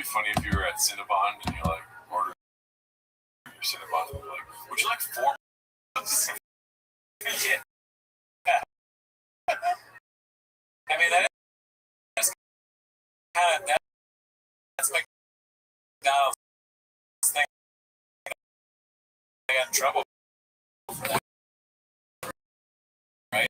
be funny if you were at Cinnabon and you're like ordering your Cinnabon and you're like, would you like 4 months? Yeah. I mean, that's kind of that's McDonald's thing. I got in trouble for that, right?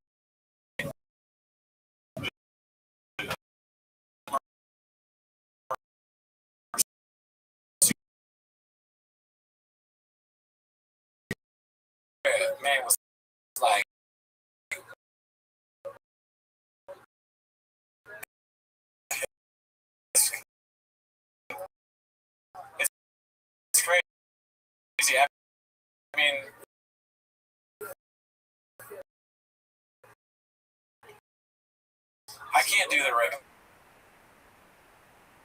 Man was like, it's crazy. I mean, I can't do the regular.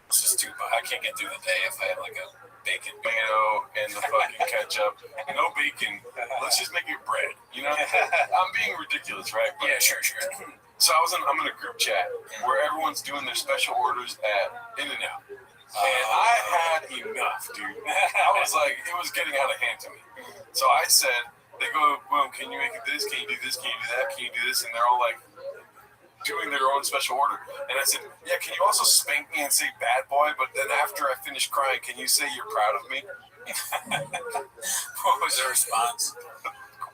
It's just too much. I can't get through the day if I have like a bacon Tomato and the fucking ketchup. No bacon. Let's just make it bread. You know, I'm being ridiculous, right? But yeah, sure. So I'm in a group chat where everyone's doing their special orders at In-N-Out. And I had enough, dude. I was like, it was getting out of hand to me. So I said, they go, boom, can you make it this? Can you do this? Can you do that? Can you do this? And they're all like doing their own special order. And I said, yeah, can you also spank me and say bad boy? But then after I finish crying, can you say you're proud of me? What was the response?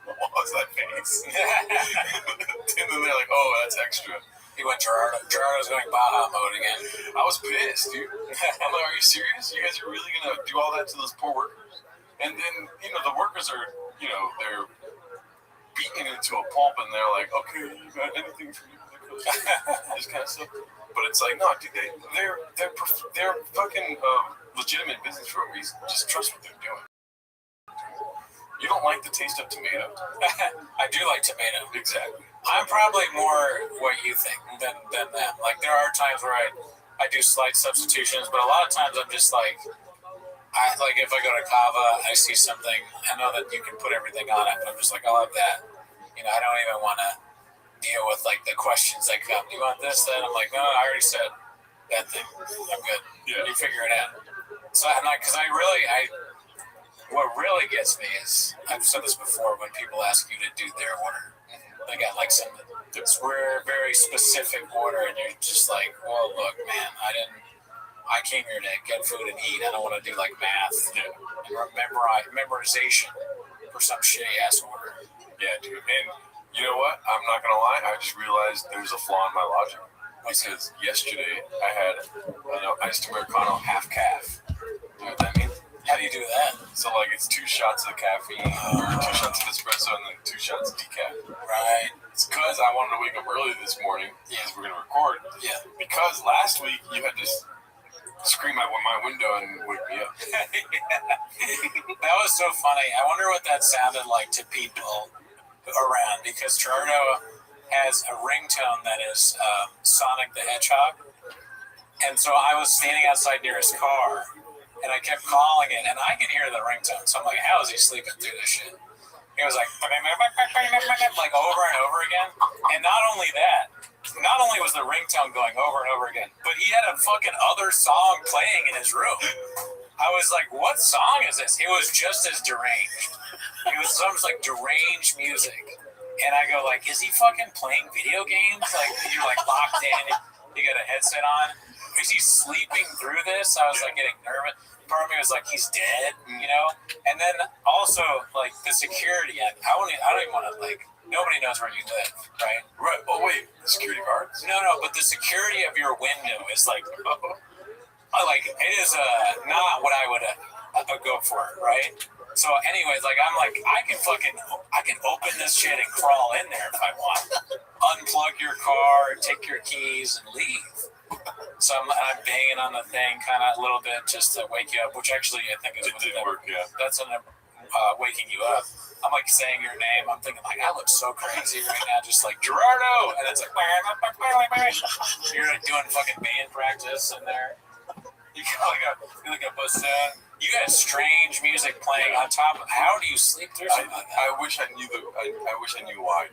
What was that face? And then they're like, oh, that's extra. He went Gerardo. Gerardo's going Baja mode again. I was pissed, dude. I'm like, are you serious? You guys are really going to do all that to those poor workers? And then, the workers are, they're beating it into a pulp and they're like, okay, you got anything for me? This kind of stuff. But it's like, no, dude, they're fucking legitimate business for a reason. Just trust what they're doing. You don't like the taste of tomato? I do like tomato. Exactly. I'm probably more what you think than them. Like, there are times where I do slight substitutions, but a lot of times I'm just like, if I go to Cava, I see something, I know that you can put everything on it, but I'm just like, I'll have that. I don't even want to deal with, like, the questions that come. You want this, then? I'm like, no, I already said that thing. I'm good. Yeah. You figure it out. So, what really gets me is, I've said this before, when people ask you to do their order, they got like some very specific order, and you're just like, well, look, man, I came here to get food and eat. I don't want to do like math and memorization for some shitty ass order. Yeah, dude. And you know what? I'm not gonna lie. I just realized there's a flaw in my logic. Because yesterday I had iced Americano half calf. You know what that means? How do you do that? So like it's 2 shots of caffeine, or 2 shots of espresso, and then 2 shots of decaf. Right. It's because I wanted to wake up early this morning because we're gonna record. Yeah. Because last week you had to scream out my window and wake me up. That was so funny. I wonder what that sounded like to people around, because Gerardo has a ringtone that is Sonic the Hedgehog, and so I was standing outside near his car. And I kept calling it, and I could hear the ringtone. So I'm like, how is he sleeping through this shit? He was like, like over and over again. And not only was the ringtone going over and over again, but he had a fucking other song playing in his room. I was like, what song is this? It was just as deranged. It was some like deranged music. And I go like, is he fucking playing video games? Like, you're like locked in, you got a headset on. Is he sleeping through this? I was like getting nervous. Part of me was like, he's dead, And then also, like, the security. I don't even want to, like, nobody knows where you live, right? Right. Oh, wait. The security guards? No, but the security of your window is like, it is not what I would go for, right? So, anyways, like, I'm like, I can open this shit and crawl in there if I want. Unplug your car, take your keys, and leave. So I'm banging on the thing kind of a little bit just to wake you up, which actually I think is it did work, yeah. That's waking you up. I'm like saying your name. I'm thinking like, I look so crazy right now, just like Gerardo, and it's like you're like doing fucking band practice in there. You got like a bassoon. You got strange music playing on top of. How do you sleep through something like that? I wish I knew why.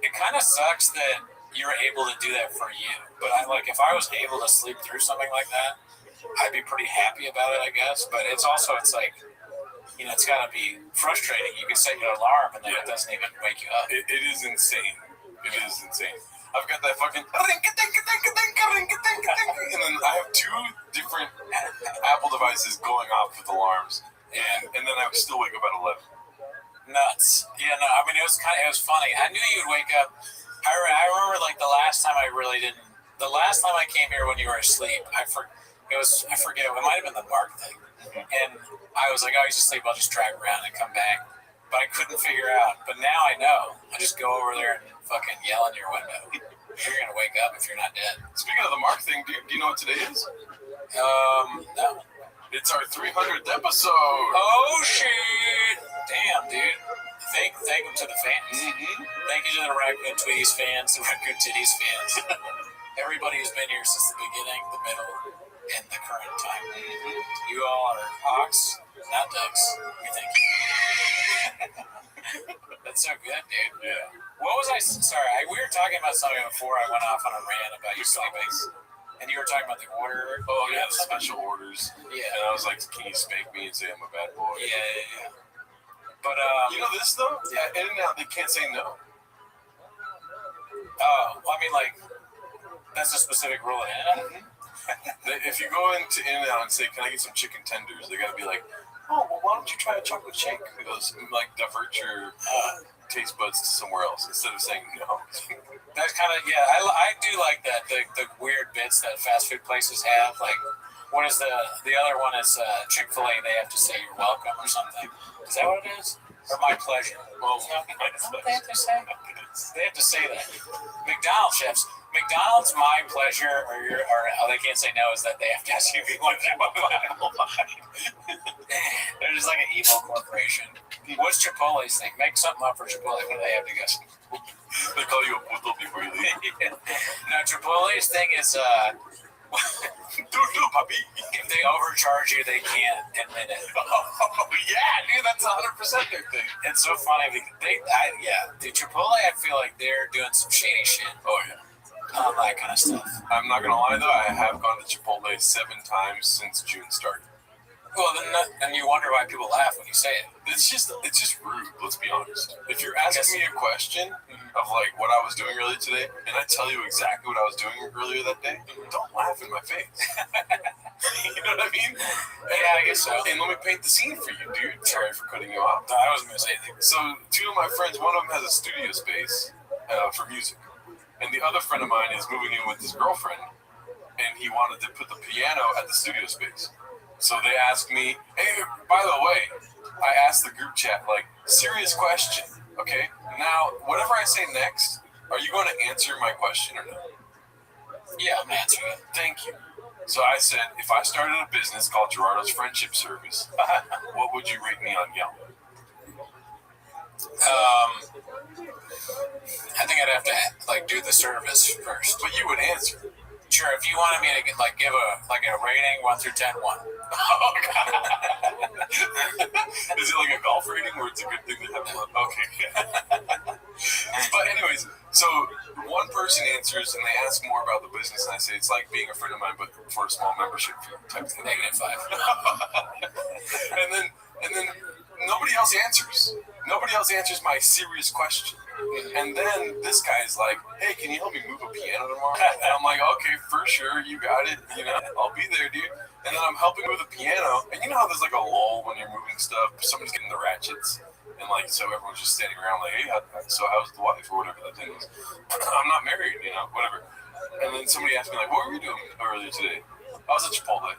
It kind of sucks that you're able to do that for you, but if I was able to sleep through something like that, I'd be pretty happy about it, I guess. But it's also, it's like, you know, it's got to be frustrating. You can set your alarm and then it doesn't even wake you up. It is insane. It is insane. I've got that fucking and then I have two different Apple devices going off with alarms, and then I would still wake up at 11. Nuts. Yeah, no, I mean, it was funny. I knew you'd wake up. I remember like the last time I came here when you were asleep, I forget, it might have been the Mark thing. And I was like, oh, he's asleep, I'll just drag around and come back. But I couldn't figure out. But now I know. I just go over there and fucking yell in your window. You're going to wake up if you're not dead. Speaking of the Mark thing, do you know what today is? No. It's our 300th episode. Oh, shit. Damn, dude. Thank them to the fans. Mm-hmm. Thank you to the Raccoon Tweeties fans, the Raccoon Titties fans. Everybody who's been here since the beginning, the middle, and the current time. Mm-hmm. You all are hawks, not ducks. We thank you. That's so good, dude. Yeah. What was I? Sorry, we were talking about something before I went off on a rant about you sleeping. And you were talking about the order. Oh, yeah, the special orders. Yeah. And I was like, can you spank me and say I'm a bad boy? Yeah. But, you know this, though? Yeah. In and out, they can't say no. Oh, I mean, like, that's a specific rule in it. If you go into In-N-Out and say, can I get some chicken tenders? They got to be like, oh, well, why don't you try a chocolate shake? Because, like, divert your taste buds to somewhere else instead of saying no. That's kind of, yeah, I do like that, the weird bits that fast food places have. Like, what is the other one is Chick-fil-A, they have to say you're welcome or something. Is that what it is? Or my pleasure? Well, They have to say They have to say that. McDonald's chefs. McDonald's, my pleasure, or they can't say no, is that they have to ask you if you want to have a Bible. They're just like an evil corporation. What's Chipotle's thing? Make something up for Chipotle. What do they have to go? They call you a puto before you leave. No, Chipotle's thing is, Puppy. if they overcharge you, they can't admit it. Oh, yeah, dude, that's 100% their thing. It's so funny because the Chipotle, I feel like they're doing some shady shit. Oh, yeah. All that kind of stuff. I'm not gonna lie though, I have gone to Chipotle 7 times since June started. Well, then you wonder why people laugh when you say it. It's just rude. Let's be honest. If you're asking me a question of like what I was doing earlier today, and I tell you exactly what I was doing earlier that day, don't laugh in my face. You know what I mean? Yeah, I guess so. And let me paint the scene for you, dude. Sorry for cutting you off. I wasn't gonna say anything. So 2 of my friends, one of them has a studio space for music. And the other friend of mine is moving in with his girlfriend, and he wanted to put the piano at the studio space. So they asked me, hey, by the way, I asked the group chat, like, serious question, okay? Now, whatever I say next, are you going to answer my question or no? Yeah, I'm answering it. Thank you. So I said, if I started a business called Gerardo's Friendship Service, what would you rate me on Yelp? I think I'd have to like do the service first. But you would answer. Sure, if you wanted me to give a rating 1 through 10, 1. Oh, God. Is it like a golf rating where it's a good thing to have one? Okay. But anyways, so one person answers and they ask more about the business, and I say it's like being a friend of mine, but for a small membership fee type thing. -5. and then nobody else answers. Nobody else answers my serious question. And then this guy's like, hey, can you help me move a piano tomorrow? And I'm like, okay, for sure, you got it. You know, I'll be there, dude. And then I'm helping with the piano. And you know how there's like a lull when you're moving stuff? Somebody's getting the ratchets. And like, so everyone's just standing around like, hey, so how's the wife or whatever that thing is? I'm not married, you know, whatever. And then somebody asked me like, what were you doing earlier today? I was at Chipotle.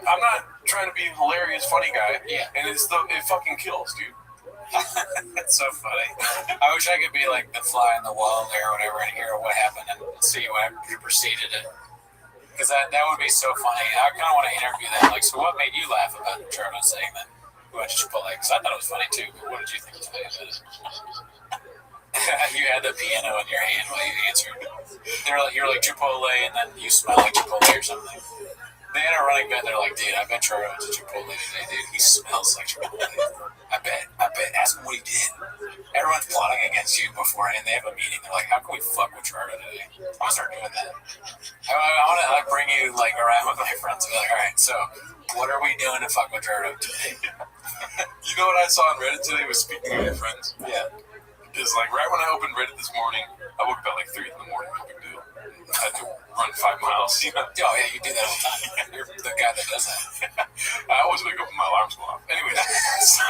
I'm not trying to be a hilarious, funny guy. Yeah. And it fucking kills, dude. That's so funny. I wish I could be like the fly on the wall there or whatever and hear what happened and see what you proceeded it. Because that would be so funny. I kind of want to interview that. Like, so what made you laugh about Jordan saying that you went to Chipotle? Because I thought it was funny too. But what did you think was funny about it? You had the piano in your hand while you answered. You're like Chipotle, and then you smell like Chipotle or something. They had a running bet. They're like, dude, I bet Jordan went to Chipotle today, dude. He smells like Chipotle. I I bet. Ask him what he did. Everyone's plotting against you before, and they have a meeting. They're like, how can we fuck with Gerardo today? I'm gonna start doing that. I want to like bring you like around with my friends and be like, all right, so what are we doing to fuck with Gerardo today? You know what I saw on Reddit today was speaking of your friends? Yeah. Is like right when I opened Reddit this morning, I woke up at like 3 in the morning, no big deal. I had to run 5 miles, you know? Oh, yeah, you do that all the time. You're the guy that does that. I always wake up when my alarms go off. Anyway, so,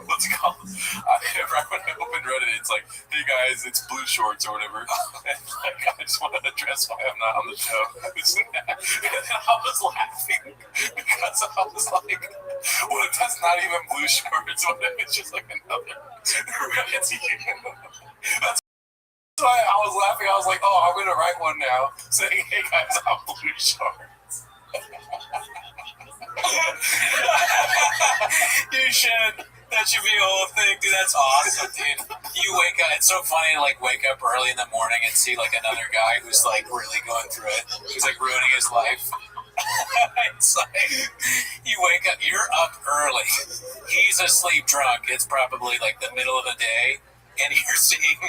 what's it called? Right when I opened Reddit, it's like, hey guys, it's Blue Shorts or whatever. And like, I just want to address why I'm not on the show. And then I was laughing because I was like, what if that's not even Blue Shorts? What if it's just like another Reddit? That's why I was laughing. I was like, oh, I'm going to write one now saying, hey guys, I'm Blue Shorts. You should. That should be a whole thing, dude. That's awesome, dude. You wake up. It's so funny to like wake up early in the morning and see like another guy who's like really going through it. He's like ruining his life. It's like you wake up. You're up early. He's asleep drunk. It's probably like the middle of the day. And you're seeing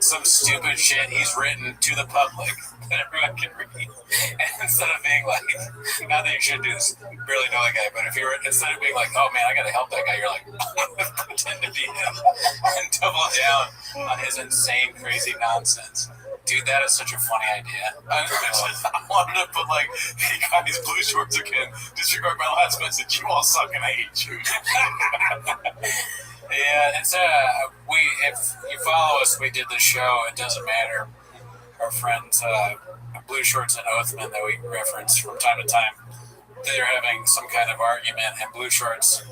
some stupid shit he's written to the public that everyone can read. And instead of being like, not that you should do this, barely know that guy, but if you're, instead of being like, oh man, I gotta help that guy, you're like, I'm gonna pretend to be him and double down on his insane, crazy nonsense. Dude, that is such a funny idea. I wanted to put like, hey guys, Blue Shorts again. Disregard my last message. You all suck and I hate you. Yeah, it's if you follow us, we did the show, It Doesn't Matter. Our friends, Blue Shorts and Oathman, that we reference from time to time, they're having some kind of argument, and Blue Shorts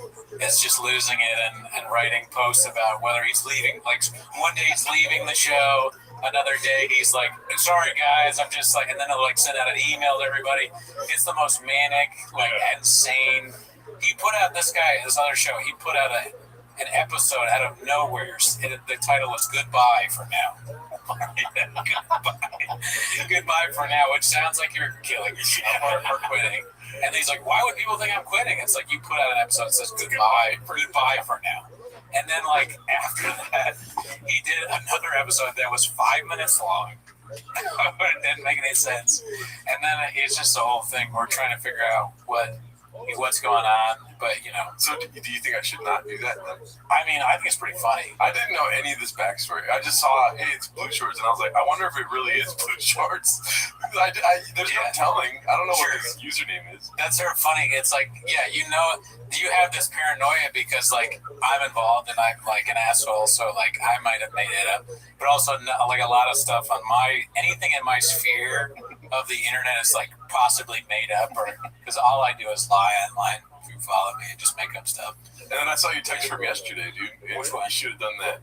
is just losing it and writing posts about whether he's leaving. Like, one day he's leaving the show, another day he's like, sorry guys, I'm just like, and then he'll like send out an email to everybody. It's the most manic, like insane. He put out this other show, he put out an episode out of nowhere. The title was Goodbye for Now. Goodbye for Now, which sounds like you're killing yourself or quitting. And he's like, why would people think I'm quitting? It's like, you put out an episode that says goodbye for now. And then like after that, he did another episode that was 5 minutes long. It didn't make any sense. And then it's just the whole thing. We're trying to figure out what's going on, but you know. So do you think I should not do that then? I mean, I think it's pretty funny. I didn't know any of this backstory. I just saw, hey, it's Blue Shorts, and I was like, I wonder if it really is Blue Shorts. There's no telling. I don't know what his username is. That's sort of funny. It's like, yeah, you have this paranoia because like I'm involved and I'm like an asshole, so like I might have made it up. But also like a lot of stuff on anything in my sphere of the internet is like possibly made up, or because all I do is lie online. If you follow me and just make up stuff. And then I saw your text from yesterday, dude. Which one? You should have done that.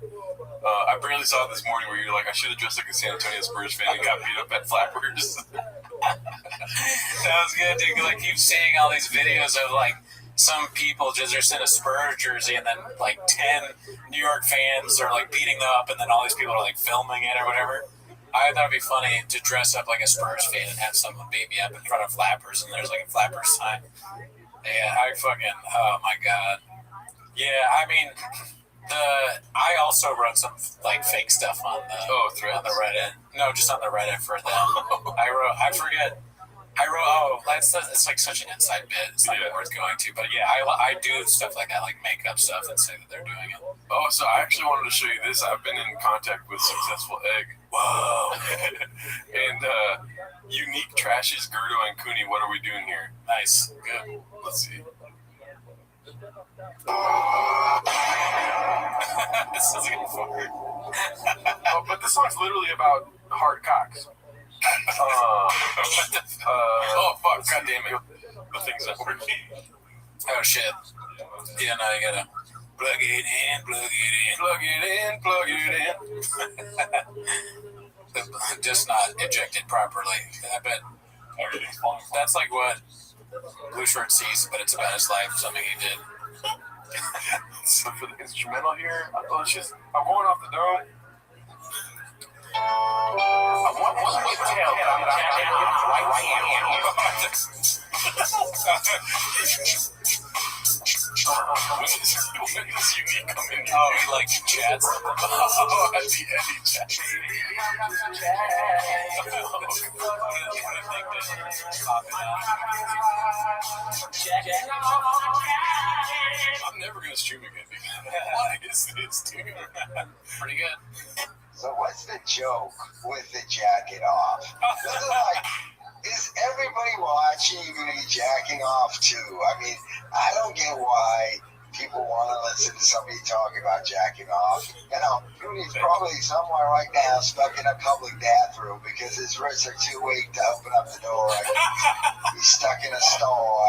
I barely saw it this morning where you're like, I should have dressed like a San Antonio Spurs fan and got beat up at Flappers. That was good, dude. Like, keep seeing all these videos of like some people just in a Spurs jersey, and then like 10 New York fans are like beating them up, and then all these people are like filming it or whatever. I thought it'd be funny to dress up like a Spurs fan and have someone beat me up in front of Flappers, and there's like a Flappers sign. Yeah, oh my god. Yeah, I mean, I also wrote some like fake stuff on the Reddit. No, just on the Reddit for them. It's like such an inside bit. It's not even worth going to. But yeah, I do stuff like that, like make up stuff and say that they're doing it. Oh, so I actually wanted to show you this. I've been in contact with Successful Egg. Whoa. And Unique Trashes, Gerdo, and Cooney, what are we doing here? Nice. Good. Let's see. This is getting forward. Oh, but this song's literally about hard cocks. Oh, fuck. God damn it. The thing's not working. Oh, shit. Yeah, no, you gotta plug it in, plug it in. Plug it in, plug it in. Just not ejected properly. I bet that's like what Blue Shirt sees, but it's about his life, something he did. So for the instrumental here, I'm going off the dome. When does Unique come in? Oh, he like chats. Oh, at the end, he chats. I'm never gonna stream again. What is this, dude? Pretty good. So what's the joke with the jacket off? Is everybody watching going to be jacking off too? I mean, I don't get why people want to listen to somebody talk about jacking off. You know, Rudy's probably somewhere right now stuck in a public bathroom because his wrists are too weak to open up the door. He's stuck in a stall.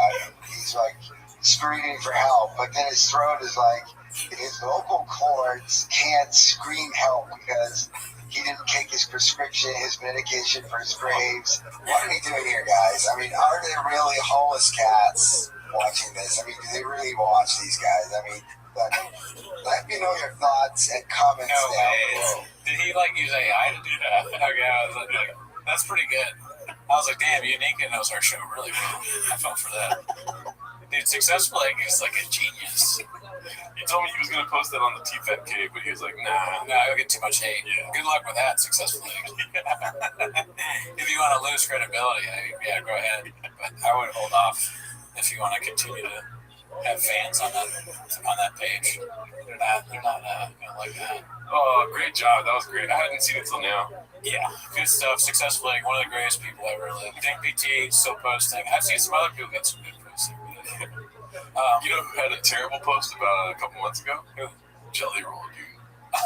He's like screaming for help, but then his throat is like, his vocal cords can't scream help because he didn't take his prescription, his medication for his Graves. What are we doing here, guys? I mean, are there really homeless cats watching this? I mean, do they really watch these guys? I mean, let me know your thoughts and comments down below. Did he like use AI to do that? Okay, I was like, that's pretty good. I was like, damn, Unique knows our show really well. I felt for that. Dude, Successful Egg is like a genius. He told me he was going to post that on the TFETK, but he was like, nah. No, I'll get too much hate. Yeah. Good luck with that, Successful Egg. If you want to lose credibility, yeah, go ahead. But I would hold off if you want to continue to have fans on that page. They're not gonna like that. Oh, great job. That was great. I hadn't seen it till now. Yeah, good stuff. Successful Egg, one of the greatest people ever lived. Think PT still posting. I've seen some other people get some good posting. You know who had a terrible post about a couple months ago? Who? Jelly Roll, dude.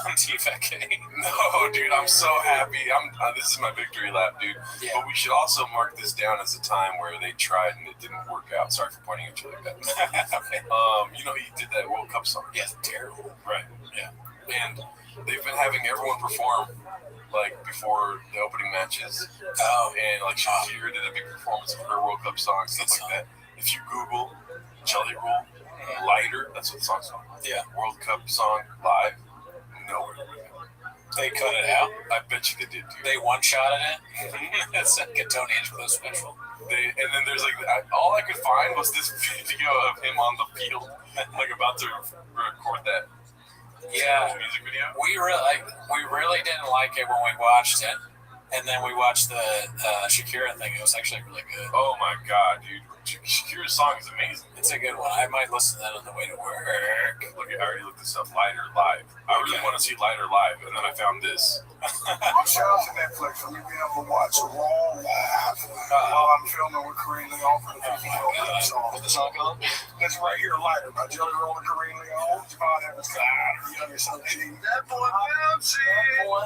On TFK. No, dude, I'm so happy. This is my victory lap, dude. Yeah. But we should also mark this down as a time where they tried and it didn't work out. Sorry for pointing at you like that. Okay. You know, he did that World Cup song. Yeah, terrible. Right. Yeah. And they've been having everyone perform like before the opening matches. Oh. And like Shakira did a big performance of her World Cup song, stuff like that. If you Google Jelly Roll Lighter, that's what the song's called. Yeah. World Cup song live, nowhere. They cut it out. I bet you they did too. They one-shotted it. That's like a Tony Hinchcliffe special. And then there's like all I could find was this video of him on the field, like about to record that Yeah. music video. We really didn't like it when we watched it, and then we watched the Shakira thing. It was actually really good. Oh my god, dude! Shakira's song is amazing. It's a good one. I might listen to that on the way to work. Look, I already looked this up. Lighter live. I really want to see Lighter live, and then I found this. Shout out to Netflix for me being able to watch Raw live while I'm filming with Kareem Leon for the FIFA World Cup song. What's the song called? That's right here, Lighter by Jelly Roll and Kareem Leon. Javon Evans, the youngest son of G. That boy Bouncy. Oh,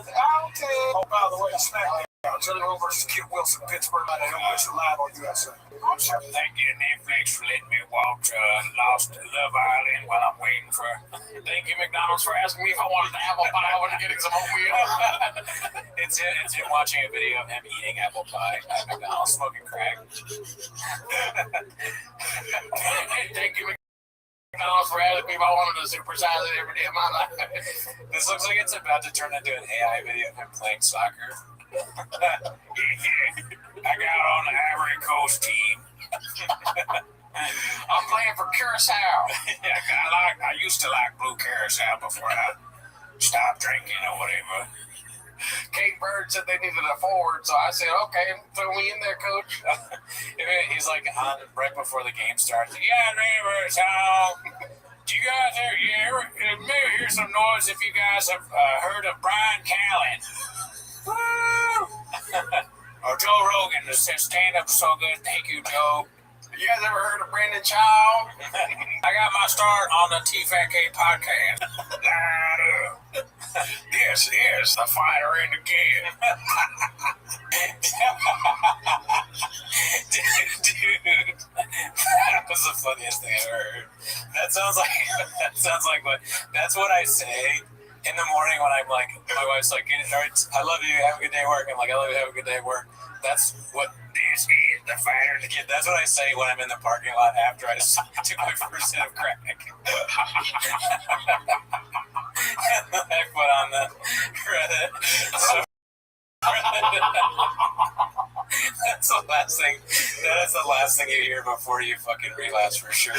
by the way, SmackDown. Jelly Roll versus Kit Wilson, Pittsburgh, live on USA. Thank you, Netflix, for letting me watch Lost Love Island while I'm waiting for. Thank you, McDonald's, for asking me if I wanted an apple pie. I wanted to get some oatmeal. It's him watching a video of him eating apple pie at McDonald's, smoking crack. Thank you, McDonald's, for asking me if I wanted to supersize it every day of my life. This looks like it's about to turn into an AI video of him playing soccer. I got on the Ivory Coast team. I'm playing for Curacao. I used to like blue Curacao before I stopped drinking or whatever. Kate Bird said they needed a forward, so I said, okay, throw me in there, coach. He's like on right before the game starts. Yeah, neighbors, do you guys maybe hear some noise if you guys have heard of Brian Callen? Woo! Or Joe Rogan that says stand up so good. Thank you, Joe. You guys ever heard of Brandon Child? I got my start on the TFK podcast. This is the fighter in the kid. Dude, that was the funniest thing I ever heard. That sounds like that's what I say in the morning when I'm like, my wife's like, all right, I love you, have a good day at work. I'm like, I love you, have a good day at work. That's what this is, the fighter in the kid. That's what I say when I'm in the parking lot after I took my first hit of crack. I put on the credit. So That's the last thing. That is the last thing you hear before you fucking relapse for sure. I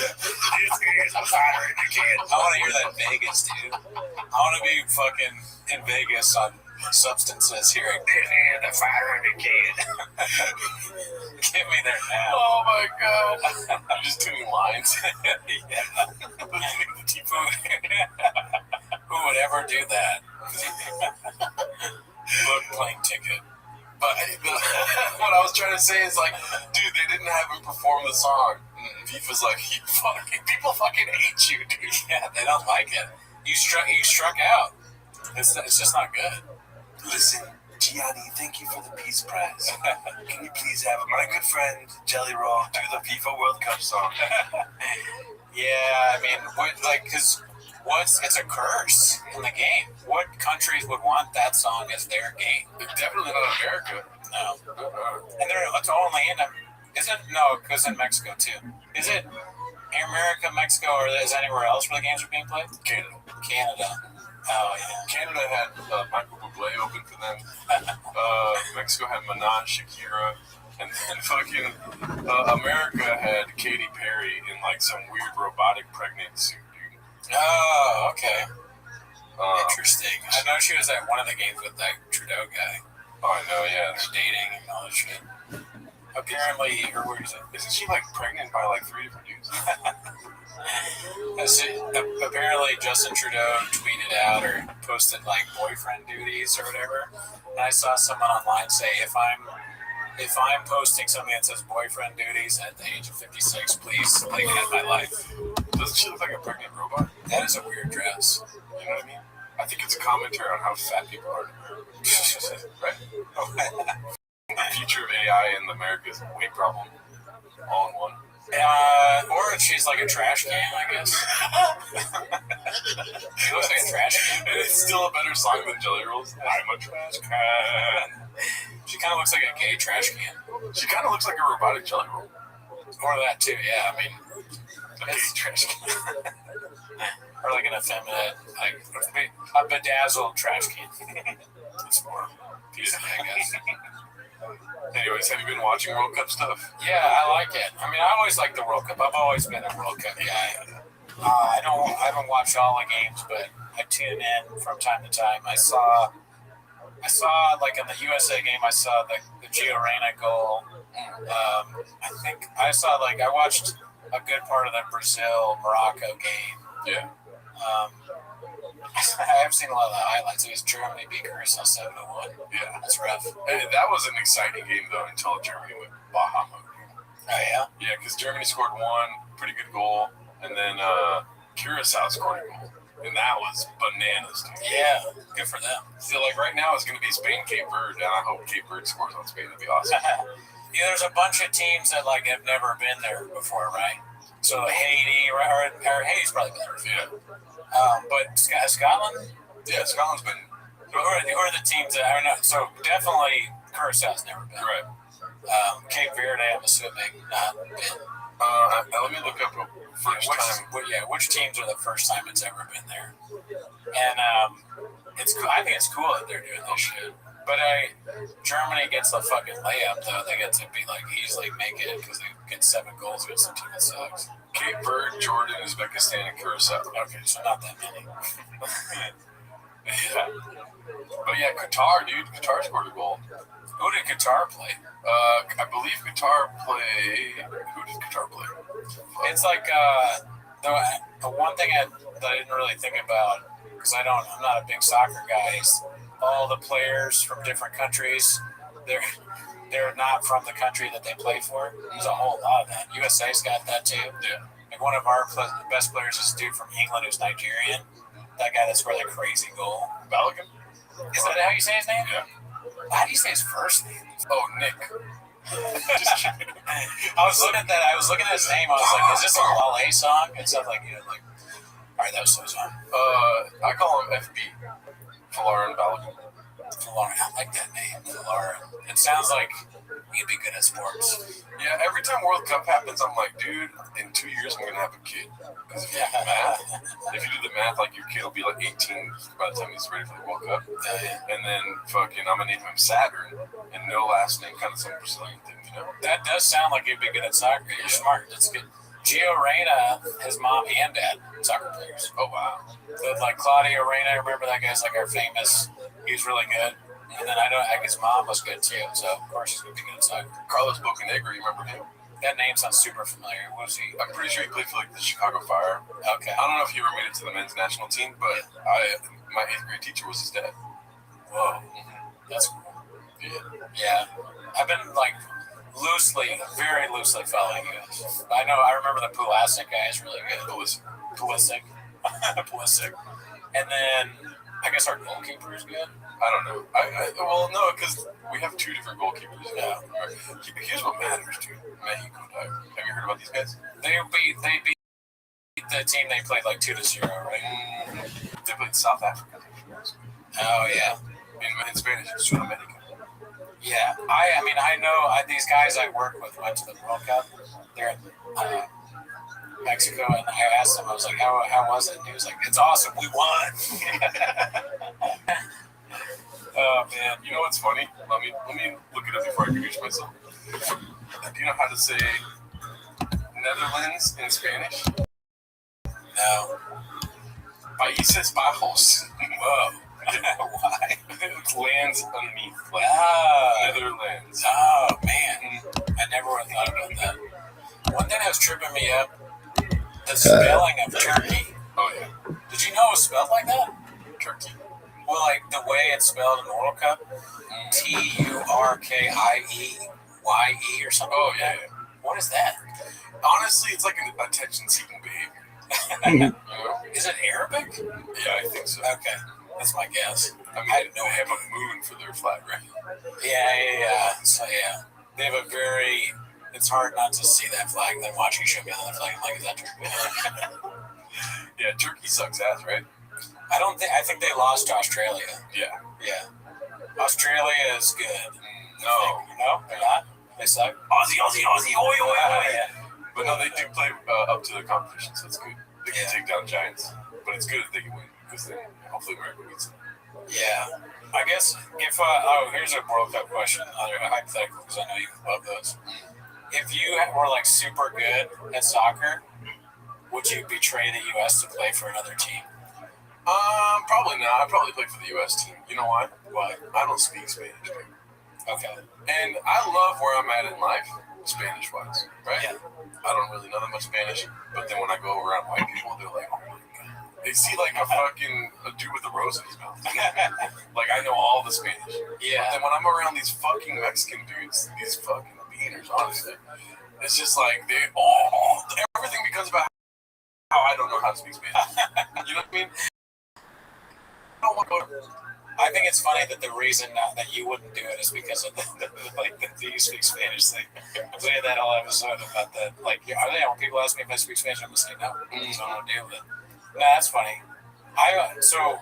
want to hear that Vegas, dude. I want to be fucking in Vegas on substances hearing the fire in the kid. Get me there now. Oh my god. You're just doing lines. Yeah. Who would ever do that? Book plane ticket. But what I was trying to say is like, dude, they didn't have him perform the song. FIFA's like, people fucking hate you, dude. Yeah, they don't like it. You struck out. It's just not good. Listen, Gianni, thank you for the Peace Prize. Can you please have my good friend Jelly Roll do the FIFA World Cup song? Yeah, I mean, it's a curse in the game. What countries would want that song as their game? Definitely not America. No. And it's only in because in Mexico too. Is it America, Mexico, or is anywhere else where the games are being played? Canada. Oh yeah. Canada had Michael Bublé open for them. Mexico had Manon Shakira, and then fucking America had Katy Perry in like some weird robotic pregnant suit, dude. Oh, okay. Interesting. I know she was at one of the games with that Trudeau guy. Oh, I know, yeah. They're dating and all that shit. Apparently, or where is it? Isn't she like pregnant by like 3 different dudes? Apparently, Justin Trudeau tweeted out or posted like boyfriend duties or whatever. And I saw someone online say, if I'm posting something that says boyfriend duties at the age of 56, please like end my life. Doesn't she look like a pregnant robot? That is a weird dress. You know what I mean? I think it's a commentary on how fat people are. Right? The future of AI in America's weight problem. All in one. Or she's like a trash can, I guess. She looks like a trash can. And it's still a better song than Jelly Rolls. I'm a trash can. She kind of looks like a gay trash can. She kind of looks like a robotic Jelly Roll. Or that too, yeah. I mean, A gay trash can. or like an effeminate, like a bedazzled trash can. It's more PC, I guess. Anyways, have you been watching World Cup stuff? Yeah, I like it. I mean, I always like the World Cup. I've always been a World Cup guy. I haven't watched all the games, but I tune in from time to time. I saw like in the USA game, I saw the Gio Reyna goal. I think I watched a good part of the Brazil-Morocco game. Yeah. I haven't seen a lot of the highlights. It was Germany beat Curacao 7-1. Yeah. That's rough. Hey, that was an exciting game, though, until Germany went Bahama. Oh, yeah? Yeah, because Germany scored one pretty good goal, and then Curacao scored a goal. And that was bananas, dude. Yeah, good for them. So, like, right now it's going to be Spain-Cape Verde, and I hope Cape Verde scores on Spain. That'd be awesome. Yeah, there's a bunch of teams that, like, have never been there before, right? So, Haiti, or Haiti's probably been there. Yeah. But Scotland? Yeah, Scotland's been... Who are the teams that... I don't know. So, definitely Curaçao's never been. Correct. Cape Verde, I'm assuming, not been. Let me look up Which teams are the first time it's ever been there? And it's cool. I think it's cool that they're doing this shit. But Germany gets the fucking layup, though. They get to be like easily make it because they get 7 goals against a team that sucks. Cape Verde, Jordan, Uzbekistan, and Curacao. Okay, so not that many. Yeah. But yeah, Qatar, dude. Qatar scored a goal. Who did Qatar play? I believe Qatar play. Who did Qatar play? It's like the one thing that I didn't really think about because I'm not a big soccer guy. Is all the players from different countries. They're not from the country that they play for. There's a whole lot of that. USA's got that too. Yeah. Like one of our best players is a dude from England who's Nigerian. That guy that scored that crazy goal. Balogun? Is that how you say his name? Yeah. How do you say his first name? Oh, Nick. Just kidding. I was looking at his name. I was like, is this a Wale song? It sounds like, all right, that was so song. I call him FB. Folarin Balogun. Folarin. I like that name, Folarin. It sounds like you'd be good at sports. Yeah, every time World Cup happens, I'm like, dude, in 2 years I'm gonna have a kid. Because if you do the math, like your kid will be like 18 by the time he's ready for the World Cup. And then fucking, I'm gonna name him Saturn, and no last name, kind of some Brazilian thing, you know? That does sound like you'd be good at soccer. You're smart. That's good. Gio Reyna, his mom and dad, soccer players. Oh wow. So, like Claudio Reyna, remember that guy's like our famous. He's really good. And then I guess mom was good too. So of course he's gonna be good at soccer. Carlos Bocanegra, you remember him? That name sounds super familiar. What was he? I'm pretty sure he played for like the Chicago Fire. Okay. I don't know if he ever made it to the men's national team, but my 8th grade teacher was his dad. Whoa. That's cool. Yeah. I've been like very loosely following you. I remember the Pulisic guy is really good. Pulisic. And then I guess our goalkeeper is good. I don't know. Well, no, because we have 2 different goalkeepers. Yeah. Here's what matters, dude. Mexico died. Have you heard about these guys? They beat the team they played like 2-0, right? They played South Africa. Oh yeah. In Spanish, it's Sudamerica. Yeah. I mean I know these guys I work with went to the World Cup. They're in Mexico, and I asked him, I was like, how was it? And he was like, it's awesome, we won. Oh man, you know what's funny? Let me look it up before I introduce myself. Do you know how to say Netherlands in Spanish? No. Países Bajos. Whoa. Why? It's lands underneath, like Netherlands. Oh man, I never would have thought about that. One thing that was tripping me up, the spelling of Turkey. Oh yeah. Did you know it was spelled like that? Turkey. Well, like the way it's spelled in the World Cup, Turkieye or something. Oh like yeah. that. What is that? Honestly, it's like an attention-seeking behavior. You know? Is it Arabic? Yeah, I think so. Okay, that's my guess. I mean, they have a moon for their flag, right? Yeah. So yeah, they have a very. It's hard not to see that flag. Then watching you show me another flag, I'm like, is that Turkey? Yeah, Turkey sucks ass, right? I think they lost to Australia. Yeah. Australia is good. No, they're not. They suck. Aussie, oi. Yeah. But no, they do play up to the competition, so it's good. They can take down giants, but it's good if they can win, because then hopefully America wins. Yeah. I guess if here's a World Cup question, another hypothetical, because I know you love those. If you were like super good at soccer, would you betray the U.S. to play for another team? Probably not. I'd probably play for the U.S. team. You know why? Why? I don't speak Spanish, dude. Okay. And I love where I'm at in life, Spanish-wise, right? Yeah. I don't really know that much Spanish, but then when I go around white people, they're like, oh my God. They see like a fucking dude with a rose in his mouth. Like, I know all the Spanish. Yeah. But then when I'm around these fucking Mexican dudes, these fucking beaners, honestly, it's just like, everything becomes about how I don't know how to speak Spanish. You know what I mean? I think it's funny that the reason that you wouldn't do it is because of the you speak Spanish thing. We had that whole episode about that. Like, when people ask me if I speak Spanish, I'm just like, no, I don't do it. No, that's funny. So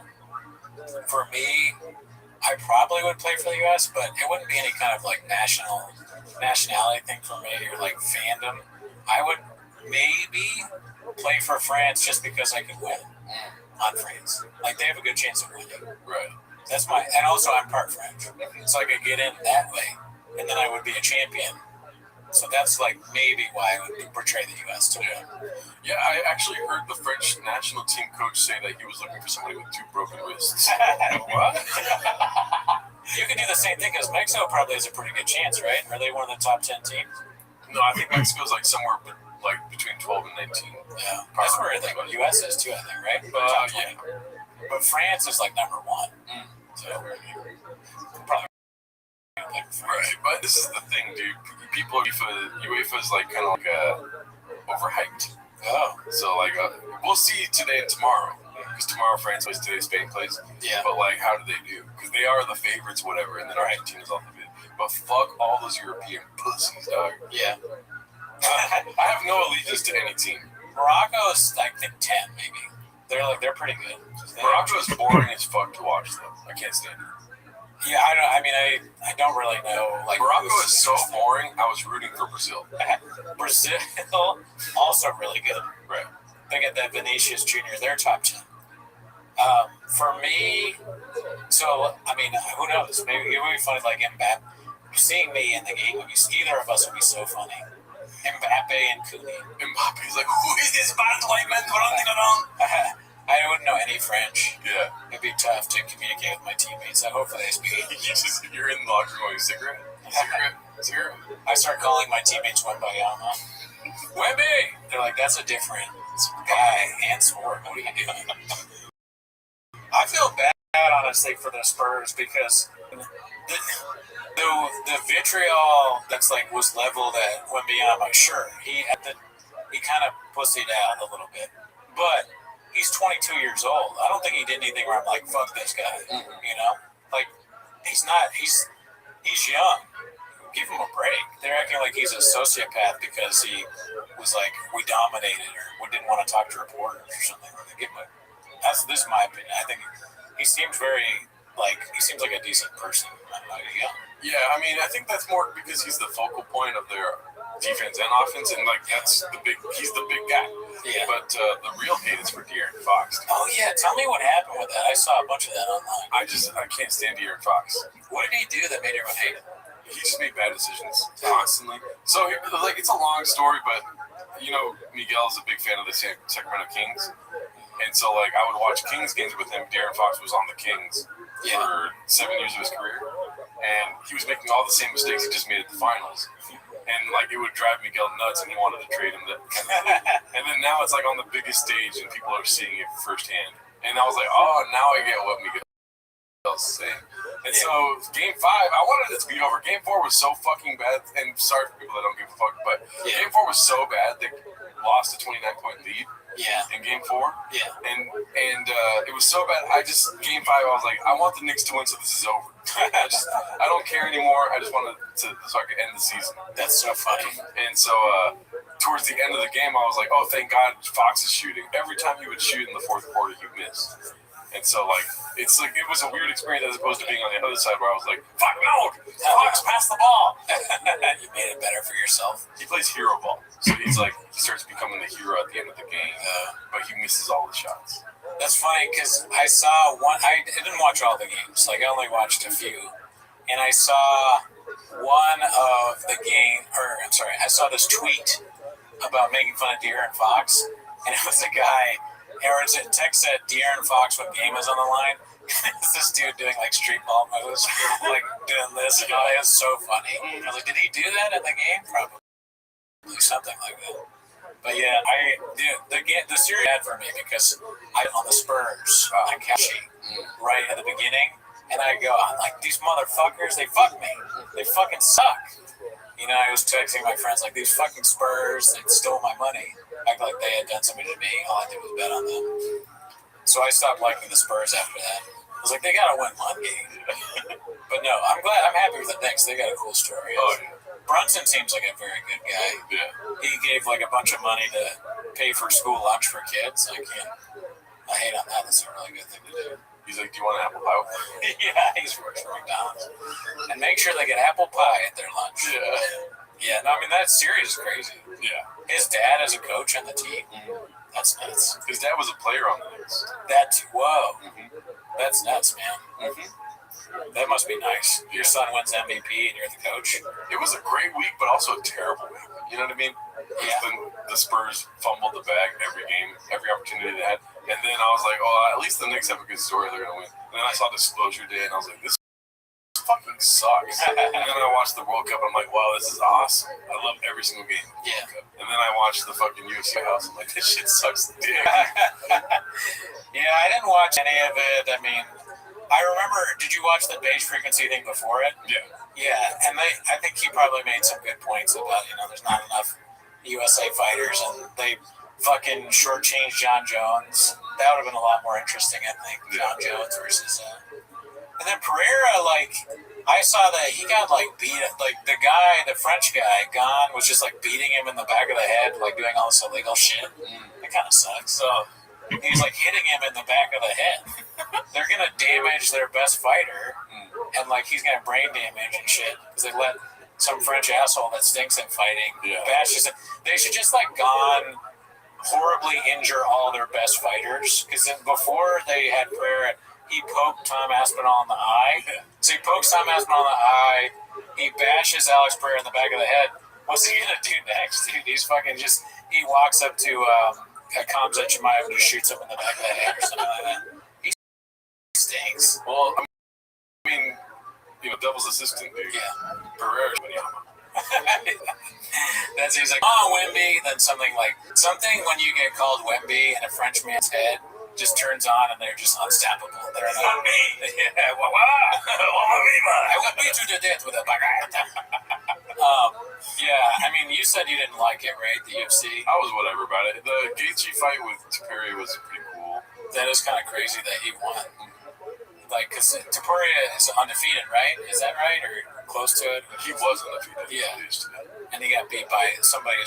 for me, I probably would play for the U.S., but it wouldn't be any kind of like nationality thing for me or like fandom. I would maybe play for France just because I could win on France. Like, they have a good chance of winning. Right. That's and also I'm part French, so I could get in that way, and then I would be a champion. So that's like maybe why I would portray the U.S. to win. Yeah, I actually heard the French national team coach say that he was looking for somebody with 2 broken wrists. What? You could do the same thing, because Mexico probably has a pretty good chance, right? Are they one of the top 10 teams? No, I think Mexico's like somewhere like between 12 and 19. Yeah, that's where I think the U.S. is too. I think, right? Yeah. But France is like number 1. So probably. Right, but this is the thing, dude. People, UEFA is like kind of like overhyped. Oh, so like we'll see today and tomorrow, because tomorrow France plays, today Spain plays. Yeah. But like, how do they do? Because they are the favorites, whatever, and then Argentina's off the bid. But fuck all those European pussies, dog. Yeah. I have no allegiance to any team. Morocco is, I think, 10 maybe. They're pretty good. Morocco is boring as fuck to watch, though. I can't stand it. Yeah, I don't. I mean, I don't really know. Like Morocco who's- is so boring. I was rooting for Brazil. Brazil, also really good. Right. They get that Vinicius Junior. They're top 10. For me, so I mean, who knows? Maybe it would be funny, like Mbappe. Seeing me in the game would be either of us would be so funny. Mbappe and Cooney. Mbappe's like, who is this bad white man running around? I wouldn't know any French. Yeah. It'd be tough to communicate with my teammates. So hopefully they speak English. You're in the locker room going, cigarette? Cigarette? I start calling my teammates Wembayama. Wemby! They're like, that's a different guy and sport. What are you doing? I feel bad, honestly, for the Spurs because the vitriol that's like was leveled at Wembayama, sure, he kind of pussied out a little bit, but he's 22 years old. I don't think he did anything where I'm like, fuck this guy. You know, like he's not. He's young. Give him a break. They're acting like he's a sociopath because he was like, we dominated or we didn't want to talk to reporters or something. This is my opinion. I think he seems like a decent person. I don't know, young. Yeah, I mean, I think that's more because he's the focal point of their defense and offense, and like he's the big guy. Yeah. But the real hate is for De'Aaron Fox. Oh yeah, tell me what happened with that. I saw a bunch of that online. I can't stand De'Aaron Fox. What did he do that made everyone hate him? He just made bad decisions constantly. So like it's a long story, but you know, Miguel's a big fan of the Sacramento Kings, and so like I would watch Kings games with him. De'Aaron Fox was on the Kings for 7 years of his career, and he was making all the same mistakes he just made at the finals. And like it would drive Miguel nuts, and he wanted to trade him. And then now it's like on the biggest stage, and people are seeing it firsthand. And I was like, oh, now I get what Miguel's saying. And so Game 5, I wanted it to be over. Game 4 was so fucking bad, and sorry for people that don't give a fuck, but Game 4 was so bad they lost a 29-point lead. Yeah. In Game 4. Yeah. And it was so bad. Game 5, I was like, I want the Knicks to win, so this is over. I don't care anymore. I just wanted so I could end the season. That's so funny. And so towards the end of the game, I was like, oh, thank God Fox is shooting. Every time he would shoot in the fourth quarter, he missed. And so like it was a weird experience as opposed to being on the other side where I was like, fuck no, Fox, pass the ball. You made it better for yourself. He plays hero ball, so he starts becoming the hero at the end of the game, but he misses all the shots. That's funny because I saw one. I didn't watch all the games. Like I only watched a few, and I saw one of the game. I saw this tweet about making fun of De'Aaron Fox, and it was a guy. Aaron's text said De'Aaron Fox when game is on the line. It's this dude doing like street ball moves, like doing this. And all that. It was so funny. I was like, did he do that at the game? Probably something like that. But yeah, the series bad for me because I'm on the Spurs on Kashi right at the beginning, and I go, I'm like, these motherfuckers, they fuck me. They fucking suck. You know, I was texting my friends like, these fucking Spurs, they stole my money. Act like they had done something to me. All I did was bet on them. So I stopped liking the Spurs after that. I was like, they gotta win one game. But no, I'm happy with the Knicks. They got a cool story. Oh, yeah. Brunson seems like a very good guy. Yeah. He gave like a bunch of money to pay for school lunch for kids. I hate on that. That's a really good thing to do. He's like, do you want an apple pie? Yeah, he's works for McDonald's. And make sure they get apple pie at their lunch. Yeah. Yeah, no, I mean, that series is crazy. Yeah. His dad is a coach on the team. That's nuts. His dad was a player on the Knicks. Whoa. Mm-hmm. That's nuts, man. Mm-hmm. That must be nice. Your son wins MVP and you're the coach. It was a great week, but also a terrible week. You know what I mean? Yeah. The Spurs fumbled the bag every game, every opportunity they had. And then I was like, oh, at least the Knicks have a good story. They're going to win. And then I saw Disclosure Day, and I was like, this fucking sucks. And then I watched the World Cup, and I'm like, wow, this is awesome. I love every single game. Yeah. And then I watched the fucking UFC house. I'm like, this shit sucks dick. Yeah, I didn't watch any of it. I mean, I remember, did you watch the Beige Frequency thing before it? Yeah. Yeah, and I think he probably made some good points about, there's not enough USA fighters, and they fucking shortchanged John Jones. That would have been a lot more interesting, I think, John Jones versus... And then Pereira, I saw that he got, beat... the guy, the French guy, Gane, was just, beating him in the back of the head, doing all this illegal shit. That kind of sucks. So he's, hitting him in the back of the head. They're going to damage their best fighter and like he's got brain damage and shit because they let some French asshole that stinks at fighting bashes it. They should just like gone horribly injure all their best fighters because before they had Pereira, he poked Tom Aspinall in the eye. So he pokes Tom Aspinall in the eye. He bashes Alex Pereira in the back of the head. What's he gonna do next, dude? He's fucking just. He walks up to Khamzat Chimaev and just shoots him in the back of the head or something like that. He stinks. Well, I mean, Devil's assistant, dude. Yeah. Pereira. That's he's like, oh, Wemby. Then something when you get called Wemby in a French man's head just turns on and they're just unstoppable. They're like, Wemby. Yeah, I would beat you to death with a baguette. Yeah, I mean, you said you didn't like it, right? The UFC. I was whatever about it. The Gaethje fight with Topuria was pretty cool. That is kind of crazy that he won. Like, because Topuria is undefeated, right? Is that right? Or close to it? He was undefeated. Yeah. And he got beat by somebody.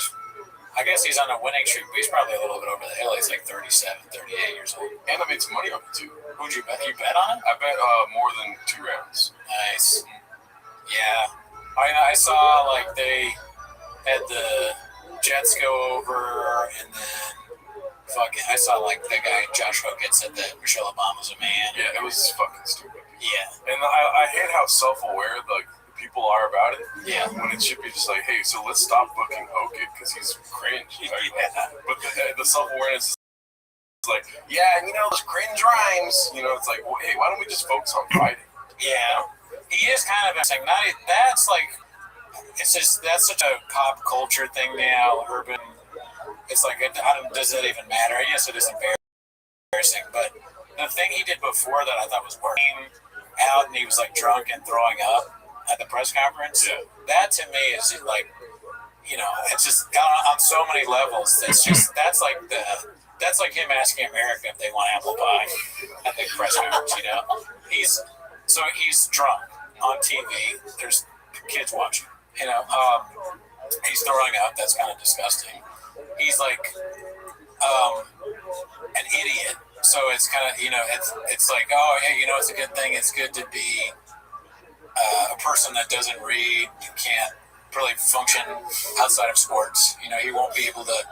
I guess he's on a winning streak, but he's probably a little bit over the hill. He's like 37, 38 years old. And I made some money on it, too. Who'd you bet? You bet on him? I bet more than 2 rounds. Nice. Yeah. I saw, like, they had the Jets go over, and then I saw, like, the guy, Josh Hogan, said that Michelle Obama's a man. Yeah, it was fucking stupid. Yeah. And I hate how self-aware, like, people are about it. Yeah. When it should be just like, hey, so let's stop booking Hogan because he's cringe. Like, Yeah. But the self-awareness is like, yeah, those cringe rhymes. It's like, well, hey, why don't we just focus on fighting? Yeah. He is kind of saying that's like that's such a pop culture thing now, urban. It's like does it even matter? Yes, it is embarrassing, but the thing he did before that I thought was working out, and he was like drunk and throwing up at the press conference. Yeah. That to me is like, it's just on so many levels. That's like him asking America if they want apple pie at the press conference. He's drunk on TV. There's kids watching. He's throwing up. That's kind of disgusting. He's like an idiot. So it's kind of it's like, oh hey, it's a good thing. It's good to be a person that doesn't read, can't really function outside of sports. He won't be able to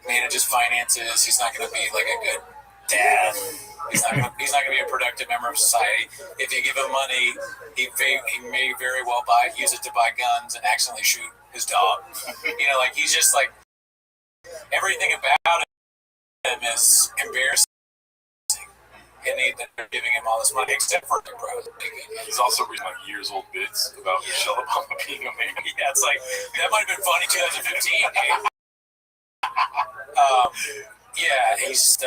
manage his finances. He's not going to be like a good dad. He's not going to be a productive member of society. If you give him money, he may very well use it to buy guns and accidentally shoot his dog. Like he's just like everything about him is embarrassing. And they're giving him all this money, except for the bros. He's also reading like years-old bits about Michelle Obama being a man. Yeah, it's like that might have been funny 2015. Yeah, he's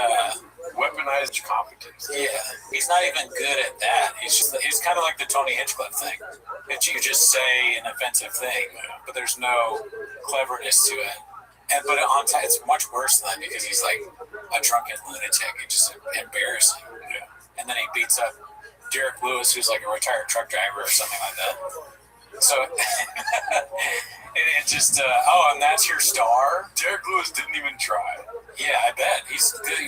Weaponized competence. yeah, he's not even good at that. He's kind of like the Tony Hinchcliffe thing. That you just say an offensive thing, but there's no cleverness to it. But on time, it's much worse than that because he's like a drunken lunatic. It's just embarrassing. Yeah. And then he beats up Derek Lewis, who's like a retired truck driver or something like that. So it just and that's your star. Derek Lewis didn't even try. Yeah, I bet he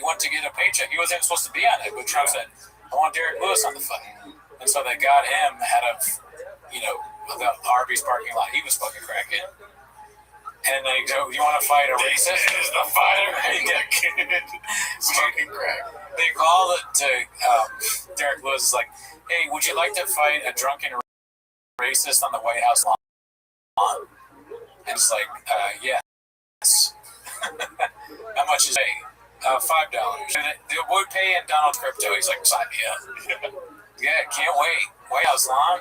went to get a paycheck. He wasn't even supposed to be on it, but Trump said, "I want Derek Lewis on the fight," and so they got him out of the Arby's parking lot. He was fucking cracking. And they go, "You want to fight a racist?" Is the fighter smoking crack? They call it to Derek Lewis is like, "Hey, would you like to fight a drunken racist on the White House lawn?" And it's like, yes. How much is it? $5. They would pay in Donald crypto. He's like, sign me up. Yeah, can't wait. White House lawn?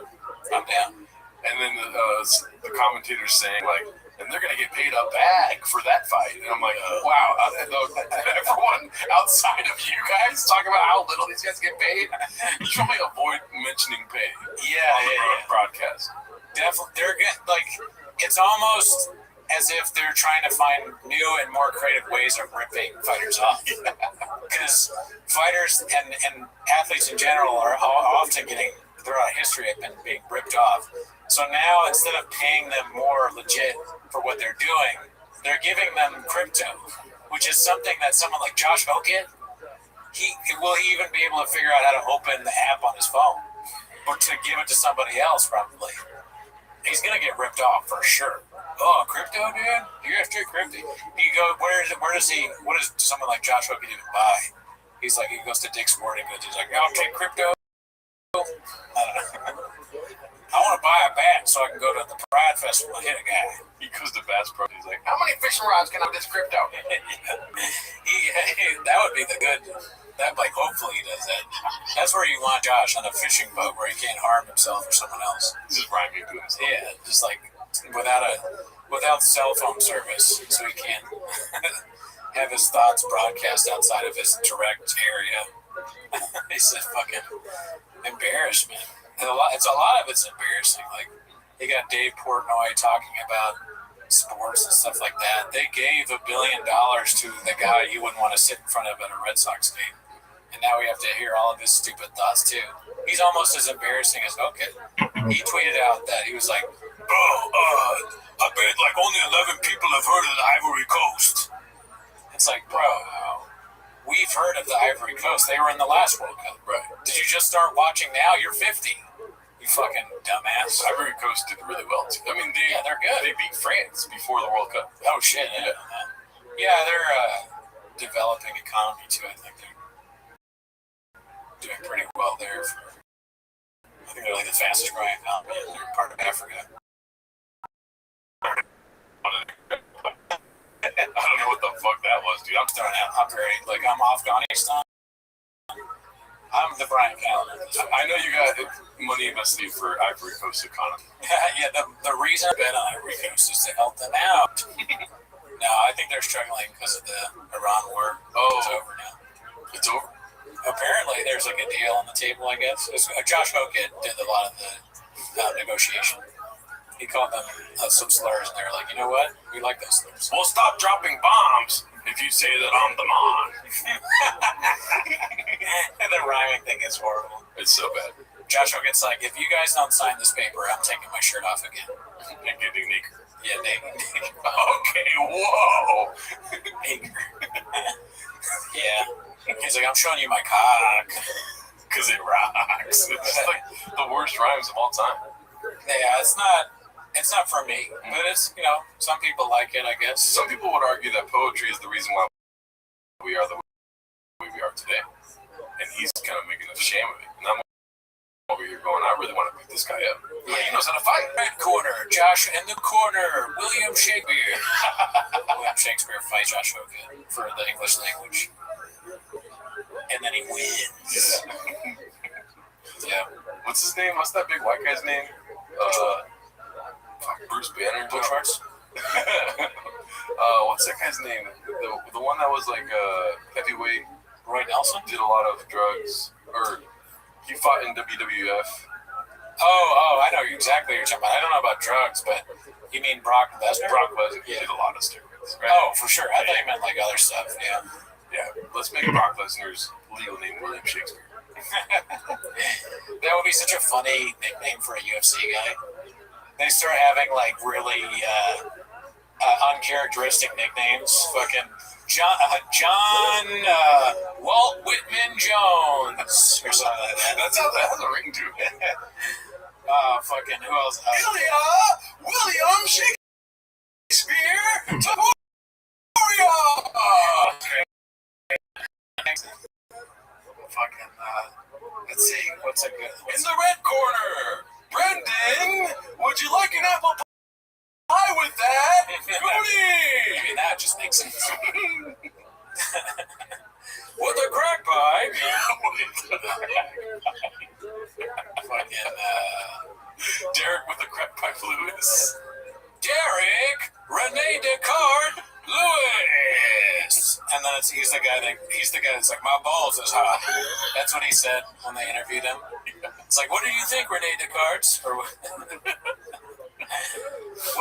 I'm down. And then the commentator's saying like, and they're gonna get paid a bag for that fight. And I'm like, wow, everyone outside of you guys talking about how little these guys get paid. You should probably avoid mentioning pay. Yeah. Broadcast. Definitely, they're good. Like, it's almost as if they're trying to find new and more creative ways of ripping fighters off. Because fighters and athletes in general are often getting, throughout history, have been being ripped off. So now, instead of paying them more legit for what they're doing, they're giving them crypto, which is something that someone like Josh Hogan, will he even be able to figure out how to open the app on his phone? but to give it to somebody else, probably. He's gonna get ripped off for sure. Oh, crypto, dude? You have to crypto. You go, what does someone like Josh Hogan even buy? He's like, he goes to Dick's Sporting Goods. He's like, I'll take crypto. I don't know. I want to buy a bat so I can go to the Pride Festival and hit a guy. He goes to Bass Pro. He's like, how many fishing rods can I have this crypto? That would be the good. That hopefully he does that. That's where you want Josh on a fishing boat where he can't harm himself or someone else. Just rhyming to himself. Yeah, just like without cell phone service, so he can't have his thoughts broadcast outside of his direct area. It's a fucking embarrassment. And a lot of it's embarrassing. Like, you got Dave Portnoy talking about sports and stuff like that. They gave $1 billion to the guy you wouldn't want to sit in front of at a Red Sox game. And now we have to hear all of his stupid thoughts, too. He's almost as embarrassing as Hogan. He tweeted out that he was like, bro, I bet like only 11 people have heard of the Ivory Coast. It's like, bro, we've heard of the Ivory Coast. They were in the last World Cup. Right. Did you just start watching now? You're 50. You fucking dumbass. Ivory Coast did really well, too. I mean, they're good. They beat France before the World Cup. Oh, shit. Yeah, they're developing economy, too. I think they're doing pretty well there. I think they're like the fastest growing economy in their part of Africa. I don't know what the fuck that was, dude. I'm throwing out. I'm Afghanistan. I'm the Brian Callen. I know you got money invested for Ivory Coast economy. Yeah, the reason I bet on Ivory Coast is to help them out. No, I think they're struggling because of the Iran war. Oh, it's over now. It's over? Apparently, there's like a deal on the table, I guess. Josh Hogan did a lot of the negotiation. He called them some slurs, and they were like, you know what? We like those slurs. We'll stop dropping bombs if you say that I'm the man. And the rhyming thing is horrible. It's so bad. Josh Hogan's like, if you guys don't sign this paper, I'm taking my shirt off again. And getting naked. Yeah, naked. Okay, whoa. Naked. Yeah. He's like, I'm showing you my cock. Because it rocks. It's just like the worst rhymes of all time. Yeah, it's not for me, but it's, some people like it, I guess. Some people would argue that poetry is the reason why we are the way we are today. And he's kind of making a sham of it. And I'm over here going, I really want to beat this guy up. Yeah. He knows how to fight. Red corner, Josh in the corner, William Shakespeare. William Shakespeare fights Josh Hogan for the English language. And then he wins. Yeah. What's his name? What's that big white guy's name? Bruce Banner. Blue Shorts? What's that guy's name? The one that was like heavyweight. Roy Nelson? Did a lot of drugs. Or he fought in WWF. Oh, I know exactly what you're talking about. I don't know about drugs, but you mean Brock Lesnar? Brock Lesnar. He did a lot of steroids. Right? Oh, for sure. I thought you meant like other stuff. Yeah. Let's make Brock Lesnar's legal name William Shakespeare. That would be such a funny nickname for a UFC guy. They start having like really uncharacteristic nicknames. Fucking John Walt Whitman Jones or something like that. That's how that has a ring to it. Fucking who else? William Shakespeare. Fucking let's see, what's a good in the red corner, Brendan, would you like an apple pie with that? Goody! Maybe that just makes sense. With a crack pipe. Fucking Derek with the crack pipe, Lewis. Derek Rene Descartes Lewis. And then he's the guy that's like, my balls is hot. That's what he said when they interviewed him. It's like, what do you think, Rene Descartes? Or what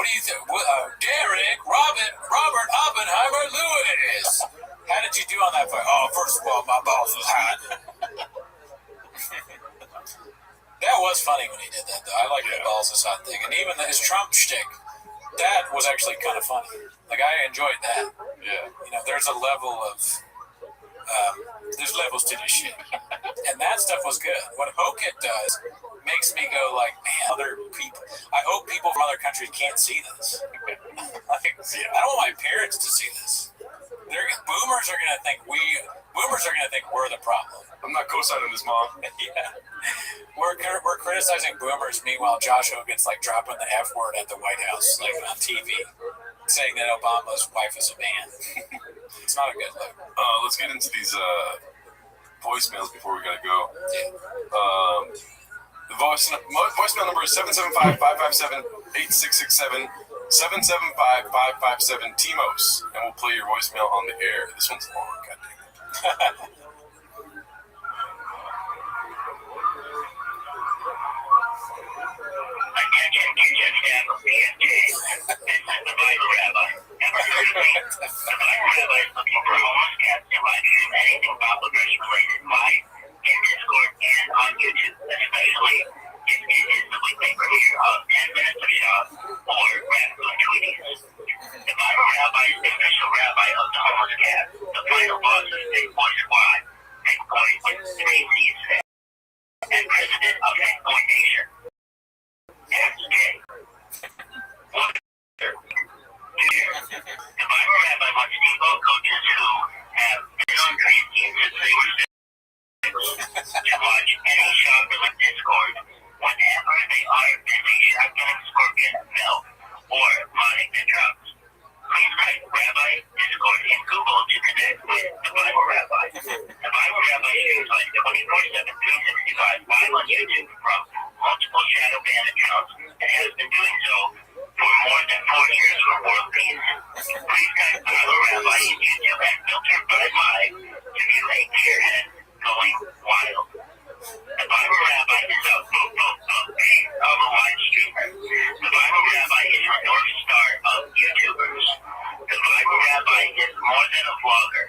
do you think? Derek Robert Oppenheimer Lewis. How did you do on that fight? Oh, first of all, my balls was hot. That was funny when he did that, though. I like the balls is hot thing. And even his Trump shtick, that was actually kind of funny. Like, I enjoyed that. Yeah. There's a level of, there's levels to this shit. And that stuff was good. What Hogan does makes me go like, man, other people. I hope people from other countries can't see this. Like, I don't want my parents to see this. Boomers are gonna think we're the problem. I'm not co-signing this, Mom. Yeah, we're criticizing boomers. Meanwhile, Joshua gets like dropping the F word at the White House, like on TV, saying that Obama's wife is a man. It's not a good look. Let's get into these voicemails before we gotta go. The voicemail number is 775-557-8667. 775-557-TMOS, and we'll play your voicemail on the air. This one's long, goddamn. Attention, kitchen staff of PMJ. This is the Bible Rabbi. Ever heard of me? The Bible Rabbi is looking for homeless cats to live stream anything Bible verse related live in Discord and on YouTube, especially if it is the weekly premiere of 10 Minutes of Shop or Raccoon Tweeties. The Bible Rabbi is the official rabbi of the homeless cat, the final boss of Big Boy Squad, Big Boy with 3 C's, and president of Big Boy Nation. The Bible Rabbi wants Debo coaches who have been on green teams since they were 6 to watch any shopper with Discord whenever they are busy shotgunning Scorpion milk or modding the drugs. Please type Rabbi Discord in Google to connect with the Bible Rabbi. The Bible Rabbi streams like 24/7, 365 live on YouTube from multiple shadow ban accounts and has been doing so for more than 4 years for world peace. Please type Bible Rabbi in YouTube and filter Bud Live to view a gearhead going wild. The Bible Rabbi is a Overwatch streamer. The Bible Rabbi is a North Star of YouTubers. The Bible Rabbi is more than a vlogger.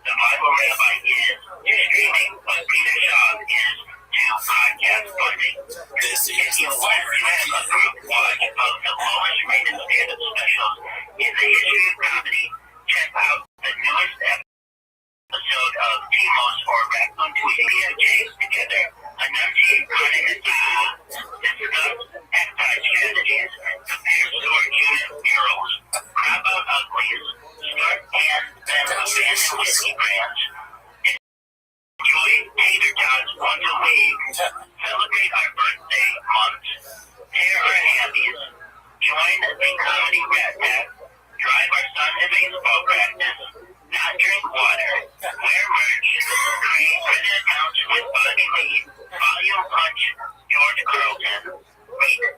The Bible Rabbi is to streaming what Peter Shaw is to podcast funding. This is If you want to have a group watch of the lowest rated stand-up specials in the history of comedy, check out the newest episode of Timos or Raccoon Tweeting James together, enunciate cutting and discuss exercise strategies, compare storage unit murals, crop out uglies, start and then abandon whiskey brands, enjoy tater tots once a week, celebrate our birthday month, pair our hammies, join the comedy rat pack, drive our son to baseball practice, not drink water, wear merch, create Reddit accounts with Bobby Lee, volume punch George Carlton, read 300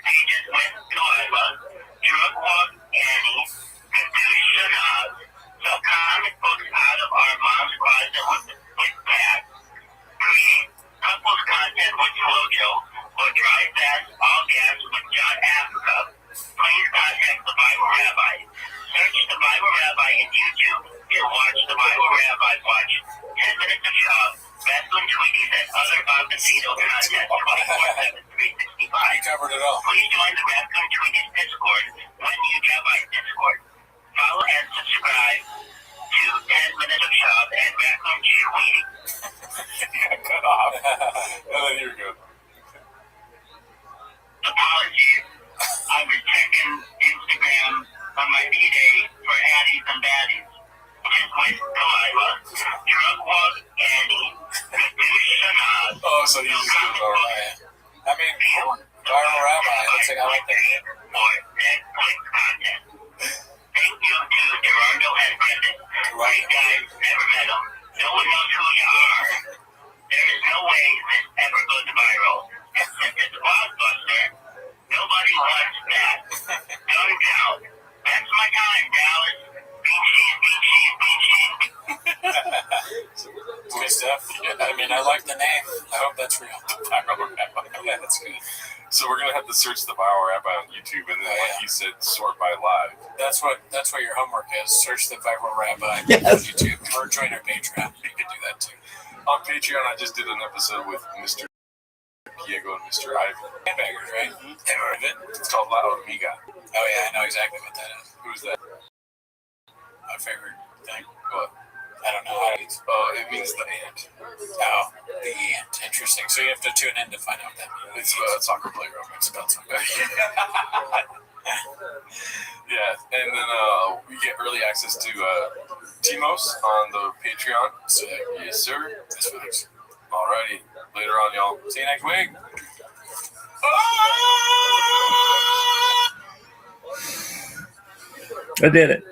pages with Delilah, drug walk Annie, produce Shanaz, sell comic books out of our mom's closet with Pat, create couples content with Flojo, or drive fast all gas with John Africa. Please contact the Bible Rabbi. Search the Bible Rabbi in YouTube to watch the Bible Rabbi watch 10 Minutes of Shop, Raccoon Tweeties, and other Bombacino content 24/7, 365. We covered it all. Please join the Raccoon Tweeties Discord when you drop by Discord. Follow and subscribe to 10 Minutes of Shop and Raccoon Tweeting. Cut off. And then you're good. Apologies. I was checking Instagram on my B-Day for Addies and Baddies. Just with Delilah, drug walk Annie, produce Shanaz. Oh, so you just did it all right. I mean, Viral Rabbi. Looks like I like that name. Or Netflix content. Thank you to Gerardo and Brendan. Great guys, never met them. No one knows who you are. There is no way this ever goes viral. Since it's a blockbuster, nobody wants that. Don't count. That's my time, Dallas. Bean cheese, bean cheese, bean cheese. Good stuff. Yeah, I mean, I like the name. I hope that's real. Yeah, that's good. So we're gonna have to search the Viral Rabbi on YouTube, and then, like you said, sort by live. That's what your homework is. Search the Viral Rabbi Yes. on YouTube or join our Patreon. You can do that too. On Patreon, I just did an episode with Mr. Diego and Mr. Ivan. Handbaggers, right? Ever heard of it? It's called La Hormiga. Oh yeah, I know exactly what that is. Who's that? My favorite thing. What? I don't know how to. Oh, it means the ant. Oh, the ant. Interesting. So you have to tune in to find out that It's soccer playground. it's about something. Yeah, and then we get early access to Timos on the Patreon. So, yes, sir. That's facts. Alrighty, later on, y'all. See you next week. I did it.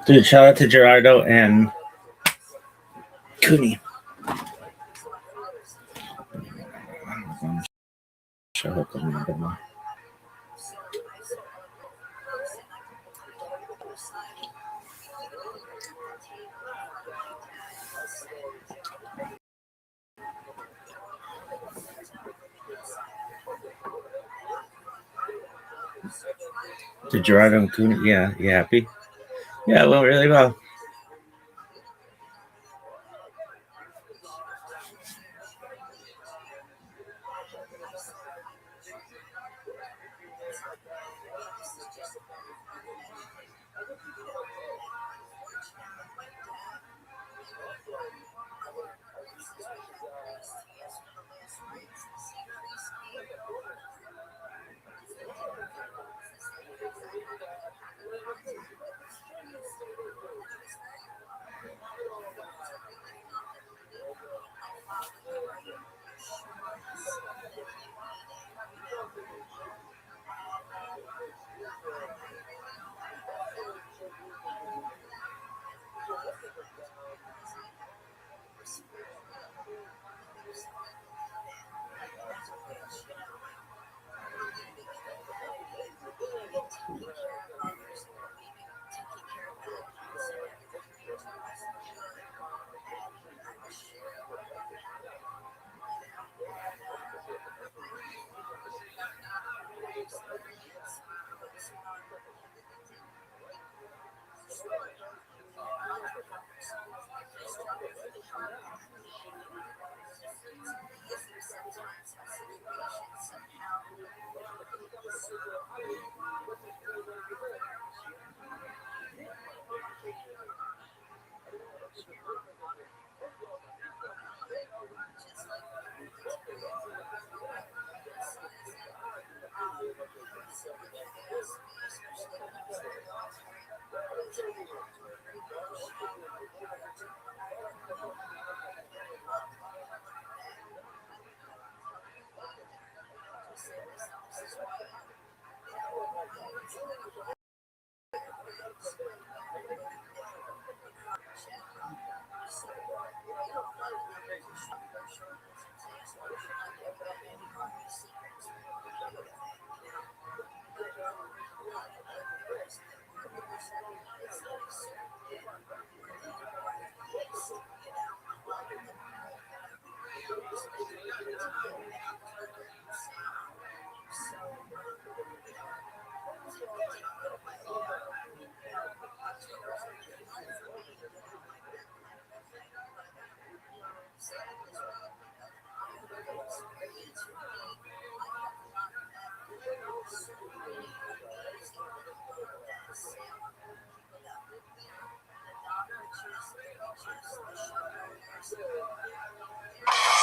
Dude, shout out to Gerardo and Cooney. Show up a little bit more. Did Gerardo and Cooney? Yeah, you happy? Yeah, it went really well.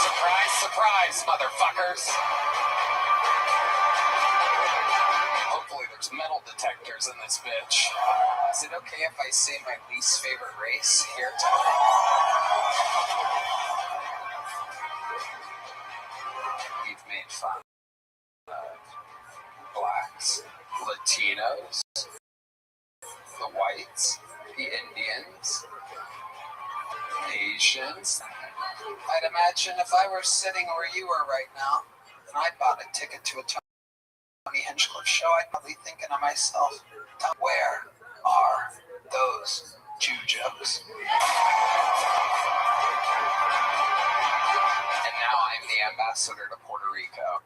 Surprise, surprise, motherfuckers. Hopefully there's metal detectors in this bitch. Is it okay if I say my least favorite race here tonight? We've made fun of blacks, Latinos, the whites, the Indians, Asians. I'd imagine if I were sitting where you are right now, and I bought a ticket to a Tony Hinchcliffe show, I'd probably thinking to myself, where are those Jew jokes? And now I'm the ambassador to Puerto Rico.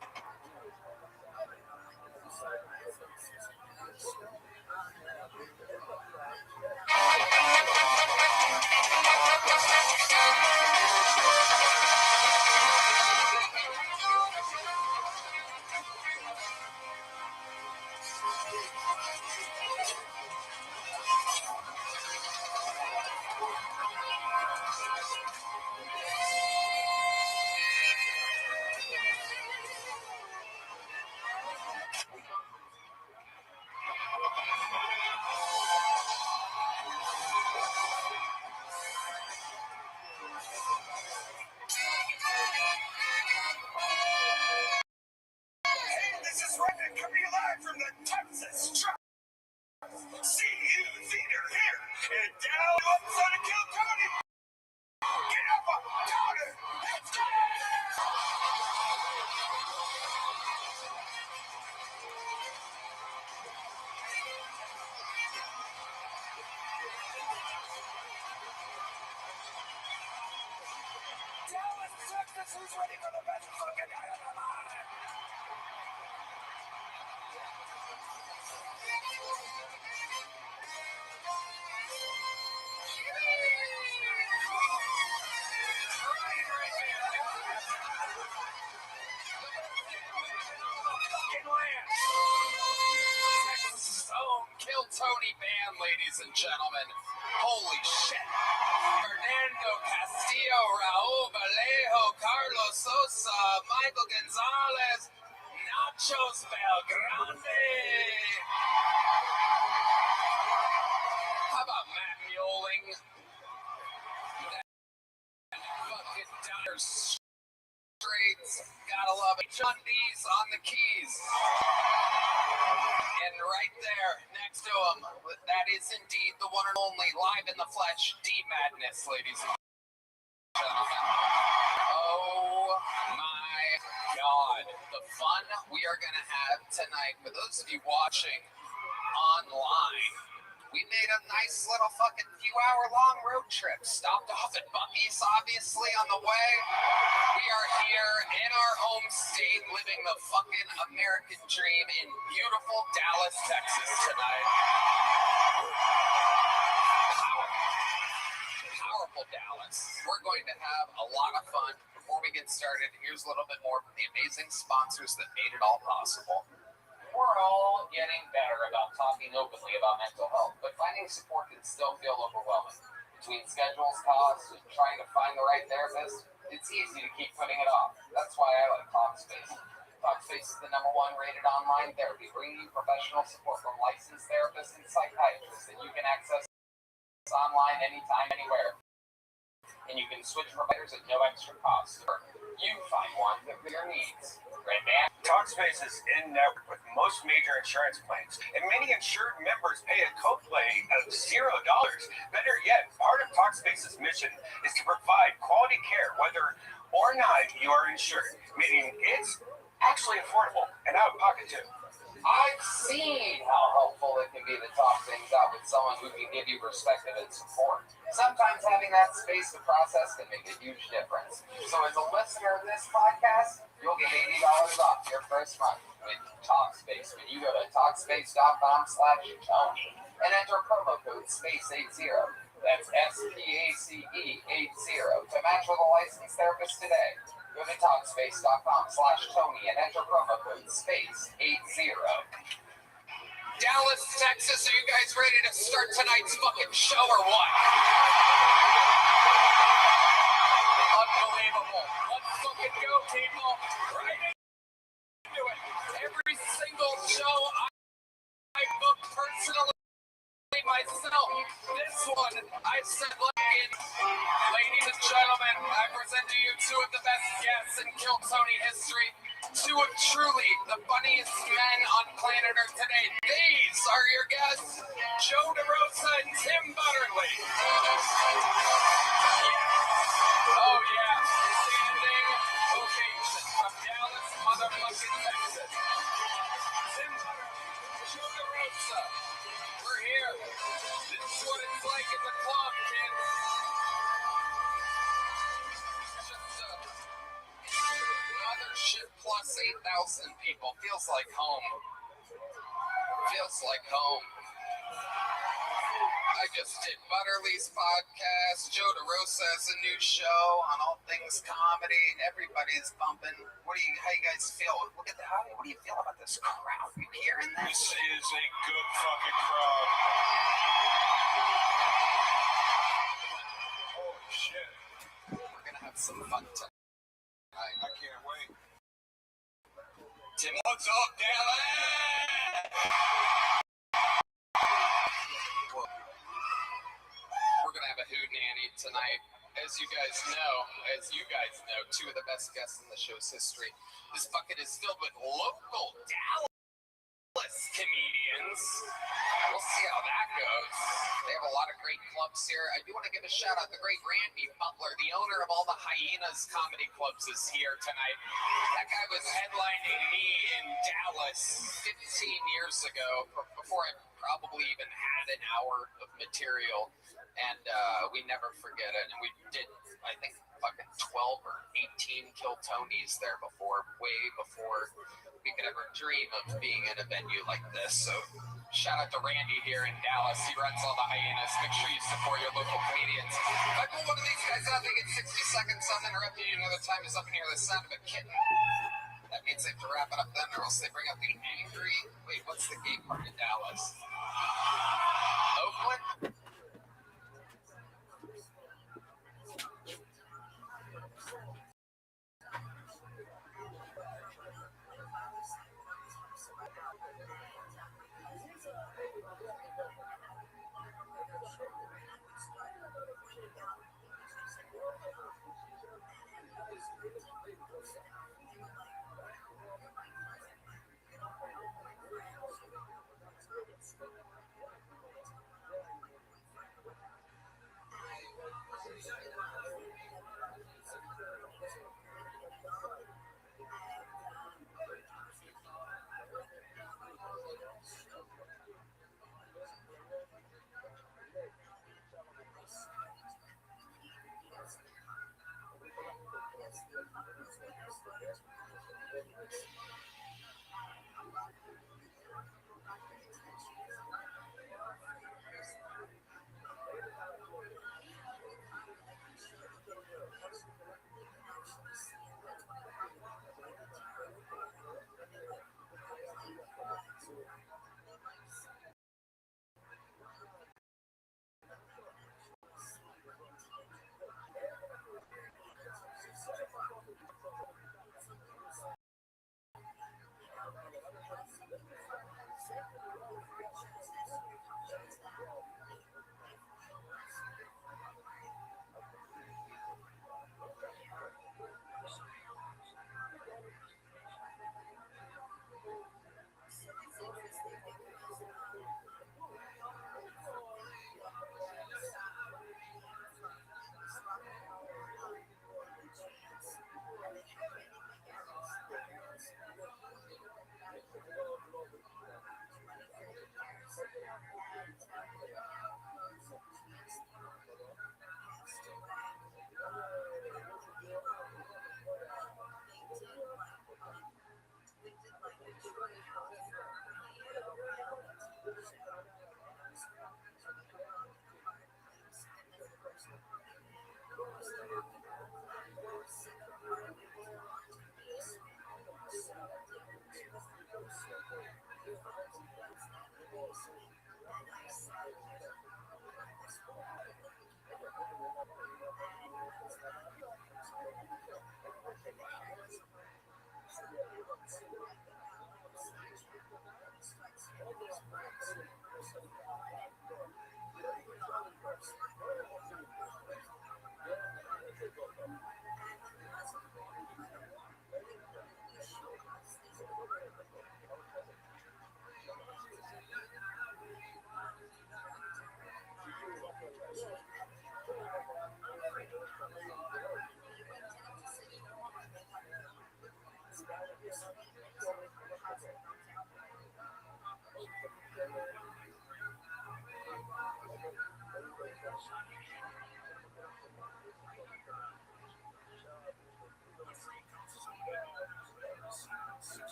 This is Redneck coming live from the Texas Truck CU Theater here in down outside of Kill County. Get up, daughter. Let's go. Dallas, Texas, who's ready for the best fucking night of their life? Texas' own Kill Tony band, ladies and gentlemen. Holy shit. Fernando Castillo, Raul Vallejo, Carlos Sosa, Michael Gonzalez, Nachos Belgrande. How about Matt Mueling? That fucking Dire Straits. Gotta love it. John Dees on the keys. And right there, next to him, that is indeed the one and only, live in the flesh, D Madness, ladies and gentlemen. Oh my God. The fun we are going to have tonight, for those of you watching online, we made a nice little fucking few-hour-long road trip. Stopped off at Buc-ee's, obviously, on the way. We are here in our home state, living the fucking American dream in beautiful Dallas, Texas tonight. How beautiful Dallas. We're going to have a lot of fun. Before we get started, here's a little bit more from the amazing sponsors that made it all possible. We're all getting better about talking openly about mental health, but finding support can still feel overwhelming. Between schedules, costs, and trying to find the right therapist, it's easy to keep putting it off. That's why I like Talkspace. Talkspace is the #1 rated online therapy, bringing you professional support from licensed therapists and psychiatrists that you can access online anytime, anywhere. And you can switch providers at no extra cost. Or you find one that for your needs. Right, man? Talkspace is in network with most major insurance plans, and many insured members pay a copay of $0. Better yet, part of Talkspace's mission is to provide quality care whether or not you are insured, meaning it's actually affordable and out of pocket too. I've seen how helpful it can be to talk things out with someone who can give you perspective and support. Sometimes having that space to process can make a huge difference. So as a listener of this podcast, you'll get $80 off your first month with Talkspace when you go to Talkspace.com/Tony and enter promo code SPACE80. That's SPACE80 to match with a licensed therapist today. Go to Talkspace.com/Tony and enter promo code SPACE80. Dallas, Texas, are you guys ready to start tonight's fucking show or what? Unbelievable. Let's fucking go, people. Right into it. Every single show I book personally myself. This one, I said, ladies and gentlemen, I present to you two of the best guests in Kill Tony history. Two of truly the funniest men on planet Earth today. These are your guests, Joe DeRosa and Tim Butterly. Oh yeah, standing ovation from Dallas, motherfucking Texas. Tim Butterly, Joe DeRosa. We're here. This is what it's like at the club, kids. Mothership plus 8,000 people. Feels like home. Feels like home. I just did Butterly's podcast. Joe DeRosa has a new show on all things comedy. Everybody's bumping. How do you guys feel? Look at that. What do you feel about this crowd? You hearing this? This is a good fucking crowd. Holy shit. We're gonna have some fun tonight. I can't wait. Tim, what's up, Dallas? We're gonna have a hootenanny tonight. As you guys know, two of the best guests in the show's history. This bucket is filled with local Dallas comedians. We'll see how that goes. They have a lot of great clubs here. I do want to give a shout out to the great Randy Butler, the owner of all the Hyenas comedy clubs, is here tonight. That guy was headlining me in Dallas 15 years ago, before I probably even had an hour of material. And we never forget it. And we did, I think, fucking 12 or 18 Kill Tonys there before, way before we could ever dream of being in a venue like this. So shout out to Randy here in Dallas. He runs all the Hyenas. Make sure you support your local comedians. If I pull one of these guys out, they get 60 seconds uninterrupted. You know the time is up in here. The sound of a kitten. That means they have to wrap it up then, or else they bring up the angry. Wait, what's the gay part in Dallas? Oakland?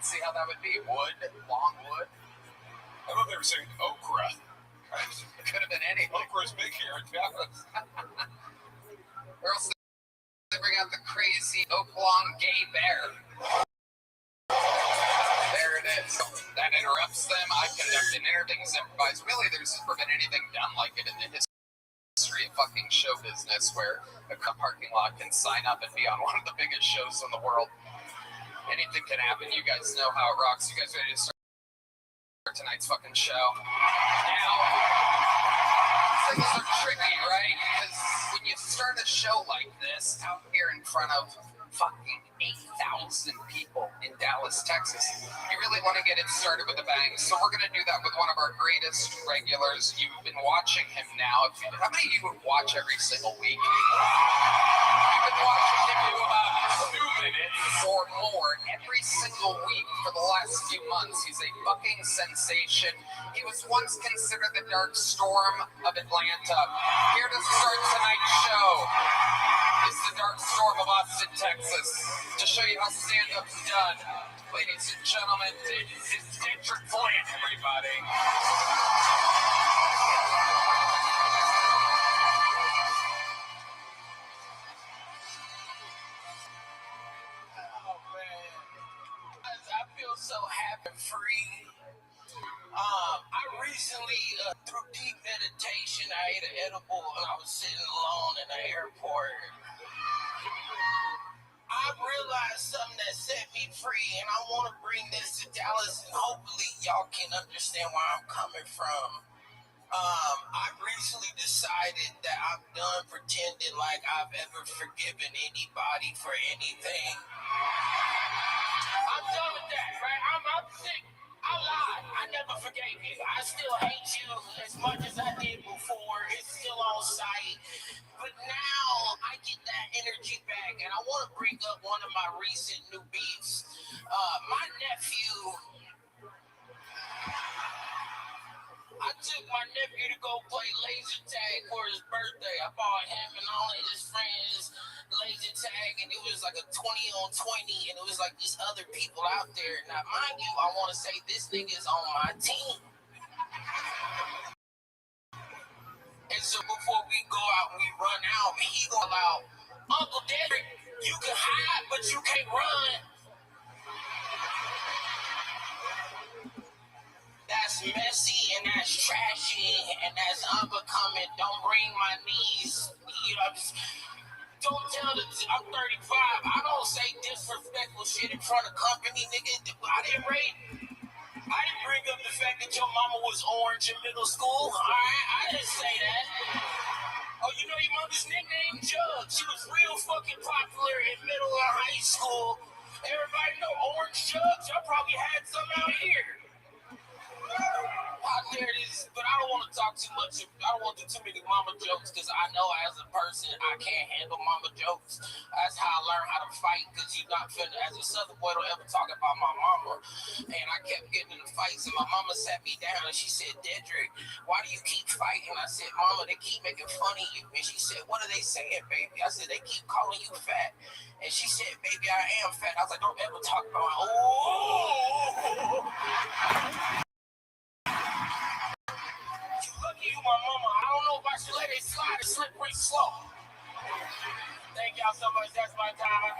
See how that would be? Wood, long wood. I thought they were saying okra. It could have been anything. Okra's big here in Dallas. Or else they bring out the crazy Oaklawn gay bear. interrupts them. I conduct an everything's improvised. Really, there's never been anything done like it in the history of fucking show business where a parking lot can sign up and be on one of the biggest shows in the world. Anything can happen. You guys know how it rocks. You guys ready to start tonight's fucking show? Now, things are tricky, right? Because when you start a show like this out here in front of fucking 8,000 people in Dallas, Texas, you really want to get it started with a bang. So we're going to do that with one of our greatest regulars. You've been watching him now. How many of you would watch every single week? You've been watching him do about 2 minutes or more every single week for the last few months. He's a fucking sensation. He was once considered the Dark Storm of Atlanta. Here to start tonight's show is the Dark Storm of Austin, Texas. To show you how stand-up's done, ladies and gentlemen, it's Dedrick Plant, everybody. Oh, man. I feel so happy and free. I recently, through deep meditation, I ate an edible and I was sitting alone in the airport. I realized something that set me free, and I want to bring this to Dallas, and hopefully y'all can understand where I'm coming from. I recently decided that I'm done pretending like I've ever forgiven anybody for anything. I'm done with that, right? I'm sick. I lied. I never forgave you. I still hate you as much as I did before. It's still on site. But now I get that energy back, and I want to bring up one of my recent new beefs. My nephew, I took my nephew to go play laser tag for his birthday. I bought him and all of his friends laser tag, and it was like a 20-on-20, and it was like these other people out there. Now, mind you, I want to say this nigga's on my team. And so before we go out, we run out, and he go out, Uncle Dedrick, you can hide, but you can't run. That's messy, and that's trashy, and that's unbecoming. Don't bring my knees. Don't tell the, I'm 35. I don't say disrespectful shit in front of company, nigga. I didn't bring up the fact that your mama was orange in middle school. All right, I didn't say that. Oh, you know your mother's nickname Jug. She was real fucking popular in middle or high school. Everybody know Orange Jugs. Y'all probably had some out here. There it is, but I don't want to talk too much. I don't want to do too many mama jokes because I know as a person I can't handle mama jokes. That's how I learned how to fight, because you're not finna, as a Southern boy, don't ever talk about my mama. And I kept getting in the fights, and my mama sat me down and she said, Dedrick, why do you keep fighting? I said, Mama, they keep making fun of you. And she said, what are they saying, baby? I said, they keep calling you fat. And she said, baby, I am fat. I was like, don't ever talk about my, you, my mama. I don't know if I should let it slide. It slip pretty slow. Thank y'all so much. That's my time.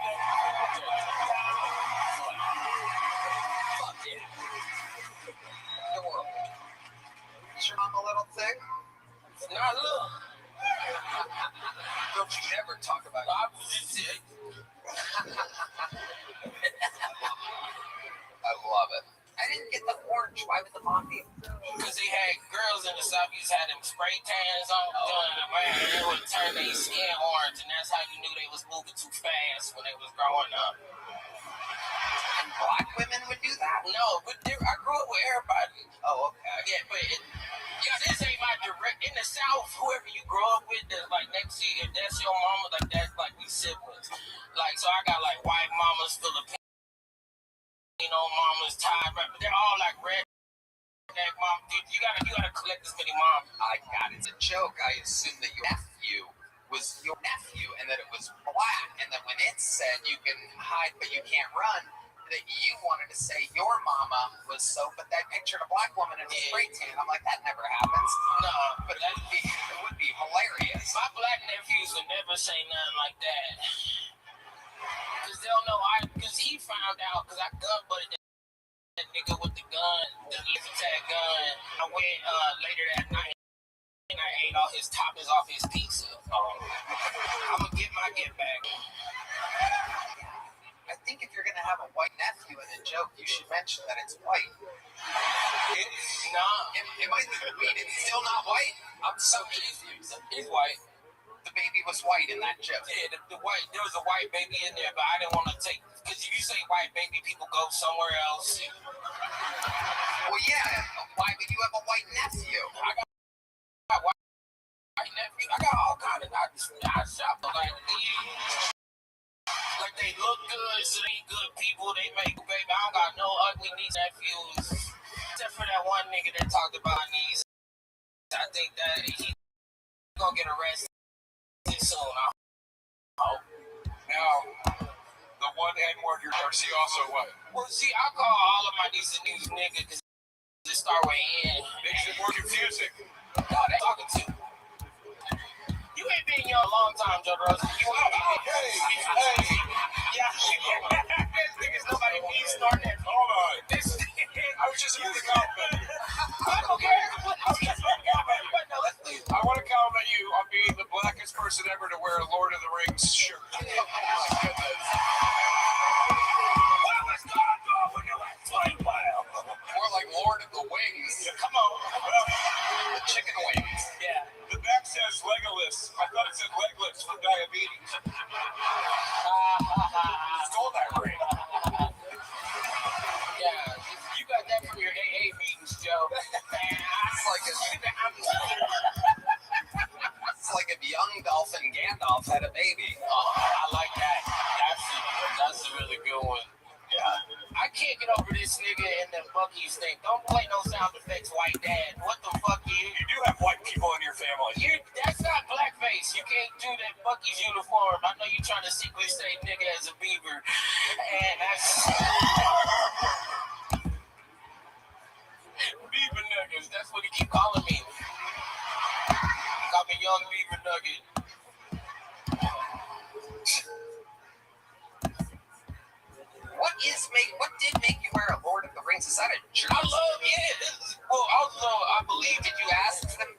Fuck it. Adorable. Is your mom a little thick? Not a little. Don't you ever talk about it. I was just sick. I love it. I didn't get the orange. Why would the mom be? Because they had girls in the Southeast had them spray tans on done, man. They would turn their skin orange, and that's how you knew they was moving too fast when they was growing up. And black women would do that? No, but I grew up with everybody. Oh, okay. Yeah, but this ain't my direct. In the South, whoever you grow up with, that's like next to you, if that's your mama, like that's like we siblings. Like, so I got like white mamas, Filipino mamas, Thai, but they're all like red. Mom, dude, you gotta collect this many moms. I got it. It's a joke. I assumed that your nephew was your nephew and that it was black, and that when it said you can hide but you can't run, that you wanted to say your mama was so, but that pictured a black woman in a spray tan. I'm like, that never happens. No, but it would be hilarious. My black nephews would never say nothing like that. Because they'll know because he found out, because I gun butted nigga with the gun, the laser tag gun. I went later that night and I ate all his toppings off his pizza. I'm gonna get my get back. I think if you're gonna have a white nephew in a joke, you should mention that it's white. It might mean it's still not white. I'm so confused. It's white. The baby was white in that joke. Yeah, the white. There was a white baby in there, but I didn't want to take because if you say white baby, people go somewhere else. Well, yeah. Why would you have a white nephew? I got white nephew. I got all kind of I shop like these. Like they look good, so they good people. They make baby. I don't got no ugly niece nephews, except for that one nigga that talked about niece. I think that he gonna get arrested soon. Oh, Now, the one N-word you're Darcy also what? well, see, I call all of my nieces and nephews nigga because they start with N. Makes it more confusing. No, they talking to. You ain't been young a long time, Joe Rosa. You ain't Hey. Yeah. Niggas, nobody needs starting that. Hold on. This. I was just about to compliment. I don't care. I want to compliment you on being the blackest person ever to wear a Lord of the Rings shirt. Oh my goodness. What was going on when you went flame wild? More like Lord of the Wings. Come on. The chicken wings. Yeah. The back says Legolas. I thought it said Legless for diabetes. Stole that ring. Yeah. You got that from your AA meetings, Joe. It's like if young Dolphin Gandalf had a baby. Oh, I like that. That's a really good one. Yeah. I can't get over this nigga and the Buc-ee's thing. Don't play no sound effects, white dad. What the fuck you? You do have white people in your family. That's not blackface. You can't do that Buc-ee's uniform. I know you're trying to secretly say nigga as a beaver. And that's... Beaver nuggets. That's what he keep calling me. Call me young beaver nugget. What did make you wear a Lord of the Rings? Is that a jersey? I love Well, also, I believe that you asked them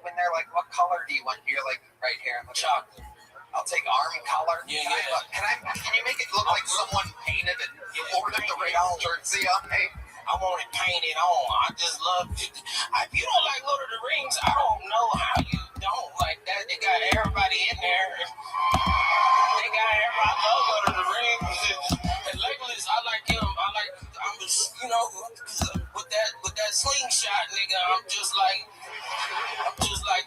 when they're like, "What color do you want?" You're like, "Right here, chocolate." I'll take arm color. Can you make it look like someone painted a Lord of the Rings jersey on me? I want it painted on. I just love it. If you don't like Lord of the Rings, I don't know how you don't like that. They got everybody in there. They got everybody. I love Lord of the Rings. And Legolas, I like him. With that slingshot, nigga, I'm just like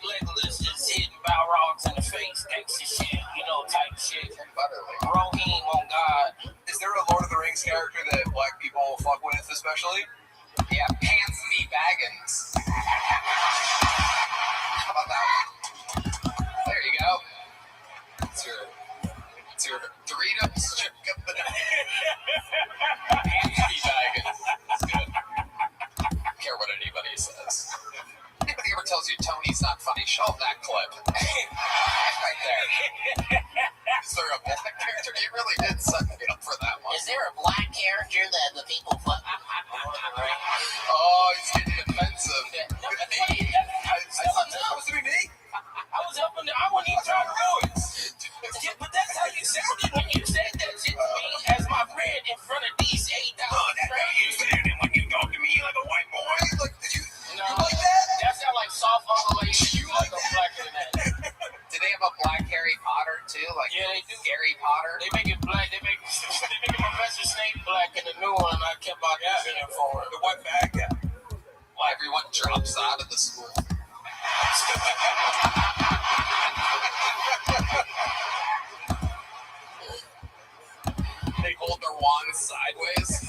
Legolas, just hitting Balrogs in the face, gangsta shit, type shit. Rohim on God. Is there a Lord of the Rings character that black people fuck with, especially? Yeah, Pants V. Baggins. How about that? There you go. It's your Doritos chicken banana. Pants V. Baggins. That's good. I don't care what anybody says. Anybody ever tells you Tony's not funny, show them that clip. Right there. Is there a black character? You really did set me up for that one. Is there a black character that the people fuck? Oh, he's getting defensive. That was me. I was helping. I wasn't even trying to do it. Yeah, but that's how you sounded when you said that shit to me as my friend in front of these 8,000 friends. When you talk to me like a white boy. You like that? That sounds like soft undulation. You like black than that. Do they have a black Harry Potter too? Like they do. Gary Potter. They make it black. They make Professor Snape black in the new one. I kept on asking him for it. The white bag. Well, everyone drops out of the school. They hold their wands sideways.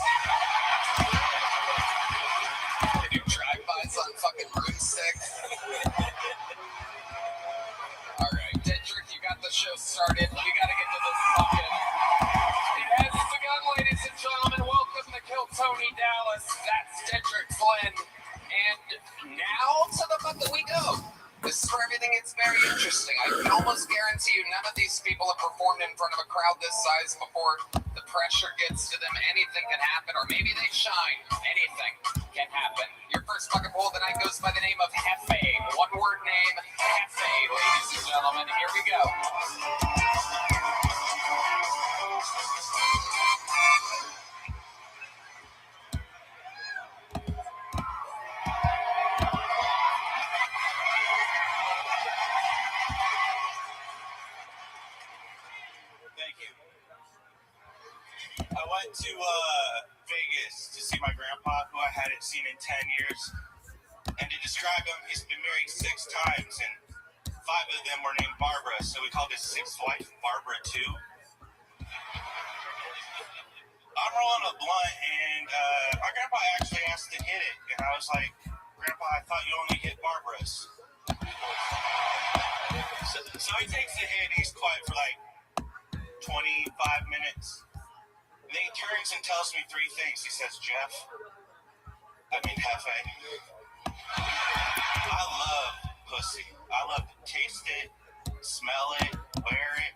They do drive-bys on fucking broomsticks. Alright, Dedrick, you got the show started. We gotta get to this fucking... It has begun, ladies and gentlemen. Welcome to Kill Tony Dallas. That's Dedrick Flynn. And now to the bucket we go. This is where everything gets very interesting. I can almost guarantee you none of these people have performed in front of a crowd this size before. The pressure gets to them, anything can happen, or maybe they shine. Anything can happen. Your first fucking poll tonight goes by the name of Hefe. One word name, Hefe, ladies and gentlemen. Here we go. Thank you. I went to Vegas to see my grandpa, who I hadn't seen in 10 years. And to describe him, he's been married 6 times, and 5 of them were named Barbara, so we called his 6th wife Barbara 2. I'm rolling a blunt, and my grandpa actually asked to hit it, and I was like, Grandpa, I thought you only hit Barbara's. So he takes the hit, and he's quiet for like 25 minutes. And then he turns and tells me 3 things. He says, Jeff, Hefe, I love pussy. I love to taste it, smell it, wear it,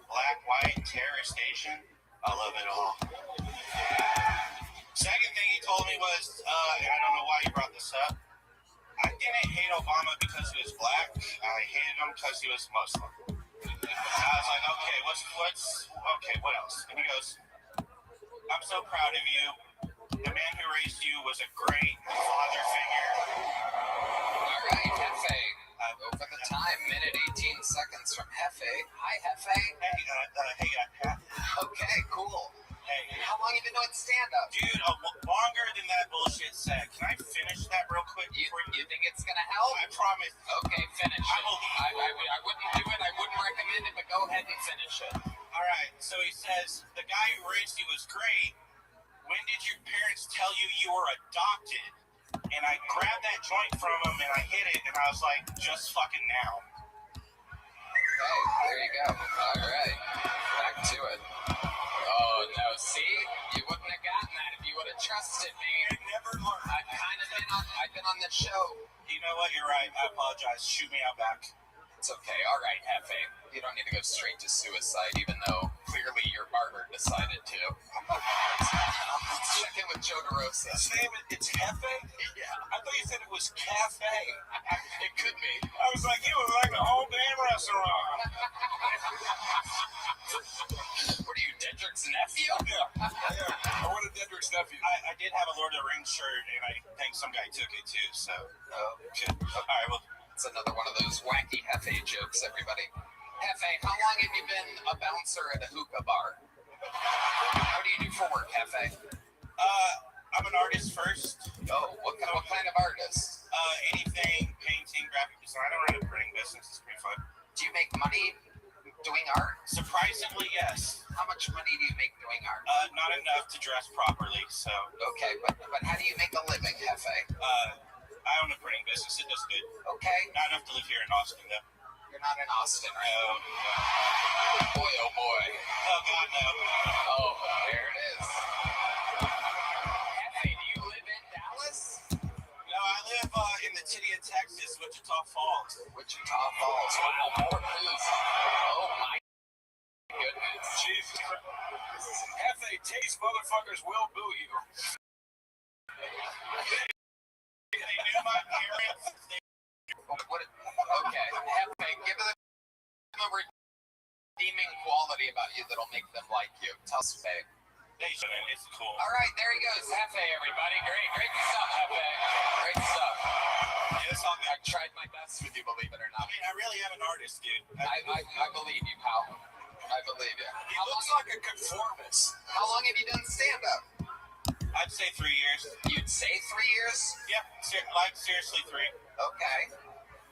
black, white, terrorist, Asian. I love it all. Second thing he told me was, and I don't know why you brought this up, I didn't hate Obama because he was black. I hated him because he was Muslim. I was like, okay, what else? And he goes, I'm so proud of you. The man who raised you was a great father figure. All right, Hefe. Over the time, minute 18 seconds from Hefe. Hi, Hefe. Hey, Okay, cool. hey. How long have you been doing stand-up? Dude, longer than that bullshit set. Can I finish that real quick? You think it's gonna help? I promise. Okay, finish I it. believe I wouldn't do it. I wouldn't recommend it, but go ahead and finish it. All right, so he says, the guy who raised you was great. When did your parents tell you you were adopted? And I grabbed that joint from him and I hit it and I was like, just fucking now. Okay, there you go. All right, back to it. Oh no, see, you wouldn't have gotten that if you would have trusted me. I never learned. I've been on this show. You know what? You're right. I apologize. Shoot me out back. It's okay. All right, Hefe. You don't need to go straight to suicide, even though clearly your barber decided to. Let's check in with Joe DeRosa. His name it's Hefe? Yeah, I thought you said it was Cafe. it could be. I was like, you was like the whole damn restaurant. What are you, Dedrick's nephew? Yeah. I wanted Dedrick's nephew. I did have a Lord of the Rings shirt, and I think some guy took it too, so. Good. All right, well. It's another one of those wacky Hefe jokes, everybody. Hefe, how long have you been a bouncer at a hookah bar? What do you do for work, Hefe? I'm an artist first. Oh, what kind of artist? Anything, painting, graphic design. I run a printing business. It's pretty fun. Do you make money doing art? Surprisingly, yes. How much money do you make doing art? Not enough to dress properly, so. Okay, but how do you make a living, Hefe? I own a printing business. It does good. Okay, Not enough to live here in Austin, though. you're not in Austin, right? No. Boy, oh boy. Oh, God, no. Oh, there it is. Hefe, do you live in Dallas? No, I live in the city of Texas, Wichita Falls. Wichita Falls. Wow, more news. Oh my goodness. Jesus Christ. Hefe taste motherfuckers will boo you. They knew my parents. Okay, Hefe, give them a redeeming quality about you that'll make them like you. Tell us, Faye. They shouldn't. It's cool. All right, there he goes. Hefe, everybody. Great stuff, Hefe. Great stuff. Yeah, it's all good. I tried my best with you, believe it or I not. mean, I really am an artist, dude. I believe you, pal. I believe you. He looks like a conformist. How long have you done stand-up? I'd say 3 years. You'd say 3 years? Yep, seriously 3. Okay.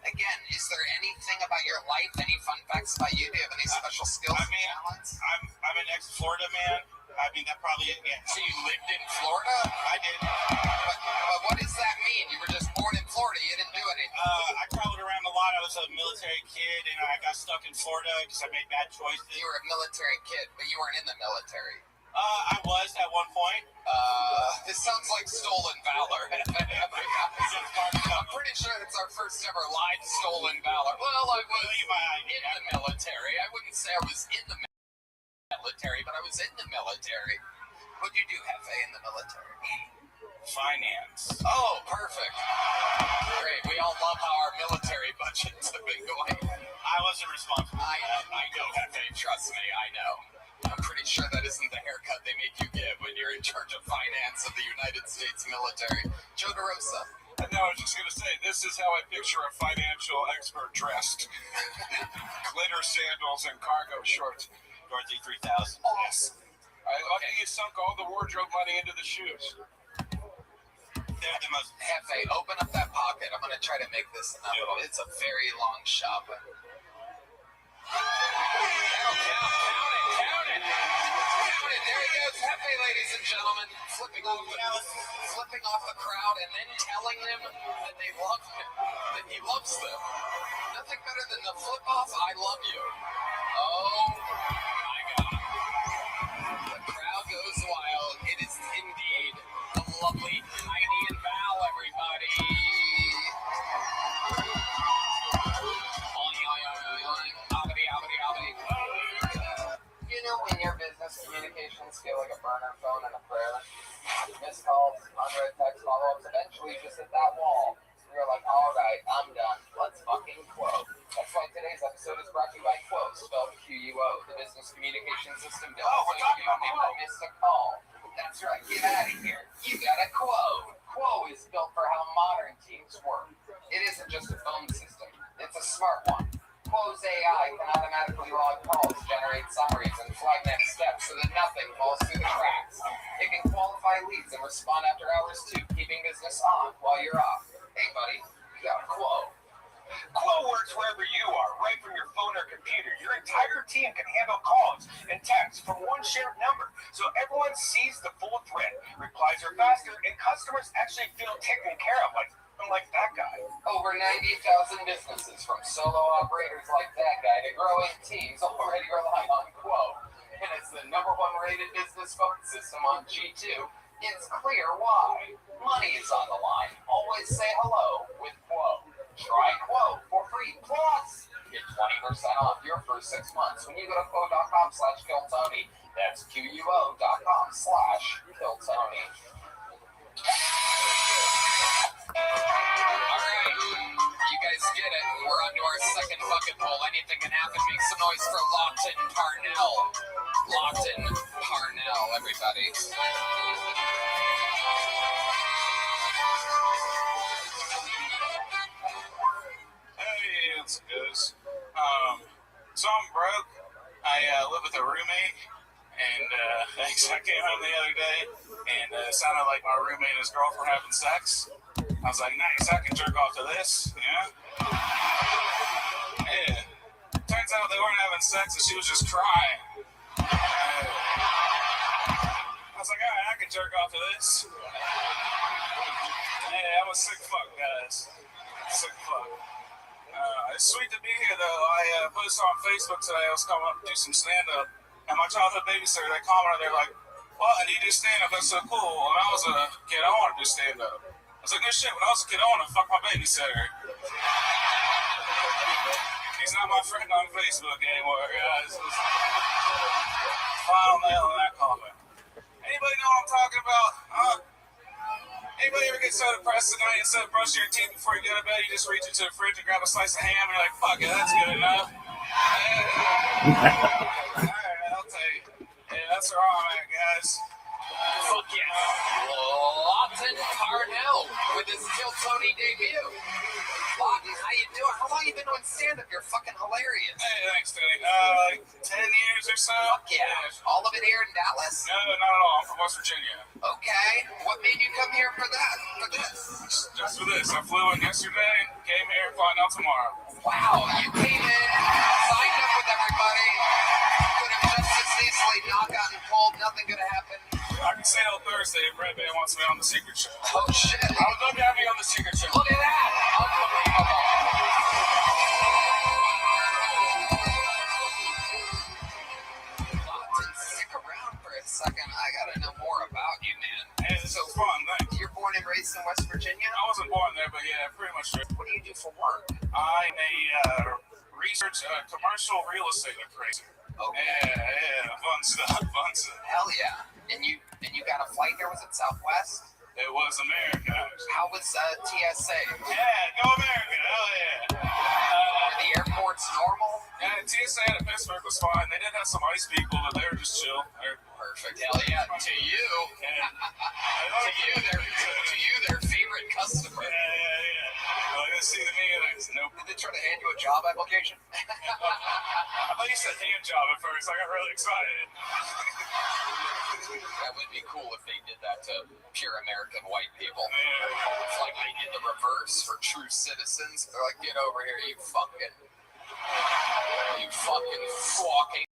Again, is there anything about your life, any fun facts about you? Do you have any special skills I and mean, talents? I'm an ex-Florida man. I mean, that probably, yeah. So you lived in Florida? I did. But what does that mean? You were just born in Florida. You didn't do anything. I traveled around a lot. I was a military kid, and I got stuck in Florida because I made bad choices. You were a military kid, but you weren't in the military. I was at one point. This sounds like stolen valor. I'm pretty sure it's our first ever live stolen valor. Well, I was in the military. I wouldn't say I was in the military, but I was in the military. What'd you do, Hefe, in the military? Finance. Oh, perfect. Great. We all love how our military budgets have been going. I wasn't responsible. I know, Hefe. Trust me, I know. I'm pretty sure that isn't the haircut they make you give when you're in charge of finance of the United States military. Joe DeRosa. And now I was just going to say, this is how I picture a financial expert dressed. Glitter sandals and cargo shorts. Dorothy 3000. Yes. Lucky you sunk all the wardrobe money into the shoes. They're the most. Hefe, open up that pocket. I'm going to try to make this inevitable. It's a very long shop. Count it. There he goes, Hefe, ladies and gentlemen. Flipping off the crowd and then telling them that they love him, that he loves them. Nothing better than the flip off, I love you. Oh my God. The crowd goes wild. It is indeed the lovely Heidi and Val, everybody. You know when your business communications feel like a burner phone and a prayer? Missed calls, unread text follow-ups, eventually you just hit that wall. You're like, all right, I'm done. Let's fucking quote. That's why today's episode is brought to you by Quo, spelled Q-U-O, the business communication system built so you never miss a call. That's right, get out of here. You got a Quo. Quo is built for how modern teams work. It isn't just a phone system, it's a smart one. Quo's AI can automatically log calls, generate summaries, and flag next steps so that nothing falls through the cracks. It can qualify leads and respond after hours too, keeping business on while you're off. Hey buddy, you got a Quo. Quo works wherever you are, right from your phone or computer. Your entire team can handle calls and texts from one shared number, so everyone sees the full thread. Replies are faster, and customers actually feel taken care of, like that guy. Over 90,000 businesses, from solo operators like that guy to growing teams, already rely on Quo. And it's the #1 rated business phone system on G2. It's clear why. Money is on the line. Always say hello with Quo. Try Quo for free. Plus, get 20% off your first 6 months when you go to quo.com/KillTony. That's QUO.com/KillTony. Alright, you guys get it. We're on to our second bucket poll. Anything can happen. Make some noise for Lawton Parnell. Lawton Parnell, everybody. Hey, it's Goose. So I'm broke. I live with a roommate, and I came home the other day, and it sounded like my roommate and his girlfriend having sex. I was like, nice, I can jerk off to this, yeah? Yeah. Turns out they weren't having sex, and she was just crying. I was like, all right, I can jerk off to this. Yeah, I'm a sick fuck, guys. Sick fuck. It's sweet to be here, though. I posted on Facebook today. I was coming up to do some stand-up, and my childhood babysitter, they commented, they're like, well, and you do stand-up, that's so cool. When I was a kid, I wanted to do stand-up. I was like, no shit, when I was a kid, I wanted to fuck my babysitter. He's not my friend on Facebook anymore, guys. Final nail in that comment. Anybody know what I'm talking about? Huh? Anybody ever get so depressed tonight, instead of brushing your teeth before you go to bed, you just reach into the fridge and grab a slice of ham, and you're like, fuck it, that's good enough. Alright, I'll tell you. Yeah, that's where I'm at, guys. Fuck yes. Lawton Parnell with his Kill Tony debut. Lawton, how you doing? How long you been doing stand-up? You're fucking hilarious. Hey, thanks, Tony. Like 10 years or so. Fuck yeah. All of it here in Dallas? No, not at all. I'm from West Virginia. Okay. What made you come here for that? For this? Just for this. I flew in yesterday, came here, flying out tomorrow. Wow, you came in, signed up with everybody. Could have just as easily not gotten pulled. Nothing could have happened. I can stay till Thursday if Red Band wants me on the Secret Show. Oh shit. I would love to have you on the Secret Show. Look at that. Unbelievable. Lawton, stick around for a second. I gotta know more about you, man. Hey, this is fun, thanks. You're born and raised in West Virginia? I wasn't born there, but yeah, pretty much true. What do you do for work? I'm a commercial real estate appraiser. Okay. Yeah, fun stuff. Hell yeah. And you got a flight there? Was it Southwest? It was America. How was TSA? Yeah, go America. Hell yeah. Were the airports normal? Yeah, TSA at Pittsburgh was fine. They did have some ice people, but they were just chill. Perfect. Hell yeah. To you. To you, their favorite customer. Yeah. Like, they see the me and I said, nope. Did they try to hand you a job application? I thought you said hand job at first. I got really excited. That would be cool if they did that to pure American white people. Yeah. It's like they did the reverse for true citizens. They're like, get over here, you fucking walking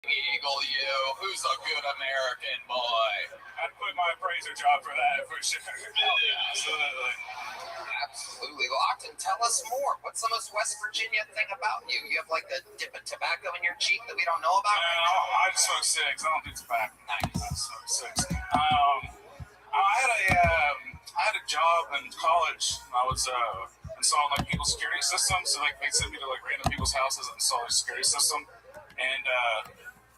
eagle, you. Who's a good American boy? I'd quit my appraiser job for that, for sure. Absolutely. Absolutely. Lockton, tell us more. What's the most West Virginia thing about you? You have like the dip of tobacco in your cheek that we don't know about? I just smoke cigs. I don't do tobacco. Nice. I smoke cigs. I had a job in college. I was installing like people's security systems. So like they sent me to like random people's houses and install their security system. And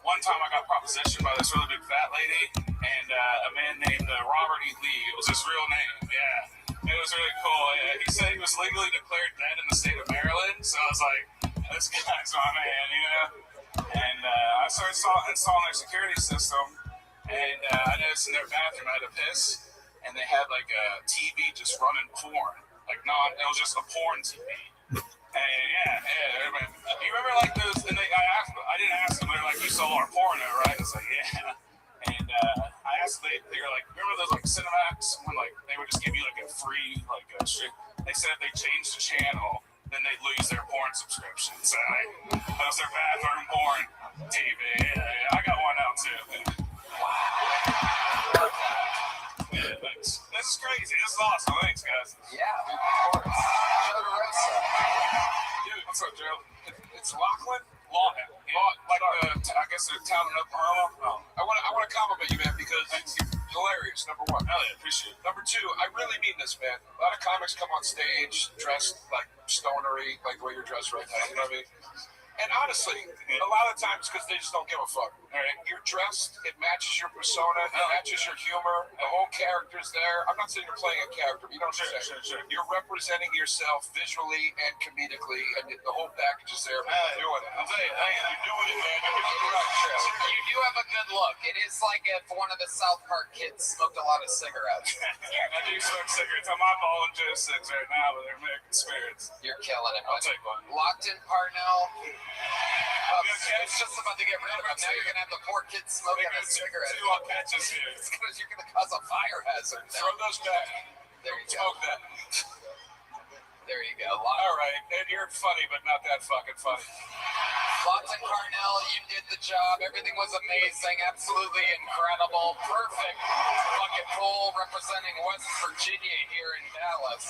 one time I got propositioned by this really big fat lady and a man named Robert E. Lee. It was his real name. Yeah. It was really cool. Yeah. He said he was legally declared dead in the state of Maryland. So I was like, this guy's my man, you know? And I started installing their security system. And I noticed in their bathroom I had to piss. And they had like a TV just running porn. Like, it was just a porn TV. And yeah. You remember like those? And I didn't ask them. They're like, you saw our porno, right? I was like, yeah. And I asked they were like, remember those like Cinemax when like they would just give you like a free like shit? They said if they changed the channel, then they'd lose their porn subscription. So that was their bathroom porn TV. Yeah, I got one now too. Yeah, thanks. This is crazy. This is awesome. Thanks, guys. Yeah, of course. Joe DeRosa. Dude, what's up, Joe? It's Lachlan. Lawton. Like I guess the town in Oklahoma. I want to compliment you, man, because you're hilarious. Number one. Hell yeah, appreciate it. Number two, I really mean this, man. A lot of comics come on stage dressed like stonery, like the way you're dressed right now. You know what I mean? And honestly, a lot of times because they just don't give a fuck. All right, you're dressed, it matches your persona, it matches your humor. The whole character's there. I'm not saying you're playing a character, but you know what I'm saying. Sure. You're representing yourself visually and comedically, and the whole package is there. Hey, You're doing it. I'll tell you, you're doing it, man. You do have a good look. It is like if one of the South Park kids smoked a lot of cigarettes. I do smoke cigarettes. I'm eyeballing Joe Six right now, but they're American spirits. You're killing it. I'll take one. Lockton Parnell. It's just about to get rid of him. Now you're going to have the poor kids smoking a cigarette. Two catches here. It's because you're going to cause a fire hazard. Throw those back. There you go. Smoke that. There you go. All right, and you're funny, but not that fucking funny. Lockton Parnell, you did the job. Everything was amazing. Absolutely incredible. Perfect bucket pool representing West Virginia here in Dallas.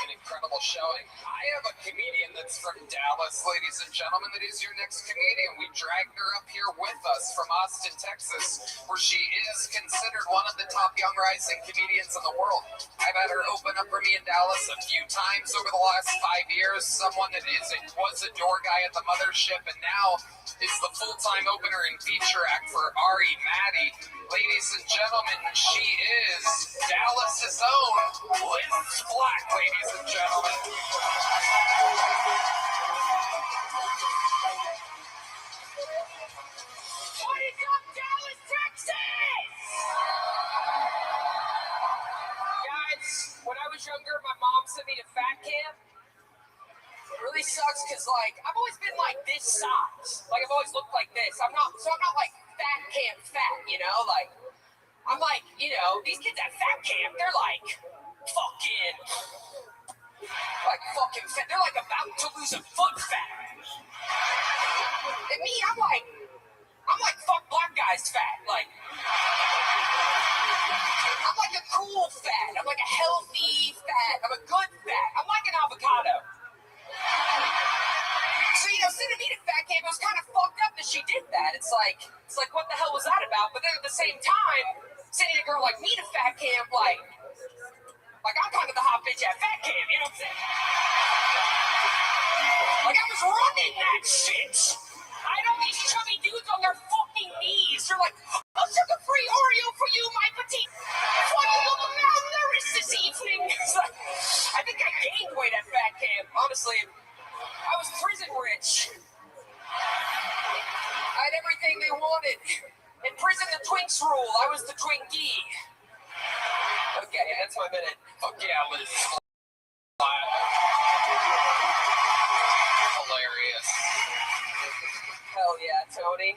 An incredible showing. I have a comedian that's from Dallas, ladies and gentlemen. That is your next comedian. We dragged her up here with us from Austin, Texas, where she is considered one of the top young rising comedians in the world. I've had her open up for me in Dallas a few times over the last 5 years. Someone that was a door guy at the mothership and now is the full-time opener and feature act for Ari Maddie. Ladies and gentlemen, she is Dallas's own Liz Black, ladies and gentlemen. What is up, Dallas, Texas? Guys, when I was younger, my mom sent me to fat camp. It really sucks because, like, I've always been, like, this size. Like, I've always looked like this. I'm not, like, fat camp fat, you know? Like, I'm like, you know, these kids at fat camp, they're, like, fucking fat. They're, like, about to lose a foot fat. And me, I'm like, fuck black guys fat. Like, I'm like a cool fat. I'm like a healthy fat. I'm a good fat. I'm like an avocado. So, you know, sending me to fat camp, it was kind of fucked up that she did that. It's like, what the hell was that about? But then at the same time, sending a girl like me to fat camp, like I'm kind of the hot bitch at fat camp, you know what I'm saying? Like, I was running that shit. I sleep. I was prison rich. I had everything they wanted. In prison, the Twinks rule. I was the Twinkie. Okay, that's my minute. Fuck yeah, Liz. Hilarious. Hell yeah, Tony.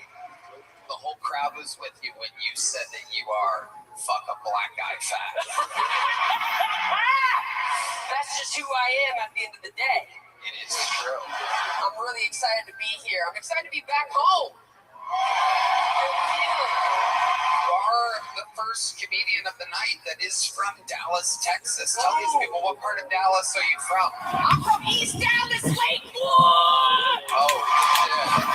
The whole crowd was with you when you said that you are fuck a black guy fat. That's just who I am at the end of the day. It is true. I'm really excited to be here. I'm excited to be back home. You are the first comedian of the night that is from Dallas, Texas. Tell these people, what part of Dallas are you from? I'm from East Dallas, Lakewood. Oh, shit.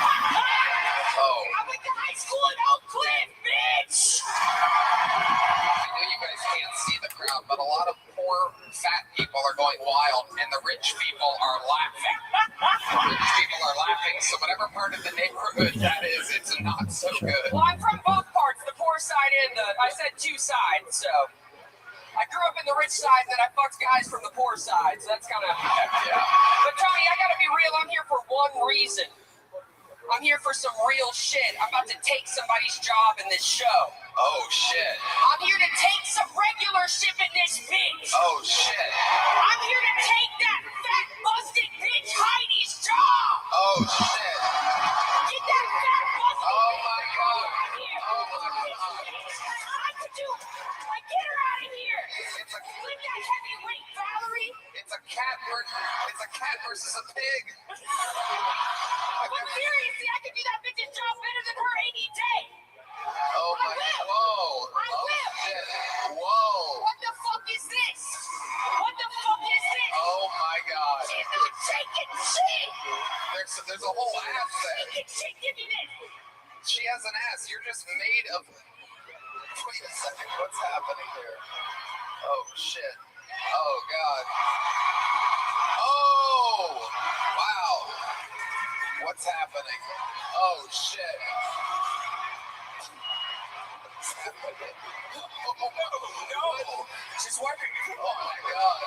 Oh. I went to high school in Oak Cliff, bitch. I know you guys can't see the crowd, but a lot of poor, fat people are going wild, and the rich people are laughing. The rich people are laughing, so whatever part of the neighborhood that is, it's not so good. Well, I'm from both parts, the poor side and I said two sides, so. I grew up in the rich side, then I fucked guys from the poor side, so that's kind of. Yeah. But Tony, I gotta be real, I'm here for one reason. I'm here for some real shit. I'm about to take somebody's job in this show. Oh, shit. I'm here to take some regular shit in this bitch. Oh, shit. I'm here to take that fat, busted bitch Heidi's job. Oh, shit. Get that fat, busted Oh, bitch my God. out of here. Oh, my God. Like, get her out of here. It's a, Leave that heavyweight, Valerie. it's a cat versus a pig. But seriously, I could do that bitch's job better than her any day. Oh, my God. Whoa. I Oh, will. shit. Whoa. What the fuck is this? What the fuck is this? Oh, my God. She's not shaking shit. There's a whole ass there. Shaking shit, give me this. She has an ass. You're just made of. Wait a second. What's happening here? Oh, shit. Oh, God. Oh! Wow. What's happening? Oh, shit. What's happening? Oh, no. She's working. Oh, my God.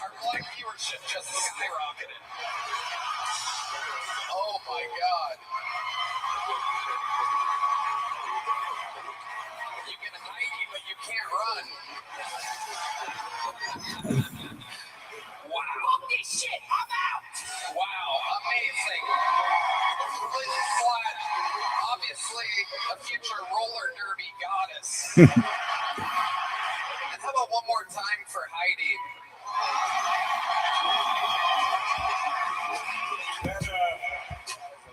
Our black viewership just skyrocketed. Oh my God. You can hide, but you can't run. Wow. Fuck this shit. I'm out. Wow. Amazing. Completely flat. Obviously a future roller derby goddess. And how about one more time for Heidi?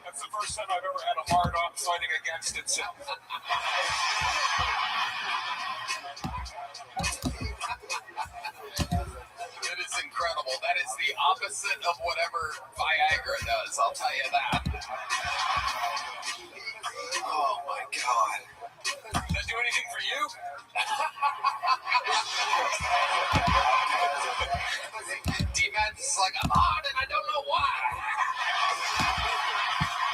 That's the first time I've ever had a hard-on fighting against itself. It is incredible. That is the opposite of whatever Viagra does, I'll tell you that. Oh my God. Does that do anything for you? D-Man's is like, I'm hard and I don't know why.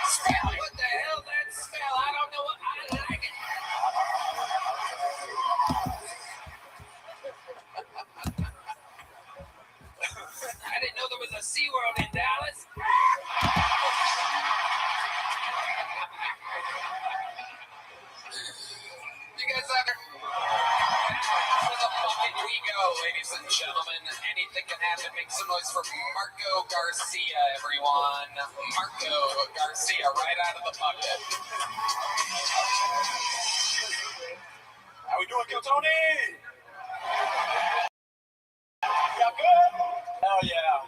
Smell, what the hell that smell? I don't know what, I like it. I didn't know there was a SeaWorld in Dallas. You guys ever? Where the fuck did we go, ladies and gentlemen? Anything can happen. Make some noise for Marco Garcia, everyone. Marco Garcia, right out of the bucket. How we doing, Kill Tony? Y'all good? Hell yeah.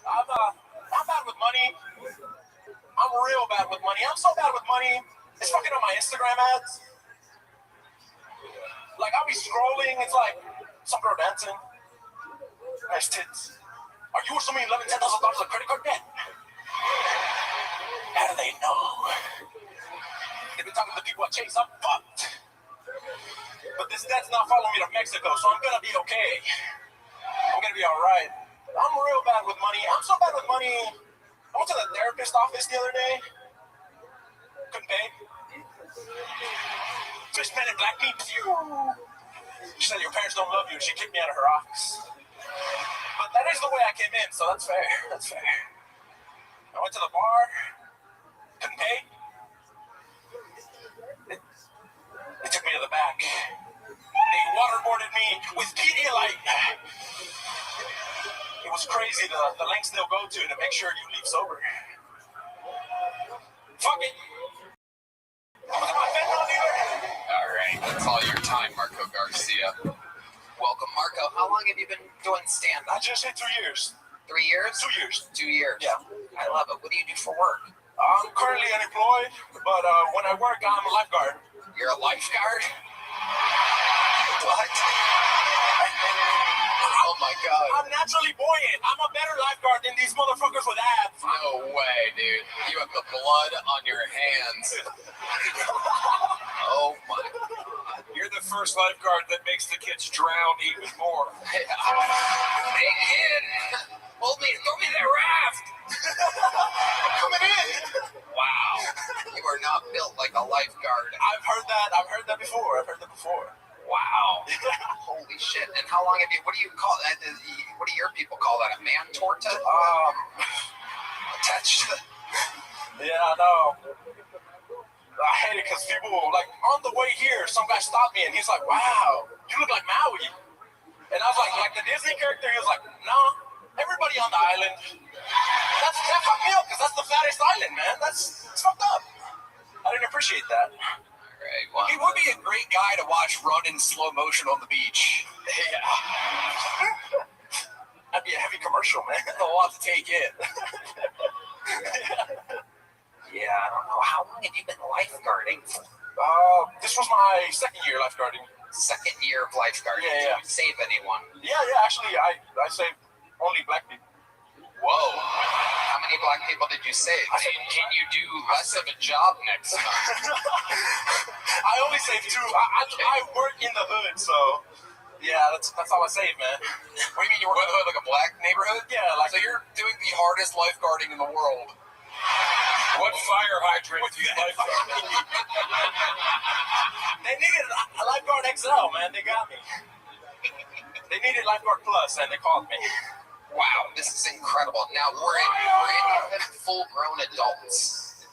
I'm bad with money. I'm real bad with money. I'm so bad with money. It's fucking on my Instagram ads. Like, I'll be scrolling. It's like some girl dancing. Nice tits. Are you assuming $10,000 of credit card debt? How do they know? They've been talking to the people at Chase. I'm fucked. But this debt's not following me to Mexico, so I'm gonna be okay. I'm gonna be alright. I'm real bad with money. I'm so bad with money. I went to the therapist office the other day. Couldn't pay. So I spent it black meat. She said your parents don't love you, and she kicked me out of her office. But that is the way I came in, so that's fair. That's fair. I went to the bar, couldn't pay. They took me to the back. They waterboarded me with Pedialyte. It was crazy the lengths they'll go to make sure you leave sober. Fuck it. I'm my fentanyl dealer. All right, that's all your time, Marco Garcia. Welcome, Marco. How long have you been doing stand-up? I just hit 3 years. 3 years? 2 years. 2 years. Yeah. I love it. What do you do for work? I'm currently unemployed, but when I work, I'm a lifeguard. You're a lifeguard? What? Oh my God. I'm naturally buoyant. I'm a better lifeguard than these motherfuckers with abs. No way, dude. You have the blood on your hands. Oh my God. You're the first lifeguard that makes the kids drown even more. Hey, kid. Hold me. Throw me that raft. I'm coming in. Wow. You are not built like a lifeguard. I've heard that before. Wow. Holy shit. And how long have you, what do you call that? What do your people call that? A man torta? Attached to the... Yeah, I know. I hate it because people, like, on the way here, some guy stopped me and he's like, wow, you look like Maui. And I was like the Disney character, he was like, no, everybody on the island. That fucked me up because that's the fattest island, man. It's fucked up. I didn't appreciate that. Right, well, He would be a great guy to watch run in slow motion on the beach. Yeah. That'd be a heavy commercial, man. A lot to take in. yeah, I don't know. How long have you been lifeguarding? This was my second year lifeguarding. Second year of lifeguarding. Yeah. Did you save anyone? Yeah, actually, I saved only black people. Whoa. How many black people did you save? Can you do less of a job next time? I only saved 2. I work in the hood, so yeah, that's all I save, man. What do you mean you work in the hood, like a black neighborhood? Yeah, like So you're doing the hardest lifeguarding in the world. What fire hydrant do you lifeguard? They needed a lifeguard XL, man. They got me. They needed lifeguard plus, and they called me. Wow, this is incredible. Now we're in full-grown adults.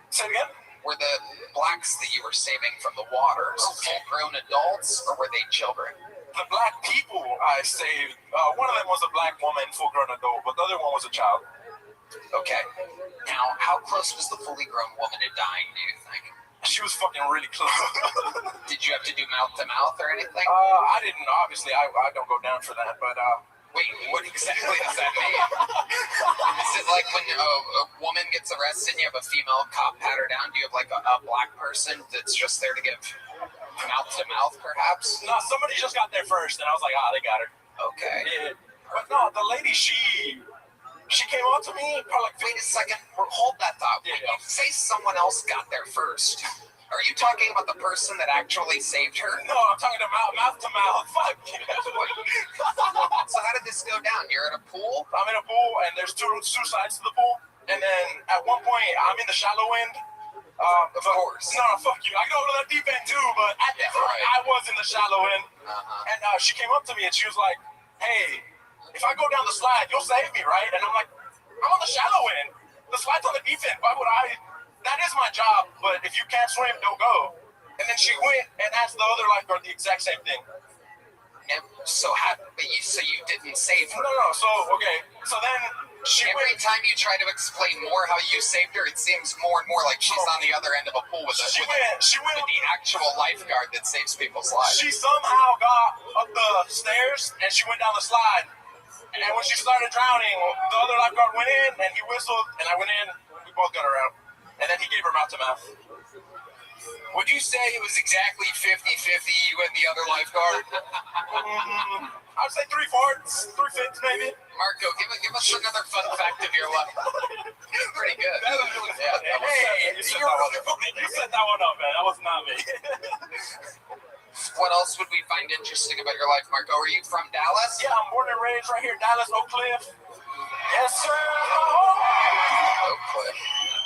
Say it again? Were the blacks that you were saving from the waters full-grown adults, or were they children? The black people I saved, one of them was a black woman, full-grown adult, but the other one was a child. Okay. Now, how close was the fully grown woman to dying, do you think? She was fucking really close. Did you have to do mouth-to-mouth or anything? I didn't, obviously, I don't go down for that, but wait, what exactly does that mean? Is it like when a woman gets arrested and you have a female cop pat her down? Do you have like a black person that's just there to give mouth-to-mouth, perhaps? no, somebody just got there first, and I was like, they got her. Okay. Yeah. But no, the lady, she came up to me, probably like, Wait a second. Hold that thought. When Yeah. you say someone else got there first, are you talking about the person that actually saved her? no, I'm talking about mouth to mouth. Fuck you. So how did this go down? You're at a pool? I'm in a pool, and there's two sides to the pool. And then at one point, I'm in the shallow end. Of course. No, fuck you. I go to the deep end too, but at the front, right. I was in the shallow end. Uh-huh. And she came up to me, and she was like, hey, if I go down the slide, you'll save me, right? And I'm like, I'm on the shallow end. The slide's on the deep end. Why would I? That is my job, but if you can't swim, don't go. And then she went and asked the other lifeguard the exact same thing. And so you didn't save her? No. So then she Every went. time you try to explain more how you saved her, it seems more and more like she's on the other end of a pool with She went. the actual lifeguard that saves people's lives. She somehow got up the stairs and she went down the slide. And when she started drowning, the other lifeguard went in and he whistled, and I went in. We both got her out. And then he gave her mouth to mouth. Would you say it was exactly 50-50, you and the other lifeguard? I'd say 3/4, 3/5 maybe. Marco, give us another fun fact of your life. Pretty good. That was really fun. Hey, you set that one up, man. That was not me. What else would we find interesting about your life, Marco? Are you from Dallas? Yeah, I'm born and raised right here, Dallas, Oak Cliff. Yes, sir. Oak Cliff.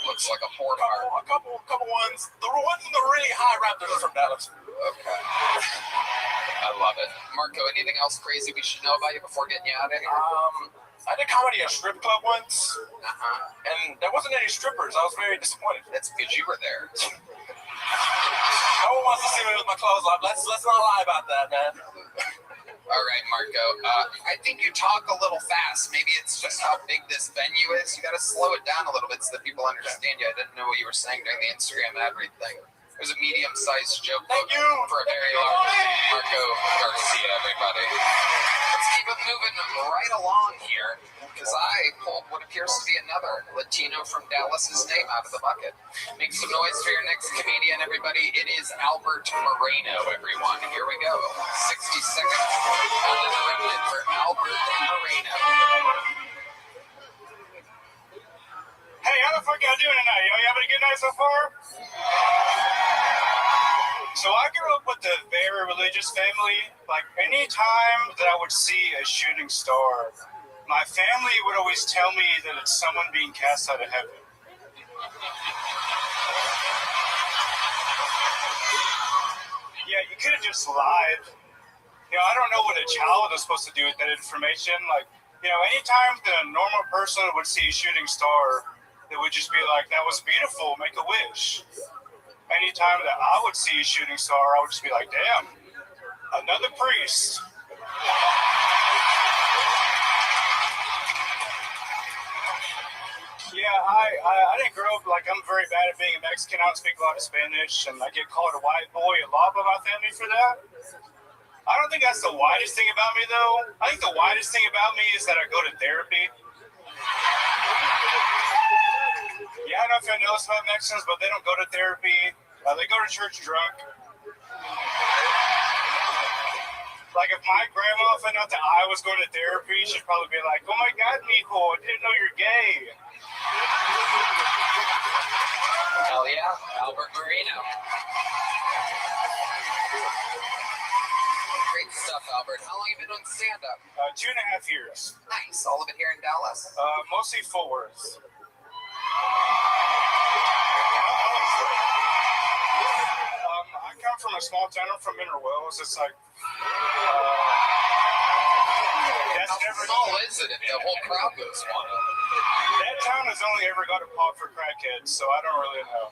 Looks like a port heart. A couple ones. The ones in the really high Raptors are from Dallas. Okay. I love it. Marco, anything else crazy we should know about you before getting you out of here? I did comedy at a strip club once, Uh-huh. and there wasn't any strippers. I was very disappointed. That's because you were there. No one wants to see me with my clothes off. Let's not lie about that, man. All right, Marco. I think you talk a little fast. Maybe it's just how big this venue is. You got to slow it down a little bit so that people understand you. I didn't know what you were saying during the Instagram ad read thing. It was a medium-sized joke Thank you. for a very large Marco Garcia, everybody. Let's keep it moving right along here, because I pulled what appears to be another Latino from Dallas's name out of the bucket. Make some noise for your next comedian, everybody. It is Albert Moreno, everyone. Here we go. 60 seconds uninterrupted for Albert Moreno. Hey, how the fuck y'all doing tonight? Y'all having a good night so far? So I grew up with a very religious family. Like, any time that I would see a shooting star, my family would always tell me that it's someone being cast out of heaven. Yeah, you could have just lied. You know, I don't know what a child is supposed to do with that information. Like, you know, anytime that a normal person would see a shooting star, it would just be like, that was beautiful, make a wish. Anytime that I would see a shooting star, I would just be like, damn, another priest. Yeah, I didn't grow up, like, I'm very bad at being a Mexican. I don't speak a lot of Spanish, and I get called a white boy a lot by my family for that. I don't think that's the widest thing about me, though. I think the widest thing about me is that I go to therapy. Yeah, I don't know if you know this about Mexicans, but they don't go to therapy. They go to church drunk. Like, if my grandma found out that I was going to therapy, she'd probably be like, oh my God, mijo, I didn't know you're gay. Hell yeah, Albert Moreno. Great stuff, Albert. How long have you been doing stand-up? 2.5 years. Nice. All of it here in Dallas? Mostly Fort Worth. I come from a small town. I'm from Mineral Wells. It's like How small is it if the whole crowd goes one? That town has only ever got a pop for crackheads, so I don't really know.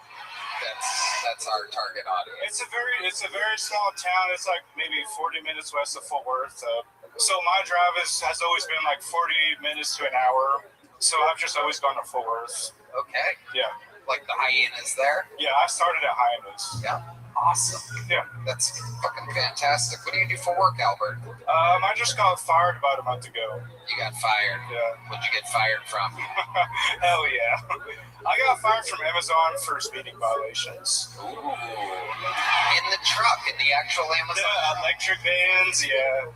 That's our target audience. It's a very small town. It's like maybe 40 minutes west of Fort Worth. So my drive has always been like 40 minutes to an hour. So I've just always gone to Fort Worth. Okay. Yeah. Like the hyenas there? Yeah, I started at Hyenas. Yeah. Awesome. Yeah. That's fucking fantastic. What do you do for work, Albert? I just got fired about a month ago. You got fired? Yeah. What'd you get fired from? Hell yeah. I got fired from Amazon for speeding violations. Ooh. In the truck, in the actual Amazon? The electric vans, yeah.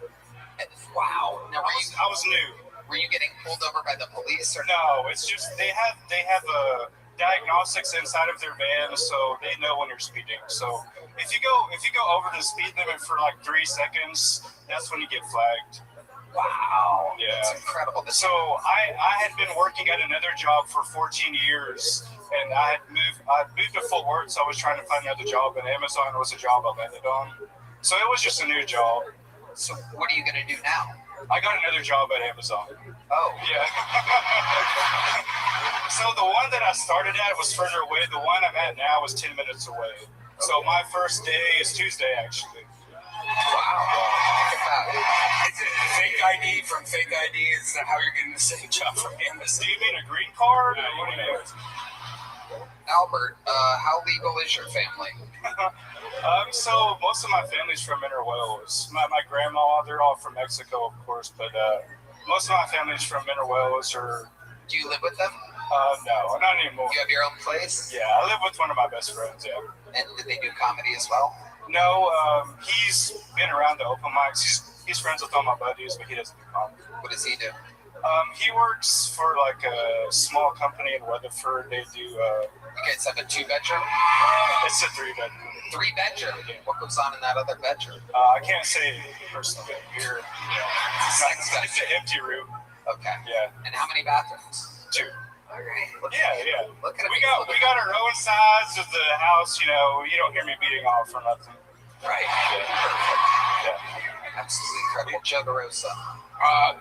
Wow. Now, I was new. Were you getting pulled over by the police or no? It's just they have diagnostics inside of their van, so they know when you're speeding. So if you go over the speed limit for like 3 seconds, that's when you get flagged. Wow. Yeah. That's incredible. So I had been working at another job for 14 years, and I moved to Fort Worth, so I was trying to find another job, and Amazon was a job I landed on. So it was just a new job. So what are you going to do now? I got another job at Amazon. Oh. Yeah. So the one that I started at was further away. The one I'm at now is 10 minutes away. So my first day is Tuesday, actually. Wow. Is it fake ID from fake ID? Is that how you're getting the same job from Amazon? Do you mean a green card? Or what do you mean? Albert, how legal is your family? So most of my family's from Mineral Wells. My grandma, they're all from Mexico, of course, but most of my family's from Mineral Wells. Or do you live with them? No, not anymore. You have your own place? Yeah, I live with one of my best friends. Yeah. And did they do comedy as well? No, he's been around the open mics. He's friends with all my buddies, but he doesn't do comedy. What does he do? He works for like a small company in Weatherford. They do. You guys have a 2-bedroom? It's a 3-bedroom. 3-bedroom? What goes on in that other bedroom? I can't say personally here. It's It's an empty room. Okay. Yeah. And how many bathrooms? 2. All right. Yeah. Look at We got our own sides of the house. You know, you don't hear me beating off or nothing. Right. Yeah. Absolutely incredible. Juggarosa.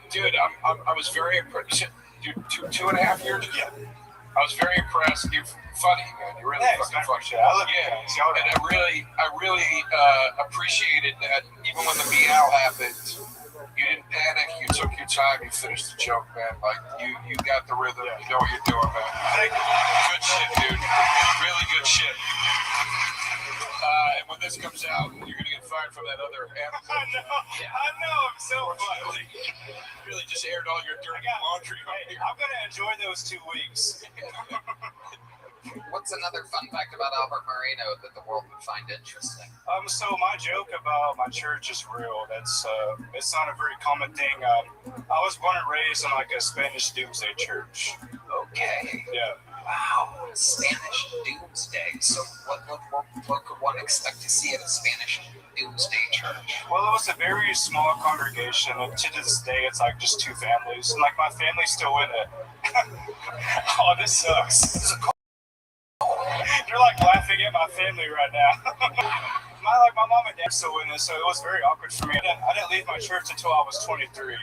Dude, I was very impressed. Dude, two and a half years. Yeah. I was very impressed. You're funny, man. You're really Thanks, fucking man. funny. I love Yeah, you. Y'all and I really appreciated that. Even when the meow happened, you didn't panic. You took your time. You finished the joke, man. Like you got the rhythm. You know what you're doing, man. Good shit, dude. Really good shit. And when this comes out, you're gonna get fired from that other Amazon. I know. I'm so funny. Really just aired all your dirty laundry. Hey, I'm gonna enjoy those 2 weeks. What's another fun fact about Albert Moreno that the world would find interesting? So my joke about my church is real. It's not a very common thing. I was born and raised in like a Spanish Doomsday church. Okay. Yeah. Wow. Spanish Doomsday. So what could one expect to see at a Spanish Doomsday church? Well, it was a very small congregation, and to this day, it's like just 2 families, and like my family's still in it. Oh, this sucks. You're like laughing at my family right now. my mom and dad are still in it, so it was very awkward for me. I didn't leave my church until I was 23.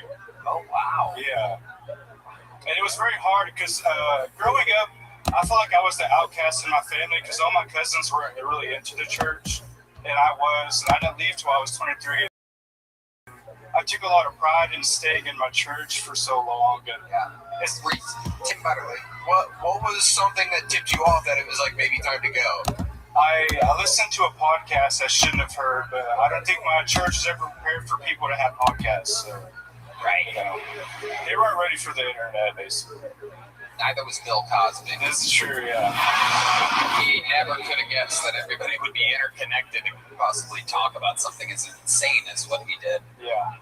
Oh wow. Yeah. And it was very hard because growing up, I felt like I was the outcast in my family because all my cousins weren't really into the church, and I was. And I didn't leave till I was 23. I took a lot of pride in staying in my church for so long. And It's Tim Butterly. What was something that tipped you off that it was like maybe time to go? I listened to a podcast I shouldn't have heard, but I don't think my church is ever prepared for people to have podcasts. So, Right. you know, they weren't ready for the internet, basically. Neither was Bill Cosby. This is true, yeah. He never could have guessed that everybody would be interconnected and could possibly talk about something as insane as what he did. Yeah.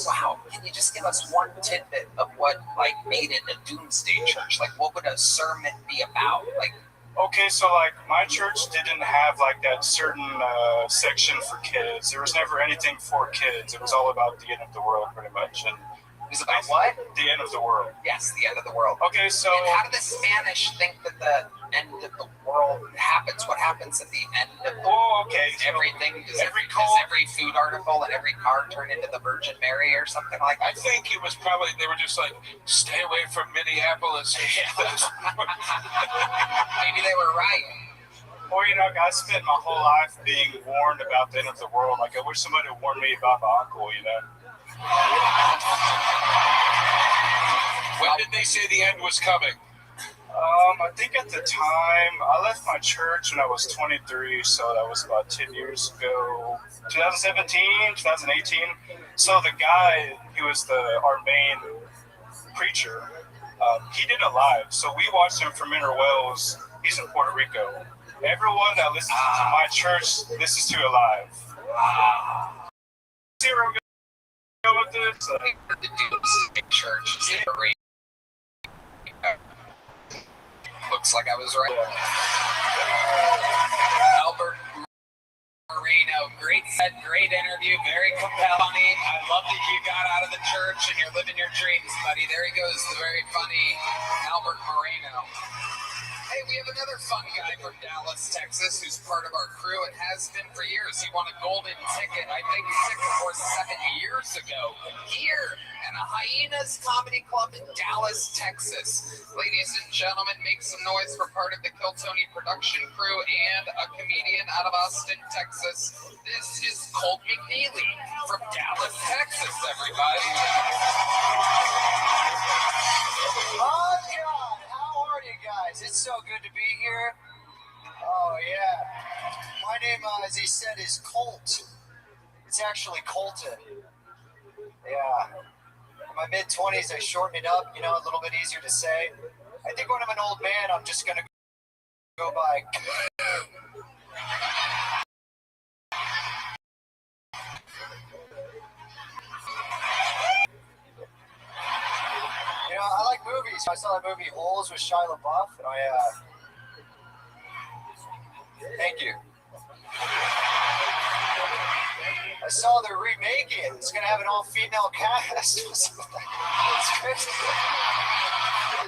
Wow. Can you just give us one tidbit of what made it a Doomsday church? Like, what would a sermon be about? Like, Okay, so like my church didn't have like that certain section for kids. There was never anything for kids. It was all about the end of the world, pretty much. And it was about what? the end of the world. Yes, the end of the world. Okay, so And how do the Spanish think that the end of the world happens? What happens at the end of the world? okay, so Everything, does every every food article and every car turn into the Virgin Mary or something like I that? think it was probably they were just like, stay away from Minneapolis. Maybe they were right. Or, you know, I spent my whole life being warned about the end of the world. Like, I wish somebody would warn me about my uncle, you know? When did they say the end was coming? I think at the time, I left my church when I was 23, so that was about 10 years ago. 2017, 2018. So the guy, he was our main preacher, he did it live. So we watched him from Inner Wells. He's in Puerto Rico. Everyone that listens to my church listens to it live. See where I'm going with this? The Doomsday church is in Marie. Looks like I was right. Albert Moreno, great set, great interview, very compelling. I love that you got out of the church and you're living your dreams, buddy. There he goes, the very funny Albert Moreno. Hey, we have another fun guy from Dallas, Texas, who's part of our crew and has been for years. He won a golden ticket, I think 6 or 7 years ago, here at a Hyenas Comedy Club in Dallas, Texas. Ladies and gentlemen, make some noise for part of the Kill Tony production crew and a comedian out of Austin, Texas. This is Colt McNeely from Dallas, Texas, everybody. Oh, God. How are you guys? It's so good to be here. Oh, yeah. My name, as he said, is Colt. It's actually Colton. Yeah. In my mid-20s, I shortened it up, you know, a little bit easier to say. I think when I'm an old man, I'm just going to go by... You know, I like movies. I saw that movie Holes with Shia LaBeouf, and thank you. I saw they're remaking it. It's going to have an all-female cast. It's crazy.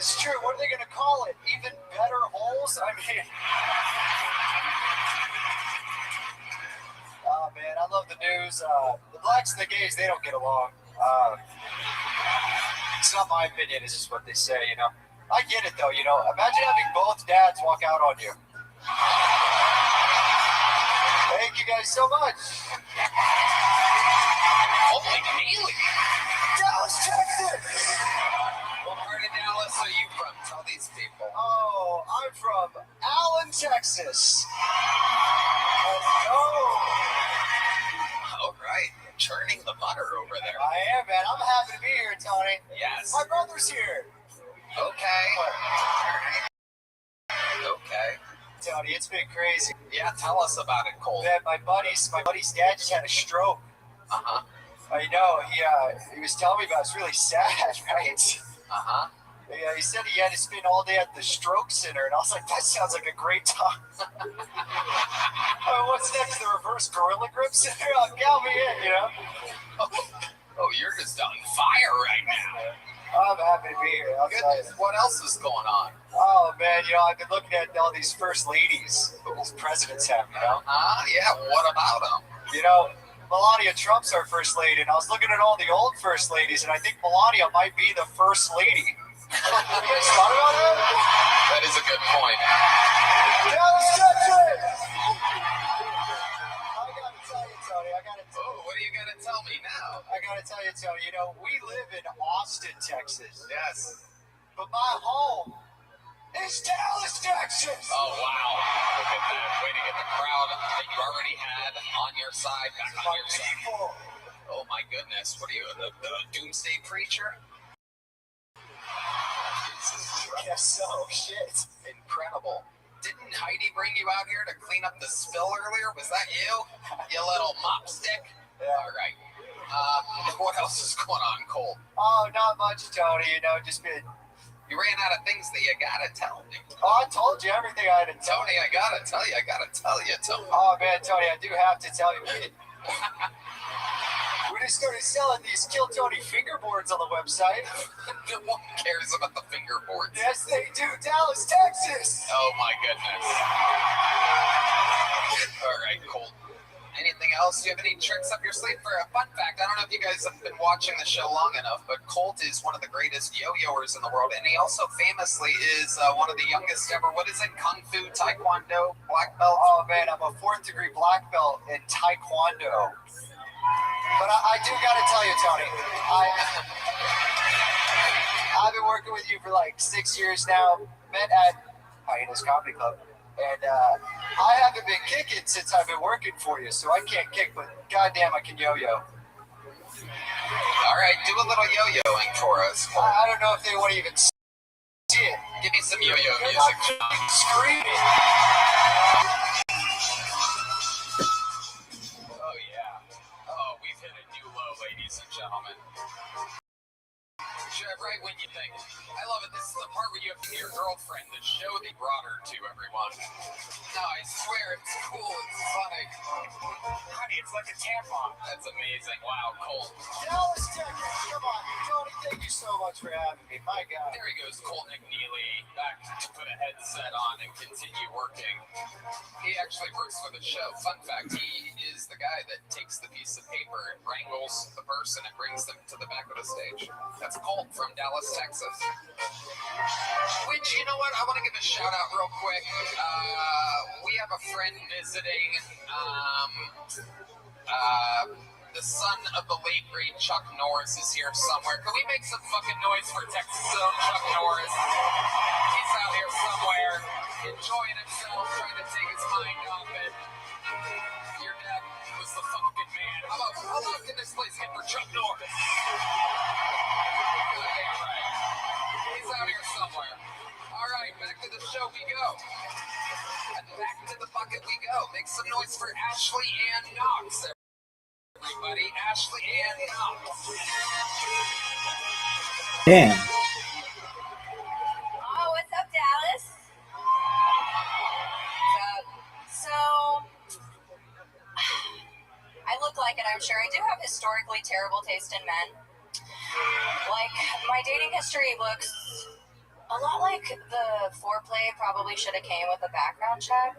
It's true. What are they going to call it? Even better holes? I mean, oh man, I love the news. The blacks and the gays, they don't get along. It's not my opinion. It's just what they say, you know. I get it though, you know. Imagine having both dads walk out on you. Thank you guys so much. Holy moly! Dallas, Texas. What part of Dallas are you from? Tell these people. Oh, I'm from Allen, Texas. Let's go. All right, churning the butter over there. I am, man. I'm happy to be here, Tony. Yes. My brother's here. Okay. Okay. Tony, it's been crazy. Yeah, tell us about it, Cole. Man, my buddy's dad just had a stroke. Uh-huh. I know. He was telling me about it. It's really sad, right? Uh-huh. Yeah, he said he had to spend all day at the stroke center, and I was like, that sounds like a great time. What's next? The reverse gorilla grip center? Count me in, you know? Oh, you're just on fire right now. I'm happy to be here. I'll tell you. Goodness, what else is going on? Oh, man, you know, I've been looking at all these first ladies these presidents have, you know? Yeah, what about them? You know, Melania Trump's our first lady, and I was looking at all the old first ladies, and I think Melania might be the first lady. You guys thought about that? That is a good point. Dallas, Texas! I gotta tell you, Tony, Oh, what are you gonna tell me now? I gotta tell you, Tony, you know, we live in Austin, Texas. Yes. But my home is Dallas, Texas! Oh, wow. Look at that. Way to get the crowd that you already had on your side back on your side. People. Oh, my goodness. What are you, the doomsday preacher? Guess so, shit. Incredible. Didn't Heidi bring you out here to clean up the spill earlier? Was that you? You little mop stick? Yeah. All right. What else is going on, Cole? Oh, not much, Tony, you know, just been... You ran out of things that you gotta tell me. Oh, I told you everything I had to tell Tony, I gotta tell you, Tony. Oh, man, Tony, I do have to tell you. We just started selling these Kill Tony fingerboards on the website. No one cares about the fingerboards. Yes, they do. Dallas, Texas. Oh, my goodness. All right, Cole. Anything else? Do you have any tricks up your sleeve? For a fun fact, I don't know if you guys have been watching the show long enough, but Colt is one of the greatest yo-yoers in the world, and he also famously is one of the youngest ever, what is it, Kung Fu, Taekwondo, black belt? Oh, man, I'm a 4th degree black belt in Taekwondo. But I do got to tell you, Tony, I've been working with you for like 6 years now, met at Hyenas Comedy Club. And I haven't been kicking since I've been working for you, so I can't kick, but goddamn, I can yo-yo. All right, do a little yo-yoing for us. I don't know if they want to even see it. Give me some yo-yo They're music. not screaming. Oh, yeah. Oh, we've hit a new low, ladies and gentlemen. Sure, right when you think, I love it. This is the part where you have to your girlfriend, the show they brought her to, everyone. No, I swear, it's cool. It's funny. Honey, it's like a tampon. That's amazing. Wow, Colt. Dallas, Texas, come on. Tony, thank you so much for having me. My God. There he goes, Colt McNeely, back to put a headset on and continue working. He actually works for the show. Fun fact, he is the guy that takes the piece of paper and wrangles the person and brings them to the back of the stage. That's Colt from Dallas, Texas. Which, you know what, I want to give a shout out real quick. We have a friend visiting, the son of the late great Chuck Norris is here somewhere. Can we make some fucking noise for Texas own Chuck Norris? He's out here somewhere, enjoying himself, trying to take his mind off it. Your dad was the fucking man. How long can this place get for Chuck Norris? He's out here somewhere. All right, back to the show we go. And back to the bucket we go. Make some noise for Ashley Ann Knox, everybody. Ashley Ann Knox. Damn. Oh, what's up, Dallas? So, I look like it, I'm sure. I do have historically terrible taste in men. Like, my dating history looks A lot like the foreplay probably should have came with a background check.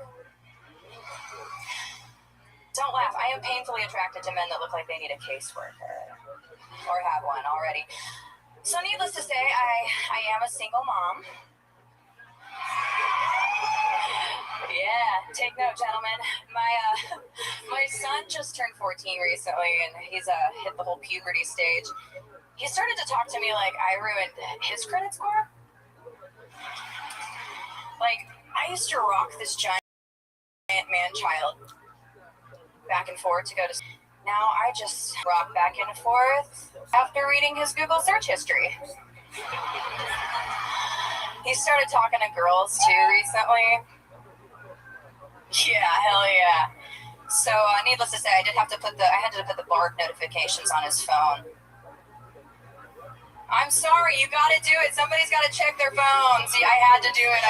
Don't laugh. I am painfully attracted to men that look like they need a caseworker. Or have one already. So needless to say, I am a single mom. Yeah, take note, gentlemen. My son just turned 14 recently, and he's hit the whole puberty stage. He started to talk to me like I ruined his credit score. Like, I used to rock this giant man-child back and forth to go to. Now I just rock back and forth after reading his Google search history. He started talking to girls too recently. Yeah, hell yeah. So, needless to say, I had to put the BART notifications on his phone. I'm sorry, you gotta do it. Somebody's gotta check their phones. Yeah, I had to do it.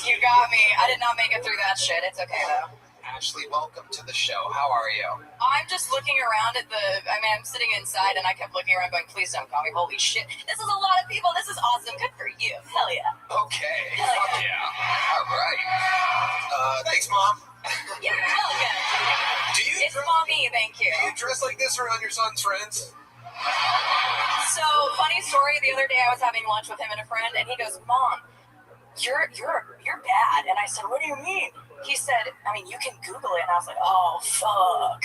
You got me. I did not make it through that shit. It's okay, though. Ashley, welcome to the show. How are you? I'm just looking around at I'm sitting inside and I kept looking around going, please don't call me. Holy shit. This is a lot of people. This is awesome. Good for you. Hell yeah. Okay. Hell yeah. Yeah. All right. Thanks, Mom. Yeah, hell yeah. It's mommy, thank you. Do you dress like this around your son's friends? So, funny story, the other day I was having lunch with him and a friend and he goes, Mom, you're bad. And I said, what do you mean? He said, I mean, you can Google it. And I was like, oh, fuck.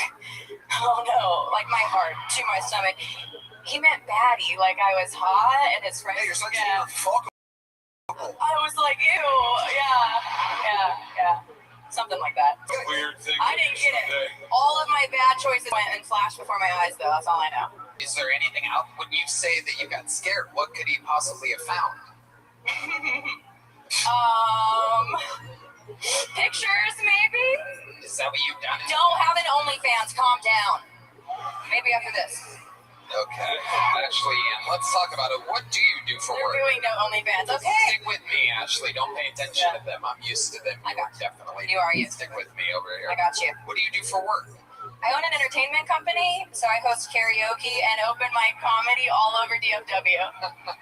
Oh, no. Like, my heart to my stomach. He meant baddie. Like, I was hot and his friends. Hey, your son's saying fuck. I was like, ew. Yeah. Something like that. Weird thing. I didn't get it. All of my bad choices went and flashed before my eyes, though. That's all I know. Is there anything out when you say that you got scared? What could he possibly have found? Pictures, maybe? Is that what you've done? Don't have an OnlyFans. Calm down. Maybe after this. Okay. Ashley, let's talk about it. What do you do for work? They're doing no OnlyFans. Okay. Stick with me, Ashley. Don't pay attention to them. I'm used to them. I got you. Definitely. You are used. Stick with me over here. I got you. What do you do for work? I own an entertainment company, so I host karaoke and open mic comedy all over DFW.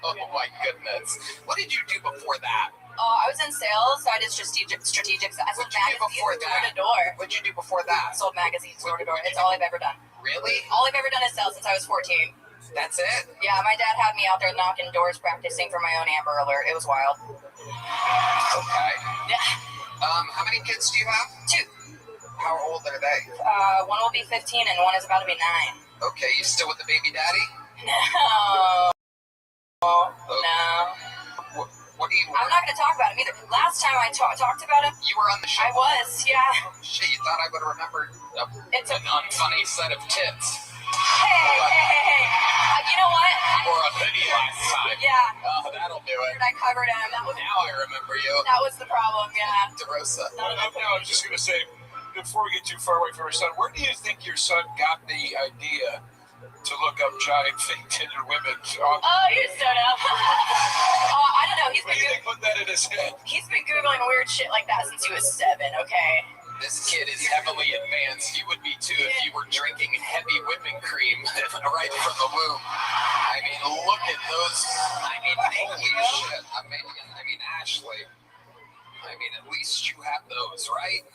Oh my goodness. What did you do before that? I was in sales, so I did strategic. I sold magazines door to door. What did you do before that? Sold magazines door to door. It's all I've ever done. Really? All I've ever done is sell since I was 14. That's it? Yeah, my dad had me out there knocking doors, practicing for my own Amber Alert. It was wild. Okay. Yeah. How many kids do you have? 2. How old are they? One will be 15 and one is about to be 9. Okay, you still with the baby daddy? No. No. What do you? I'm not going to talk about him either. Last time I talked about him, you were on the show. I was, yeah. Oh, shit, you thought I would have remembered It's an unfunny set of tits. Hey. You know what? Or a hoodie last time. Yeah. Oh, that'll do it. I covered him. Now I remember you. That was the problem, yeah. DeRosa. No, I was just going to say, before we get too far away from your son, where do you think your son got the idea to look up giant fake-titted women? Oh, you're so dumb. I don't know. What do you think put that in his head? He's been Googling weird shit like that since he was 7, okay? This kid is heavily advanced. You would be too if you were drinking heavy whipping cream right from the womb. I mean, look at those. I mean, holy shit. I mean, Ashley. I mean, at least you have those, right?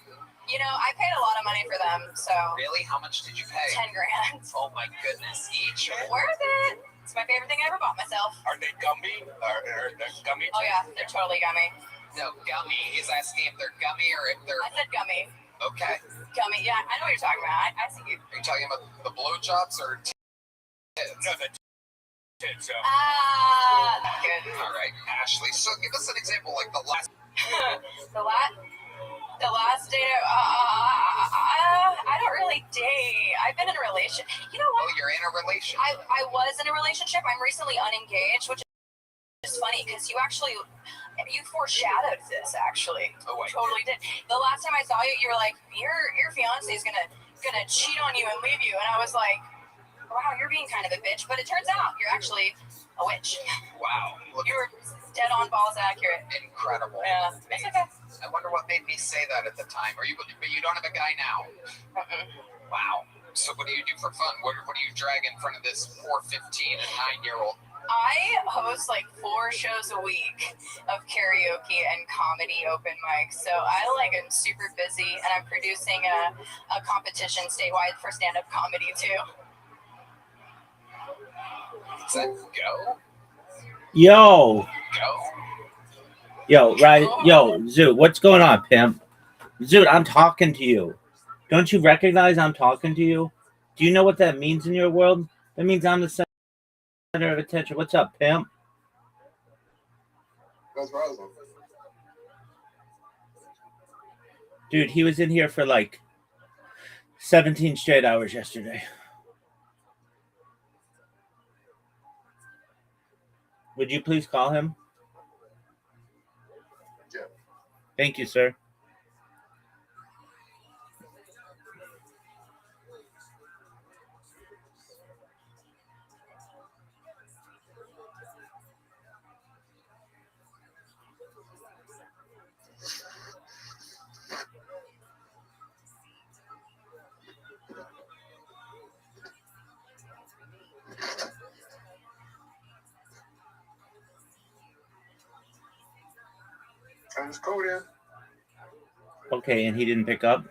You know, I paid a lot of money for them, so. Really? How much did you pay? 10 grand. Oh my goodness, each? Worth it. It's my favorite thing I ever bought myself. Are they gummy? Are they gummy? Oh yeah, they're totally gummy. No, gummy. He's asking if they're gummy or if they're. I said gummy. Okay. Gummy, yeah, I know what you're talking about. I see you. Are you talking about the blowjobs or tits? No, the tits. Good. All right, Ashley. So give us an example, like the last. The last date, I don't really date. I've been in a relationship. You know what? Oh, you're in a relationship. I was in a relationship. I'm recently unengaged, which is funny because you foreshadowed this. Actually, I totally did. The last time I saw you, you were like, your fiance is gonna cheat on you and leave you, and I was like, wow, you're being kind of a bitch. But it turns out you're actually a witch. Wow. You were dead on balls accurate. Incredible. Yeah, it's okay. I wonder what made me say that at the time. But you don't have a guy now. Wow. So what do you do for fun? What do you drag in front of this poor 15 and 9-year-old I host like 4 shows a week of karaoke and comedy open mics. So I am super busy, and I'm producing a competition statewide for stand-up comedy too. Is that go? Yo, Go? yo, right, yo, Zoot, what's going on, pimp? Zoot, I'm talking to you. Don't you recognize I'm talking to you? Do you know what that means in your world? That means I'm the center of attention. What's up, pimp? That's right. Dude, he was in here for like 17 straight hours yesterday. Would you please call him? Yeah. Thank you, sir. I just called in. Okay, and he didn't pick up?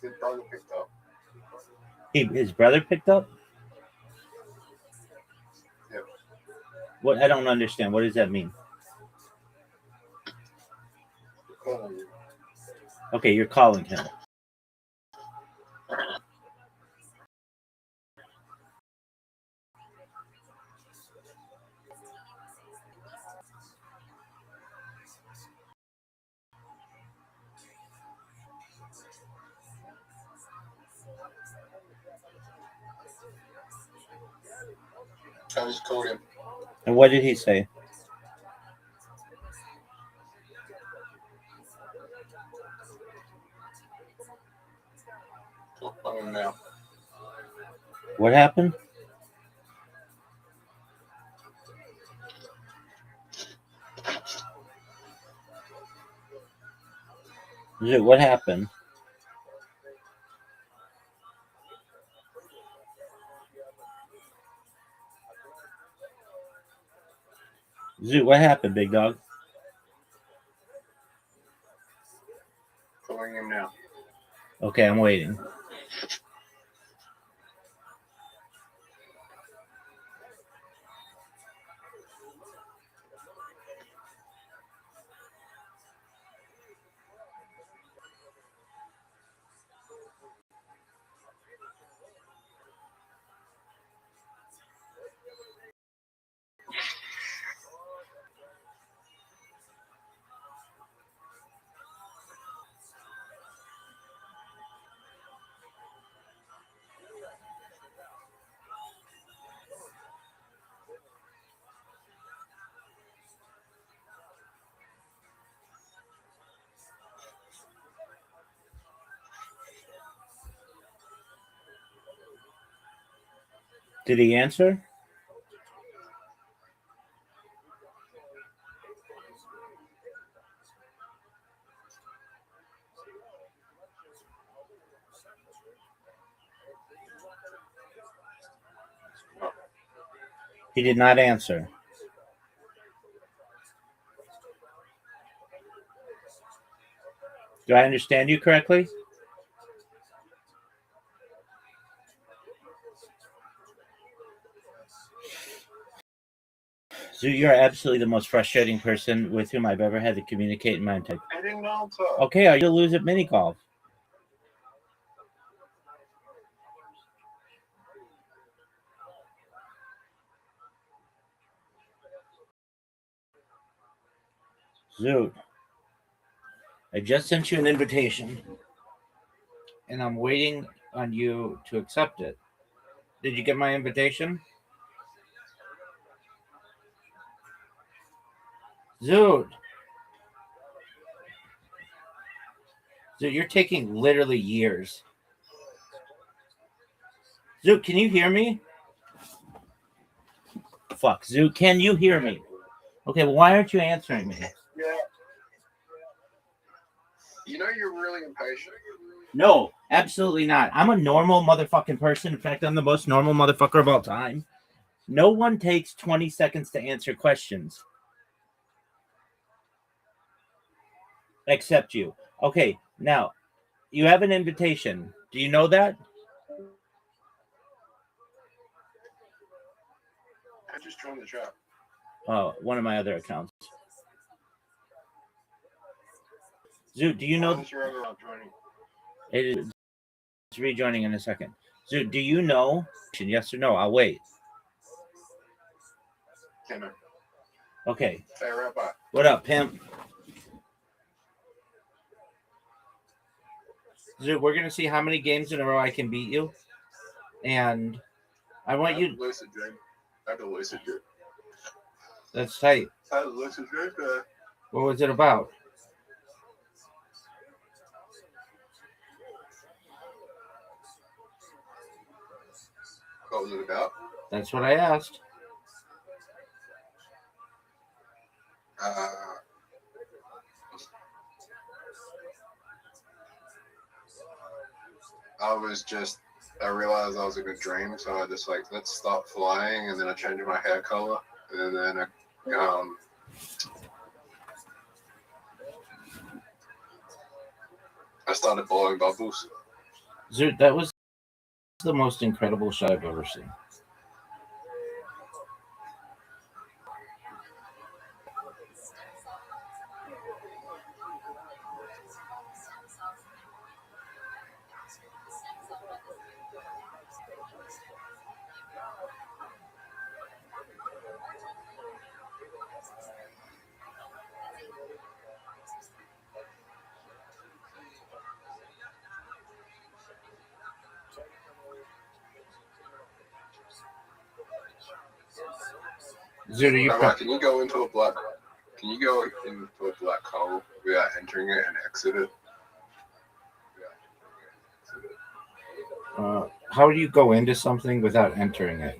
His brother picked up. His brother picked up? Yep. What? I don't understand. What does that mean? Calling you. Okay, you're calling him. I just called him. And what did he say? Calling him now. What happened? What happened? Zoot, what happened, big dog? Calling him now. Okay, I'm waiting. Did he answer? He did not answer. Do I understand you correctly? Zoot, you're absolutely the most frustrating person with whom I've ever had to communicate in my entire. I didn't know so. Okay, are you gonna lose at mini golf? Zoot, I just sent you an invitation, and I'm waiting on you to accept it. Did you get my invitation? Zoot, you're taking literally years. Zoot, can you hear me? Fuck, Zoot, can you hear me? Okay, well, why aren't you answering me? Yeah. You know you're really impatient. No, absolutely not. I'm a normal motherfucking person. In fact, I'm the most normal motherfucker of all time. No one takes 20 seconds to answer questions. Except you. Okay, now, you have an invitation. Do you know that? I just joined the chat. Oh, one of my other accounts. Zoot, do you know? It is it's rejoining in a second. Zoot, do you know? Yes or no? I'll wait. Okay. Hey, Rabbi. What up, pimp? Zoot, we're gonna see how many games in a row I can beat you, and I want you. Lucid dream. I had a lucid dream. That's tight. I had a lucid dream. What was it about? What was it about? That's what I asked. I realized I was in a dream, so I just like, let's stop flying, and then I changed my hair color, and then I started blowing bubbles. Zoot, that was the most incredible shot I've ever seen. Zoot, are you Can you go into a black? Can you go into a black hole without entering it and exit it? How do you go into something without entering it?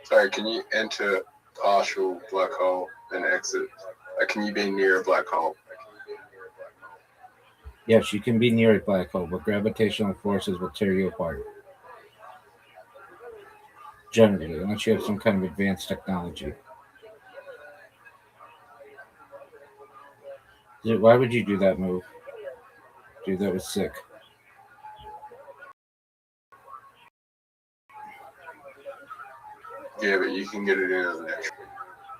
Sorry, can you enter partial black hole and exit? Like, can you be near a black hole? Yes, you can be near a black hole, but gravitational forces will tear you apart. Generally, unless you have some kind of advanced technology. Why would you do that move? Dude, that was sick. Yeah, but you can get it in the next.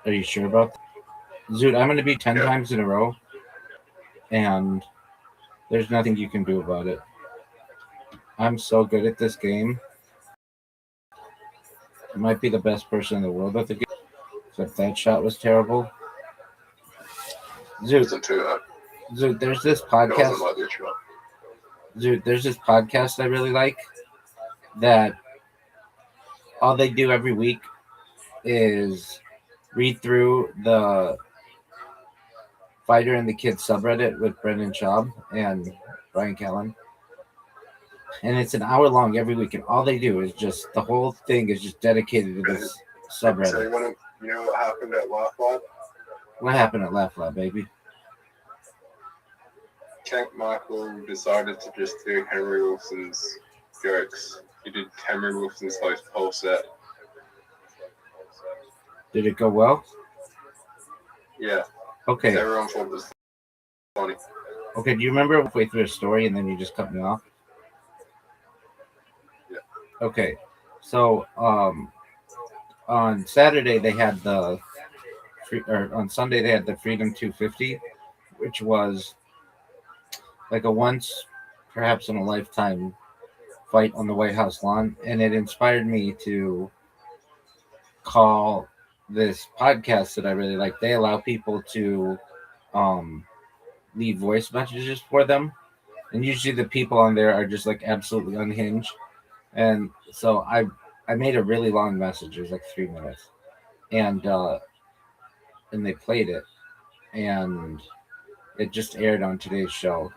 Are you sure about that? Zoot, I'm going to be 10 times in a row, and there's nothing you can do about it. I'm so good at this game. I might be the best person in the world at the game, but that shot was terrible. Zoot, there's this podcast. Zoot, there's this podcast I really like that all they do every week is read through the Fighter and the Kid subreddit with Brendan Schaub and Brian Callen. And it's an hour long every week, and all they do is just, the whole thing is just dedicated to this subreddit. So you know what happened at Laugh Lab? What happened at Laugh Lab, baby? Tank Michael decided to just do Henry Wilson's jokes. He did Henry Wilson's whole set. Did it go well? Yeah. Okay. Everyone thought it was funny. Okay, do you remember halfway through a story and then you just cut me off? Yeah. Okay. So on Saturday they had on Sunday they had the Freedom 250, which was like a once, perhaps in a lifetime fight on the White House lawn, and it inspired me to call this podcast that I really like. They allow people to leave voice messages for them, and usually the people on there are just like absolutely unhinged. And so I made a really long message. It was like 3 minutes, and they played it, and it just aired on today's show.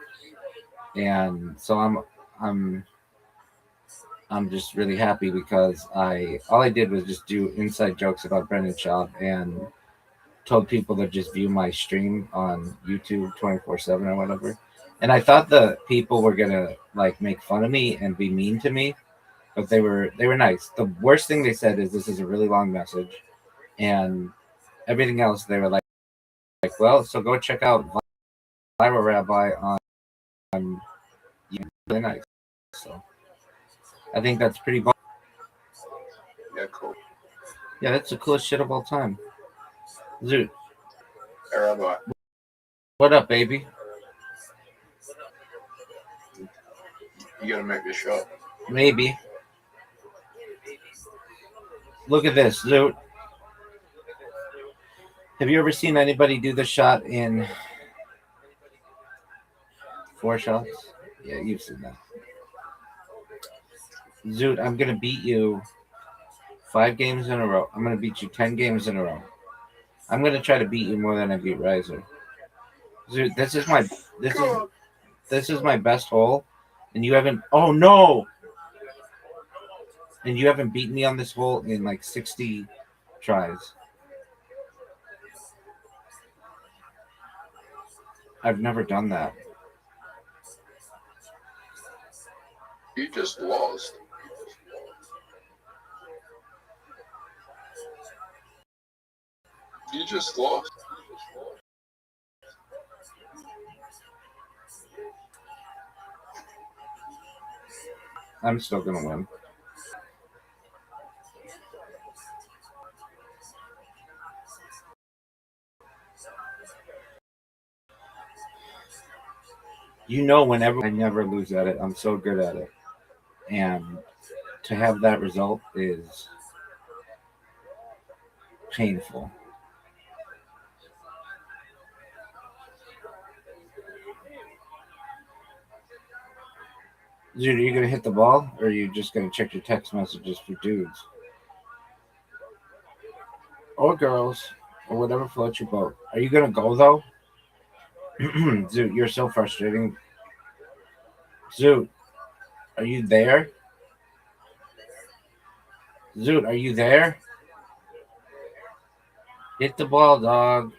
And so I'm just really happy because all I did was just do inside jokes about Brendan Schaub and told people to just view my stream on YouTube 24/7 or whatever. And I thought the people were gonna like make fun of me and be mean to me, but they were nice. The worst thing they said is this is a really long message, and everything else they were like well, so go check out Viral Rabbi on YouTube. Really nice. So I think that's pretty. Yeah, cool. Yeah, that's the coolest shit of all time. Zoot. Hey, Rabbi. What up, baby? You gonna make this shot? Maybe. Look at this, Zoot. Have you ever seen anybody do the shot in 4 shots? Yeah, you've seen that. Zoot, I'm going to beat you 5 games in a row. I'm going to beat you 10 games in a row. I'm going to try to beat you more than I beat Riser. Zoot, this is my best hole, and you haven't. Oh no! And you haven't beaten me on this hole in like 60 tries. I've never done that. You just lost. You just lost. I'm still gonna win. You know, whenever I never lose at it, I'm so good at it. And to have that result is painful. Dude, are you gonna hit the ball, or are you just gonna check your text messages for dudes or girls or whatever floats your boat? Are you gonna go though? Dude, you're so frustrating. Zoot, are you there? Zoot, are you there? Hit the ball, dog.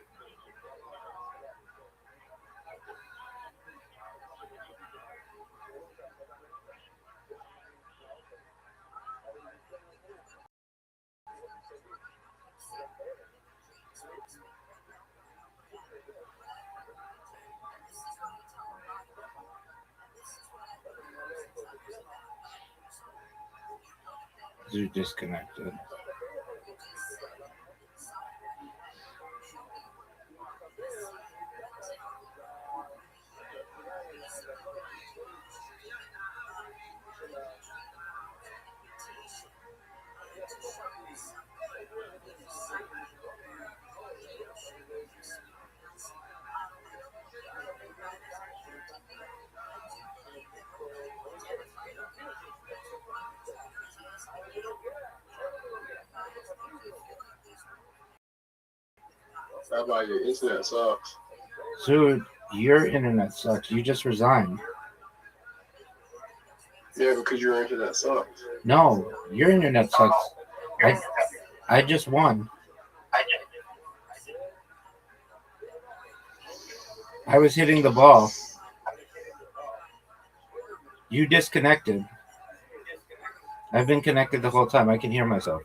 Zoot disconnected. Rabbi, your internet sucks. Zoot, your internet sucks. You just resigned. Yeah, because your internet sucks. No, your internet sucks. I just won. I was hitting the ball. You disconnected. I've been connected the whole time. I can hear myself.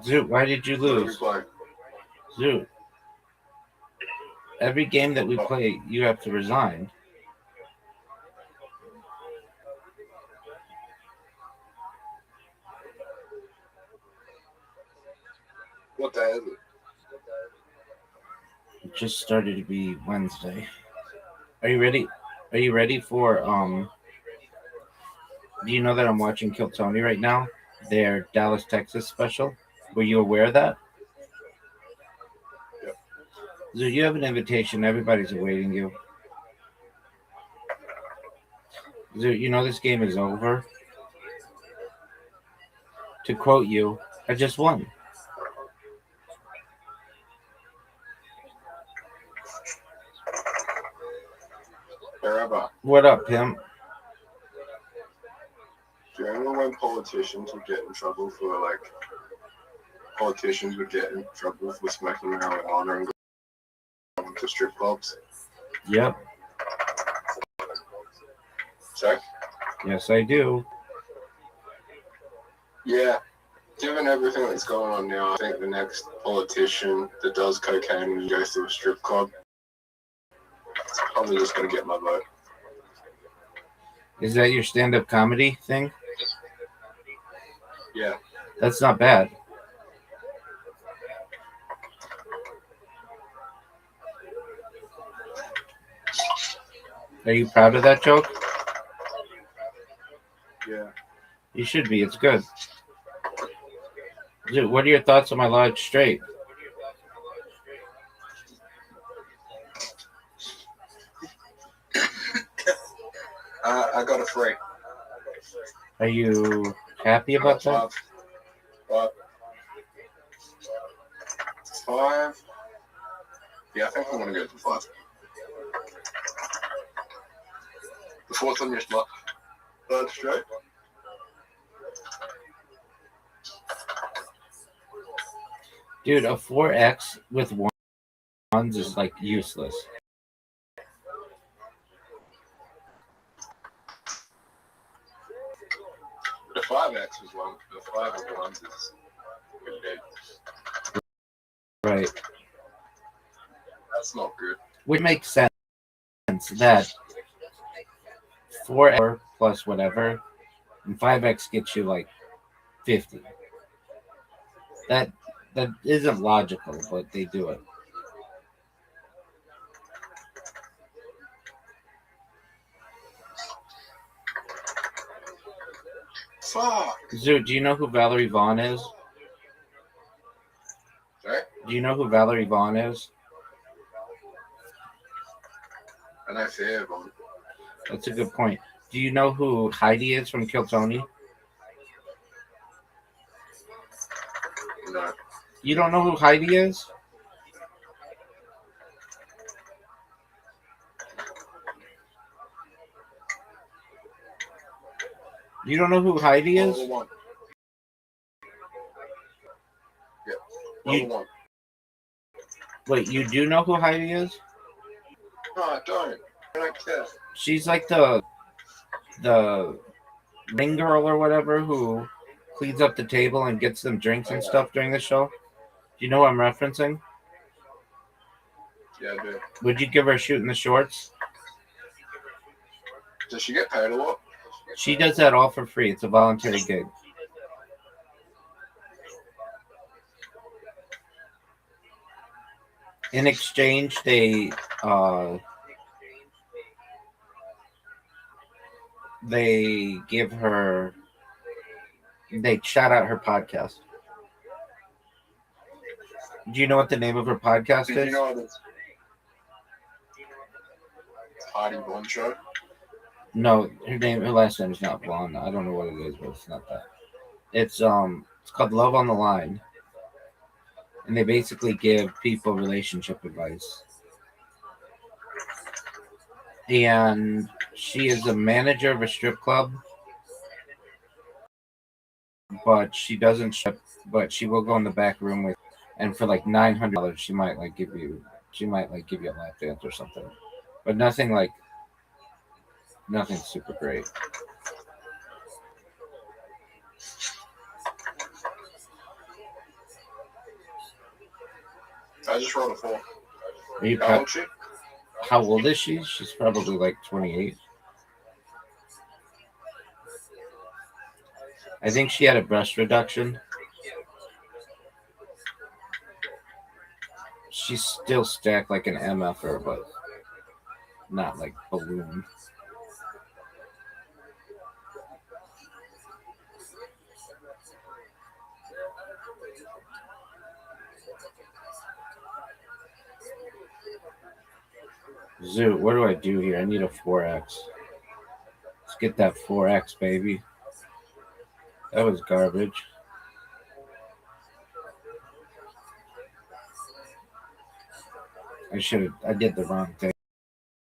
Zoot, why did you lose? Zoot. Every game that we play, you have to resign. What the hell is it? It just started to be Wednesday. Are you ready? Are you ready for do you know that I'm watching Kill Tony right now? Their Dallas, Texas special. Were you aware of that? Yep. So you have an invitation. Everybody's awaiting you. So you know this game is over. To quote you, I just won. Hey, Rabbi. What up, pimp? Do anyone win politicians would get in trouble for smoking marijuana and going to strip clubs? Yep. Sorry? Yes, I do. Yeah. Given everything that's going on now, I think the next politician that does cocaine and goes to a strip club is probably just going to get my vote. Is that your stand-up comedy thing? Yeah. That's not bad. Are you proud of that joke? Yeah. You should be. It's good. Dude, what are your thoughts on my large straight? I got a 3. Are you happy about that? 5. Yeah, I think I'm going to go for 5. The fourth one is not large straight. Dude, a 4X with ones is like useless. The 5X is one. The 5 of ones is pretty big. Right. That's not good. Which makes sense that 4 plus whatever and 5X gets you like 50. That isn't logical, but they do it. Fuck. Zoo, do you know who Valerie Vaughn is? Sorry? Do you know who Valerie Vaughn is? I know Fair Vaughn. That's a good point. Do you know who Heidi is from Kill Tony? No. You don't know who Heidi is? You don't know who Heidi is? Number 1. Yeah. You- Number 1. Wait, you do know who Heidi is? No, I don't. I don't care. She's like the ring girl or whatever who cleans up the table and gets them drinks and stuff during the show. Do you know what I'm referencing? Yeah, I do. Would you give her a shoot in the shorts? Does she get paid a lot? She does that all for free. It's a voluntary gig. In exchange, they give her, they shout out her podcast. Do you know what the name of her podcast Did is? you know this? Heidi Vaughn show? No, her last name is not Blonde. I don't know what it is, but it's not that. It's called Love on the Line. And they basically give people relationship advice. And she is a manager of a strip club, but she doesn't strip, but she will go in the back room with, and for like $900 she might give you a lap dance or something. But nothing super great. I just rolled a 4. Are you How old is she? How old is she? She's probably like 28. I think she had a breast reduction. She's still stacked like an MFer, but not like balloon. Zoo, what do I do here? I need a 4X. Let's get that 4X, baby. That was garbage. I did the wrong thing.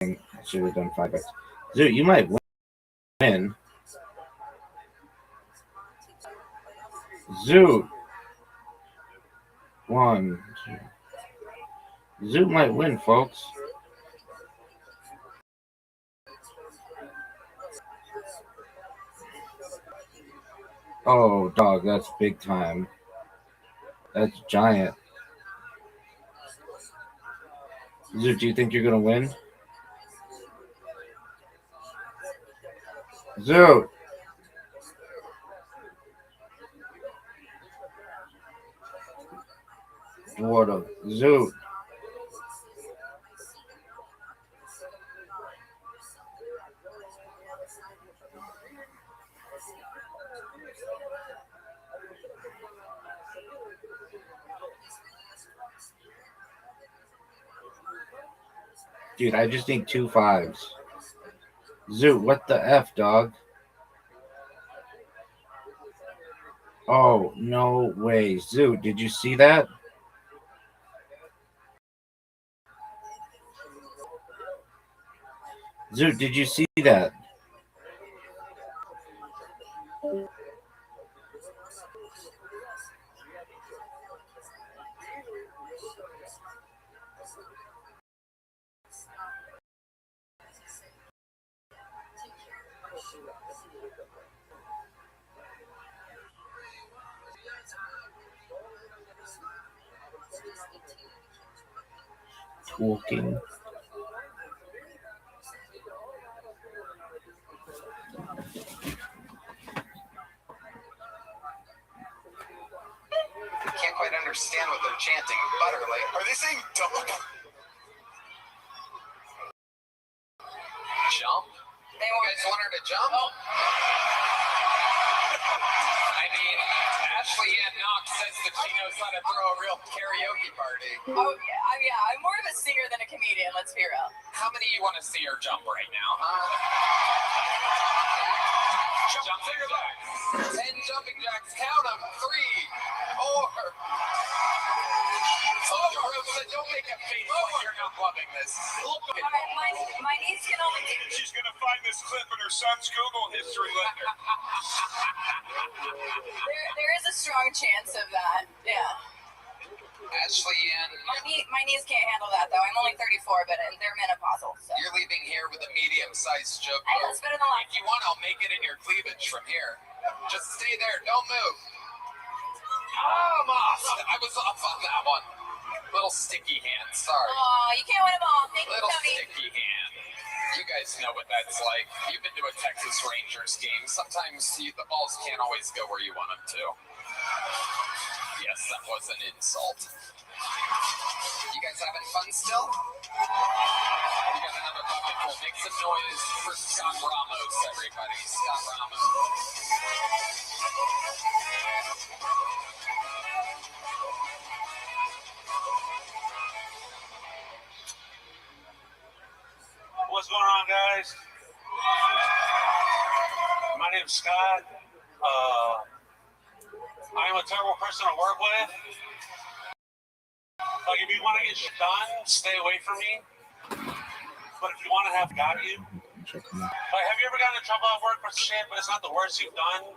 I should have done 5X. Zoo, you might win. Zoot. 1, 2. Zoot might win, folks. Oh, dog, that's big time. That's giant. Zoot, do you think you're going to win? Zoot. What a Zoot. Dude, I just need 2 5s. Zoot, what the F, dog? Oh, no way. Zoot, did you see that? Zoot, did you see that? Talking. Can't quite understand what they're chanting. Butterly. Are they saying dog? Jump? You guys want her to jump? I mean, Ashley Ann Knox says that she knows how to throw a real karaoke party. Oh, yeah. I'm more of a singer than a comedian, let's be real. How many of you want to see her jump right now, huh? Jumping jacks. 10 jumping jacks. Count them. 3, 4. Oh, Rosa, don't make a face like you're not loving this. Look at My niece can only do. She's going to find this clip in her son's Google history later. There is a strong chance of that. Yeah. Ashley Ann. My niece can't handle that though. I'm only 34, but they're menopausal. So. You're leaving here with a medium-sized joke. Hey, that's better than life. If you want, I'll make it in your cleavage from here. Just stay there. Don't move. Almost. I was off on that one. Little sticky hand. Sorry. Aw, you can't win them all. Thank you, Little Tony. sticky hand. You guys know what that's like. You've been to a Texas Rangers game. Sometimes the balls can't always go where you want them to. Yes, that was an insult. You guys having fun still? You got another bucketful. Make some noise for Scott Ramos, everybody. Scott Ramos. What's going on, guys? My name's Scott. I am a terrible person to work with. Like, if you want to get shit done, stay away from me. But if you want to have got you. Like, have you ever gotten in trouble at work for shit, but it's not the worst you've done?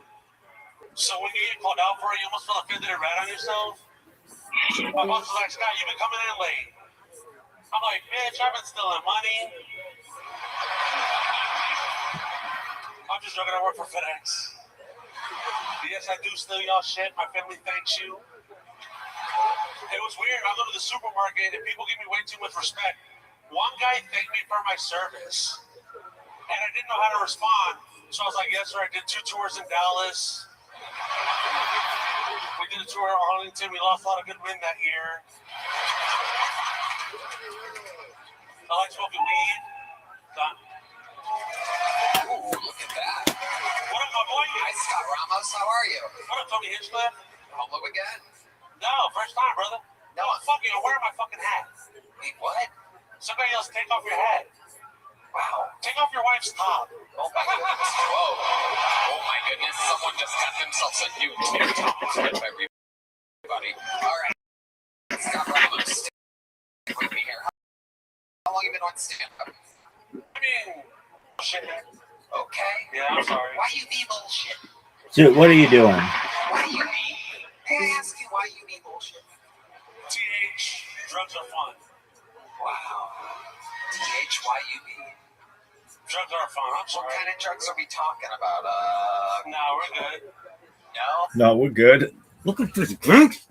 So when you get called out for it, you almost feel offended and rat on yourself? My boss is like, Scott, you've been coming in late. I'm like, bitch, I've been stealing money. I'm just not gonna work for FedEx. Yes, I do steal y'all shit. My family thanks you. It was weird. I go to the supermarket and people give me way too much respect. One guy thanked me for my service, and I didn't know how to respond. So I was like, yes, sir. I did 2 tours in Dallas. We did a tour in Arlington. We lost a lot of good men that year. I like smoking weed. Ooh, look at that. What up, my boy? Hi, Scott Ramos. How are you? What up, Tony Hinchcliffe? Hello again. No, first time, brother. No, I'm fucking. I'm wearing my fucking hat. Wait, what? Somebody else take off your hat. Wow. Take off your wife's top. Oh my goodness. Whoa. Oh my goodness. Someone just got themselves a new TikTok. Everybody. All right. Scott Ramos. Stick with me here. How long have you been on stand-up? I mean, shit. Okay. Yeah, I'm sorry. Why you be bullshit? Dude, what are you doing? Why do you mean? THYUB bullshit. TH, drugs are fun. Wow. THYUB. Drugs are fun. I'm What sorry. kind of drugs are we talking about? No, we're good. No? No, we're good. Look at this drink.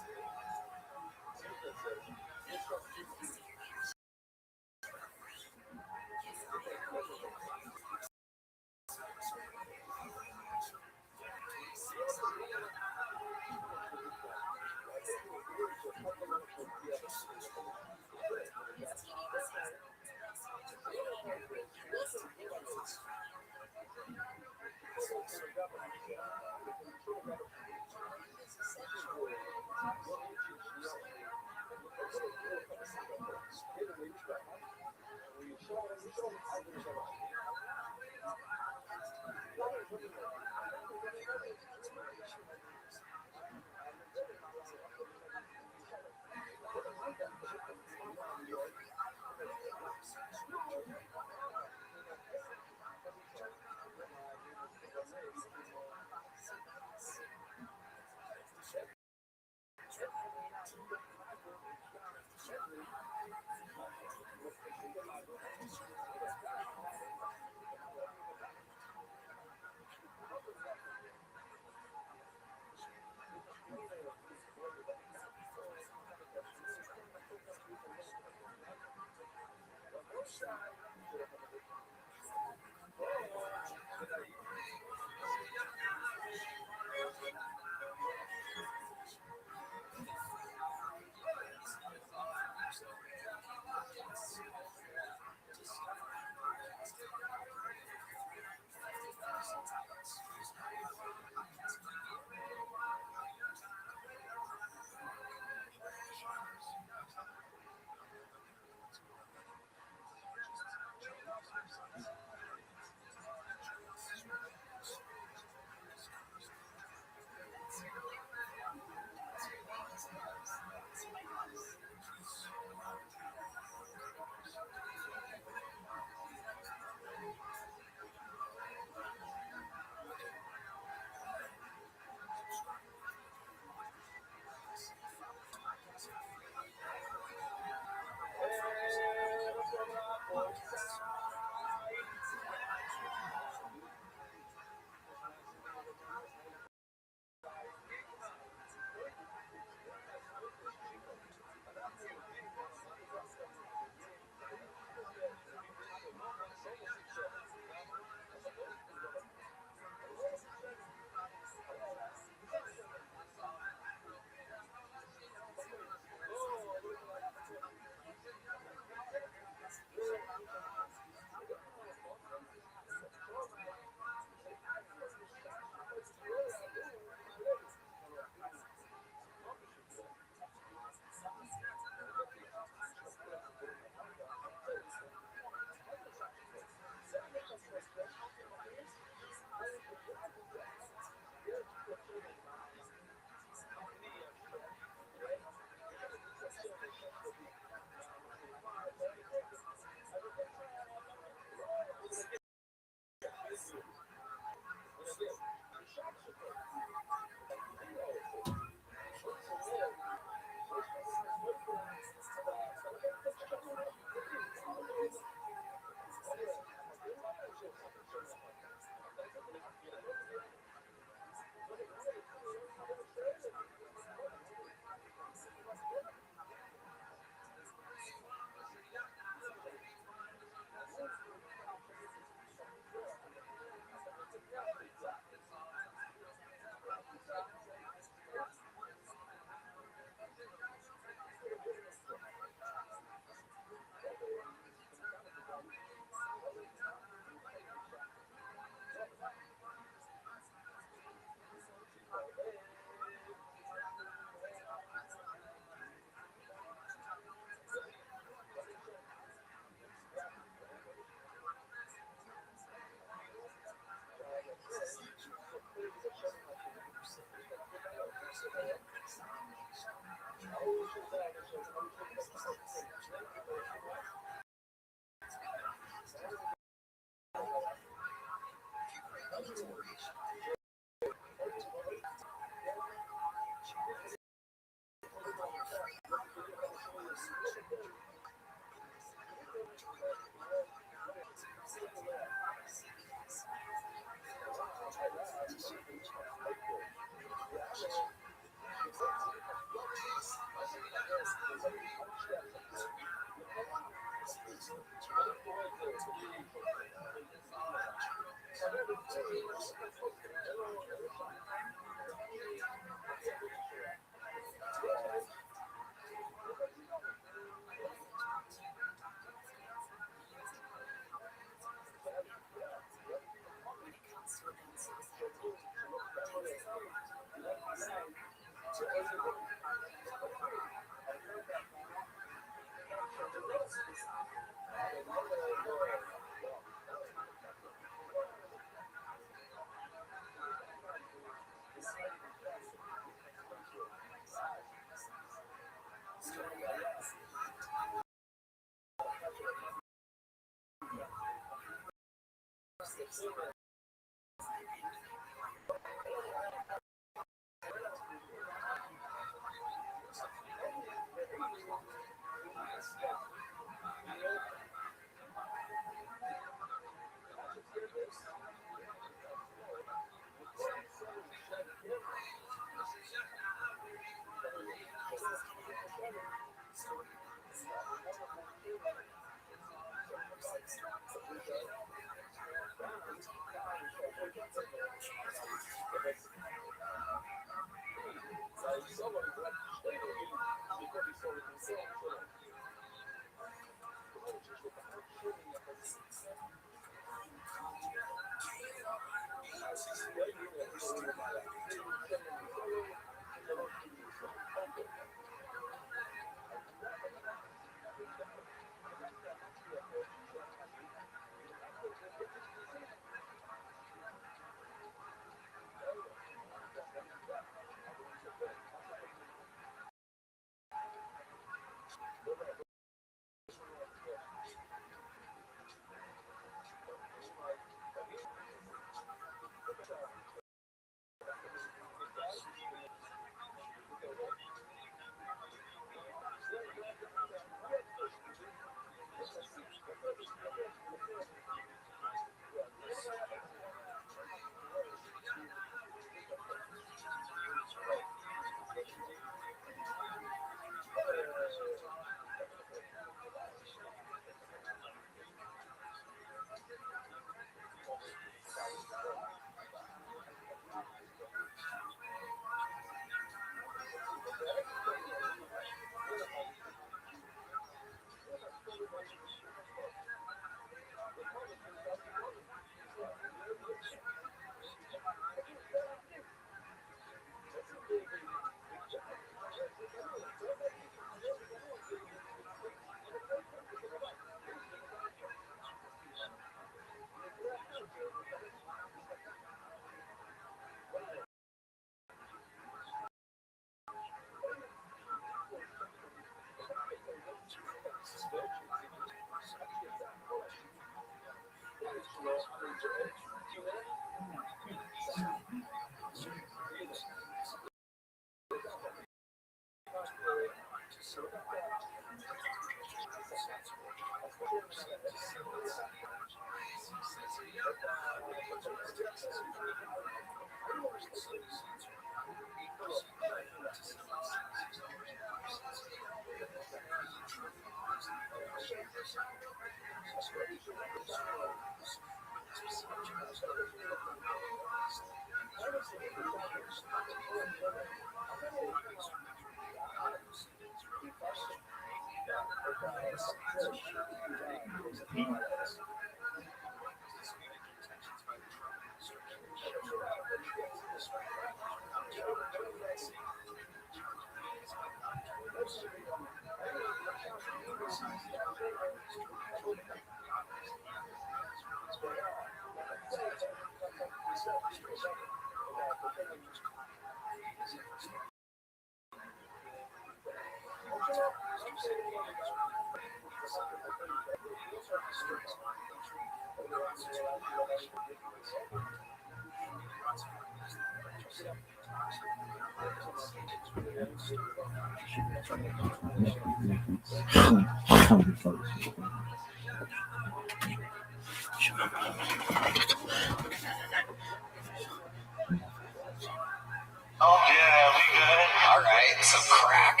Oh, yeah, we good. All right, so crack.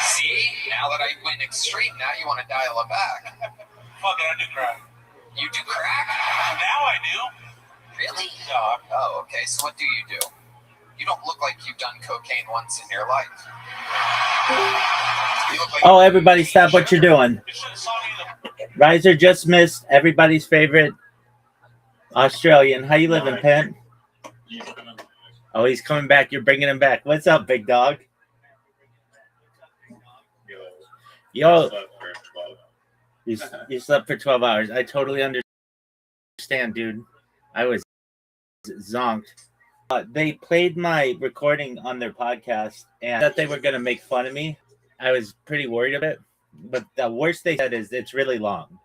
See, now that I went extreme, now you want to dial it back. Fuck it, I do crack. You do crack? Now I do. Really? No. Oh, okay, so what do you do? You don't look like you've done cocaine once in your life. You look like Oh, everybody stop what you're doing. Riser just missed everybody's favorite Australian. How you living, Pent? Oh, he's coming back. You're bringing him back. What's up, big dog? Yo. You slept for 12 hours. I totally understand, dude. I was zonked. They played my recording on their podcast, and I thought they were going to make fun of me. I was pretty worried of it. But the worst they said is it's really long.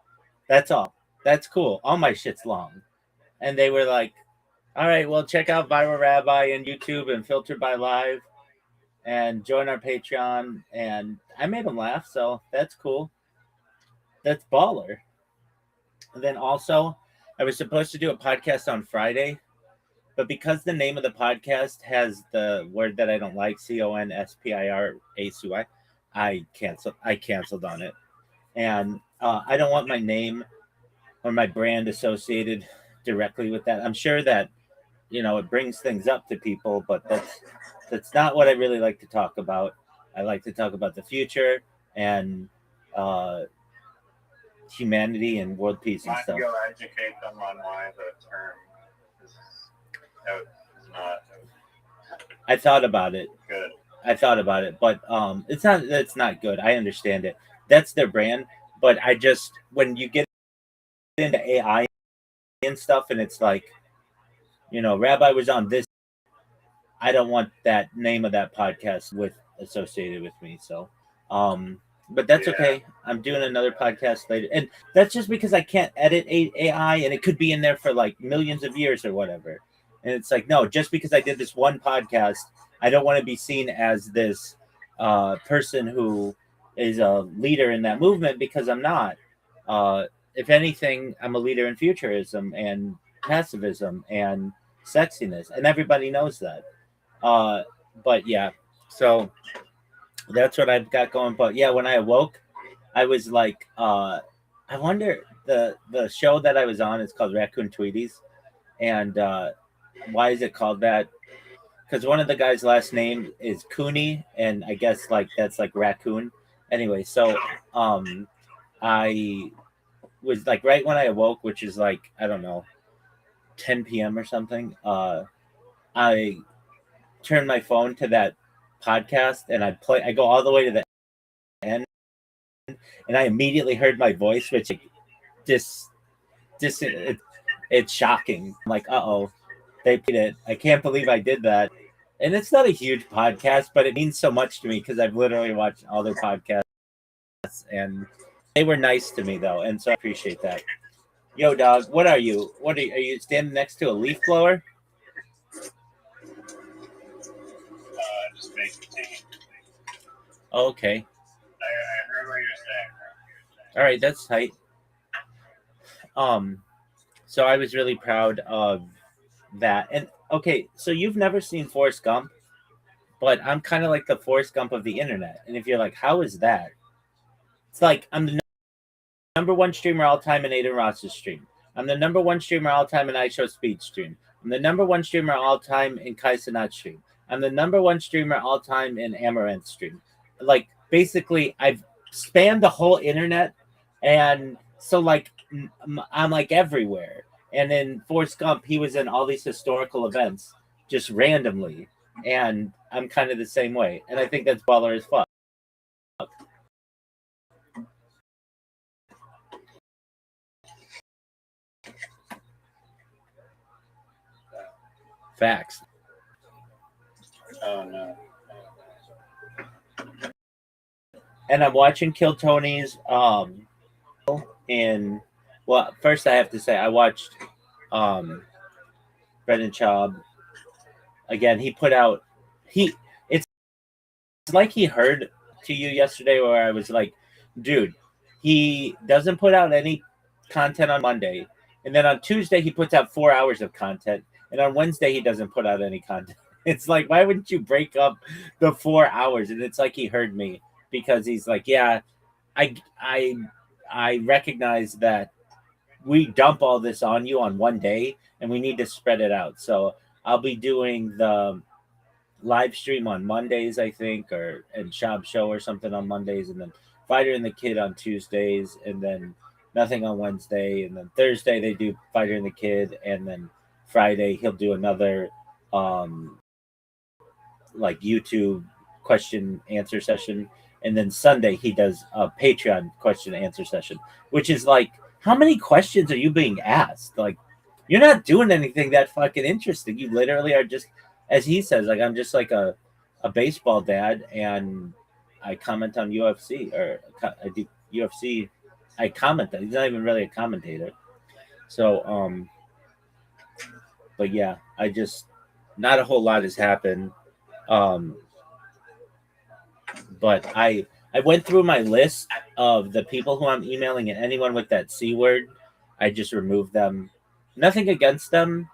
That's all. That's cool. All my shit's long. And they were like, all right, well, check out Viral Rabbi and YouTube and Filtered by Live and join our Patreon. And I made them laugh, so that's cool. That's baller. And then also, I was supposed to do a podcast on Friday, but because the name of the podcast has the word that I don't like, CONSPIRACY, I canceled on it. And I don't want my name or my brand associated directly with that. I'm sure that, you know, it brings things up to people, but that's not what I really like to talk about. I like to talk about the future and humanity and world peace and stuff. You'll educate them on why the term is not. I thought about it. Good. I thought about it, but it's not good. I understand it. That's their brand, but I just, when you get into AI and stuff, and it's like, you know, Rabbi was on this, I don't want that name of that podcast associated with me. So, but that's okay. I'm doing another podcast later, and that's just because I can't edit AI, and it could be in there for like millions of years or whatever. And it's like, no, just because I did this one podcast, I don't want to be seen as this person who is a leader in that movement, because I'm not. If anything, I'm a leader in futurism and pacifism and sexiness, and everybody knows that. But yeah, so that's what I've got going. But yeah, when I awoke, I was like, I wonder, the show that I was on is called Raccoon Tweeties, and why is it called that? Because one of the guys' last name is Cooney, and I guess like that's like raccoon. Anyway, so I was like, right when I awoke, which is like, I don't know, 10 p.m. or something, I turned my phone to that podcast, and I go all the way to the end, and I immediately heard my voice, which it's shocking. I'm like, uh-oh, they played it. I can't believe I did that. And it's not a huge podcast, but it means so much to me because I've literally watched all their podcasts, and they were nice to me though, and so I appreciate that. Yo, dog, what are you? Are you standing next to a leaf blower? Just making tea. Okay. I heard what you're saying. All right, that's tight. So I was really proud of that. And okay, so you've never seen Forrest Gump, but I'm kind of like the Forrest Gump of the internet. And if you're like, how is that? It's like, I'm the number one streamer all time in Aiden Ross's stream. I'm the number one streamer all time in iShow Speed stream. I'm the number one streamer all time in Kai Cenat stream. I'm the number one streamer all time in Amaranth stream. Like, basically, I've spanned the whole internet, and so like I'm like everywhere. And in Forrest Gump, he was in all these historical events just randomly, and I'm kind of the same way. And I think that's baller as fuck. Facts. Oh no. And I'm watching Kill Tony's And well, first I have to say I watched Brendan Schaub again. He put out it's like he heard to you yesterday where I was like, dude, he doesn't put out any content on Monday, and then on Tuesday he puts out 4 hours of content, and on Wednesday he doesn't put out any content. It's like, why wouldn't you break up the 4 hours? And it's like he heard me, because he's like, yeah, I recognize that we dump all this on you on one day and we need to spread it out. So I'll be doing the live stream on Mondays, I think, and Shab Show or something on Mondays, and then Fighter and the Kid on Tuesdays, and then nothing on Wednesday, and then Thursday they do Fighter and the Kid, and then Friday he'll do another like YouTube question answer session, and then Sunday he does a Patreon question answer session, which is like, how many questions are you being asked? Like, you're not doing anything that fucking interesting. You literally are just, as he says, like, I'm just like a baseball dad, and I comment on UFC, or I do UFC. I comment that he's not even really a commentator. So, but yeah, I just, not a whole lot has happened. But I went through my list of the people who I'm emailing, and anyone with that C word, I just removed them. Nothing against them.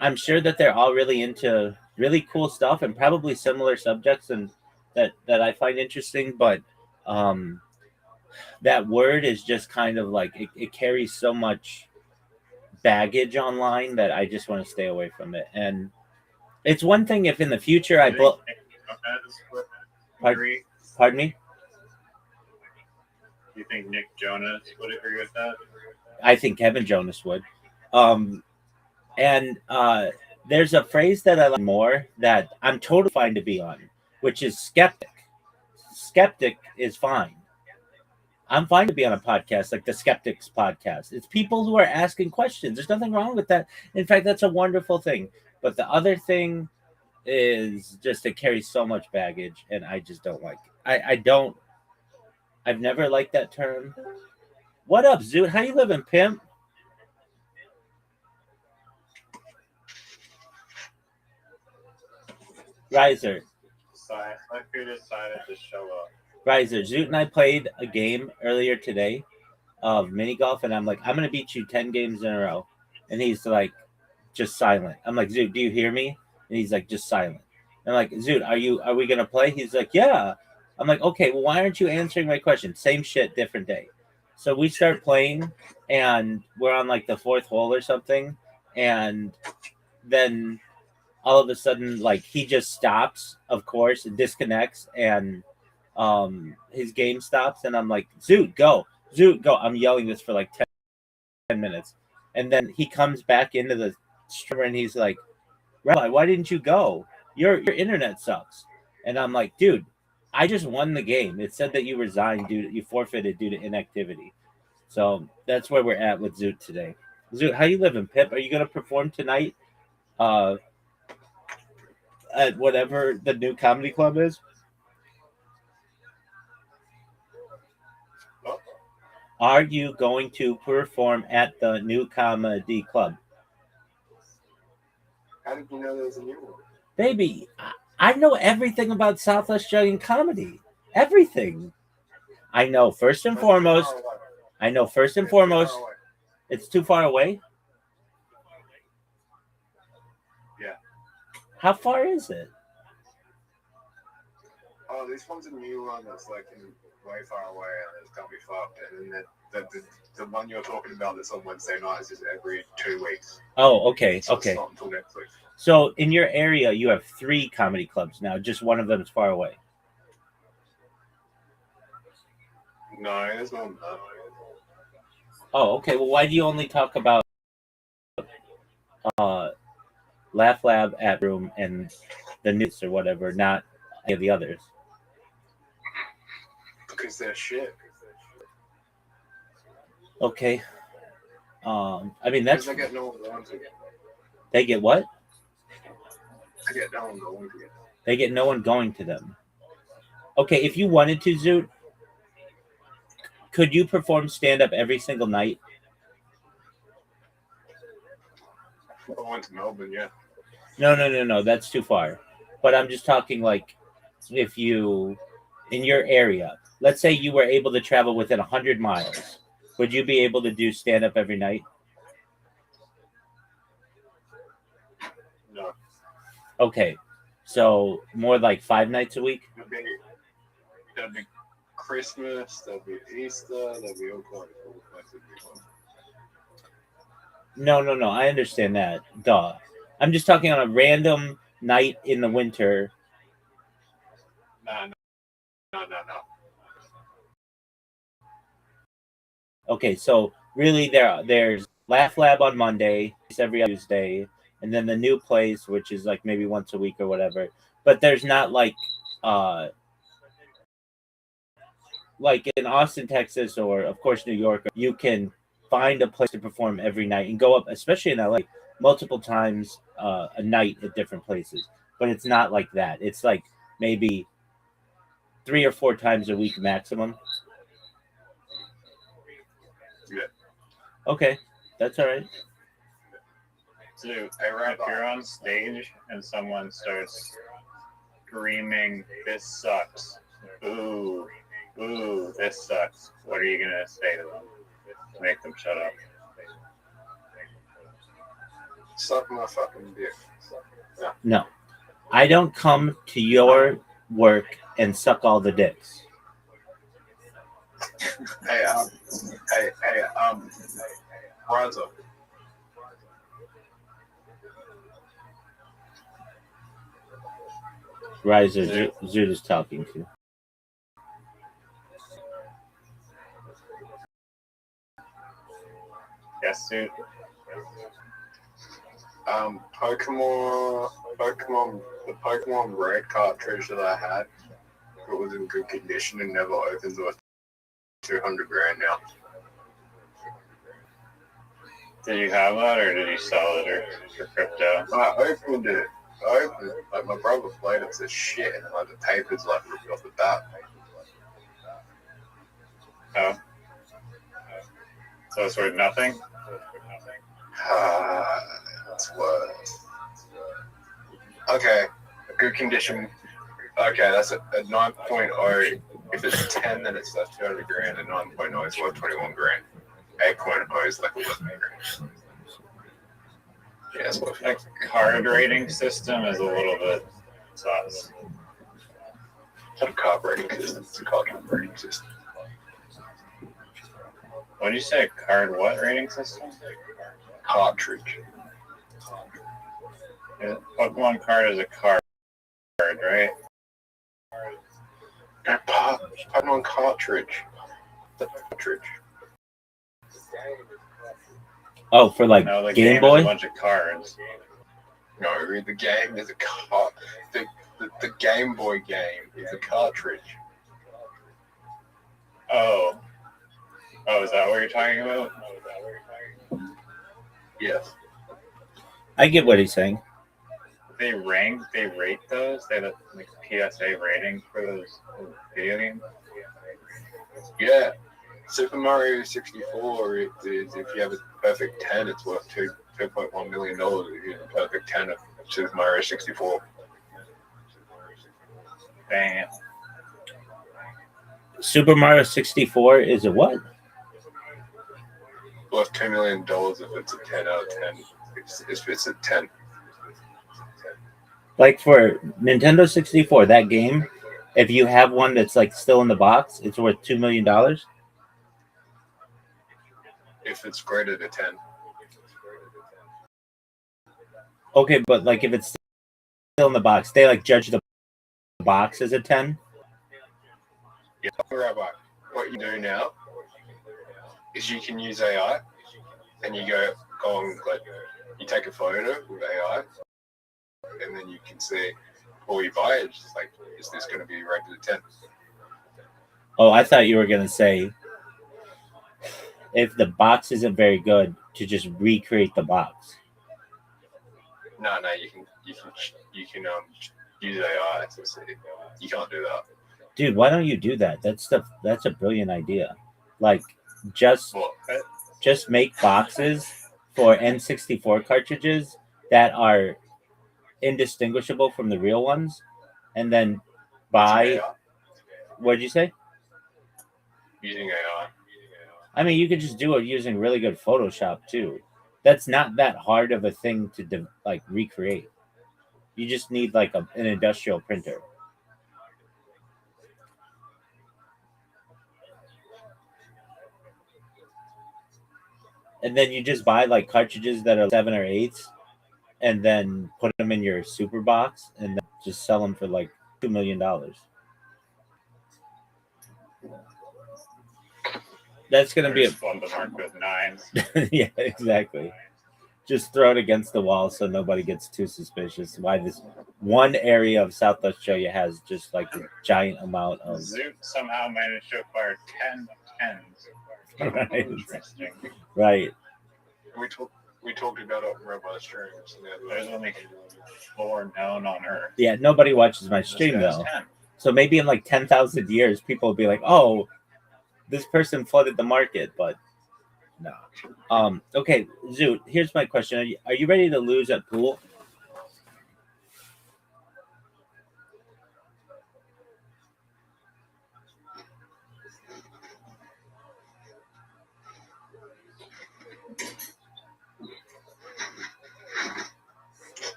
I'm sure that they're all really into really cool stuff and probably similar subjects and that I find interesting. But that word is just kind of like, it carries so much baggage online that I just want to stay away from it. And it's one thing if in the future I Pardon me? Do you think Nick Jonas would agree with that? I think Kevin Jonas would. And there's a phrase that I like more that I'm totally fine to be on, which is skeptic. Skeptic is fine. I'm fine to be on a podcast like the Skeptics podcast. It's people who are asking questions. There's nothing wrong with that. In fact, that's a wonderful thing. But the other thing is just it carries so much baggage, and I just don't like it. I've never liked that term. What up, Zoot? How you living, pimp? Riser. My crew decided to show up. Riser, Zoot and I played a game earlier today of mini golf, and I'm like, I'm gonna beat you 10 games in a row. And he's like, just silent. I'm like, Zoot, do you hear me? And he's like, just silent. I'm like, Zoot, are we gonna play? He's like, yeah. I'm like, okay, well, why aren't you answering my question? Same shit, different day. So we start playing, and we're on like the 4th hole or something, and then all of a sudden, like, he just stops, of course, and disconnects, and his game stops, and I'm like, Zoot, go. Zoot, go. I'm yelling this for like 10 minutes. And then he comes back into the stream, and he's like, Rabbi, why didn't you go? Your internet sucks. And I'm like, dude, I just won the game. It said that you resigned you forfeited due to inactivity. So that's where we're at with Zoot today. Zoot, how you living, Pip? Are you gonna perform tonight? At whatever the new comedy club is? Are you going to perform at the new comedy club? How did you know there was a new one? Baby, I know everything about Southwest Juggling Comedy. Everything. I know first and foremost. It's too far away? Yeah. How far is it? Oh, this one's a new one that's like way far away, and it's gonna be fucked. And then the one you're talking about that's on Wednesday nights is every 2 weeks. Oh, okay, So okay. It's not until next week. So in your area, you have 3 comedy clubs now. Just one of them is far away. No, there's no. Oh, okay. Well, why do you only talk about Laugh Lab, At Room, and the News or whatever, not any of the others? Because they're shit. Okay. I mean, that's. Because they get no one going to get. They get what? They get no one going to get. They get no one going to them. Okay, if you wanted to, Zoot, Could you perform stand up every single night? I went to Melbourne, yeah. No. That's too far. But I'm just talking like if you in your area, let's say you were able to travel within 100 miles, would you be able to do stand up every night? No. Okay. So more like 5 nights a week? That'd be Christmas, that'd be Easter, that'd be all kinds of people. No. I understand that. Duh. I'm just talking on a random night in the winter. No. Okay, so really there's Laugh Lab on Monday, it's every Tuesday, and then the new place, which is like maybe once a week or whatever. But there's not like in Austin, Texas, or of course New York, you can find a place to perform every night and go up, especially in LA, multiple times a night at different places. But it's not like that. It's like maybe 3 or 4 times a week maximum. Yeah. Okay, that's all right. So if you're on stage and someone starts screaming, "This sucks," "Ooh, this sucks," what are you gonna say to them to make them shut up? Suck my fucking dick. Yeah. No, I don't come to your work and suck all the dicks. Hey, Ronzo. Riser, Zoot is talking to. Yes, dude. Pokemon, the Pokemon Red cartridge that I had, it was in good condition and never opens worth $200,000 now. Did you have that, or did you sell it, or for crypto? I opened it. Like my brother played it to shit, and like the paper's like ripped off the back. Oh. So it's worth nothing? It's worth. Okay, a good condition. Okay, that's a 9.0. If it's 10, then it's worth $200,000, and 9.0 is worth $21,000. 8.0 is like $11,000. Yeah, it's worth The card rating system is a little bit sus. It's not a card rating system. It's a card rating system. What did you say? Card what rating system? Cartridge. Pokemon card is a card, right? Pokemon cartridge. The cartridge. Oh, for like No, the Game game Boy? is a bunch of cards. No, the game is a card. The Game Boy game is a cartridge. Oh, is that what you're talking about? Yes. I get what he's saying. They rate those. They have like PSA rating for those video games. Yeah. Super Mario 64 is if you have a perfect 10, it's worth $2.1 million. If you have a perfect 10 of Super Mario 64. Dang it. Super Mario 64 is a what? Worth $2 million if it's a 10 out of 10. If it's a 10. Like for Nintendo 64, that game, if you have one that's like still in the box, it's worth $2 million. If it's greater than 10. Okay, but like if it's still in the box, they like judge the box as a 10. Yeah, Rabbi, what you do now is you can use AI, and you go on, like, you take a photo with AI, and then you can see before you buy it, it's just like, is this going to be rated a 10? Oh, I thought you were gonna say if the box isn't very good, to just recreate the box. No, you can use AI to see. You can't do that. Dude, why don't you do that? That's a brilliant idea. Like just make boxes for N64 cartridges that are indistinguishable from the real ones, and then buy. What did you say? Using AI. I mean, you could just do it using really good Photoshop too. That's not that hard of a thing to like recreate. You just need like an industrial printer. And then you just buy like cartridges that are 7 or 8s, and then put them in your super box, and then just sell them for like $2 million. That's gonna be a fun to mark with 9s. Yeah, exactly. Just throw it against the wall so nobody gets too suspicious. Why this one area of South Australia has just like a giant amount of. Zoot somehow managed to acquire 10 10s. Right. Interesting. Right. We talked about it on Robot Streams. There's only 4 known on Earth. Yeah, nobody watches my stream though. 10. So maybe in like 10,000 years, people will be like, "Oh, this person flooded the market," but no. Okay, Zoot, here's my question: Are you ready to lose at pool?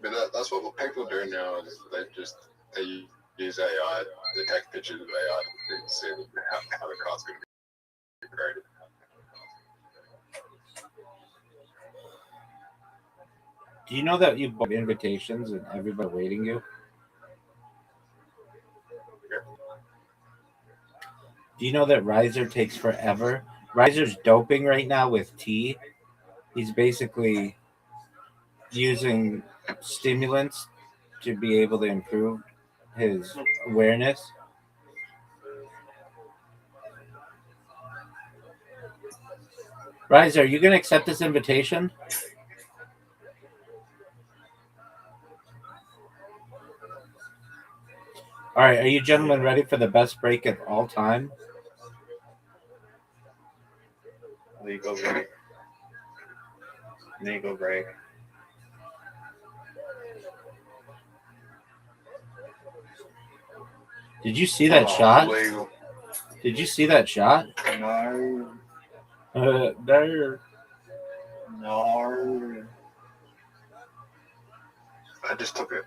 But that's what people do now. Is they use AI. They take pictures of AI to see how the card's going to be created. Do you know that you book invitations and everybody waiting you? Do you know that Riser takes forever? Riser's doping right now with tea. He's basically using stimulants to be able to improve his awareness. Riser, are you going to accept this invitation? All right, are you gentlemen ready for the best break of all time? Legal break. Legal break. Did you see that shot? Legal. Did you see that shot? No. There. No. I just took it.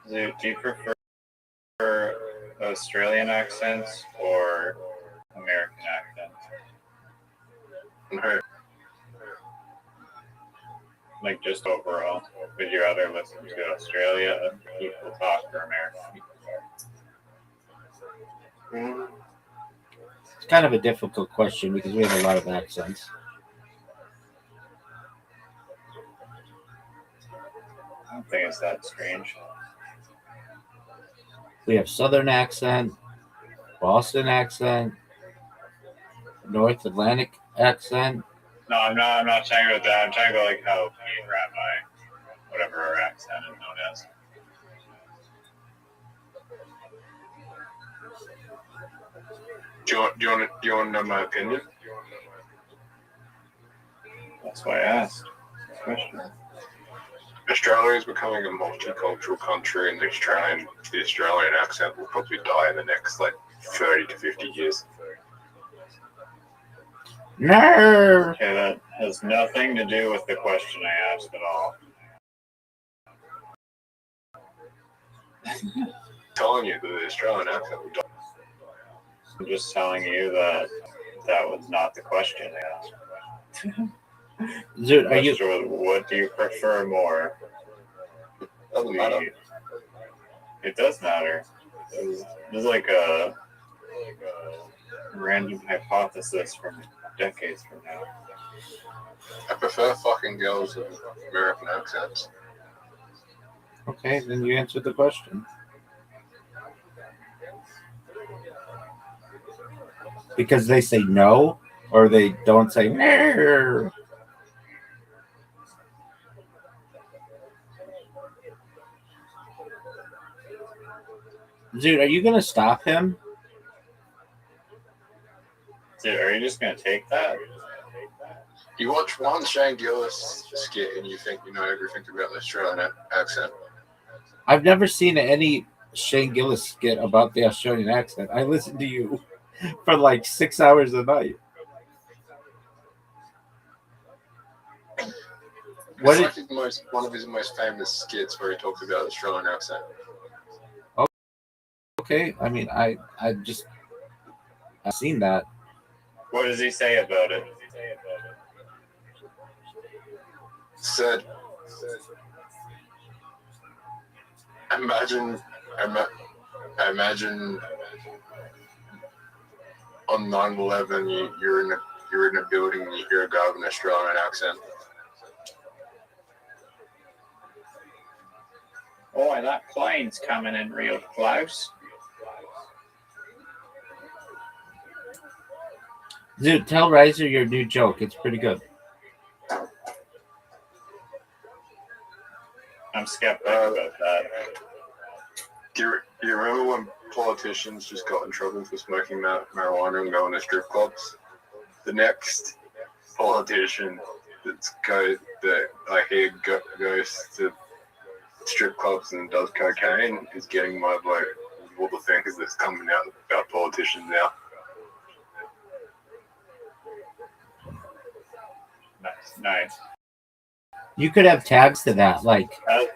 Do you prefer Australian accents or American accents? Okay. Like just overall, would you rather listen to Australia people talk or American people talk? It's kind of a difficult question because we have a lot of accents. I don't think it's that strange. We have Southern accent, Boston accent, North Atlantic accent. No, I'm not talking about that. I'm talking about like how me and Rabbi, whatever our accent is known as. Do you want to know my opinion? That's why I asked. Question. Australia is becoming a multicultural country, and the Australian accent will probably die in the next like 30 to 50 years. No. Okay, that has nothing to do with the question I asked at all. I'm telling you that the Australian accent will die. I'm just telling you that that was not the question I asked. Zoot, are you? What do you prefer more? Doesn't matter. It does matter. This is like a random hypothesis from decades from now. I prefer fucking girls with American accents. Okay, then you answered the question. Because they say no, or they don't say no. Dude, are you gonna stop him? Dude, are you just gonna take that? You watch one Shane Gillis skit and you think you know everything about the Australian accent. I've never seen any Shane Gillis skit about the Australian accent. I listen to you for like 6 hours a night. It's like one of his most famous skits where he talks about the Australian accent. Okay, I mean, I've seen that. What does he say about it? Said, imagine on 9/11 you're in a building and you hear a guy with an Australian accent. Boy, that plane's coming in real close. Dude, tell Riser your new joke. It's pretty good. I'm skeptical about that. Do you remember when politicians just got in trouble for smoking marijuana and going to strip clubs? The next politician that I hear goes to strip clubs and does cocaine is getting my vote. All the things that's coming out about politicians now. Nice. You could have tags to that, like That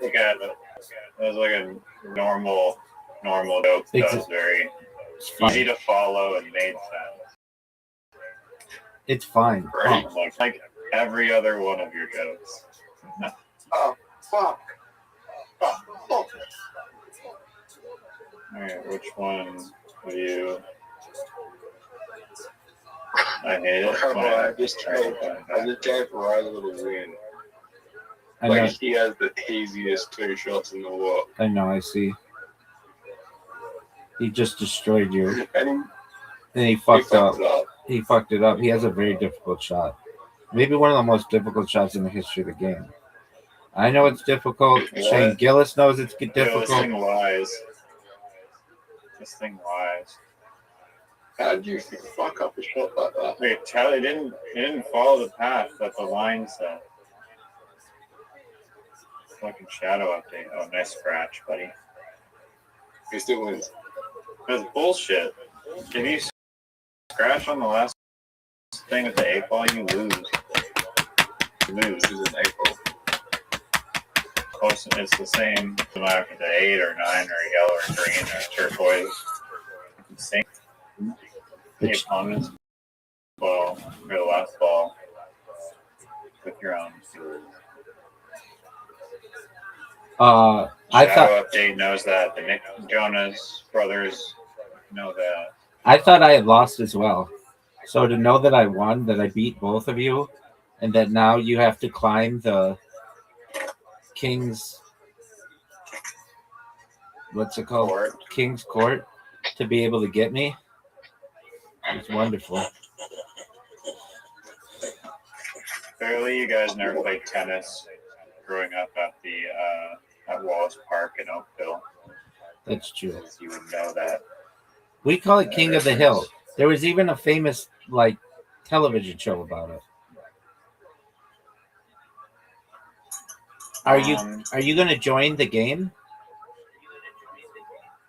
was like a normal joke. That was very easy to follow and made sense. it's fine. Right? Like every other one of your jokes. Oh, fuck. Oh. Alright, which one do you? I hate it. I just gave Riley a little win. I know. Like he has the easiest 2 shots in the world. I know. I see. He just destroyed you, And he fucked up. He fucked it up. He has a very difficult shot. Maybe one of the most difficult shots in the history of the game. I know it's difficult. What? Shane Gillis knows it's Yo, difficult. this thing lies. This thing lies. How did you fuck up a shot like that? Wait, it didn't follow the path that the line said. Fucking shadow update. Oh, nice scratch, buddy. He still wins. That's bullshit. If you scratch on the last thing with the 8 ball, you lose. You lose. This is an 8 ball. Close. It's the same no matter if it's an 8 or 9 or yellow or green or turquoise. Same. The opponent's ball or the last ball with your own. I thought Update knows that. The Nick Jonas brothers know that. I thought I had lost as well. So to know that I won, that I beat both of you, and that now you have to climb the King's what's it called? King's Court to be able to get me. It's wonderful. Clearly, you guys never played tennis growing up at the at Wallace Park in Oakville. That's true. You would know that. We call it King of the Hill. There was even a famous television show about it. Are you going to join the game?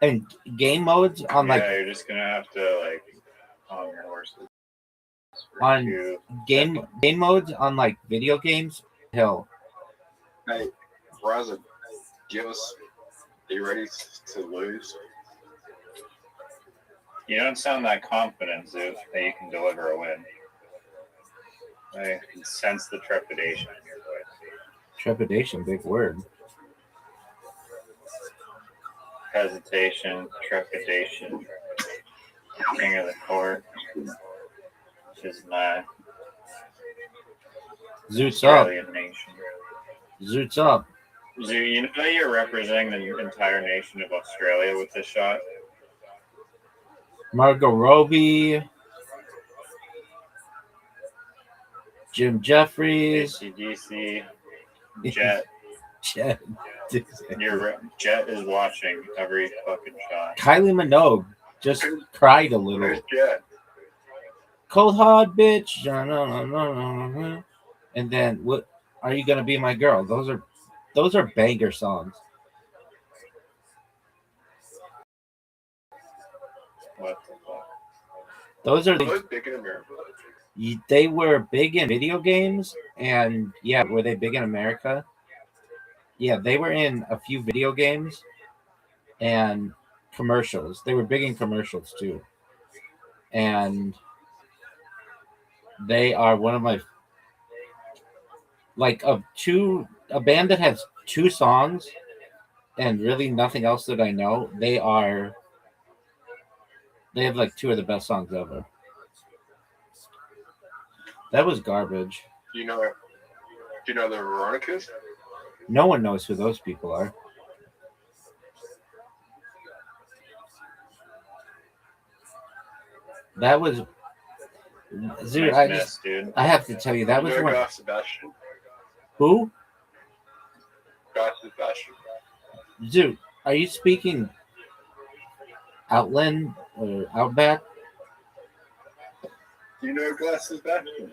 And game modes on you're just gonna have to on your horses. On game modes on video games. Hill. Hey, Raza, give us. Are you ready to lose? You don't sound that confident, Zoo, that you can deliver a win. I can sense the trepidation in your voice. Trepidation, big word. Hesitation, trepidation. King of the court. Which is my Zoots up. Australian nation. Zoots up. Zoo, you know that you're representing the entire nation of Australia with this shot? Margot Robbie, Jim Jeffries, ACDC, Jet, Jet. Jet is watching every fucking shot. Kylie Minogue just cried a little. Where's Jet? Cold hard bitch. And then what? Are you gonna be my girl? Those are banger songs. What the fuck? Those are Was big in America. they were big in video games, and yeah, were they big in America? Yeah, they were in a few video games and commercials. They were big in commercials too. And they are one of my a band that has 2 songs and really nothing else that I know. They have like 2 of the best songs ever. That was garbage. Do you know the Veronicas? No one knows who those people are. That was, dude. Dude. I have to tell you, that was one. Guy Sebastian. Who? Guy Sebastian. Dude, are you speaking Outland or Outback? Do you know Guy Sebastian?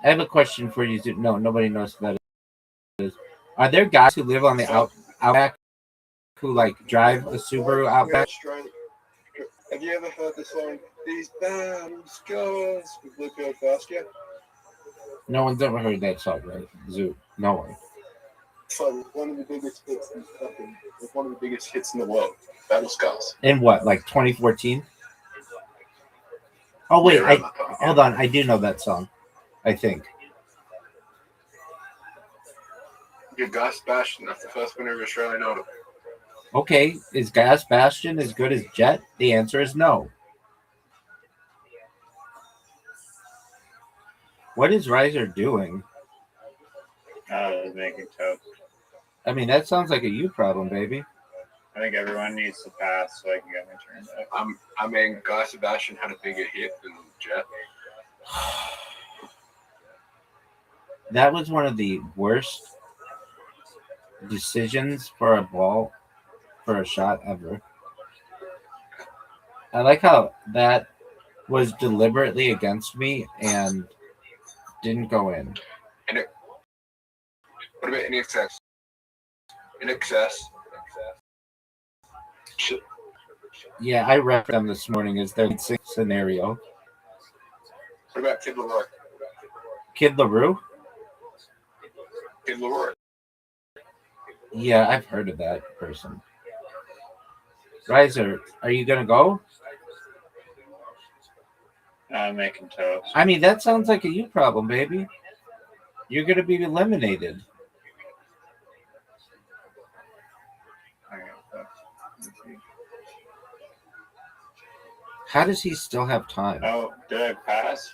I have a question for you. Dude. No, nobody knows who that is. Are there guys who live on the Outback who like drive a Subaru Outback? Have you ever heard the song "These Damn Scars" with Lupe Fascia? No one's ever heard that song, right? Zoo. No one. It's like one of the biggest hits in the world. Battle Scars. In what, like 2014? Oh wait, hold on. I do know that song. I think. Your Guy Sebastian. That's the first winner of Australian Idol. Okay, is Guy Sebastian as good as Jet? The answer is no. What is Riser doing? Making toast. I mean, that sounds like a you problem, baby. I think everyone needs to pass so I can get my turn back. I mean, Guy Sebastian had a bigger hit than Jet. That was one of the worst decisions for a shot ever. I like how that was deliberately against me and didn't go in. What about In Excess? In Excess. Yeah, I read them this morning as their scenario. What about Kid Laroi? Kid LaRue? Kid Laroi. Yeah, I've heard of that person. Riser, are you gonna go? I'm making toast. I mean, that sounds like a you problem, baby. You're gonna be eliminated. How does he still have time? Oh, did I pass?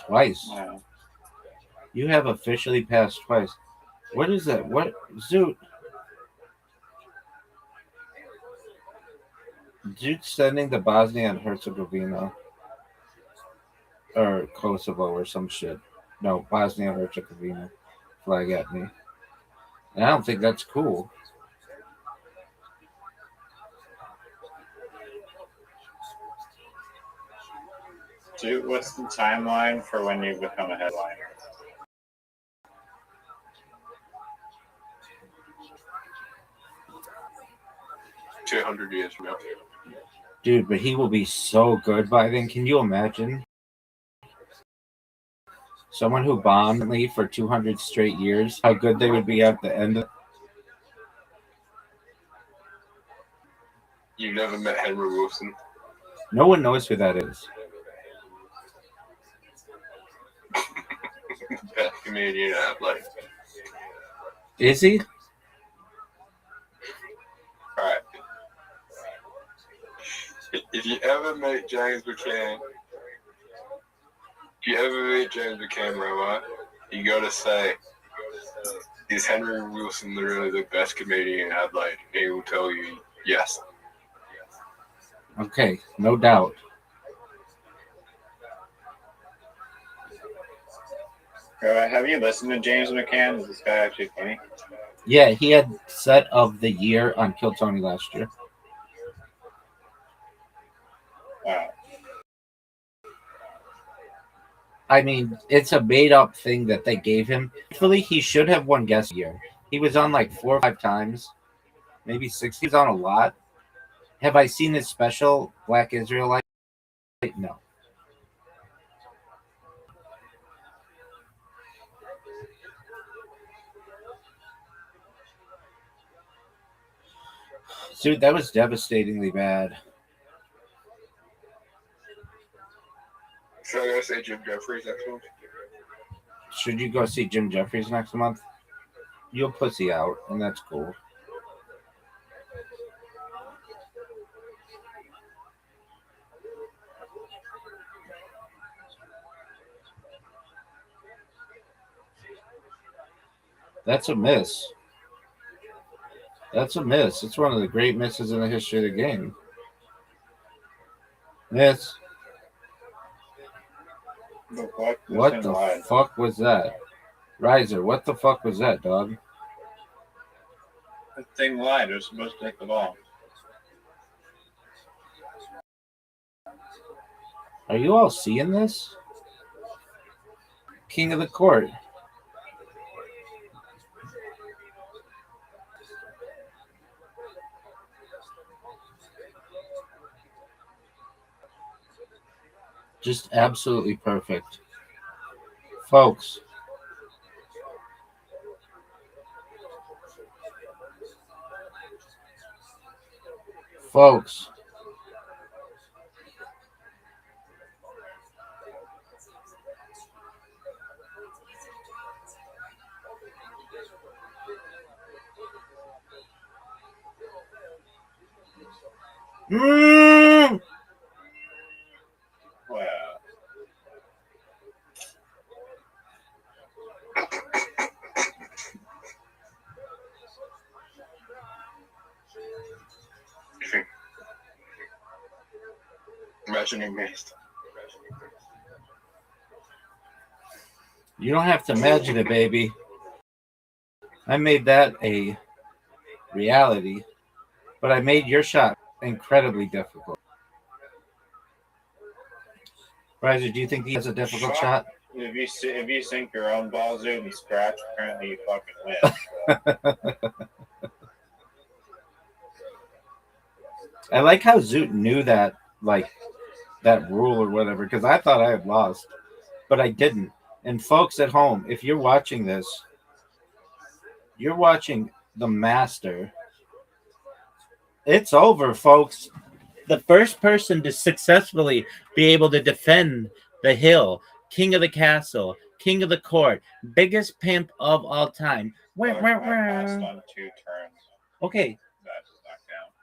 Twice. No. You have officially passed twice. What is that? What? Zoot. Zoot sending the Bosnia and Herzegovina. Or Kosovo or some shit. No, Bosnia and Herzegovina flag at me. And I don't think that's cool. Dude, what's the timeline for when you become a headliner? $200 years from now. Dude, but he will be so good by then. Can you imagine? Someone who bombed me for 200 straight years, how good they would be at the end. You've never met Henry Wilson? No one knows who that is. Best comedian I've like. Is he? Alright. If you ever meet James McCann, Rowan, you gotta say, is Henry Wilson literally the best comedian in Adelaide? He will tell you yes. Okay, no doubt. Have you listened to James McCann? Is this guy actually funny? Yeah, he had set of the year on Kill Tony last year. Wow. I mean, it's a made-up thing that they gave him. Actually, he should have won guest year. He was on like 4 or 5 times, maybe 6. He was on a lot. Have I seen his special, Black Israelite? No. Dude, that was devastatingly bad. Should I go see Jim Jeffries next month? Should you go see Jim Jeffries next month? You'll pussy out, and that's cool. That's a miss. That's a miss. It's one of the great misses in the history of the game. Miss. What the fuck was that? Riser, what the fuck was that, dog? That thing lied. It was supposed to take the ball. Are you all seeing this? King of the court. Just absolutely perfect. Folks. Folks. Wow. Imagining based. You don't have to imagine it, baby. I made that a reality, but I made your shot incredibly difficult. Riser, do you think he has a difficult shot? If you sink your own ball, Zoot, and scratch, apparently you fucking win. I like how Zoot knew that, like, that rule or whatever, because I thought I had lost, but I didn't. And folks at home, if you're watching this, you're watching the master. It's over, folks. The first person to successfully be able to defend the hill, king of the castle, king of the court, biggest pimp of all time. I passed on 2 turns. Okay. That does not count.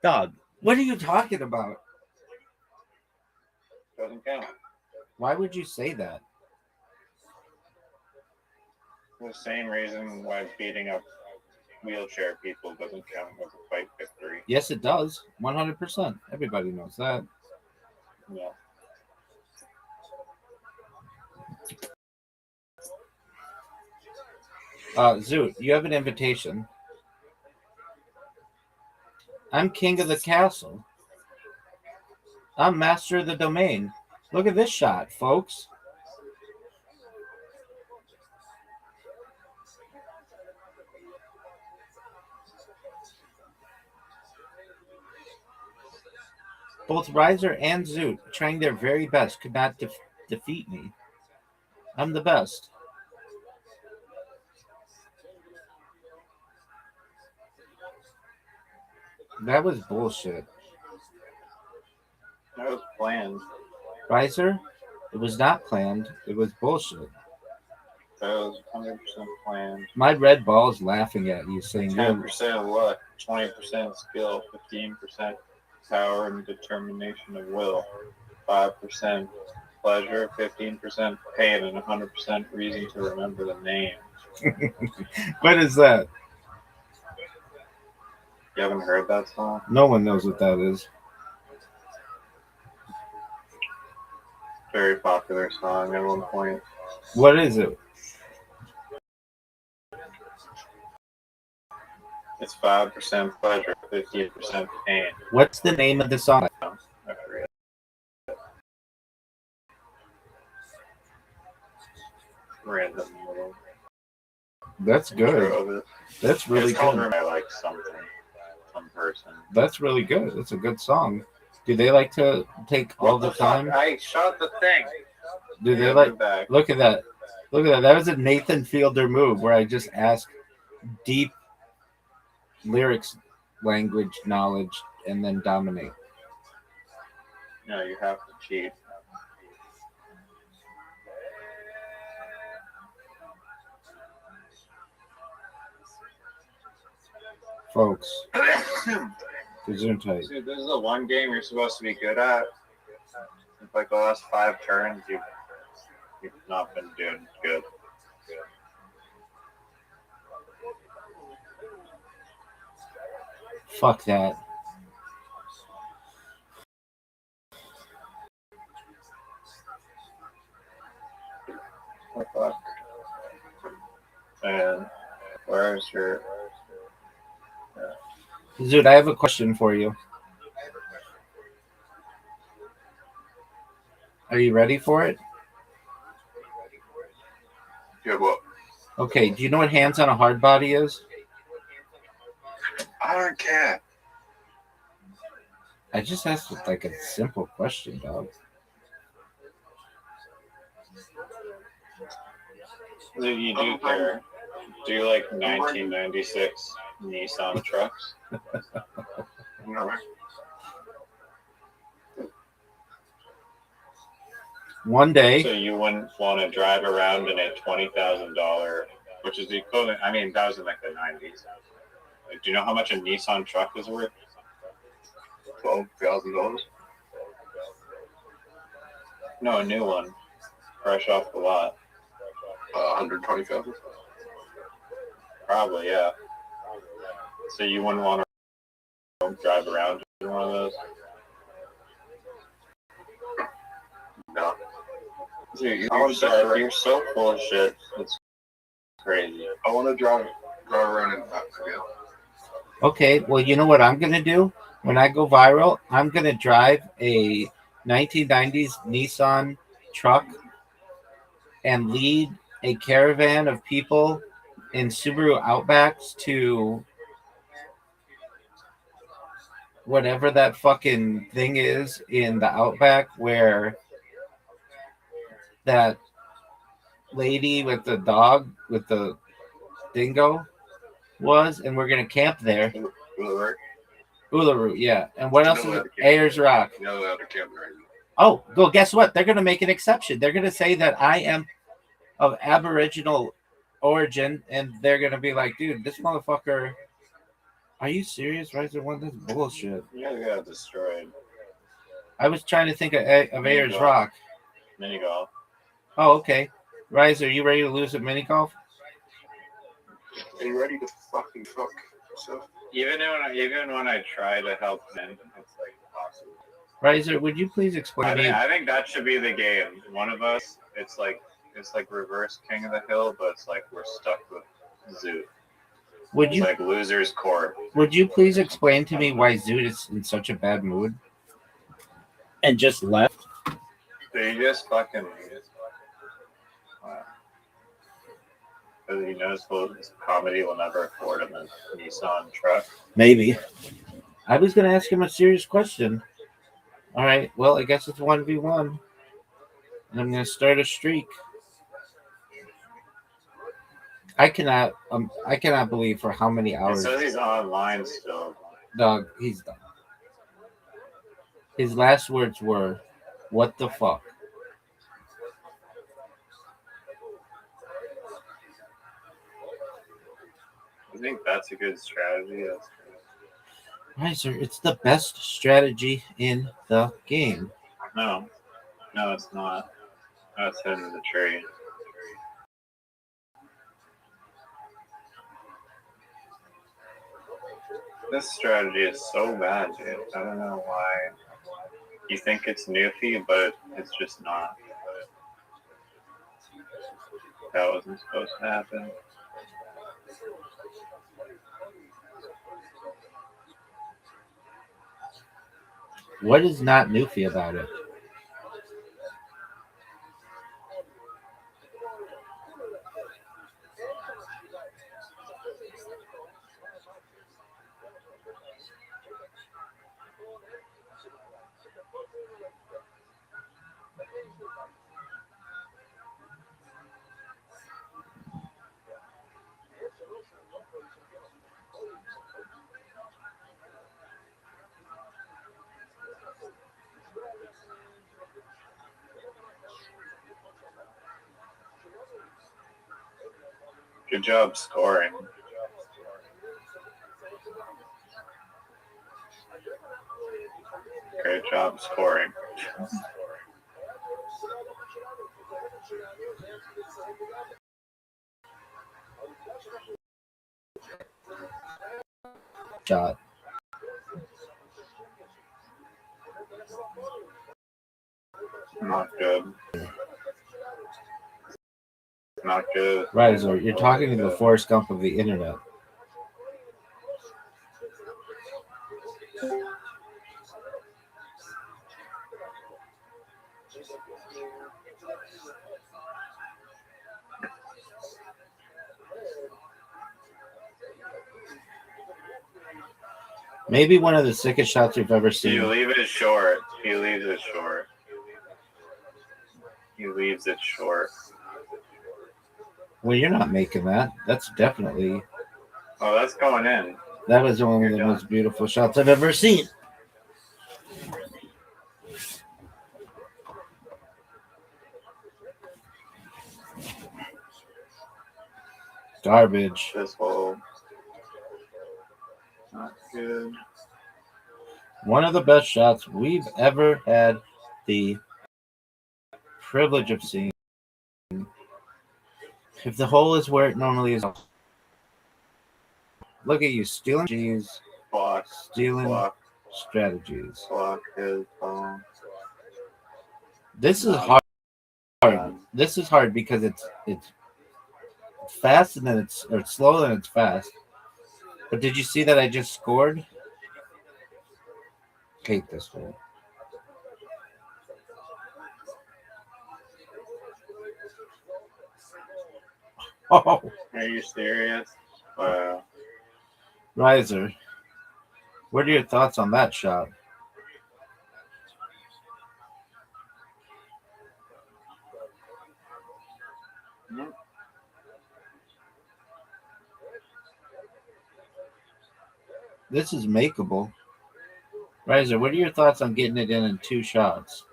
Dog, what are you talking about? Doesn't count. Why would you say that? The same reason why beating up wheelchair people doesn't count as a fight victory. Yes, it does. 100%. Everybody knows that. Yeah. Zoot, you have an invitation. I'm king of the castle. I'm master of the domain. Look at this shot, folks. Both Riser and Zoot, trying their very best, could not defeat me. I'm the best. That was bullshit. That was planned. Riser, it was not planned. It was bullshit. That was 100% planned. My red ball is laughing at you, saying 10% luck, 20% skill, 15% power and determination of will, 5% pleasure, 15% pain, and 100% reason to remember the name. What is that? You haven't heard that song? No one knows what that is. Very popular song at one point. What is it? It's 5% pleasure, 50% pain. What's the name of the song? I forget. Random. That's good. That's really It's called good. I like something. Some person. That's really good. It's a good song. Do they like to take all the time? I shot the thing. Do they Yeah, like? we're back. Look at that. Look at that. That was a Nathan Fielder move where I just asked deep lyrics, language knowledge, and then dominate. No, you have to cheat. Folks. Gesundheit. Dude, this is the one game you're supposed to be good at. It's like the last 5 turns, you've not been doing good. Fuck that. What the fuck? And where's your... Dude, I have a question for you. Are you ready for it? Yeah, what? Okay, do you know what hands on a hard body is? I don't care. I just asked like a simple question, dog. You do care. Do you like 1996 Nissan trucks? No. One day. So you wouldn't want to drive around in a $20,000, which is the equivalent. I mean, that was in like the 90s. Like, do you know how much a Nissan truck is worth? $12,000. No, a new one, fresh off the lot. 120,000. Probably, yeah. So you wouldn't want to drive around in one of those? No. Dude, you're so full of shit. It's crazy. I want to drive around in that again. Okay, well, you know what I'm going to do? When I go viral, I'm going to drive a 1990s Nissan truck and lead a caravan of people in Subaru Outbacks to whatever that fucking thing is in the Outback where that lady with the dog, with the dingo was, and we're going to camp there. Uluru, yeah. And what else is it? Ayers Rock. Oh, well, guess what? They're going to make an exception. They're going to say that I am of Aboriginal origin, and they're going to be like, dude, this motherfucker, are you serious? Riser One? That's bullshit. Yeah, they got destroyed. I was trying to think of Ayers Rock. Mini golf. Oh, okay. Riser, are you ready to lose at mini golf? Are you ready to fucking fuck yourself? Even when I try to help men, it's like impossible. Riser, would you please explain to me? I think that should be the game. One of us, it's like reverse King of the Hill, but it's like we're stuck with Zoot. Would you, it's like loser's court. Would you please explain to me why Zoot is in such a bad mood? And just left? They just fucking... Because he knows his comedy will never afford him a Nissan truck. Maybe. I was going to ask him a serious question. All right. Well, I guess it's 1v1. And I'm going to start a streak. I cannot believe for how many hours. It says he's online still. Dog, he's done. His last words were, "What the fuck?" I think that's a good strategy. Right, sir. It's the best strategy in the game. No, it's not. That's in the tree. This strategy is so bad, dude. I don't know why. You think it's Newfie, but it's just not. That wasn't supposed to happen. What is not Newfie about it? Good job scoring. Great job scoring. Shot. Not good. Not good. Riser, you're talking to the Forrest Gump of the internet. Maybe one of the sickest shots we've ever seen. You leave it short. He leaves it short. He leaves it short. Well, you're not making that. That's definitely. Oh, that's going in. That was one of the most beautiful shots I've ever seen. Garbage. This hole. Not good. One of the best shots we've ever had the privilege of seeing. If the hole is where it normally is. Look at you stealing G's. Block. Stealing Block. strategies. Block his phone. This is hard. This is hard because it's fast and then it's slow and it's fast. But did you see that I just scored? Hate this hole. Oh, Are you serious? Wow. Riser, what are your thoughts on that shot? This is makeable. Riser, what are your thoughts on getting it in 2 shots?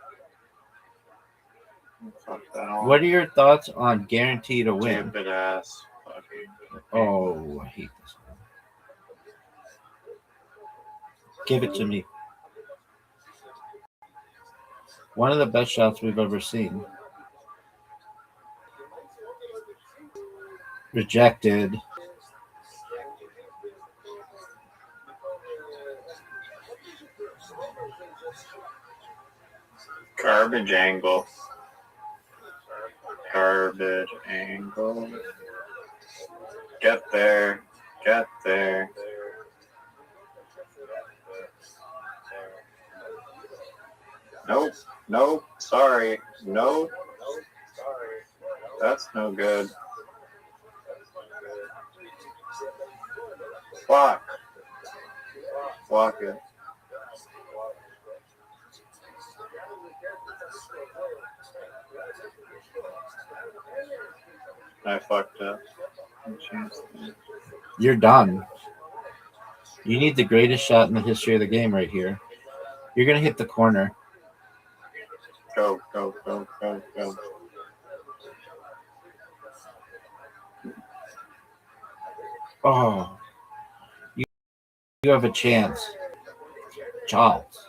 What are your thoughts on guaranteed to win? Stupid ass. Fucking. Oh, I hate this one. Give it to me. One of the best shots we've ever seen. Rejected. Garbage angle. Garbage angle. Get there. Get there. Nope. Nope. Sorry. Nope. That's no good. Block. Block it. I fucked up. You're done. You need the greatest shot in the history of the game right here. You're going to hit the corner. Go, go, go, go, go. Oh. You have a chance. Charles.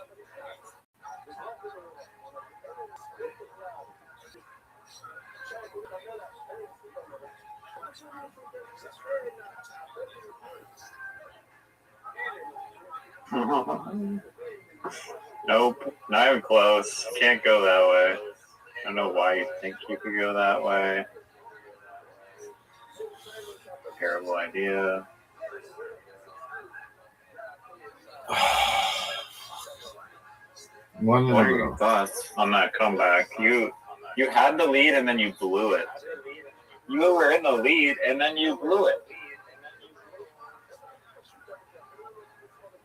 Nope, not even close. Can't go that way. I don't know why you think you could go that way. terrible idea. One in What a are row. your thoughts on that comeback? You had the lead and then you blew it. You were in the lead and then you blew it.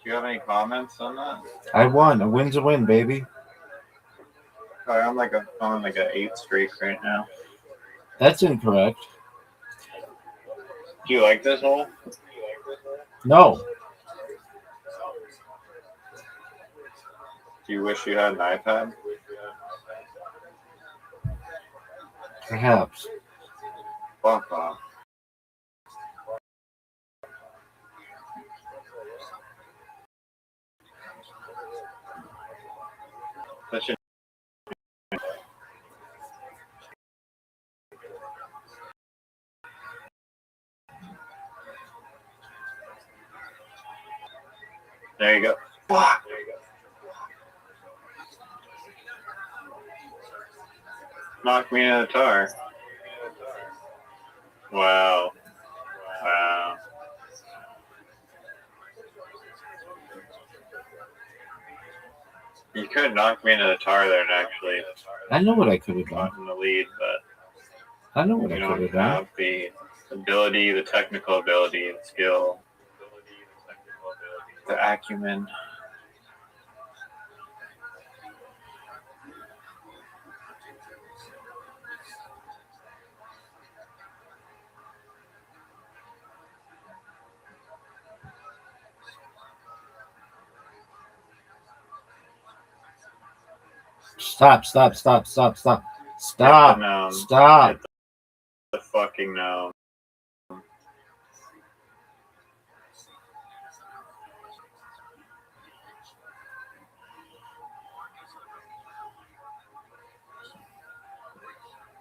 Do you have any comments on that? I won. A win's a win, baby. I'm on like a 8th streak right now. That's incorrect. Do you like this hole? No. Do you wish you had an iPad? Perhaps. Fuck off. Such a There you go. Fuck. Knock me in the tar. Wow. Wow. You could knock me into the tar there, actually. I know what I could have done. In the lead, but I know what I you could don't have done. have the ability, the technical ability, the skill, the acumen. Stop. Stop. No. Stop. The fucking no.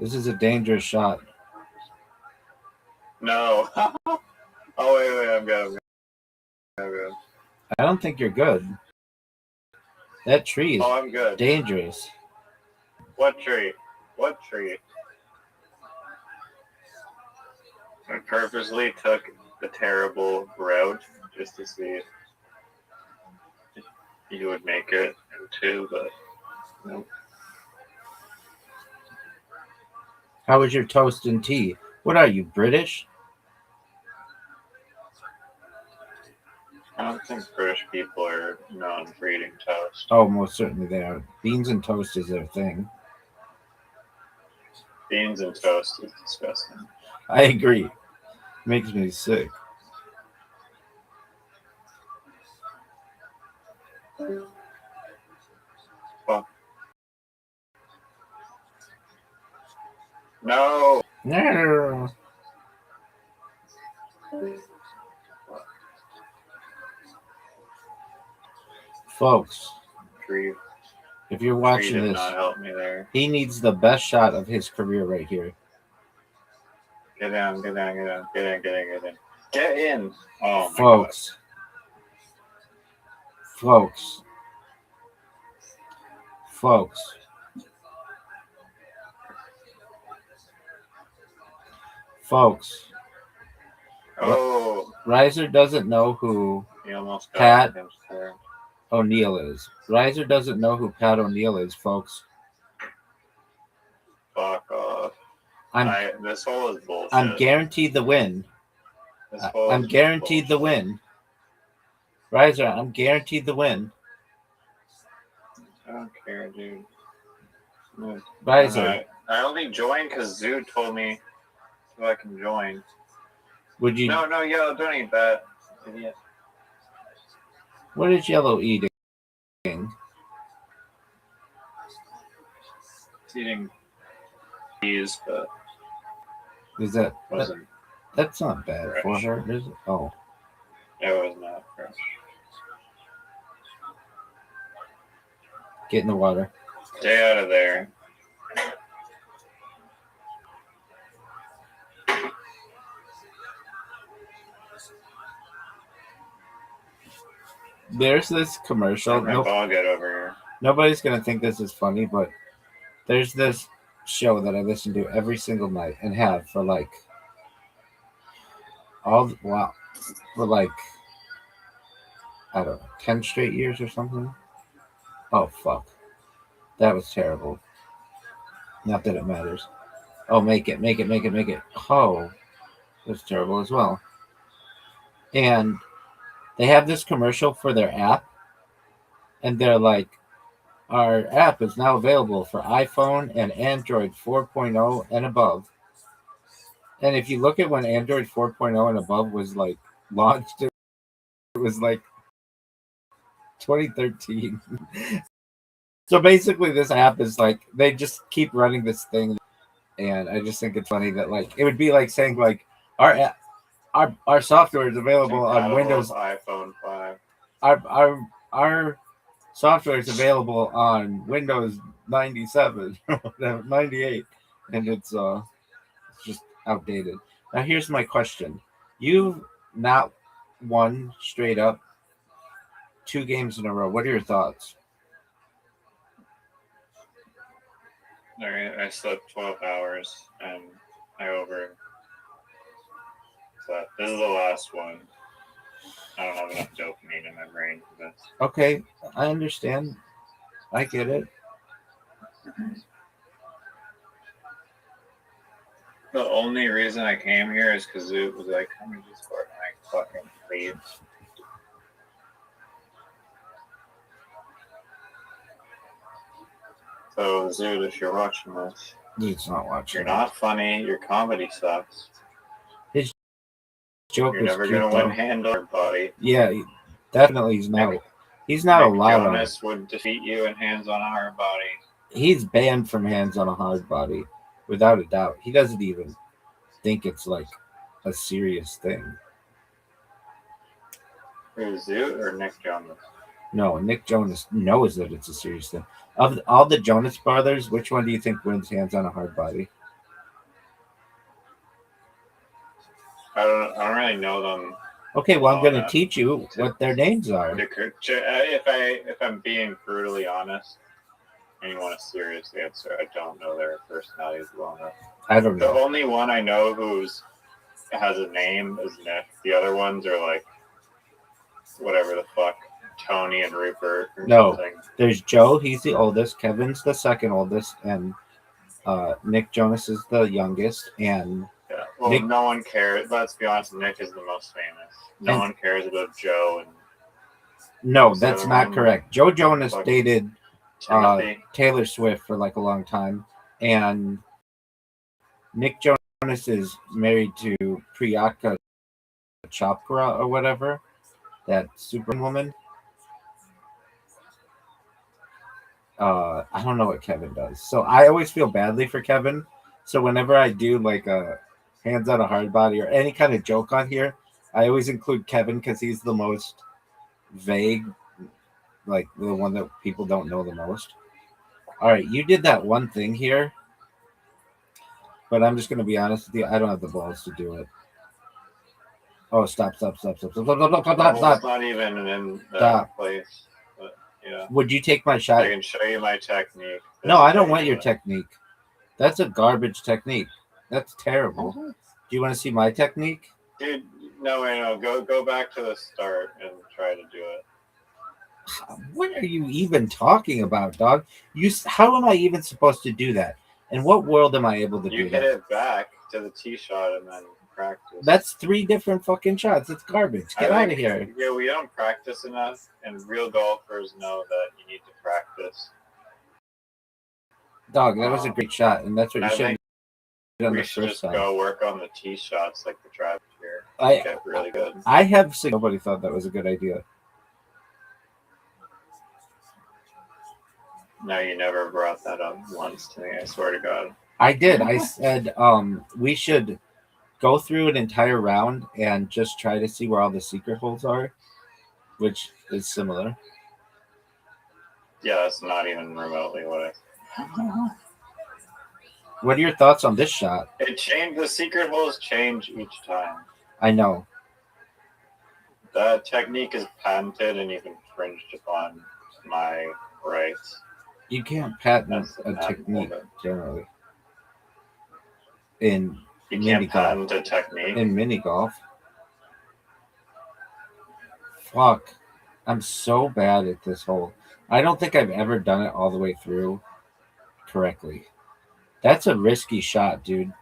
This is a dangerous shot. No. Oh, wait, I'm good. I don't think you're good. That tree is Oh, I'm good. dangerous. What tree? What tree? I purposely took the terrible route just to see if you would make it too, but nope. How was your toast and tea? What are you, British? I don't think British people are known for eating toast. Oh, most certainly they are. Beans and toast is their thing. Beans and toast is disgusting. I agree. Makes me sick. Fuck. No. No. Folks, Tree. if you're Tree watching did this, not help me there. he needs the best shot of his career right here. Get down, get down, get down, get in, get in, get in. Get in. Oh my Folks. Folks. Folks. Folks. Oh. Riser doesn't know who He almost got Pat against there. O'Neill is. Riser doesn't know who Pat O'Neill is, folks. Fuck off. This hole is bullshit. I'm guaranteed the win. This hole I'm is guaranteed the win. Riser, I'm guaranteed the win. I don't care, dude. Riser. I only joined because Zoo told me so I can join. Would you? No, Yellow, don't eat that. Idiot. What is Yellow eating? It's eating peas, but Is that wasn't. that's not bad for fresh. her, is it? Oh. It was not fresh. Get in the water. Stay out of there. There's this commercial. My ball get over here. Nobody's gonna think this is funny, but there's this show that I listen to every single night and have for like wow, for like, I don't know, 10 straight years or something. Oh, fuck. That was terrible. Not that it matters. Oh, make it. Oh, that's terrible as well. And they have this commercial for their app, and they're like, our app is now available for iPhone and Android 4.0 and above. And if you look at when Android 4.0 and above was like launched, it was like 2013. So basically, this app is like they just keep running this thing, and I just think it's funny that like it would be like saying like our software is available on Windows iPhone 5. Our software is available on Windows 97, 98, and it's just outdated. Now here's my question: you've not won straight up 2 games in a row. What are your thoughts? I slept 12 hours and I over. So this is the last one. I don't have enough dopamine in my brain for this. Okay, I understand. I get it. The only reason I came here is because it was like, come to Discord and I fucking leave. So, Zoot, if you're watching this, he's not watching. You're not funny. Your comedy sucks. His joke You're was never cute, gonna win though. hand on body. Yeah, definitely he's not. He's not Nick allowed on it. Jonas would defeat you in hands on a hard body. He's banned from Hands on a Hard Body, without a doubt. He doesn't even think it's like a serious thing. Who's Zoot or Nick Jonas? No, Nick Jonas knows that it's a serious thing. Of all the Jonas brothers, which one do you think wins Hands on a Hard Body? I don't really know them. Okay, well, I'm going to teach you what their names are. If I'm being brutally honest, and you want a serious answer, I don't know their personalities well enough. I don't know. The only one I know has a name is Nick. The other ones are like whatever the fuck, Tony and Rupert. Or No, something. there's Joe. He's the oldest. Kevin's the second oldest, and Nick Jonas is the youngest. And yeah, well, Nick, no one cares. Let's be honest. Nick is the most famous. No one cares about Joe. And no, that's not correct. Joe Jonas dated Taylor Swift for like a long time, and Nick Jonas is married to Priyanka Chopra or whatever, that Superwoman. I don't know what Kevin does, so I always feel badly for Kevin. So whenever I do like a Hands on a Hard Body or any kind of joke on here, I always include Kevin because he's the most vague, like the one that people don't know the most. All right, you did that one thing here, but I'm just going to be honest with you. I don't have the balls to do it. Oh, stop. It's not even in that place. But, yeah. Would you take my shot? I can show you my technique. No, I don't want your technique. That's a garbage technique. That's terrible. Do you want to see my technique? Dude, no. Go back to the start and try to do it. What are you even talking about, dog? How am I even supposed to do that? In what world am I able to do that? You hit it back to the tee shot and then practice. That's 3 different fucking shots. It's garbage. Get out of here. Yeah, we don't practice enough, and real golfers know that you need to practice. Dog, that was a great shot, and that's what you should have done the we should first just time. go work on the tee shots like the drive here. Get really good. I have seen nobody thought that was a good idea. No, you never brought that up once to me, I swear to God. I did. I said we should go through an entire round and just try to see where all the secret holes are, which is similar. Yeah, that's not even remotely what What are your thoughts on this shot? The secret holes change each time. I know. That technique is patented and even infringed upon my rights. You can't patent a technique generally. In You can't patent a technique. In mini golf. Fuck. I'm so bad at this whole. I don't think I've ever done it all the way through correctly. That's a risky shot, dude.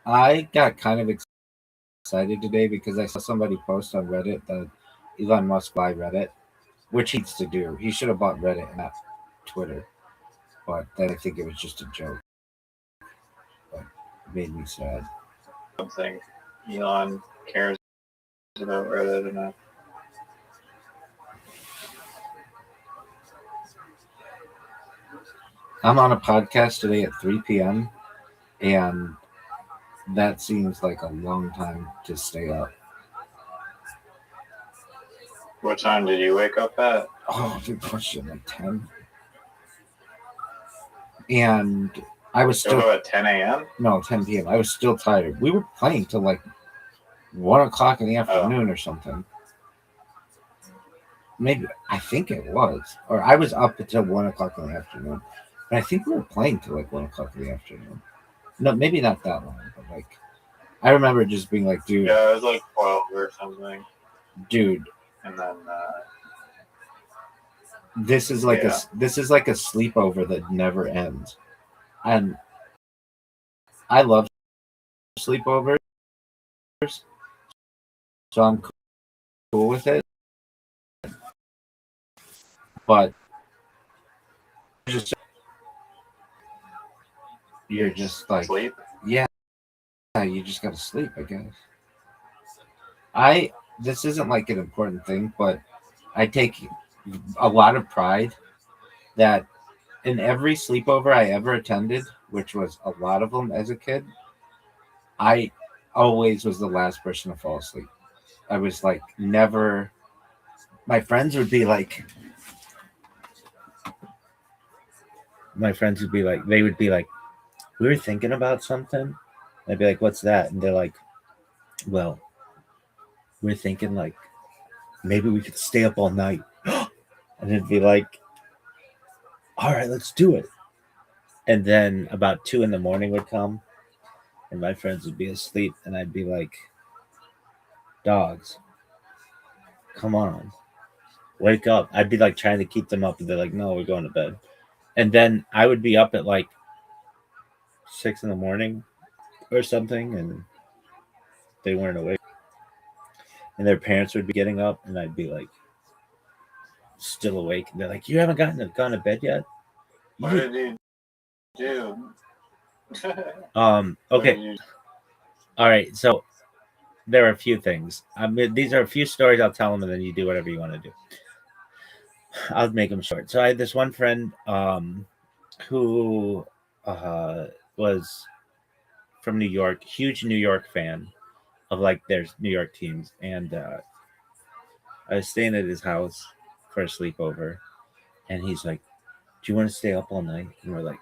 I got kind of excited today because I saw somebody post on Reddit that Elon Musk buy Reddit, which he needs to do. He should have bought Reddit and not Twitter. But then I think it was just a joke. But it made me sad. I don't think Elon cares about Reddit enough. I'm on a podcast today at 3 p.m. and that seems like a long time to stay up. What time did you wake up at? Oh, good question. Like 10. And I was still at 10 a.m. No, 10 p.m. I was still tired. We were playing till like 1 o'clock in the afternoon or something. Maybe I think it was, or I was up until 1 o'clock in the afternoon. But I think we were playing till like 1 o'clock in the afternoon. No, maybe not that long, but like I remember just being like, dude. Yeah, it was like 12 or something. Dude. And then this is like a sleepover that never ends. And I love sleepovers. So I'm cool with it. But you're just like sleep? Yeah, you just gotta sleep, I guess. This isn't like an important thing, but I take a lot of pride that in every sleepover I ever attended, which was a lot of them as a kid, I always was the last person to fall asleep. I was like never. My friends would be like, they would be like, we were thinking about something. I'd be like, what's that? And they're like, well, we're thinking like maybe we could stay up all night. And it'd be like, all right, let's do it. And then about 2 a.m. would come and my friends would be asleep and I'd be like, dogs, come on, wake up. I'd be like trying to keep them up and they're like, no, we're going to bed. And then I would be up at like 6 a.m. or something and they weren't awake. And their parents would be getting up and I'd be like still awake. And they're like, you haven't gone to bed yet? What did you do? Okay. All right. So there are a few things. These are a few stories. I'll tell them and then you do whatever you want to do. I'll make them short. So I had this one friend who was from New York, huge New York fan of like their New York teams. And I was staying at his house for a sleepover. And he's like, do you want to stay up all night? And we're like,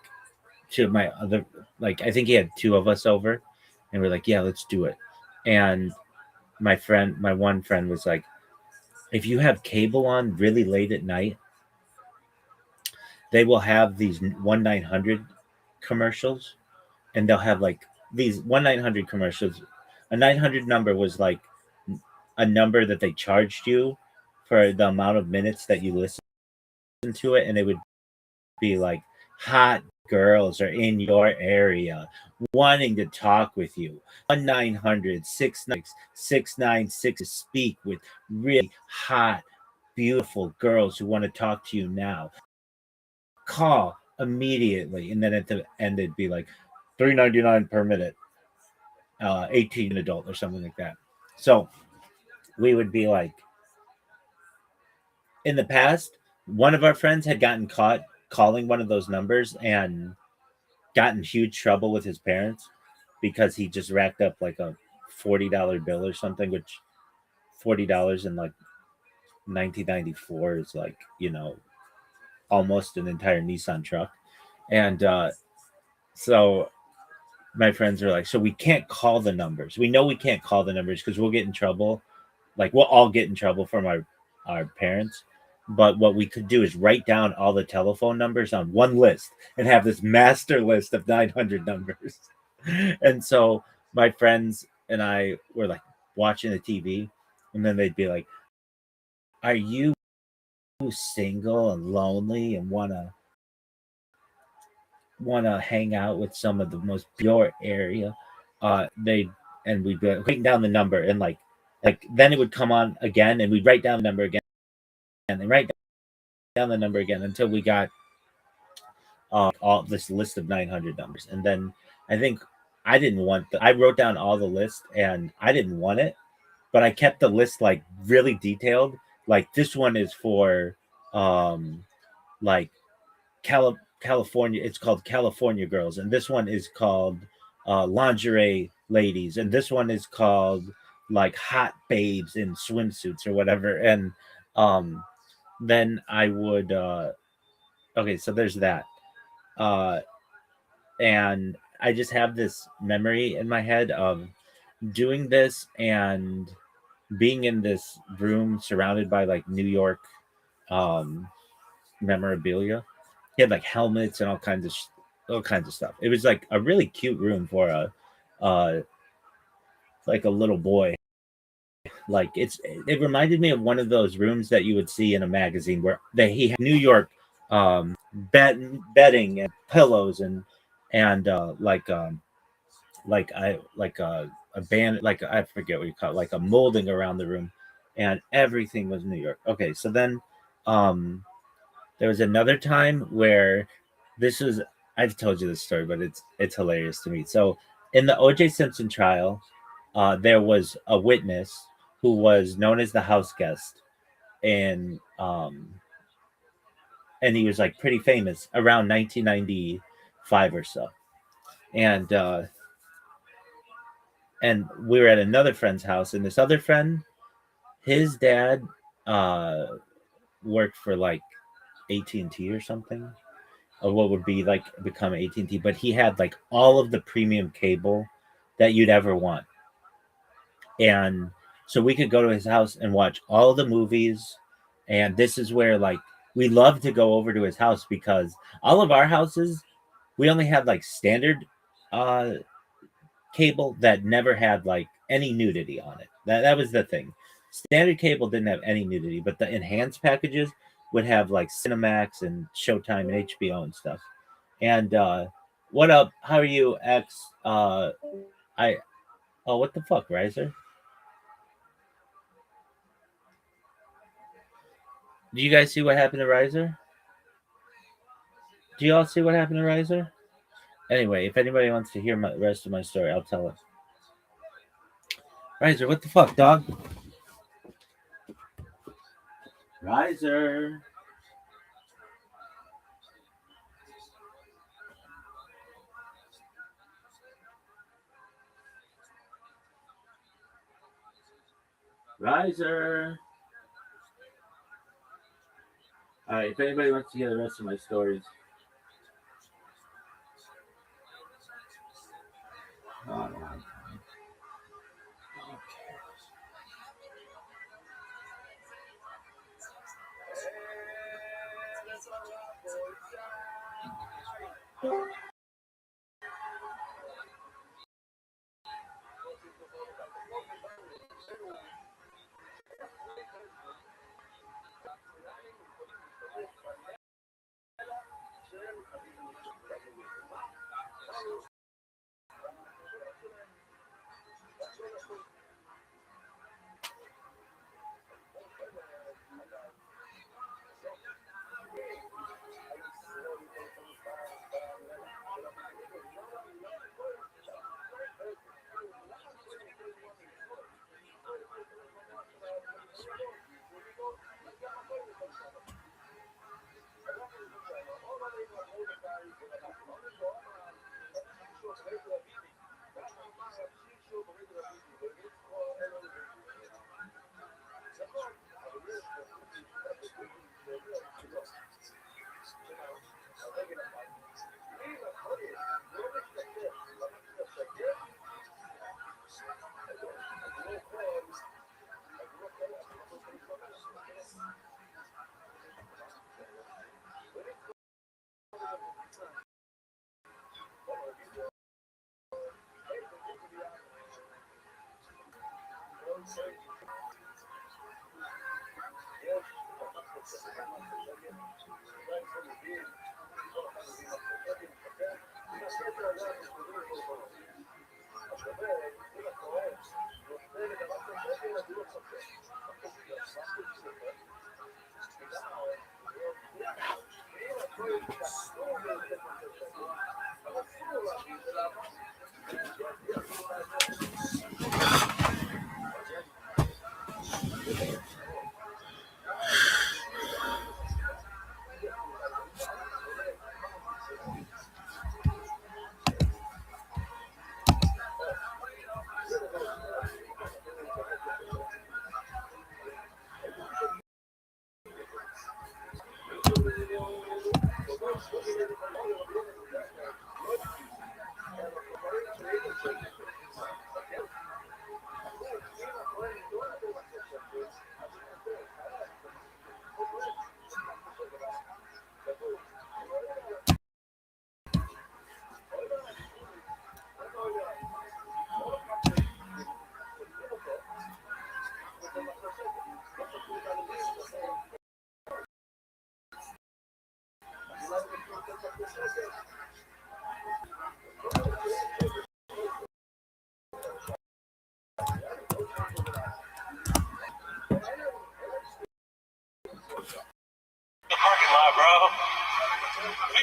to my other, like, I think he had 2 of us over. And we're like, yeah, let's do it. And my one friend was like, if you have cable on really late at night, they will have these 1-900 commercials. And they'll have like these 1-900 commercials. A 900 number was like a number that they charged you for the amount of minutes that you listen to it. And it would be like, hot girls are in your area wanting to talk with you. 1-900-696-696 to speak with really hot, beautiful girls who want to talk to you now. Call immediately. And then at the end, it'd be like $3.99 per minute. 18 adult or something like that. So we would be like, in the past, one of our friends had gotten caught calling one of those numbers and gotten huge trouble with his parents because he just racked up like a $40 bill or something, which $40 in like 1994 is like, almost an entire Nissan truck. And so my friends are like, so we can't call the numbers. We know we can't call the numbers because we'll get in trouble. Like we'll all get in trouble from our parents. But what we could do is write down all the telephone numbers on one list and have this master list of 900 numbers. And so my friends and I were like watching the TV, and then they'd be like, "Are you single and lonely and wanna hang out with some of the most pure area?" They and we'd be writing down the number, and like then it would come on again, and we'd write down the number again, and then write down the number again until we got all this list of 900 numbers. And then I think I didn't want I wrote down all the list, and I didn't want it, but I kept the list like really detailed. Like this one is for like California. It's called California Girls, and this one is called Lingerie Ladies, and this one is called like Hot Babes in Swimsuits or whatever. And then I would okay, so there's that. And I just have this memory in my head of doing this and being in this room surrounded by like New York memorabilia. He had like helmets and all kinds of stuff. It was like a really cute room for a like a little boy. Like it reminded me of one of those rooms that you would see in a magazine where he had New York bedding and pillows and a band, like I forget what you call it, like a molding around the room, and everything was New York. Okay, so then there was another time where I've told you this story, but it's hilarious to me. So in the O.J. Simpson trial, there was a witness who was known as the house guest, and he was like pretty famous around 1995 or so. And we were at another friend's house, and this other friend, his dad worked for like AT&T or something, or what would be like become AT&T, but he had like all of the premium cable that you'd ever want. And so we could go to his house and watch all the movies. And this is where like we love to go over to his house, because all of our houses, we only had like standard cable that never had like any nudity on it. That was the thing. Standard cable didn't have any nudity, but the enhanced packages would have like Cinemax and Showtime and HBO and stuff. And what up? How are you, X? What the fuck, Riser? Do you guys see what happened to Riser? Do you all see what happened to Riser? Anyway, if anybody wants to hear the rest of my story, I'll tell it. Riser, what the fuck, dog? Riser. Riser. All right, if anybody wants to hear the rest of my stories. Oh, no.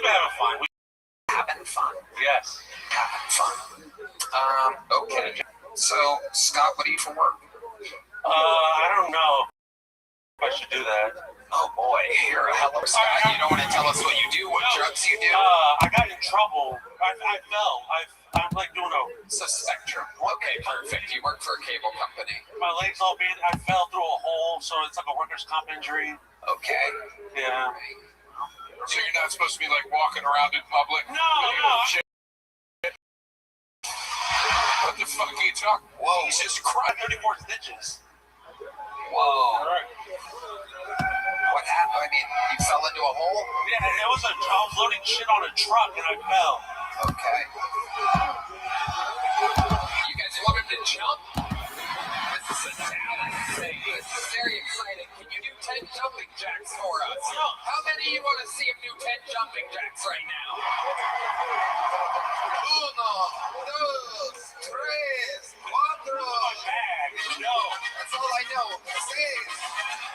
been having fun. Having fun. Yes. Having fun. Okay. So, Scott, what do you for work? I don't know if I should do that. Oh boy, you're a hell of a Scott. You don't want to tell us what you do, what drugs you do? I got in trouble. I fell. I'm like doing a... So Spectrum. Okay, perfect. You work for a cable company. My legs all beat. I fell through a hole, so it's like a workers' comp injury. Okay. Yeah. So you're not supposed to be like walking around in public? No, no. Shit. What the fuck are you talking? Whoa. Jesus Christ, 34 stitches. Whoa. All right. What happened? I mean, you fell into a hole? Yeah, I was loading shit on a truck and I fell. Okay. You guys want him to jump? This is a talent thing. This is very exciting. Can you do 10 jumping jacks for us? How many of you want to see him do 10 jumping jacks right now? Uno, dos, tres, cuatro. No. That's all I know. Seis.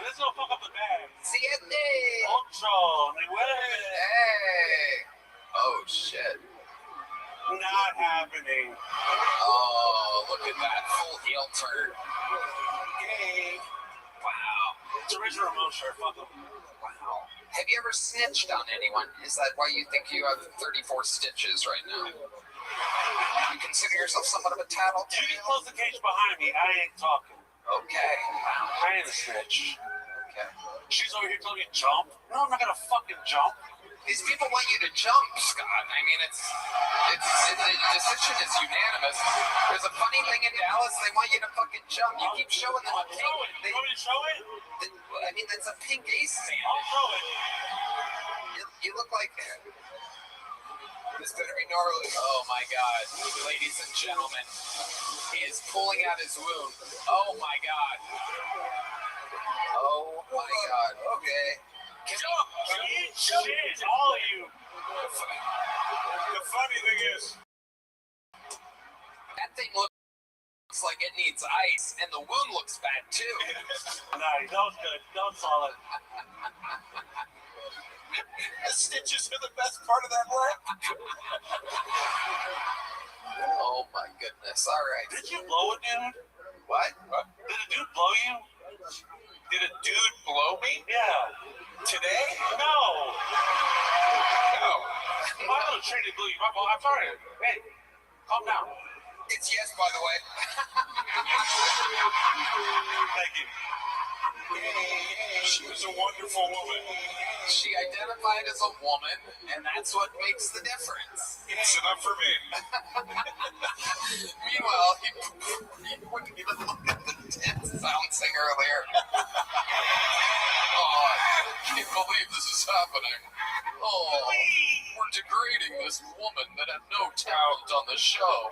Let's go fuck up the bag. Siete. Ocho. Hey. Oh, shit. Not happening. Oh, look at that full heel turn. Yay. Wow. It's original Ramon shirt. Fuck them. Wow. Have you ever snitched on anyone? Is that why you think you have 34 stitches right now? You consider yourself somewhat of a tattletale? You can close the cage behind me. I ain't talking. Okay. Wow. I ain't a snitch. Okay. She's over here telling me to jump. No, I'm not gonna fucking jump. These people want you to jump, Scott. I mean, the decision is unanimous. There's a funny thing in Dallas. They want you to fucking jump. You keep showing them a pink. You want me to show it? I mean, that's a pink ace stand. I'll show it. You look like... This better be gnarly. Oh my God. Ladies and gentlemen, he is pulling out his wound. Oh my God. Oh my God. Okay. Eat shit, all of you. The funny thing is, that thing looks like it needs ice, and the wound looks bad too. Nice, that was good. That was solid. the stitches are the best part of that lip. Oh my goodness. All right. Did you blow it, dude? What? Did a dude blow you? Did a dude blow me? Yeah. Today? No. No. My little trinity blew you. My fault. I'm sorry. Hey, calm down. It's yes, by the way. Thank you. She was a wonderful woman. She identified as a woman, and that's what makes the difference. It's enough for me. Meanwhile, he wouldn't even look at the tits bouncing earlier. Oh, I can't believe this is happening. Oh, we're degrading this woman that had no talent on the show.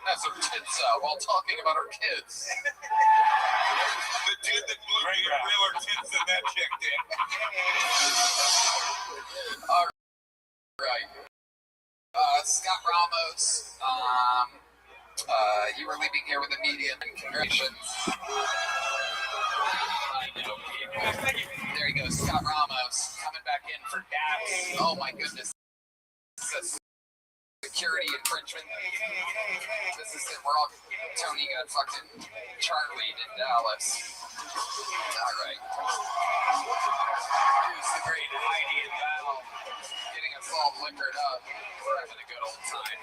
Has her tits out while talking about her kids. The dude that blew me had realer tits than that chick did. All right. Scott Ramos, you were leaving here with a median. Congratulations. There you go, Scott Ramos coming back in for Dax. Oh my goodness. This is security infringement. This is it. We're all Tony got fucking Charlied in Dallas. All right. Here's the great Heidi and Val getting us all liquored up. We're having a good old time.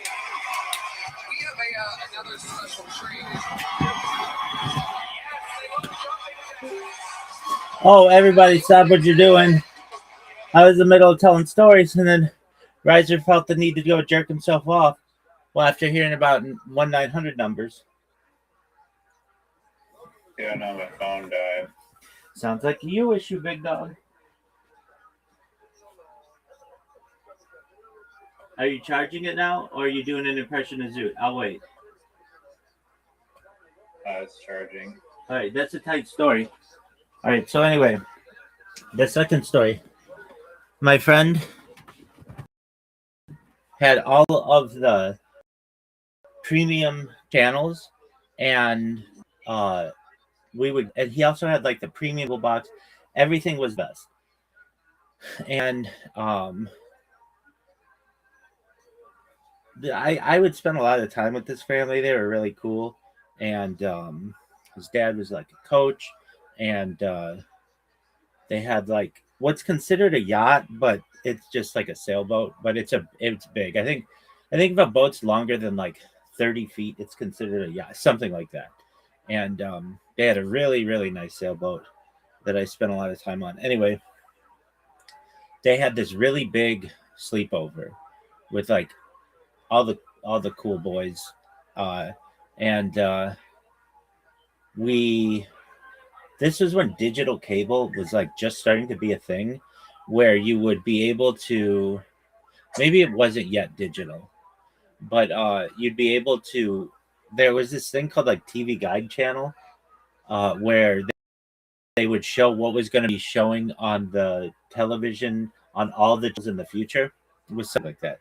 We have another special treat. Oh, everybody stop what you're doing. I was in the middle of telling stories, and then Riser felt the need to go jerk himself off. Well, after hearing about 1-900 numbers. Yeah, no, my phone died. Sounds like a you issue, big dog. Are you charging it now, or are you doing an impression of Zoot? I'll wait. It's charging. All right, that's a tight story. All right, so anyway, the second story. My friend had all of the premium channels, and and he also had like the premium box. Everything was best. And I would spend a lot of time with this family. They were really cool, and his dad was like a coach, and they had like what's considered a yacht, but it's just like a sailboat, but it's big. I think if a boat's longer than like 30 feet, it's considered a yacht, something like that. And they had a really, really nice sailboat that I spent a lot of time on. Anyway, they had this really big sleepover with like all the cool boys. And we this was when digital cable was like just starting to be a thing where you would be able to, maybe it wasn't yet digital, but you'd be able to, there was this thing called like TV Guide channel where they would show what was going to be showing on the television on all the channels in the future. It was something like that.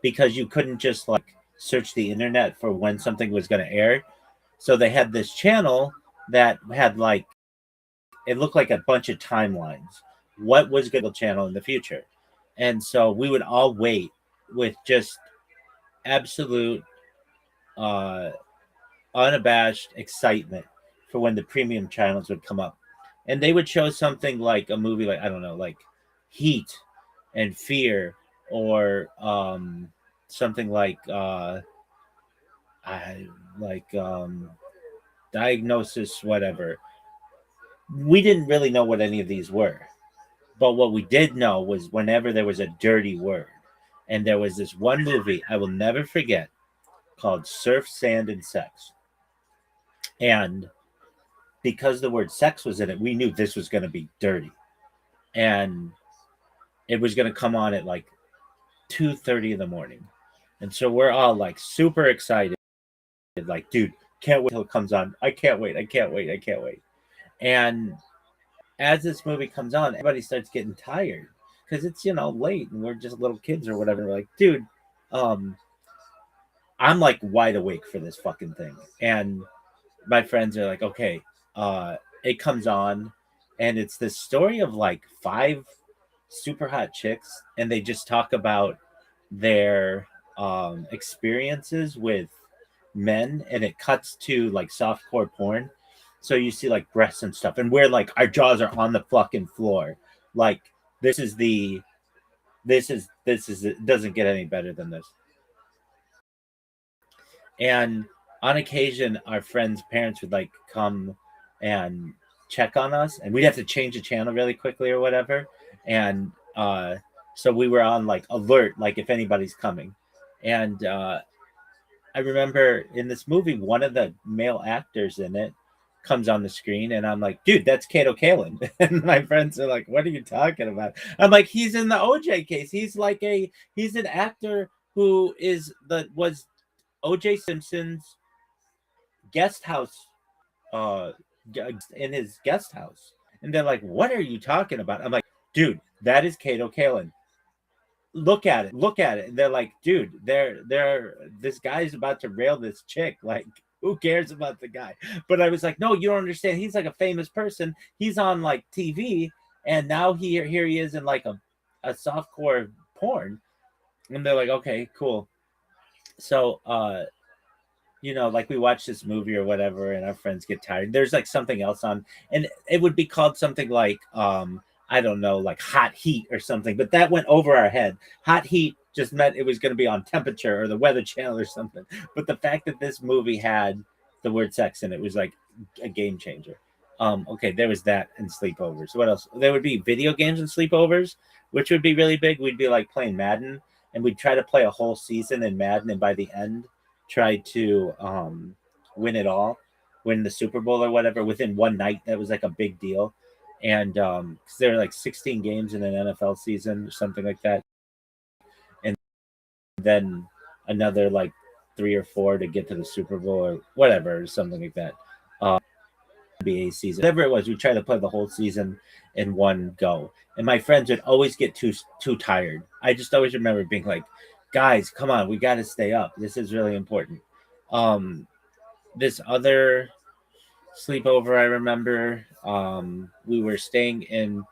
Because you couldn't just like search the internet for when something was going to air. So they had this channel that had like, it looked like a bunch of timelines. What was going to channel in the future? And so we would all wait with just absolute unabashed excitement for when the premium channels would come up. And they would show something like a movie like, I don't know, like Heat and Fear, or something like Diagnosis, whatever. We didn't really know what any of these were. But what we did know was whenever there was a dirty word, and there was this one movie I will never forget called Surf, Sand, and Sex. And because the word sex was in it, we knew this was going to be dirty. And it was going to come on at like 2:30 in the morning. And so we're all like super excited. Like, dude, can't wait till it comes on. I can't wait. And as this movie comes on, everybody starts getting tired because it's, late and we're just little kids or whatever. We're like, dude, I'm like wide awake for this fucking thing. And my friends are like, okay, it comes on, and it's this story of like 5 super hot chicks, and they just talk about their experiences with men, and it cuts to like softcore porn. So you see like breasts and stuff, and we're like, our jaws are on the fucking floor. Like this is it doesn't get any better than this. And on occasion, our friends' parents would like come and check on us, and we'd have to change the channel really quickly or whatever. And so we were on like alert, like if anybody's coming. And I remember in this movie, one of the male actors in it comes on the screen, and I'm like, dude, that's Kato Kaelin. And my friends are like, what are you talking about? I'm like, he's in the OJ case. He's an actor who was OJ Simpson's guest house, in his guest house. And they're like, what are you talking about? I'm like, dude, that is Kato Kaelin. Look at it. And they're like, dude, this guy's about to rail this chick. Like, who cares about the guy? But I was like, no, you don't understand. He's like a famous person. He's on like TV, and now here he is in like a softcore porn. And they're like, okay, cool. So like we watch this movie or whatever, and our friends get tired. There's like something else on, and it would be called something like I don't know, like Hot Heat or something, but that went over our head. Hot Heat just meant it was going to be on Temperature or the Weather Channel or something. But the fact that this movie had the word sex in it was like a game changer. Okay, there was that and sleepovers. What else? There would be video games and sleepovers, which would be really big. We'd be like playing Madden, and we'd try to play a whole season in Madden, and by the end, try to win it all, win the Super Bowl or whatever within one night. That was like a big deal. And because there are like 16 games in an NFL season or something like that, and then another like 3 or 4 to get to the Super Bowl or whatever, or something like that. NBA season, whatever it was, we tried to play the whole season in one go. And my friends would always get too tired. I just always remember being like, guys, come on, we got to stay up. This is really important. This other sleepover, I remember, we were staying in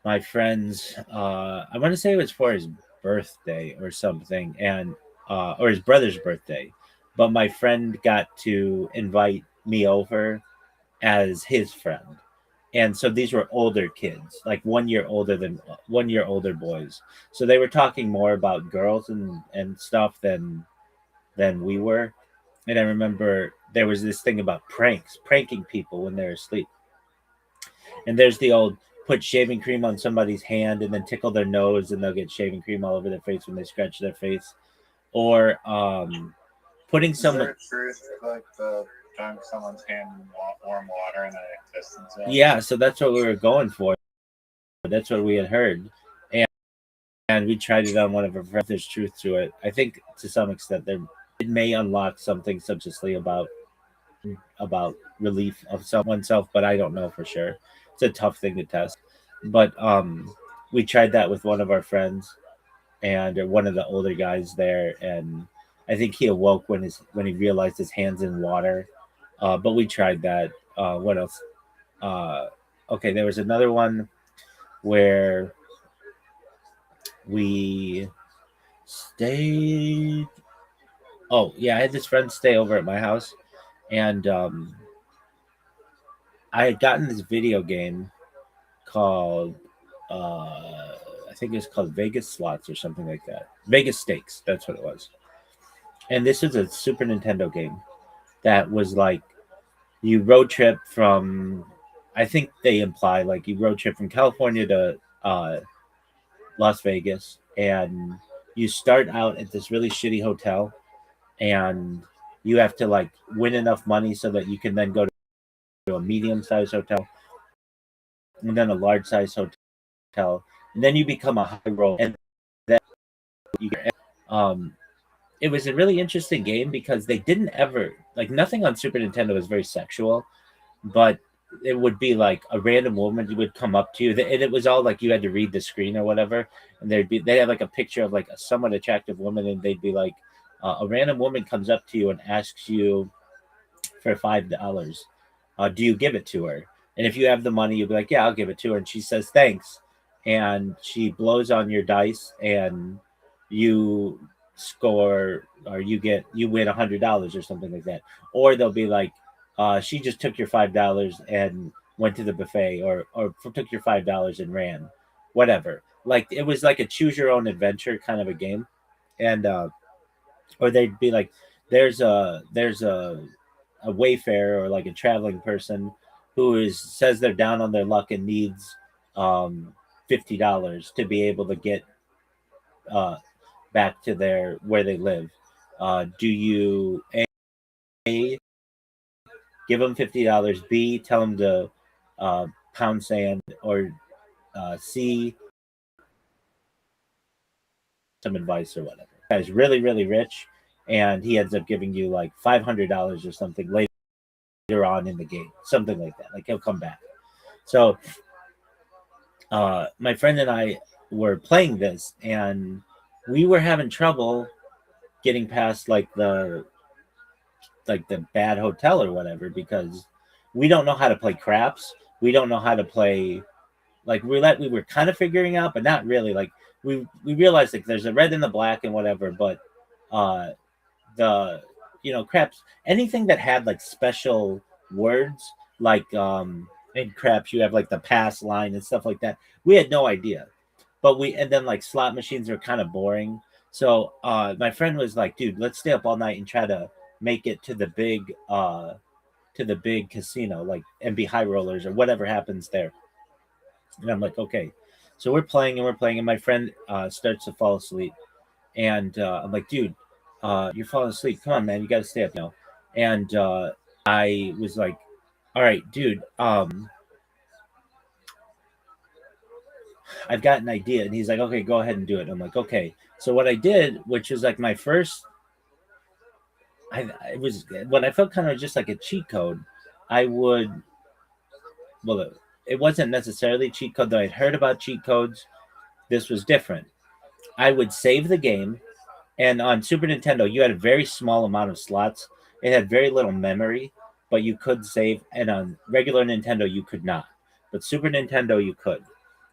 my friend's, I want to say it was for his birthday or something, and or his brother's birthday, but my friend got to invite me over as his friend. And so these were older kids, like 1 year older than 1 year older boys. So they were talking more about girls and stuff than we were. And I remember there was this thing about pranking people when they're asleep. And there's the old put shaving cream on somebody's hand and then tickle their nose and they'll get shaving cream all over their face when they scratch their face. Or putting Is someone. there a truth like the dunk someone's hand in warm water and then it distance it? Yeah, so that's what we were going for. That's what we had heard. And we tried it on one of our friends. There's truth to it. I think to some extent it may unlock something subconsciously about relief of oneself, but I don't know for sure. It's a tough thing to test. But we tried that with one of our friends and one of the older guys there, and I think he awoke when he realized his hands in water. But we tried that. What else? Okay, there was another one where we stayed. Oh yeah, I had this friend stay over at my house, and I had gotten this video game called I think it was called Vegas Slots or something like that. Vegas Stakes, that's what it was. And this is a Super Nintendo game that was like you road trip from, I think they imply like you road trip from California to Las Vegas, and you start out at this really shitty hotel, and you have to like win enough money so that you can then go to a medium-sized hotel, and then a large-sized hotel, and then you become a high roll, and then you get, it was a really interesting game because they didn't ever, like, nothing on Super Nintendo was very sexual, but it would be like a random woman who would come up to you, and it was all like you had to read the screen or whatever, and they'd have like a picture of like a somewhat attractive woman, and they'd be like, a random woman comes up to you and asks you for $5. Do you give it to her? And if you have the money, you'll be like, yeah, I'll give it to her. And she says, thanks. And she blows on your dice, and you score, or you win $100 or something like that. Or they'll be like, she just took your $5 and went to the buffet, or took your $5 and ran, whatever. Like it was like a choose your own adventure kind of a game. And or they'd be like, there's a wayfarer or like a traveling person who says they're down on their luck and needs $50 to be able to get back to where they live. Do you A, give them $50, B, tell them to pound sand, or C, some advice or whatever. The guy's really, really rich, and he ends up giving you like $500 or something later on in the game, something like that. Like he'll come back. So my friend and I were playing this, and we were having trouble getting past like the bad hotel or whatever, because we don't know how to play craps. We don't know how to play like roulette. We were kind of figuring out, but not really. Like we realized like there's a red and the black and whatever, but the craps, anything that had like special words, like in craps you have like the pass line and stuff like that. We had no idea. But and then like slot machines are kind of boring. So my friend was like, dude, let's stay up all night and try to make it to the big casino, like, and be high rollers or whatever happens there. And I'm like, okay. So we're playing, and my friend starts to fall asleep. And I'm like, dude, you're falling asleep. Come on, man, you got to stay up now. And I was like, all right, dude, I've got an idea. And he's like, okay, go ahead and do it. I'm like, okay. So what I did, which was like my first, it was when I felt kind of just like a cheat code. It wasn't necessarily cheat code, though I'd heard about cheat codes. This was different. I would save the game, and on Super Nintendo, you had a very small amount of slots. It had very little memory, but you could save, and on regular Nintendo, you could not. But Super Nintendo, you could,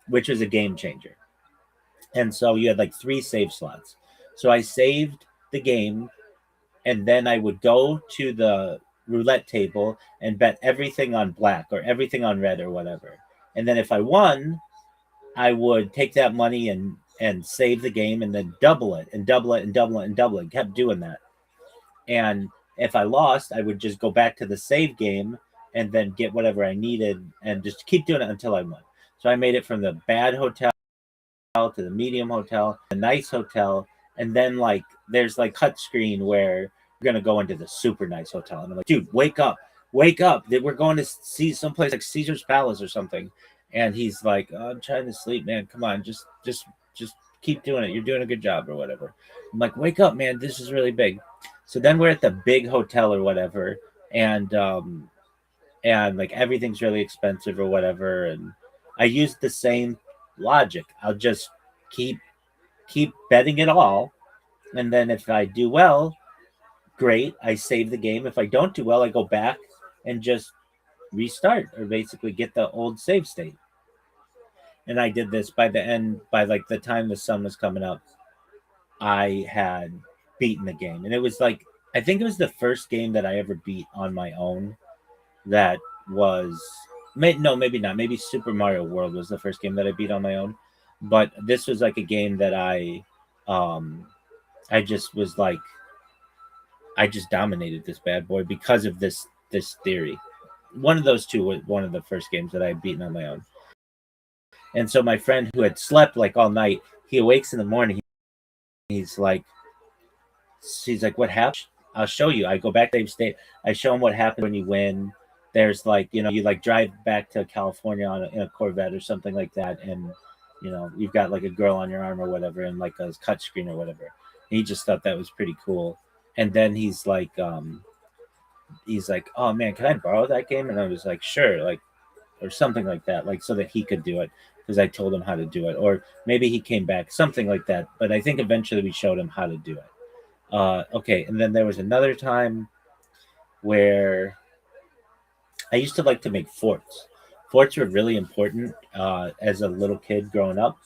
which was a game changer. And so you had like 3 save slots. So I saved the game, and then I would go to the roulette table and bet everything on black or everything on red or whatever. And then if I won, I would take that money and save the game and then double it and double it and double it and double it. Kept doing that. And if I lost, I would just go back to the save game and then get whatever I needed and just keep doing it until I won. So I made it from the bad hotel to the medium hotel, the nice hotel, and then like there's like cut screen where we're gonna go into the super nice hotel. And I'm like, dude, wake up. We're going to see someplace like Caesar's Palace or something. And he's like, oh, I'm trying to sleep, man. Come on, just keep doing it. You're doing a good job or whatever. I'm like, wake up, man. This is really big. So then we're at the big hotel or whatever, and like everything's really expensive or whatever. And I used the same logic. I'll just keep betting it all, and then if I do well, great, I save the game. If I don't do well, I go back and just restart or basically get the old save state. And I did this by like the time the sun was coming up, I had beaten the game. And it was like, I think it was the first game that I ever beat on my own. That was maybe not. Maybe Super Mario World was the first game that I beat on my own. But this was like a game that I just was like, I just dominated this bad boy because of this theory. One of those two was one of the first games that I had beaten on my own. And so my friend who had slept like all night, he awakes in the morning. He's like, what happened? I'll show you. I go back to save state. I show him what happened when you win. There's like, you like drive back to California in a Corvette or something like that. And, you've got like a girl on your arm or whatever and like a cut screen or whatever. And he just thought that was pretty cool. And then he's like, oh man, can I borrow that game? And I was like, sure, like, or something like that, like so that he could do it because I told him how to do it. Or maybe he came back, something like that. But I think eventually we showed him how to do it. Okay, and then there was another time where I used to like to make forts. Forts were really important as a little kid growing up,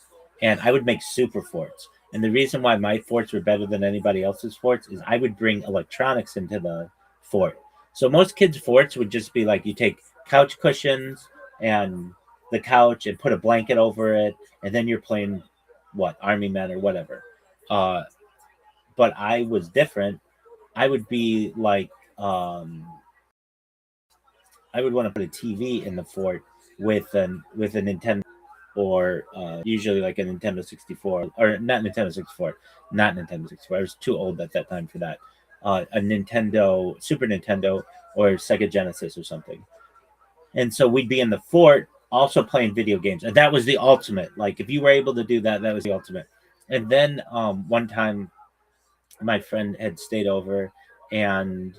and I would make super forts. And the reason why my forts were better than anybody else's forts is I would bring electronics into the fort. So most kids' forts would just be like you take couch cushions and the couch and put a blanket over it, and then you're playing Army Men or whatever. But I was different. I would be like, I would want to put a TV in the fort with a Nintendo, or usually like a Nintendo 64, or not Nintendo 64. I was too old at that time for that. A Nintendo, Super Nintendo, or Sega Genesis or something. And so we'd be in the fort also playing video games. And that was the ultimate. Like if you were able to do that, that was the ultimate. And then one time my friend had stayed over and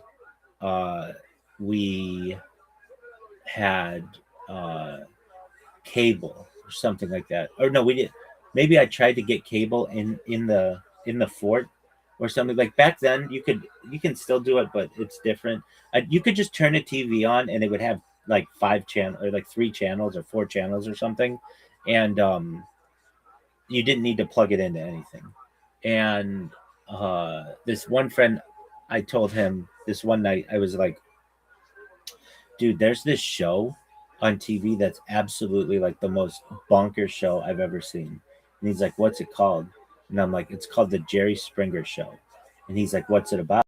we had cable or something like that. Or no, we didn't. Maybe I tried to get cable in the fort or something. Like back then you can still do it, but it's different. You could just turn a TV on and it would have like 5 channels or like 3 channels or 4 channels or something. And you didn't need to plug it into anything. And this one friend, I told him this one night, I was like, dude, there's this show on TV that's absolutely like the most bonkers show I've ever seen. And he's like, what's it called? And I'm like, it's called The Jerry Springer Show. And he's like, what's it about?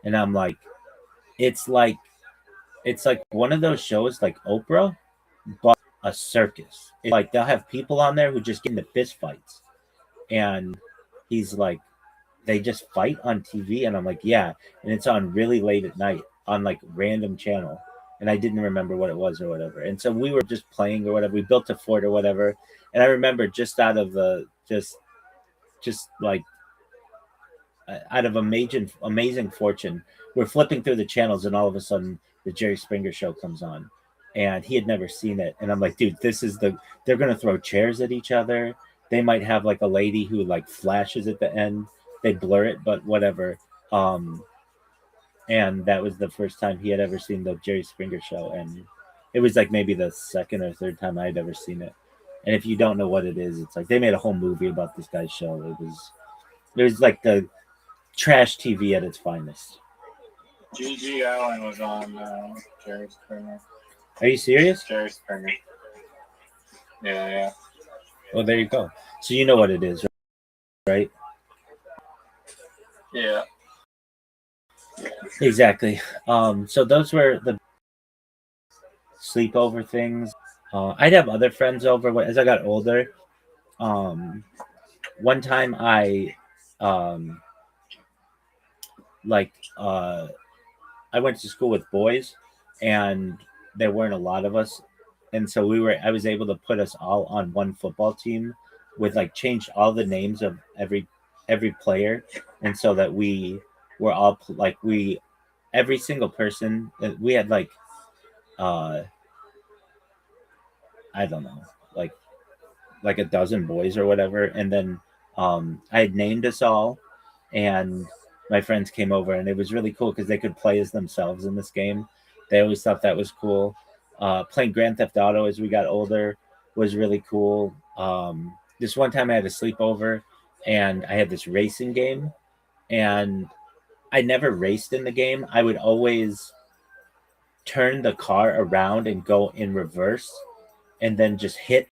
And I'm like, it's like one of those shows like Oprah, but a circus. It's like they'll have people on there who just get into fist fights. And he's like, they just fight on TV? And I'm like, yeah. And it's on really late at night on like random channel. And I didn't remember what it was or whatever. And so we were just playing or whatever. We built a fort or whatever. And I remember just out of the just like out of amazing fortune, we're flipping through the channels and all of a sudden the Jerry Springer Show comes on. And he had never seen it. And I'm like, dude, they're going to throw chairs at each other. They might have like a lady who like flashes at the end. They blur it, but whatever. And that was the first time he had ever seen the Jerry Springer Show. And it was like maybe the second or third time I had ever seen it. And if you don't know what it is, it's like they made a whole movie about this guy's show. It was like the trash TV at its finest. G.G. Allen was on Jerry Springer. Are you serious? Jerry Springer. Yeah. Well, there you go. So you know what it is, right? Yeah. Exactly. So those were the sleepover things. I'd have other friends over as I got older. One time I I went to school with boys, and there weren't a lot of us, and so I was able to put us all on one football team with like changed all the names of every player, and so that we were all every single person, we had like I don't know, like a dozen boys or whatever, and then I had named us all, and my friends came over, and it was really cool because they could play as themselves in this game. They always thought that was cool. Playing Grand Theft Auto as we got older was really cool. This one time I had a sleepover, and I had this racing game, and I never raced in the game. I would always turn the car around and go in reverse, and then just hit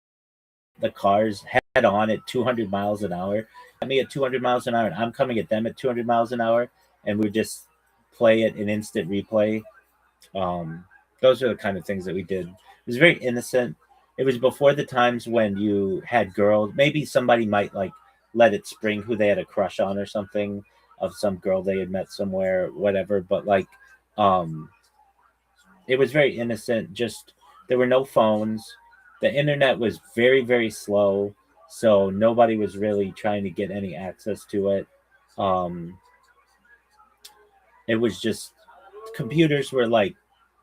the cars head on at 200 miles an hour. At me at 200 miles an hour, and I'm coming at them at 200 miles an hour, and we just play it in instant replay. Those are the kind of things that we did. It was very innocent. It was before the times when you had girls. Maybe somebody might like let it spring who they had a crush on or something, of some girl they had met somewhere, whatever. But like, it was very innocent. Just there were no phones. The internet was very, very slow, so nobody was really trying to get any access to it. It was just computers were like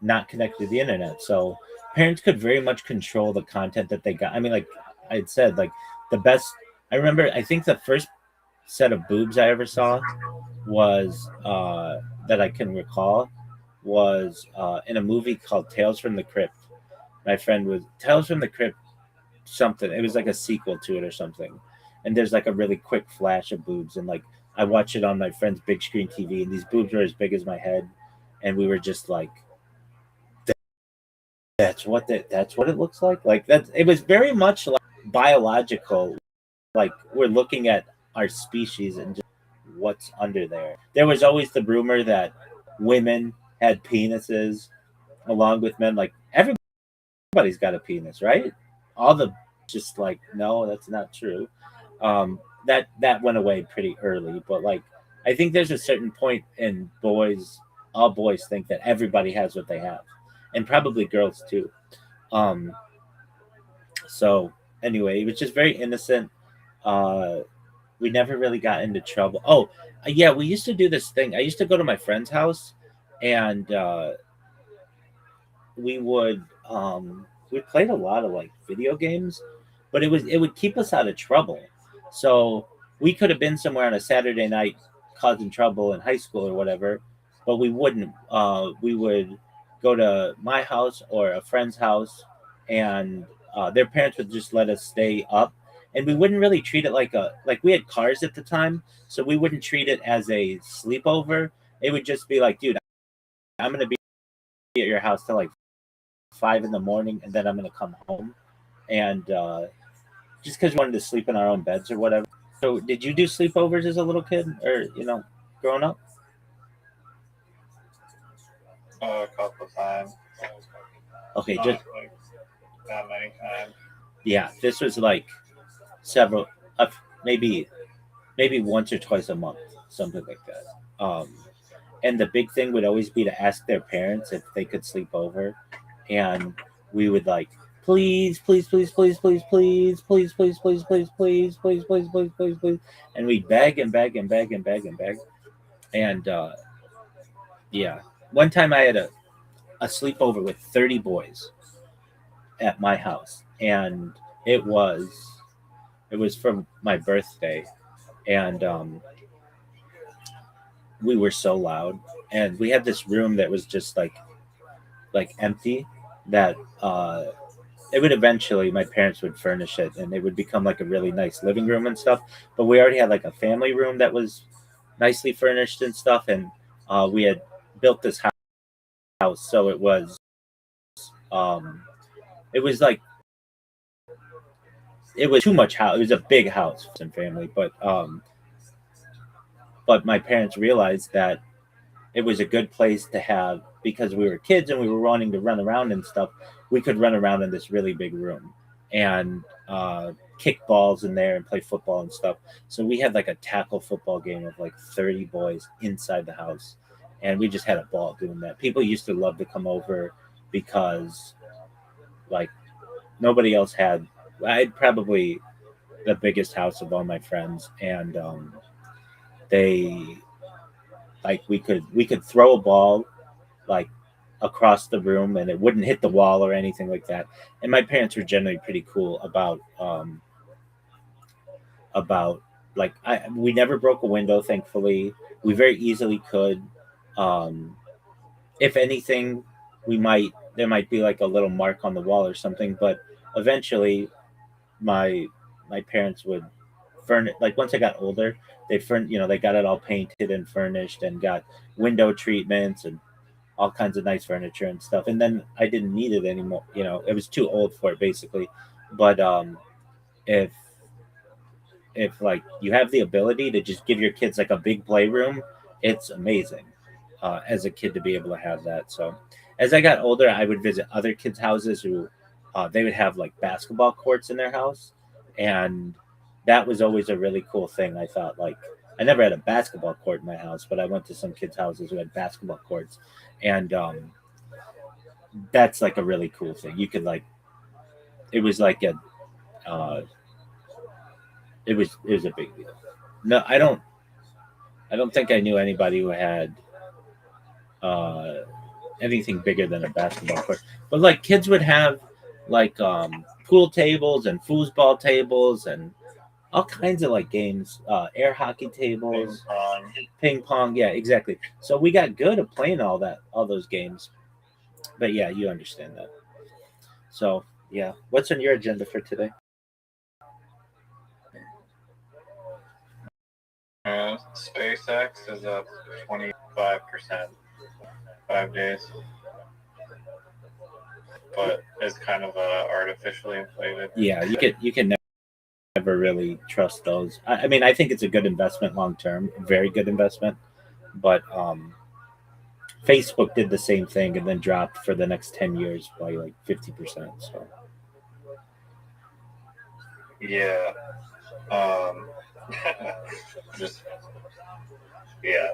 not connected to the internet, so parents could very much control the content that they got. I mean, like I had said, like the best. I remember. I think the first set of boobs I ever saw was that I can recall was in a movie called Tales from the Crypt. My friend was Tales from the Crypt something. It was like a sequel to it or something. And there's like a really quick flash of boobs, and like I watched it on my friend's big screen TV, and these boobs were as big as my head, and we were just like, that's what it looks like. Like that, it was very much like biological. Like we're looking at our species and just what's under there. There was always the rumor that women had penises along with men. Like everybody's got a penis, right? All the just like, no, that's not true. That went away pretty early, but like I think there's a certain point in all boys think that everybody has what they have, and probably girls too. So anyway, it was just very innocent. We never really got into trouble. Oh, yeah, we used to do this thing. I used to go to my friend's house, and we played a lot of like video games, but it would keep us out of trouble. So we could have been somewhere on a Saturday night causing trouble in high school or whatever, but we wouldn't. We would go to my house or a friend's house, and their parents would just let us stay up, and we wouldn't really treat it like we had cars at the time, so we wouldn't treat it as a sleepover. It would just be like, dude, I'm gonna be at your house till like 5 a.m, and then I'm gonna come home, and just because we wanted to sleep in our own beds or whatever. So, did you do sleepovers as a little kid, or growing up? A couple times. Okay, Not just like that many times. yeah. This was like several, maybe once or twice a month, something like that. And the big thing would always be to ask their parents if they could sleep over, and we would like, please, please, please, please, please, please, please, please, please, please, please, please, please, please, please, please, and we'd beg and beg and beg and beg and beg, and yeah. One time I had a sleepover with 30 boys at my house, and it was for my birthday, and we were so loud, and we had this room that was just like empty, that it would eventually, my parents would furnish it and it would become like a really nice living room and stuff. But we already had like a family room that was nicely furnished and stuff. And we had built this house. So it was like, it was too much house. It was a big house and family, but my parents realized that it was a good place to have, because we were kids and we were wanting to run around and stuff. We could run around in this really big room and kick balls in there and play football and stuff. So we had like a tackle football game of like 30 boys inside the house, and we just had a ball doing that. People used to love to come over because like nobody else had. I had probably the biggest house of all my friends, and they like we could throw a ball like across the room and it wouldn't hit the wall or anything like that. And my parents were generally pretty cool about like we never broke a window, thankfully. We very easily could. If anything, there might be like a little mark on the wall or something, but eventually my parents would furnish. Like once I got older, they got it all painted and furnished and got window treatments and all kinds of nice furniture and stuff. And then I didn't need it anymore. It was too old for it basically. But if like you have the ability to just give your kids like a big playroom, it's amazing as a kid to be able to have that. So as I got older, I would visit other kids' houses who they would have like basketball courts in their house, and that was always a really cool thing. I thought, like, I never had a basketball court in my house, but I went to some kids' houses who had basketball courts, and that's like a really cool thing. You could like, it was like a, it was a big deal. No, I don't think I knew anybody who had anything bigger than a basketball court. But like kids would have like pool tables and foosball tables and all kinds of like games, air hockey tables, ping pong. Yeah, exactly. So we got good at playing all those games. But yeah, you understand that. So yeah, what's on your agenda for today? SpaceX is up 25%, 5 days, but it's kind of artificially inflated. Yeah, you can never really trust those. I mean, I think it's a good investment long term, very good investment, but Facebook did the same thing and then dropped for the next 10 years by like 50%. So yeah, just yeah.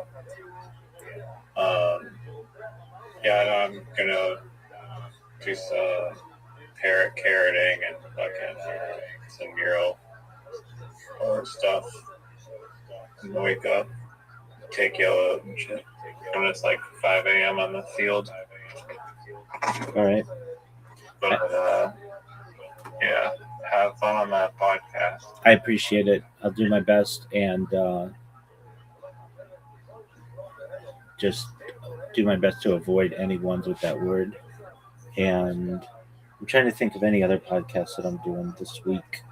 Yeah, I'm gonna do some carroting and fucking some mural or stuff. And wake up, take yellow and shit. And it's like 5 a.m. on the field. All right. But yeah, have fun on that podcast. I appreciate it. I'll do my best and just do my best to avoid any ones with that word. And I'm trying to think of any other podcasts that I'm doing this week.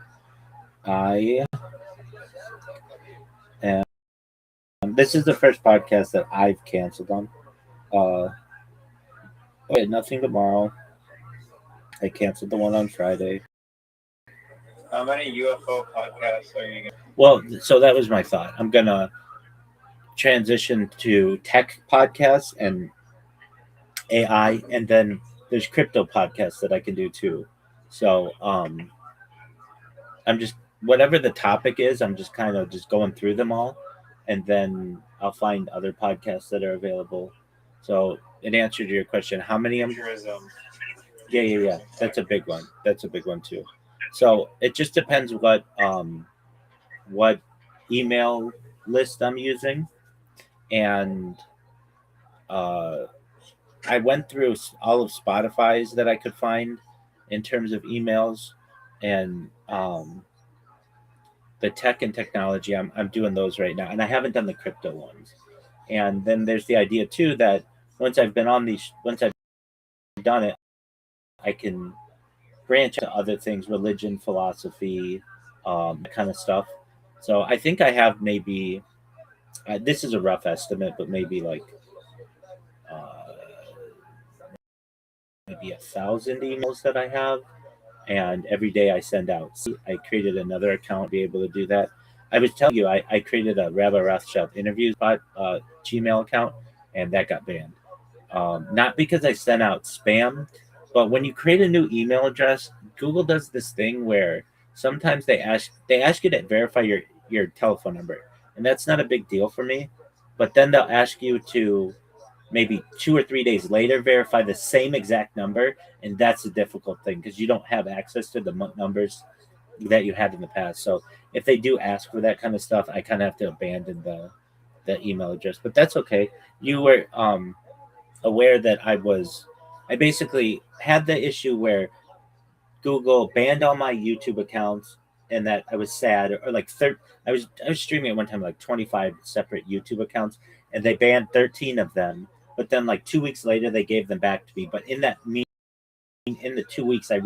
This is the first podcast that I've canceled on. Nothing tomorrow. I canceled the one on Friday. How many UFO podcasts are you going to? Well, so that was my thought. I'm going to transition to tech podcasts and AI, and then there's crypto podcasts that I can do too. So I'm just, whatever the topic is, I'm just kind of just going through them all, and then I'll find other podcasts that are available. So in answer to your question, how many? Yeah. That's a big one. That's a big one too. So it just depends what email list I'm using. And I went through all of Spotify's that I could find in terms of emails, and the tech and technology, I'm doing those right now, and I haven't done the crypto ones. And then there's the idea too that once I've done it, I can branch to other things, religion, philosophy, that kind of stuff. So I think I have maybe, this is a rough estimate, but maybe like uh, maybe 1,000 emails that I have, and every day I send out. See, I created another account to be able to do that. I was telling you, I created a Rabbi Rothschild interviews Gmail account, and that got banned. Not because I sent out spam, but when you create a new email address, Google does this thing where sometimes they ask you to verify your telephone number, and that's not a big deal for me. But then they'll ask you to maybe 2 or 3 days later verify the same exact number, and that's a difficult thing because you don't have access to the numbers that you had in the past. So if they do ask for that kind of stuff, I kind of have to abandon the email address. But that's okay. You were aware that I basically had the issue where Google banned all my YouTube accounts, and that I was sad, or like I was streaming at one time like 25 separate YouTube accounts, and they banned 13 of them. But then like 2 weeks later, they gave them back to me. But in the 2 weeks, I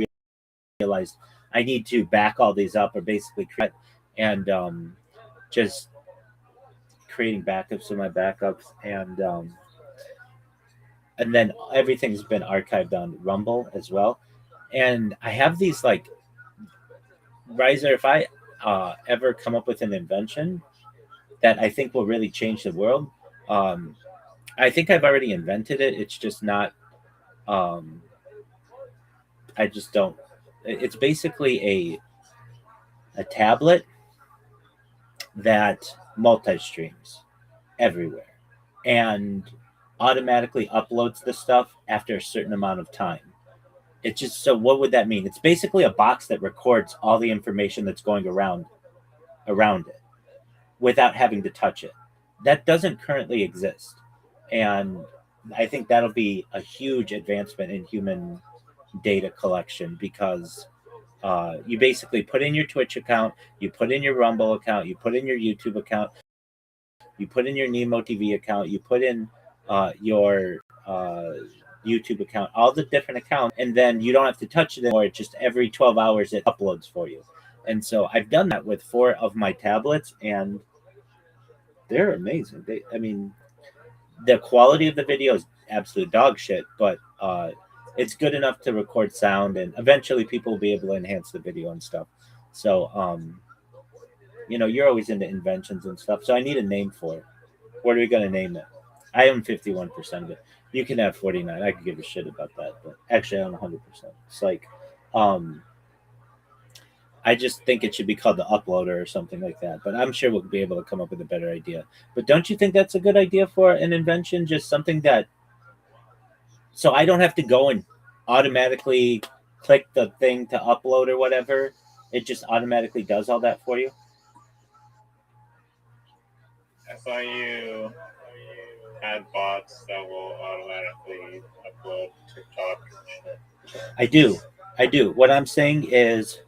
realized I need to back all these up, or basically create, and just creating backups of my backups, and then everything's been archived on Rumble as well. And I have these like, Riser, if I ever come up with an invention that I think will really change the world, I think I've already invented it. It's just not, I just don't. It's basically a tablet that multi-streams everywhere and automatically uploads the stuff after a certain amount of time. It's just, so what would that mean? It's basically a box that records all the information that's going around it without having to touch it. That doesn't currently exist. And I think that'll be a huge advancement in human data collection, because you basically put in your Twitch account, you put in your Rumble account, you put in your YouTube account, you put in your Nemo TV account, you put in your YouTube account, all the different accounts, and then you don't have to touch it anymore. Just every 12 hours it uploads for you. And so I've done that with 4 of my tablets, and they're amazing. The quality of the video is absolute dog shit, but it's good enough to record sound, and eventually people will be able to enhance the video and stuff. So, you're always into inventions and stuff, so I need a name for it. What are we going to name it? I own 51% of it. You can have 49. I could give a shit about that, but actually I own 100%. It's like, I just think it should be called the Uploader or something like that. But I'm sure we'll be able to come up with a better idea. But don't you think that's a good idea for an invention? Just something that, so I don't have to go and automatically click the thing to upload or whatever. It just automatically does all that for you. I thought you had bots that will automatically upload TikTok. I do. What I'm saying is,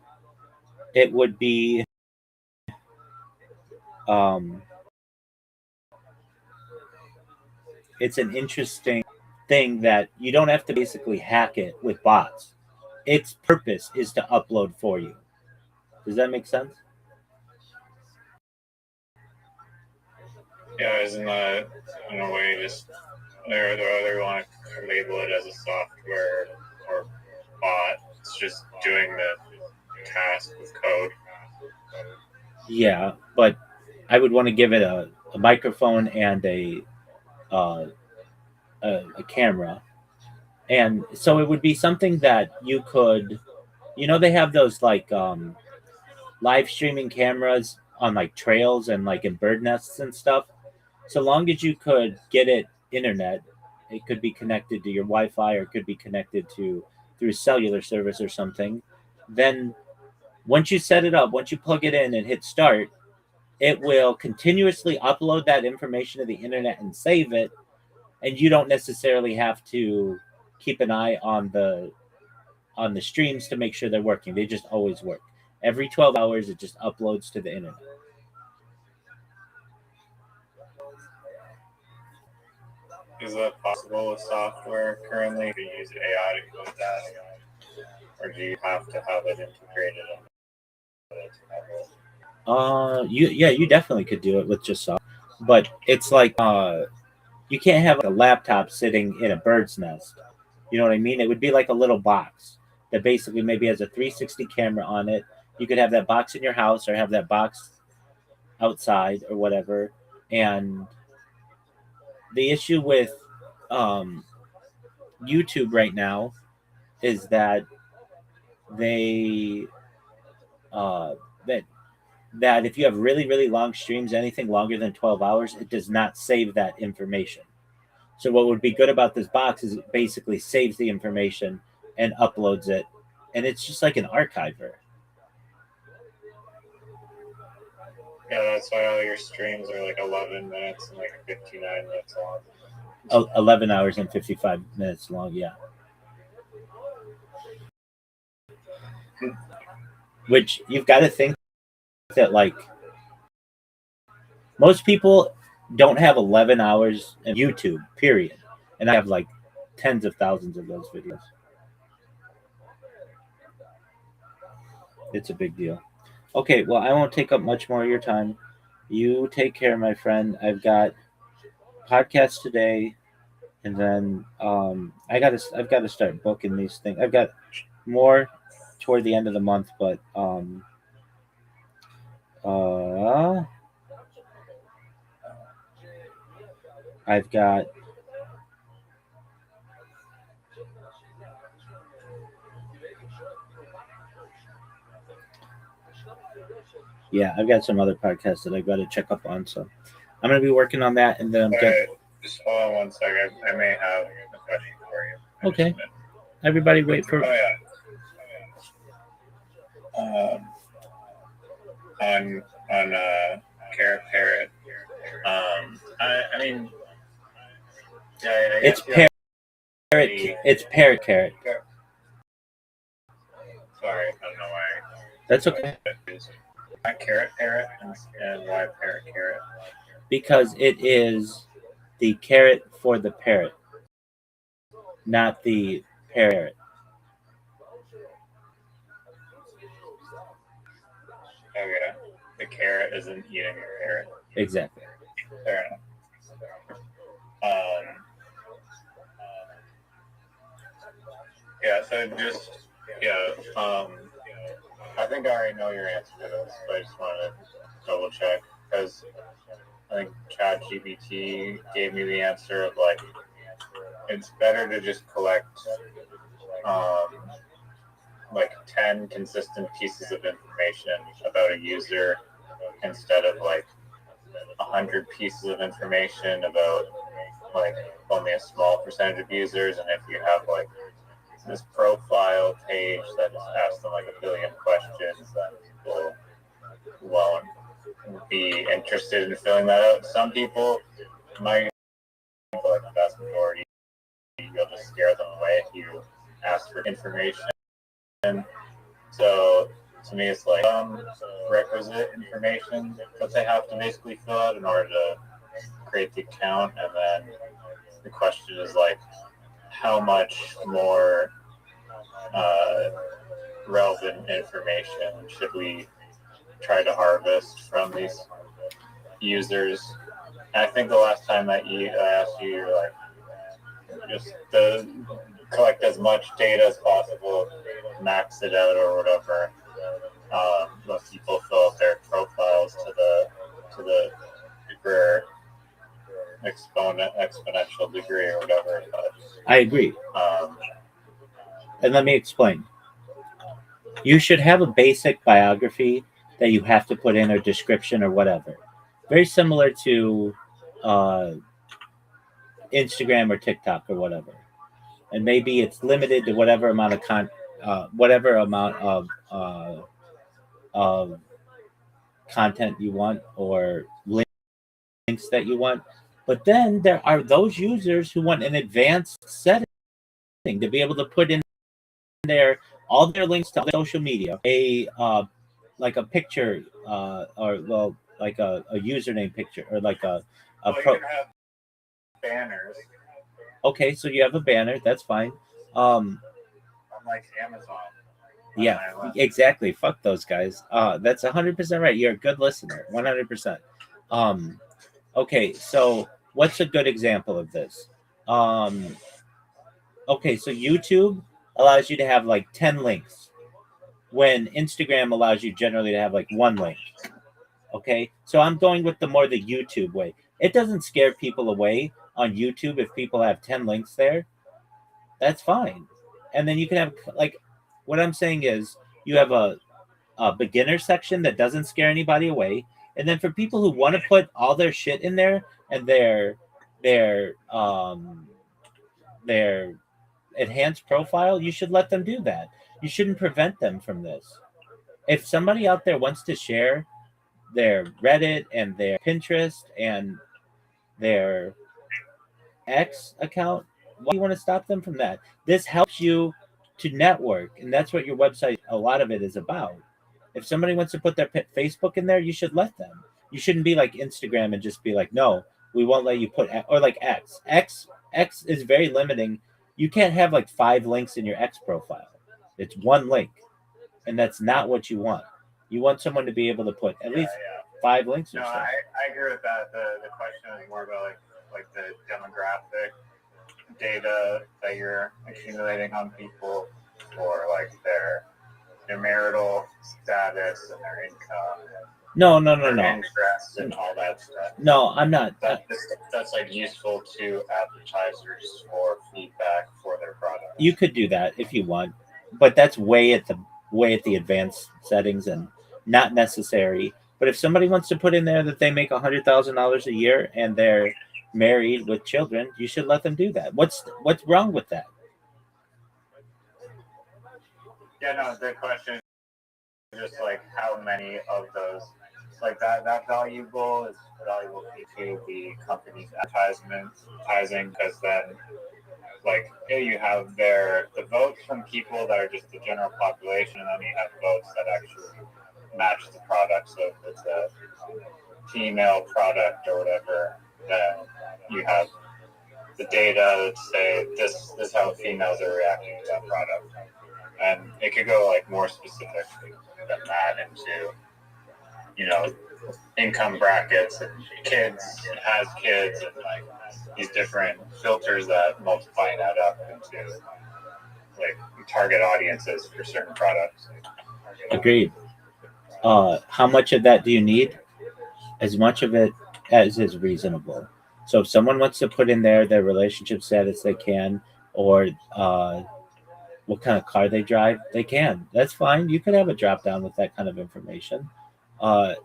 it would be it's an interesting thing that you don't have to basically hack it with bots. Its purpose is to upload for you. Does that make sense? Yeah, isn't that in a way just they want to label it as a software or bot? It's just doing the task with code. Yeah, but I would want to give it a microphone and a camera, and so it would be something that you could, they have those like live streaming cameras on like trails and like in bird nests and stuff. So long as you could get it internet, it could be connected to your Wi-Fi, or it could be connected through cellular service or something. Then once you set it up, once you plug it in and hit start, it will continuously upload that information to the internet and save it. And you don't necessarily have to keep an eye on the streams to make sure they're working. They just always work. Every 12 hours, it just uploads to the internet. Is that possible with software currently? To use AI to code that? or do you have to have it integrated in You definitely could do it with just software, but it's like you can't have a laptop sitting in a bird's nest. You know what I mean? It would be like a little box that basically maybe has a 360 camera on it. You could have that box in your house or have that box outside or whatever. And the issue with YouTube right now is that they that if you have really, really long streams, anything longer than 12 hours, it does not save that information. So what would be good about this box is it basically saves the information and uploads it. And it's just like an archiver. Yeah, that's why all your streams are like 11 minutes and like 59 minutes long. 11 hours and 55 minutes long, yeah. Which you've got to think that like most people don't have 11 hours in YouTube, period. And I have like tens of thousands of those videos. It's a big deal. Okay, well, I won't take up much more of your time. You take care, my friend. I've got podcasts today, and then I've got to start booking these things. I've got more toward the end of the month, but I've got I've got some other podcasts that I've got to check up on. So I'm going to be working on that, and then I'm going. Just hold on one second. I may have a question for you. Okay. Everybody, wait for. Oh yeah. On Carrot Parrot. I mean, it's Parrot. It's Parrot Carrot. Sorry, I don't know why. That's okay. Why Carrot Parrot and why Parrot Carrot? Because it is the carrot for the parrot, not the parrot. Okay. The carrot isn't eating the parrot. Exactly. Fair enough. So just, I think I already know your answer to this, but I just wanted to double check, because I think ChatGPT gave me the answer of like, it's better to just collect like 10 consistent pieces of information about a user instead of like 100 pieces of information about like only a small percentage of users. And if you have like this profile page that just asks them like a billion questions, then people won't be interested in filling that out. Some people might, but like the vast majority, you'll just scare them away if you ask for information. So to me, it's like requisite information that they have to basically fill out in order to create the account. And then the question is like, how much more relevant information should we try to harvest from these users? And I think the last time that I asked you, you're like, just to collect as much data as possible, max it out or whatever. Let people fill out their profiles to the degree, exponential degree or whatever. But, I agree. And let me explain. You should have a basic biography that you have to put in, or description or whatever. Very similar to Instagram or TikTok or whatever. And maybe it's limited to whatever amount of content you want, or links that you want. But then there are those users who want an advanced setting to be able to put in there all their links to social media, like a picture, or like a username picture, or like a you can have banners. Okay, so you have a banner. That's fine. from like Amazon. Yeah, exactly. Fuck those guys. That's 100% right. You're a good listener. 100%. Okay, so what's a good example of this? Okay, so YouTube allows you to have like 10 links when Instagram allows you generally to have like one link. Okay, so I'm going with the YouTube way. It doesn't scare people away on YouTube if people have 10 links there. That's fine. And then you can have like, what I'm saying is you have a beginner section that doesn't scare anybody away. And then for people who want to put all their shit in there and their enhanced profile, you should let them do that. You shouldn't prevent them from this. If somebody out there wants to share their Reddit and their Pinterest and their X account, why do you want to stop them from that? This helps you to network, and that's what your website, a lot of it is about. If somebody wants to put their Facebook in there, you should let them. You shouldn't be like Instagram and just be like, no, we won't let you put, or like X. X is very limiting. You can't have like 5 links in your X profile. It's one link, and that's not what you want. You want someone to be able to put at least 5 links or No, so. I agree with that. The question is more about like the demographic data that you're accumulating on people, or like their marital status and their income. No. Interest and all that stuff. No, I'm not. That's like useful to advertisers for feedback for their product. You could do that if you want, but that's way at the advanced settings and not necessary. But if somebody wants to put in there that they make $100,000 a year and they're married with children, you should let them do that. What's wrong with that? Yeah, no, the question is just like how many of those, like that valuable is valuable to the company's advertising, because then like you have the votes from people that are just the general population, and then you have votes that actually match the product. So if it's a female product or whatever, then you have the data that say this is how females are reacting to that product. And it could go like more specific than that into, income brackets and kids, and has kids, and like these different filters that multiply and add up into like target audiences for certain products. Agreed. How much of that do you need? As much of it as is reasonable. So if someone wants to put in there their relationship status, they can, or what kind of car they drive, they can. That's fine. You could have a drop down with that kind of information.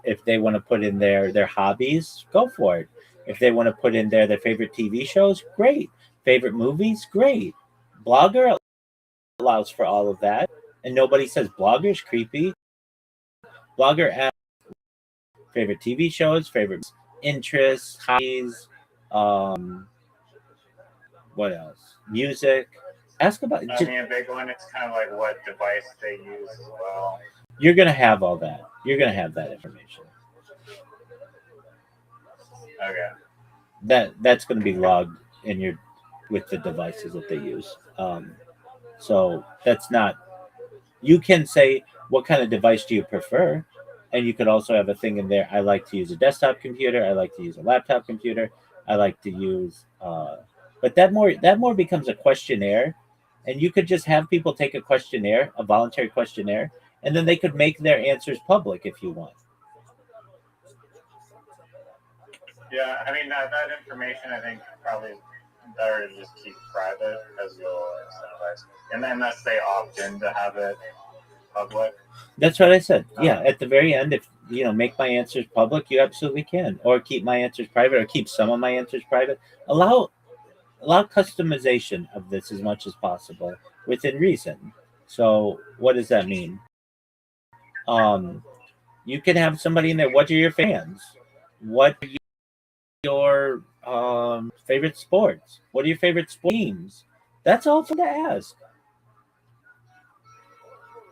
If they want to put in their hobbies, go for it. If they want to put in there their favorite TV shows, great. Favorite movies, great. Blogger allows for all of that, and nobody says Blogger's creepy. Blogger asks favorite TV shows, favorite interests, hobbies, what else? Music. Ask about. I mean, a big one. It's kind of like what device they use as well. You're gonna have all that. You're gonna have that information. Okay. That's gonna be logged in with the devices that they use. So that's not. You can say what kind of device do you prefer, and you could also have a thing in there. I like to use a desktop computer. I like to use a laptop computer. I like to use. But that more becomes a questionnaire, and you could just have people take a questionnaire, a voluntary questionnaire, and then they could make their answers public if you want. Yeah, I mean that information I think probably better to just keep private, because you'll incentivize, and then unless they opt in to have it public. That's what I said. Yeah, at the very end, if make my answers public, you absolutely can, or keep my answers private, or keep some of my answers private. Allow customization of this as much as possible within reason. So what does that mean? You can have somebody in there. What are your fans? What are your favorite sports? What are your favorite teams? That's all fun to ask.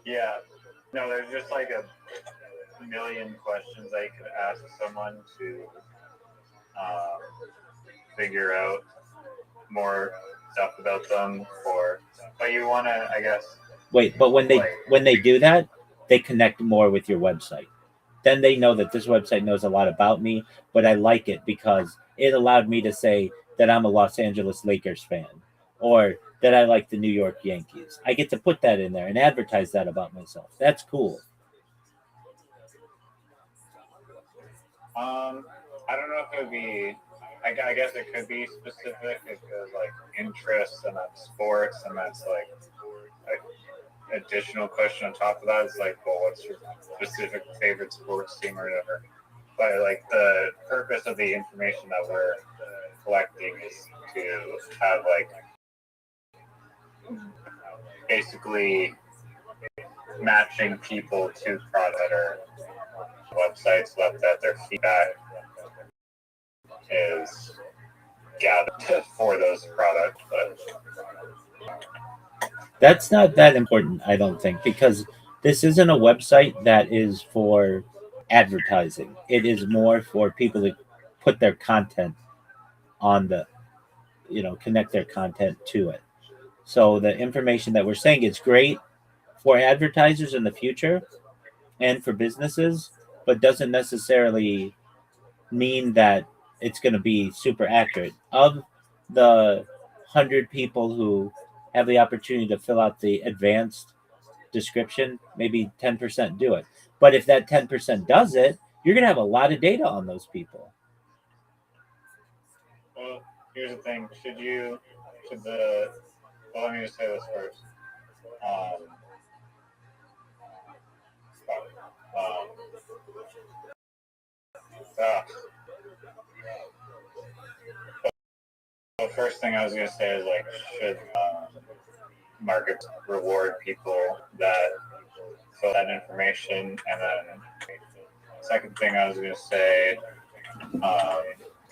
Yeah. No, there's just like a million questions I could ask someone to figure out more stuff about them, but you want to, I guess, Wait, but when they do that, they connect more with your website. Then they know that this website knows a lot about me, but I like it because it allowed me to say that I'm a Los Angeles Lakers fan or that I like the New York Yankees. I get to put that in there and advertise that about myself. That's cool. I don't know if it would be. I guess it could be specific if it was like interests and that's sports and that's like additional question on top of that. It's like, well, what's your specific favorite sports team or whatever? But like the purpose of the information that we're collecting is to have like basically matching people to products that are websites that their feedback is gathered for those products. But that's not that important, I don't think, because this isn't a website that is for advertising. It is more for people to put their content on the, connect their content to it. So the information that we're saying is great for advertisers in the future and for businesses, but doesn't necessarily mean that it's going to be super accurate. Of the 100 people who have the opportunity to fill out the advanced description, maybe 10% do it. But if that 10% does it, you're going to have a lot of data on those people. Well, here's the thing. Let me just say this first. The first thing I was going to say is like, should markets reward people that fill that information? And then second thing I was going to say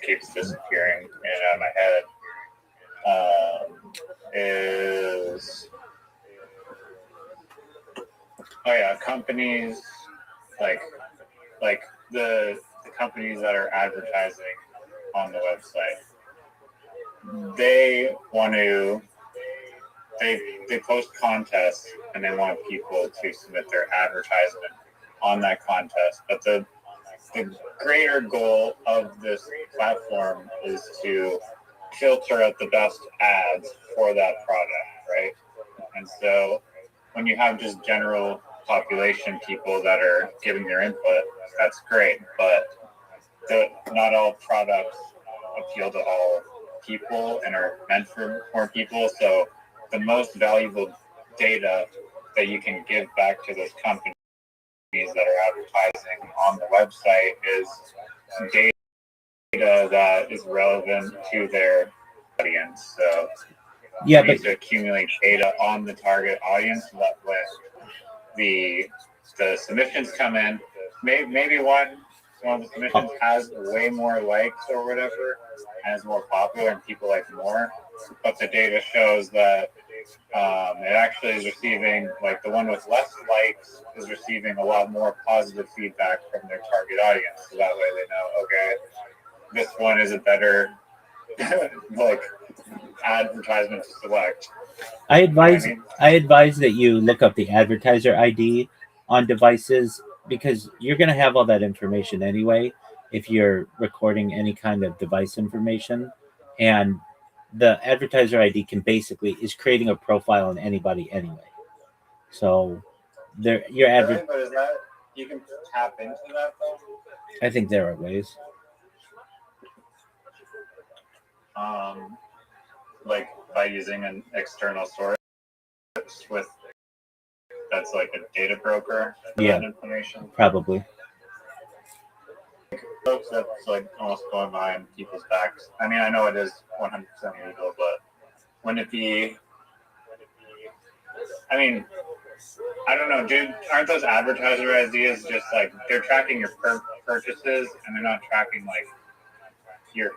keeps disappearing out of my head is companies like the companies that are advertising on the website. They post contests and they want people to submit their advertisement on that contest. But the greater goal of this platform is to filter out the best ads for that product, right? And so when you have just general population people that are giving their input, that's great. But not all products appeal to all people and are meant for more people. So the most valuable data that you can give back to those companies that are advertising on the website is data that is relevant to their audience. So you need to accumulate data on the target audience so that when the submissions come in, maybe one of the submissions has way more likes or whatever, and is more popular and people like more, but the data shows that it actually is receiving, like the one with less likes is receiving a lot more positive feedback from their target audience. So that way they know, okay, this one is a better like advertisement to select. I advise that you look up the advertiser ID on devices because you're going to have all that information anyway if you're recording any kind of device information, and the advertiser ID is creating a profile on anybody anyway. So but is that you can tap into that though? I think there are ways. Like by using an external source that's like a data broker for that information. Probably. Folks, that's like almost going behind people's backs. I mean, I know it is 100% legal, but wouldn't it be? I mean, I don't know, dude. Aren't those advertiser ideas just like they're tracking your purchases and they're not tracking like your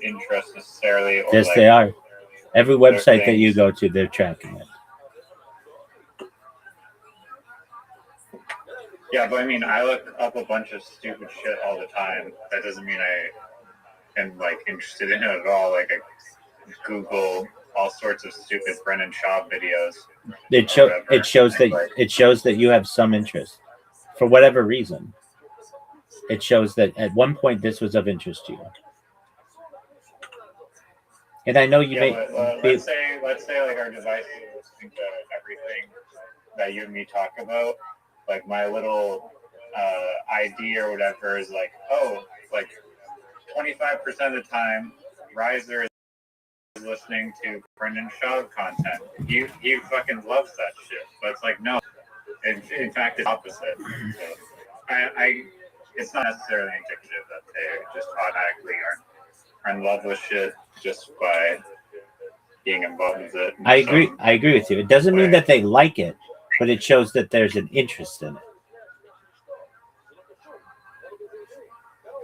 interests necessarily? Or, yes, they are. Every website that you go to, they're tracking it. Yeah, but I mean, I look up a bunch of stupid shit all the time. That doesn't mean I am like interested in it at all. Like I Google all sorts of stupid Brennan Schaub videos. It shows that you have some interest for whatever reason. It shows that at one point this was of interest to you. And I know you let's say like our devices listening to everything that you and me talk about. Like my little ID or whatever is like, oh, like 25% of the time, Riser is listening to Brendan Schaub content. He fucking loves that shit. But it's like, no. In fact, it's opposite. So it's not necessarily indicative that they just automatically are in love with shit just by being involved with it. I agree with you. It doesn't mean that they like it, but it shows that there's an interest in it.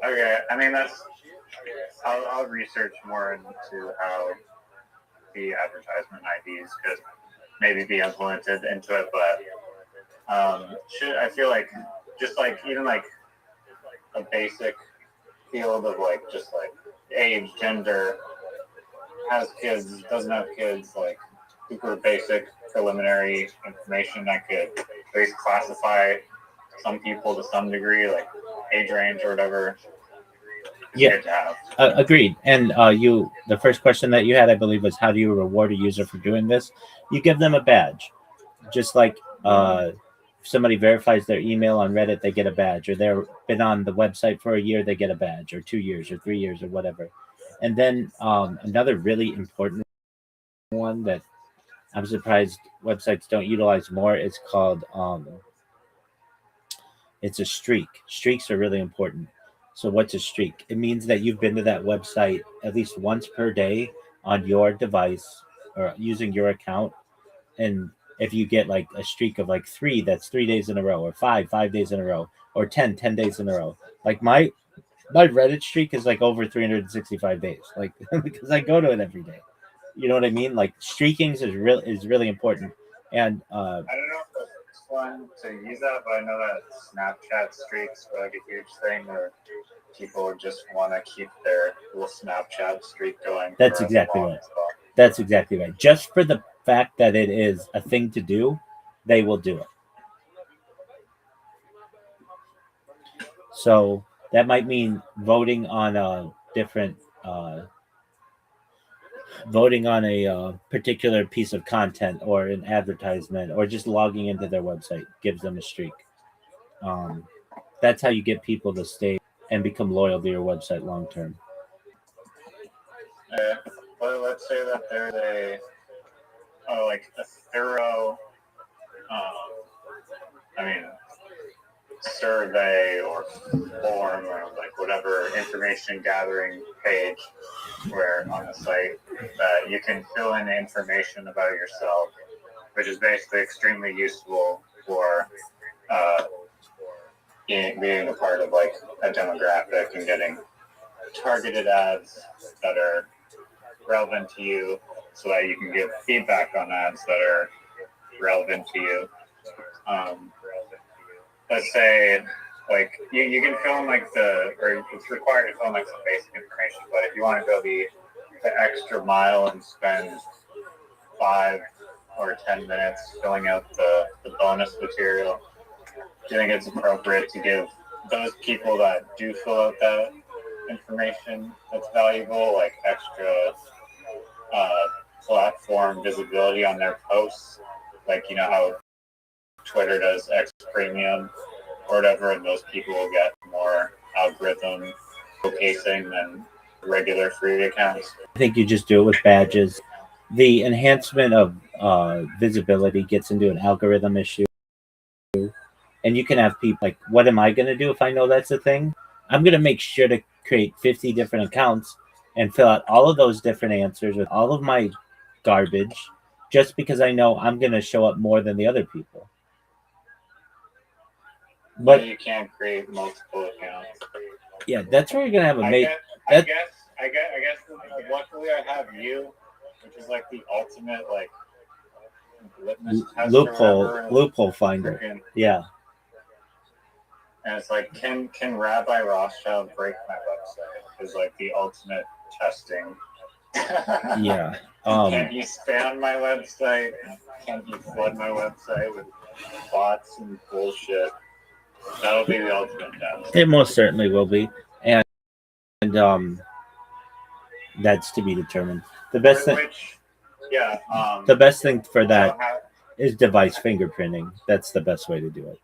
Okay, I mean I'll research more into how the advertisement IDs could maybe be implemented into it, but I feel like just like even like a basic field of like just like age, gender, has kids, doesn't have kids, like super basic preliminary information that could at least classify some people to some degree, like age range or whatever. Yeah, agreed. And the first question that you had, I believe, was how do you reward a user for doing this? You give them a badge, just like if somebody verifies their email on Reddit, they get a badge, or they've been on the website for a year, they get a badge, or 2 years, or 3 years, or whatever. And then another really important one that I'm surprised websites don't utilize more is called it's a streak. Streaks are really important. So what's a streak? It means that you've been to that website at least once per day on your device or using your account. And if you get like a streak of like 3, that's 3 days in a row, or 5 days in a row, or 10 days in a row. Like my Reddit streak is like over 365 days, like because I go to it every day. You know what I mean? Like streakings is really important. And I don't know if it's fun to use that, but I know that Snapchat streaks are like a huge thing where people just want to keep their little Snapchat streak going. That's exactly right. That's exactly right. Just for the fact that it is a thing to do, they will do it. So that might mean voting on a different voting on a particular piece of content or an advertisement, or just logging into their website gives them a streak. That's how you get people to stay and become loyal to your website long term. Well, let's say that there's a thorough survey or form or like whatever information gathering page where on the site that you can fill in information about yourself, which is basically extremely useful for being a part of like a demographic and getting targeted ads that are relevant to you so that you can give feedback on ads that are relevant to you. Let's say like you can fill in like or it's required to fill in like some basic information, but if you want to go the extra mile and spend 5 or 10 minutes filling out the bonus material, do you think it's appropriate to give those people that do fill out that information that's valuable, like extra platform visibility on their posts? Like, you know how Twitter does X Premium or whatever, and those people will get more algorithm showcasing than regular free accounts. I think you just do it with badges. The enhancement of visibility gets into an algorithm issue. And you can have people like, what am I going to do if I know that's a thing? I'm going to make sure to create 50 different accounts and fill out all of those different answers with all of my garbage, just because I know I'm going to show up more than the other people. But you can't create multiple accounts. Yeah, that's where you're going to have a mate. I guess luckily I have you, which is like the ultimate like litmus test loophole finder. Yeah. And it's like, can Rabbi Rothschild break my website? Is like the ultimate testing Yeah. Can you spam my website? Can you flood my website with bots and bullshit? That'll be the ultimate test. It most certainly will be, and that's to be determined. The best thing, the best thing for that is device fingerprinting. That's the best way to do it.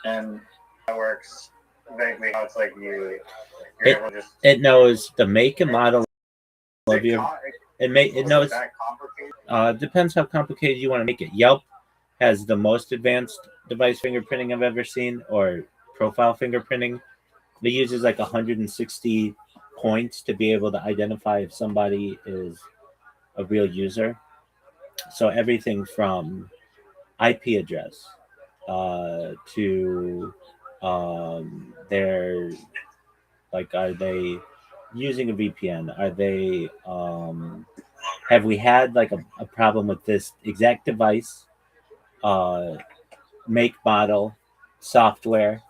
And that works vaguely how it's like you're able to just It knows the make and model of your. It knows. Depends how complicated you want to make it. Yelp has the most advanced device fingerprinting I've ever seen, or profile fingerprinting. It uses like 160 points to be able to identify if somebody is a real user. So everything from IP address to their, like, are they using a VPN? Are they have we had like a problem with this exact device, make, model, software?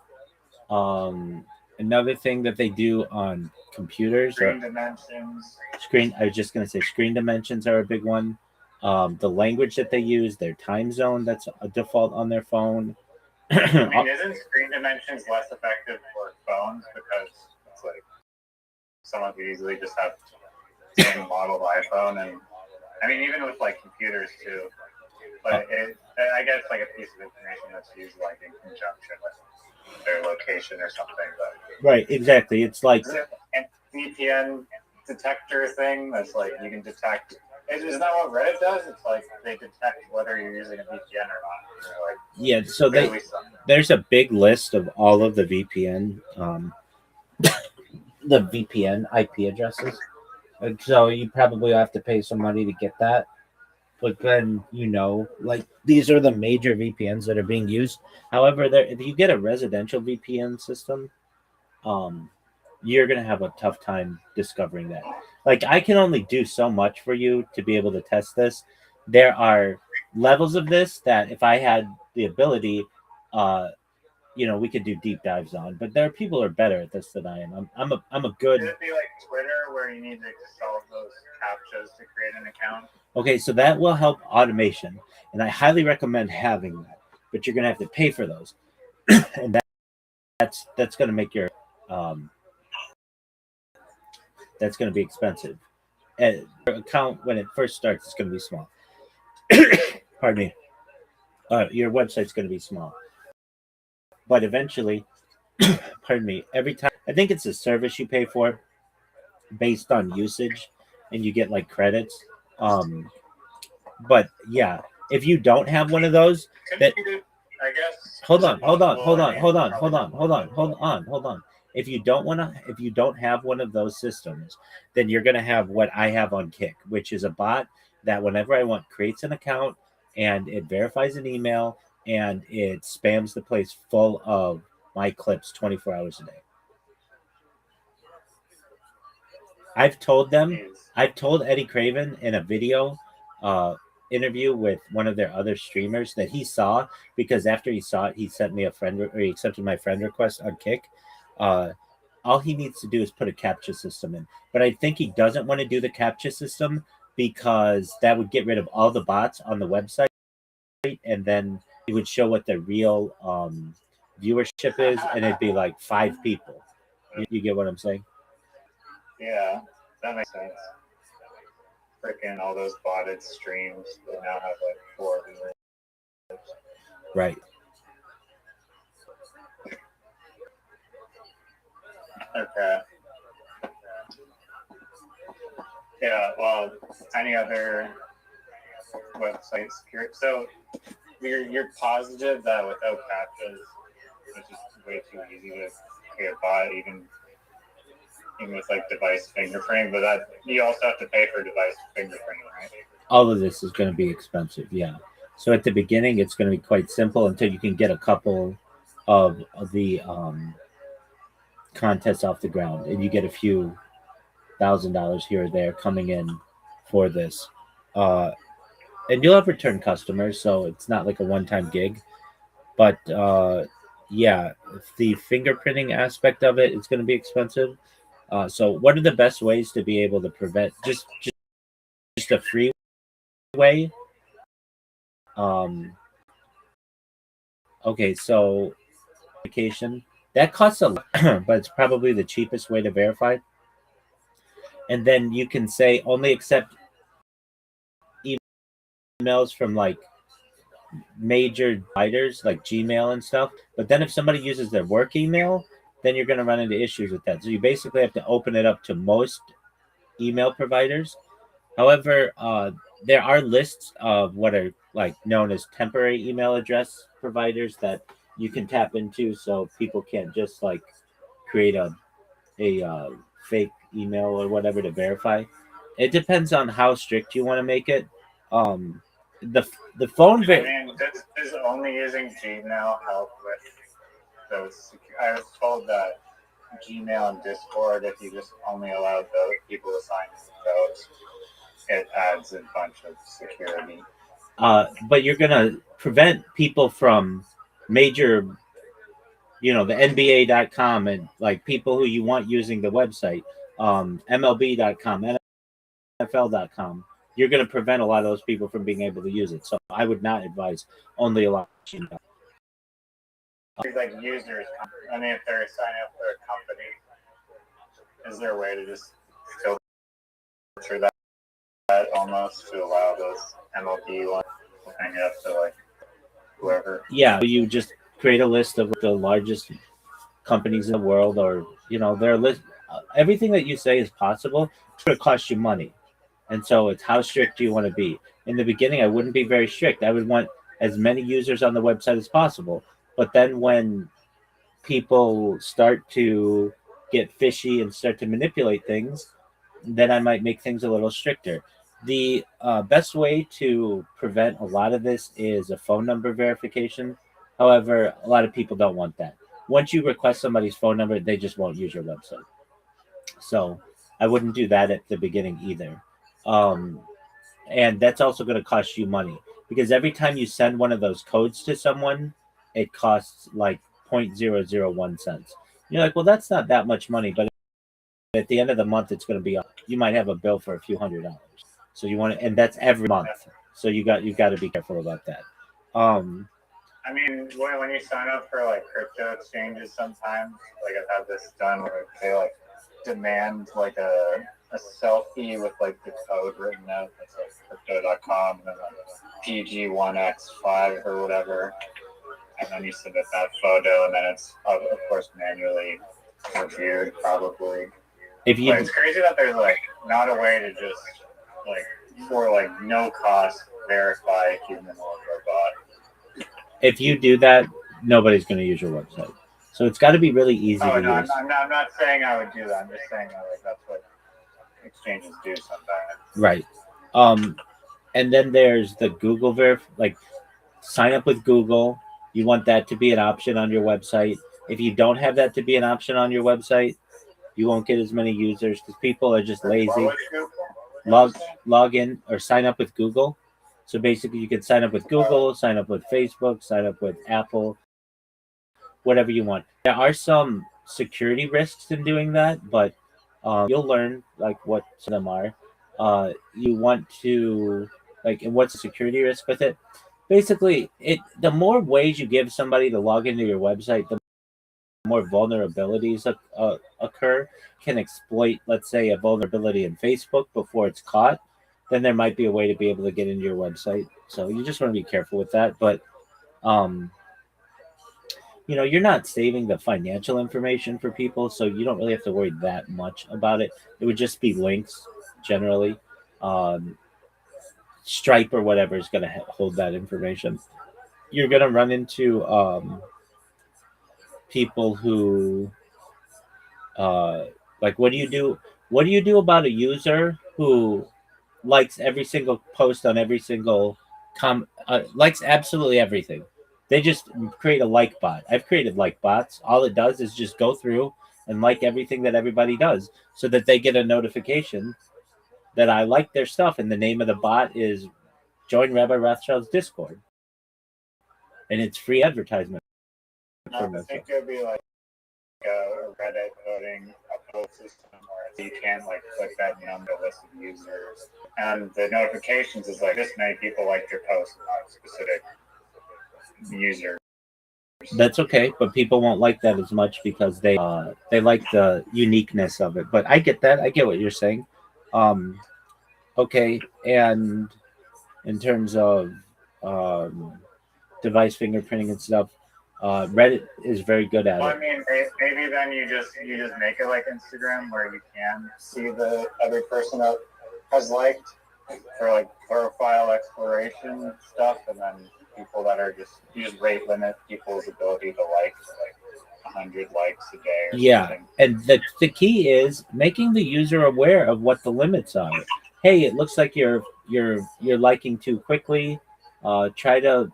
Another thing that they do on computers, screen dimensions. I was just going to say screen dimensions are a big one. The language that they use, their time zone, that's a default on their phone. I mean, isn't screen dimensions less effective for phones because it's like someone could easily just have the same model of iPhone, and I mean even with like computers too. But I guess like a piece of information that's used like in conjunction with their location or something. But right, exactly. It's like a VPN detector thing that's like you can detect. Isn't that what Reddit does? It's like they detect whether you're using a VPN or not. Like, yeah, so there's a big list of all of the VPN the VPN IP addresses. And so you probably have to pay some money to get that. But then, like, these are the major VPNs that are being used. However, if you get a residential VPN system, you're going to have a tough time discovering that. Like, I can only do so much for you to be able to test this. There are levels of this that if I had the ability, we could do deep dives on. But there are people who are better at this than I am. I'm a good. Should it be like Twitter where you need to solve those captchas to create an account? Okay, so that will help automation, and I highly recommend having that. But you're going to have to pay for those, and that's going to make your that's going to be expensive. And your account when it first starts is going to be small. Pardon me. Your website's going to be small, but eventually, pardon me. Every time, I think it's a service you pay for based on usage, and you get like credits. But yeah, if you don't have one of those, that I guess. hold on. If you don't have one of those systems, then you're gonna have what I have on Kick, which is a bot that whenever I want creates an account and it verifies an email and it spams the place full of my clips 24 hours a day. I've told Eddie Craven in a video interview with one of their other streamers that he saw, because after he saw it, he sent me he accepted my friend request on Kick. All he needs to do is put a CAPTCHA system in. But I think he doesn't want to do the CAPTCHA system because that would get rid of all the bots on the website, and then it would show what the real viewership is, and it'd be like 5 people. You get what I'm saying? Yeah, that makes sense. Freaking all those botted streams that now have like 4 viewers. Right. Okay. Yeah, well, any other website security? So you're positive that without CAPTCHAs, it's just way too easy to create a bot, even with like device fingerprinting, but that you also have to pay for device fingerprinting, right? All of this is going to be expensive, yeah. So at the beginning, it's going to be quite simple until you can get a couple of the contests off the ground, and you get a few $1,000 here or there coming in for this. And you'll have return customers, so it's not like a one-time gig. But yeah, the fingerprinting aspect of it is going to be expensive. So, what are the best ways to be able to prevent just a free way? Um, okay, so verification that costs a lot, but it's probably the cheapest way to verify. And then you can say only accept emails from like major providers like Gmail and stuff. But then if somebody uses their work email, then you're going to run into issues with that. So you basically have to open it up to most email providers. However, there are lists of what are like known as temporary email address providers that you can tap into, so people can't just like create a fake email or whatever to verify. It depends on how strict you want to make it. Um, the the phone. I mean, does only using Gmail help with those? I was told that Gmail and Discord, if you just only allow those people to sign those, it adds a bunch of security. But you're gonna prevent people from major, the NBA.com and like people who you want using the website, MLB.com, NFL.com. You're going to prevent a lot of those people from being able to use it. So I would not advise only allow. Like users, I mean, if they're signing up for a company, is there a way to just filter that almost to allow those MLB ones to hang up to like whoever? Yeah, you just create a list of the largest companies in the world, or their list. Everything that you say is possible. It's going to cost you money, and so it's how strict do you want to be. In the beginning, I wouldn't be very strict. I would want as many users on the website as possible. But then when people start to get fishy and start to manipulate things, then I might make things a little stricter. The best way to prevent a lot of this is a phone number verification. However, a lot of people don't want that. Once you request somebody's phone number, they just won't use your website. So I wouldn't do that at the beginning either. And that's also going to cost you money, because every time you send one of those codes to someone, it costs like 0.001 cents. You're like, well, that's not that much money, but at the end of the month, it's going to be, you might have a bill for a few $100s. So you want to, and that's every month. So you've got to be careful about that. I mean, when you sign up for like crypto exchanges, sometimes like I've had this done where they like demand like a selfie with like the code written out. That's like crypto.com and then like PG1X5 or whatever. And then you submit that photo, and then it's of course manually reviewed probably. But it's crazy that there's like not a way to just like for like no cost verify a human or robot. If you do that, nobody's going to use your website. So it's got to be really easy to use. I'm not saying I would do that. I'm just saying that like that's what exchanges do sometimes. Right. And then there's the Google like sign up with Google. You want that to be an option on your website. If you don't have that to be an option on your website, you won't get as many users because people are just lazy. Log in or sign up with Google. So basically, you can sign up with Google, sign up with Facebook, sign up with Apple, whatever you want. There are some security risks in doing that, but you'll learn like what some of them are. You want to and what's the security risk with it? Basically, the more ways you give somebody to log into your website, the more vulnerabilities occur. Can exploit, let's say, a vulnerability in Facebook before it's caught. Then there might be a way to be able to get into your website. So you just want to be careful with that. But you're not saving the financial information for people, so you don't really have to worry that much about it. It would just be links generally. Stripe or whatever is going to hold that information. You're going to run into people who what do you do? What do you do about a user who likes every single post on every single likes absolutely everything? They just create a like bot. I've created like bots. All it does is just go through and like everything that everybody does, so that they get a notification that I like their stuff, and the name of the bot is Join Rabbi Rothschild's Discord, and it's free advertisement. I think it would be like a Reddit voting upvote system where you can like click that number list of users, and the notifications is like this many people liked your post, not specific user. That's okay, but people won't like that as much because they like the uniqueness of it. But I get that. I get what you're saying. Okay, and in terms of device fingerprinting and stuff, Reddit is very good at Well, it. I mean, maybe then you just make it like Instagram where you can see the other person that has liked for like profile exploration stuff, and then people that are you just rate limit people's ability to like 100 likes a day or Yeah, something. and the key is making the user aware of what the limits are. Hey, it looks like you're liking too quickly. Try to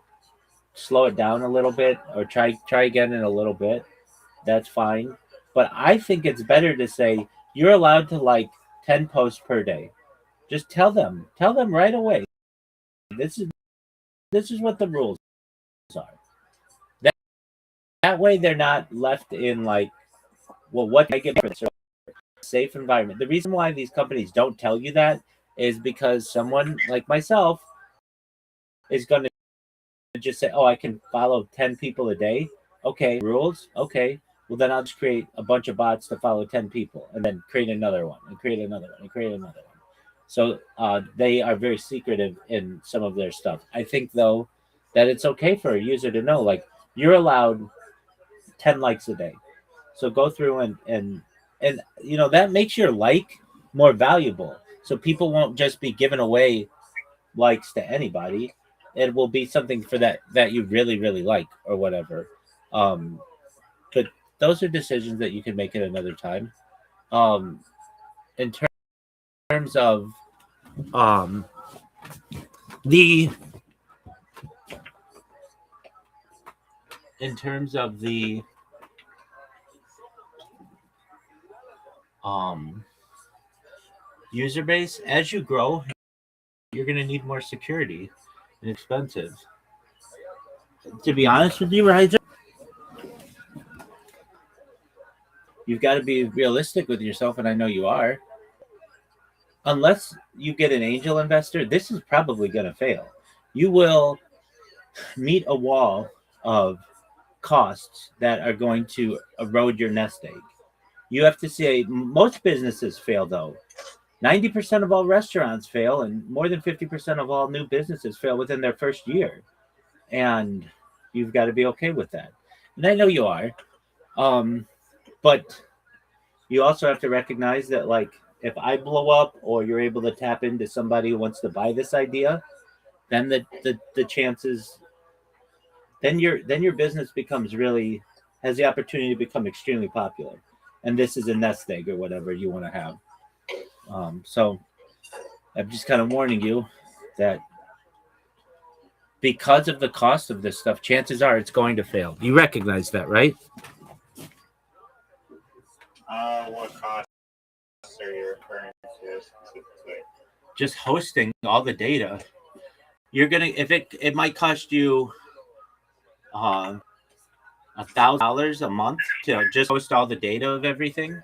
slow it down a little bit, or try again in a little bit. That's fine. But I think it's better to say you're allowed to like 10 posts per day. Just tell them right away. This is what the rules are. That way they're not left in like, well, what can I get for this? Safe environment. The reason why these companies don't tell you that is because someone like myself is going to just say, oh, I can follow 10 people a day. Okay, rules. Okay, well then I'll just create a bunch of bots to follow 10 people, and then create another one, and create another one, and create another one. So they are very secretive in some of their stuff. I think though that it's okay for a user to know, like, you're allowed 10 likes a day. So go through and you know, that makes your like more valuable. So people won't just be giving away likes to anybody. It will be something for that you really, really like or whatever. But those are decisions that you can make at another time. In terms of the user base, as you grow, you're going to need more security and expensive. To be honest with you, Riser, you've got to be realistic with yourself, and I know you are. Unless you get an angel investor, this is probably going to fail. You will meet a wall of costs that are going to erode your nest egg. You have to say most businesses fail, though. 90% of all restaurants fail, and more than 50% of all new businesses fail within their first year. And you've got to be okay with that. And I know you are. But you also have to recognize that, like, if I blow up or you're able to tap into somebody who wants to buy this idea, then the chances, then your business becomes really, has the opportunity to become extremely popular. And this is a nest egg or whatever you want to have. So I'm just kind of warning you that because of the cost of this stuff, chances are it's going to fail. You recognize that, right? What costs are you referring to specifically? Just hosting all the data. You're gonna, if it might cost you $1,000 a month to just host all the data of everything.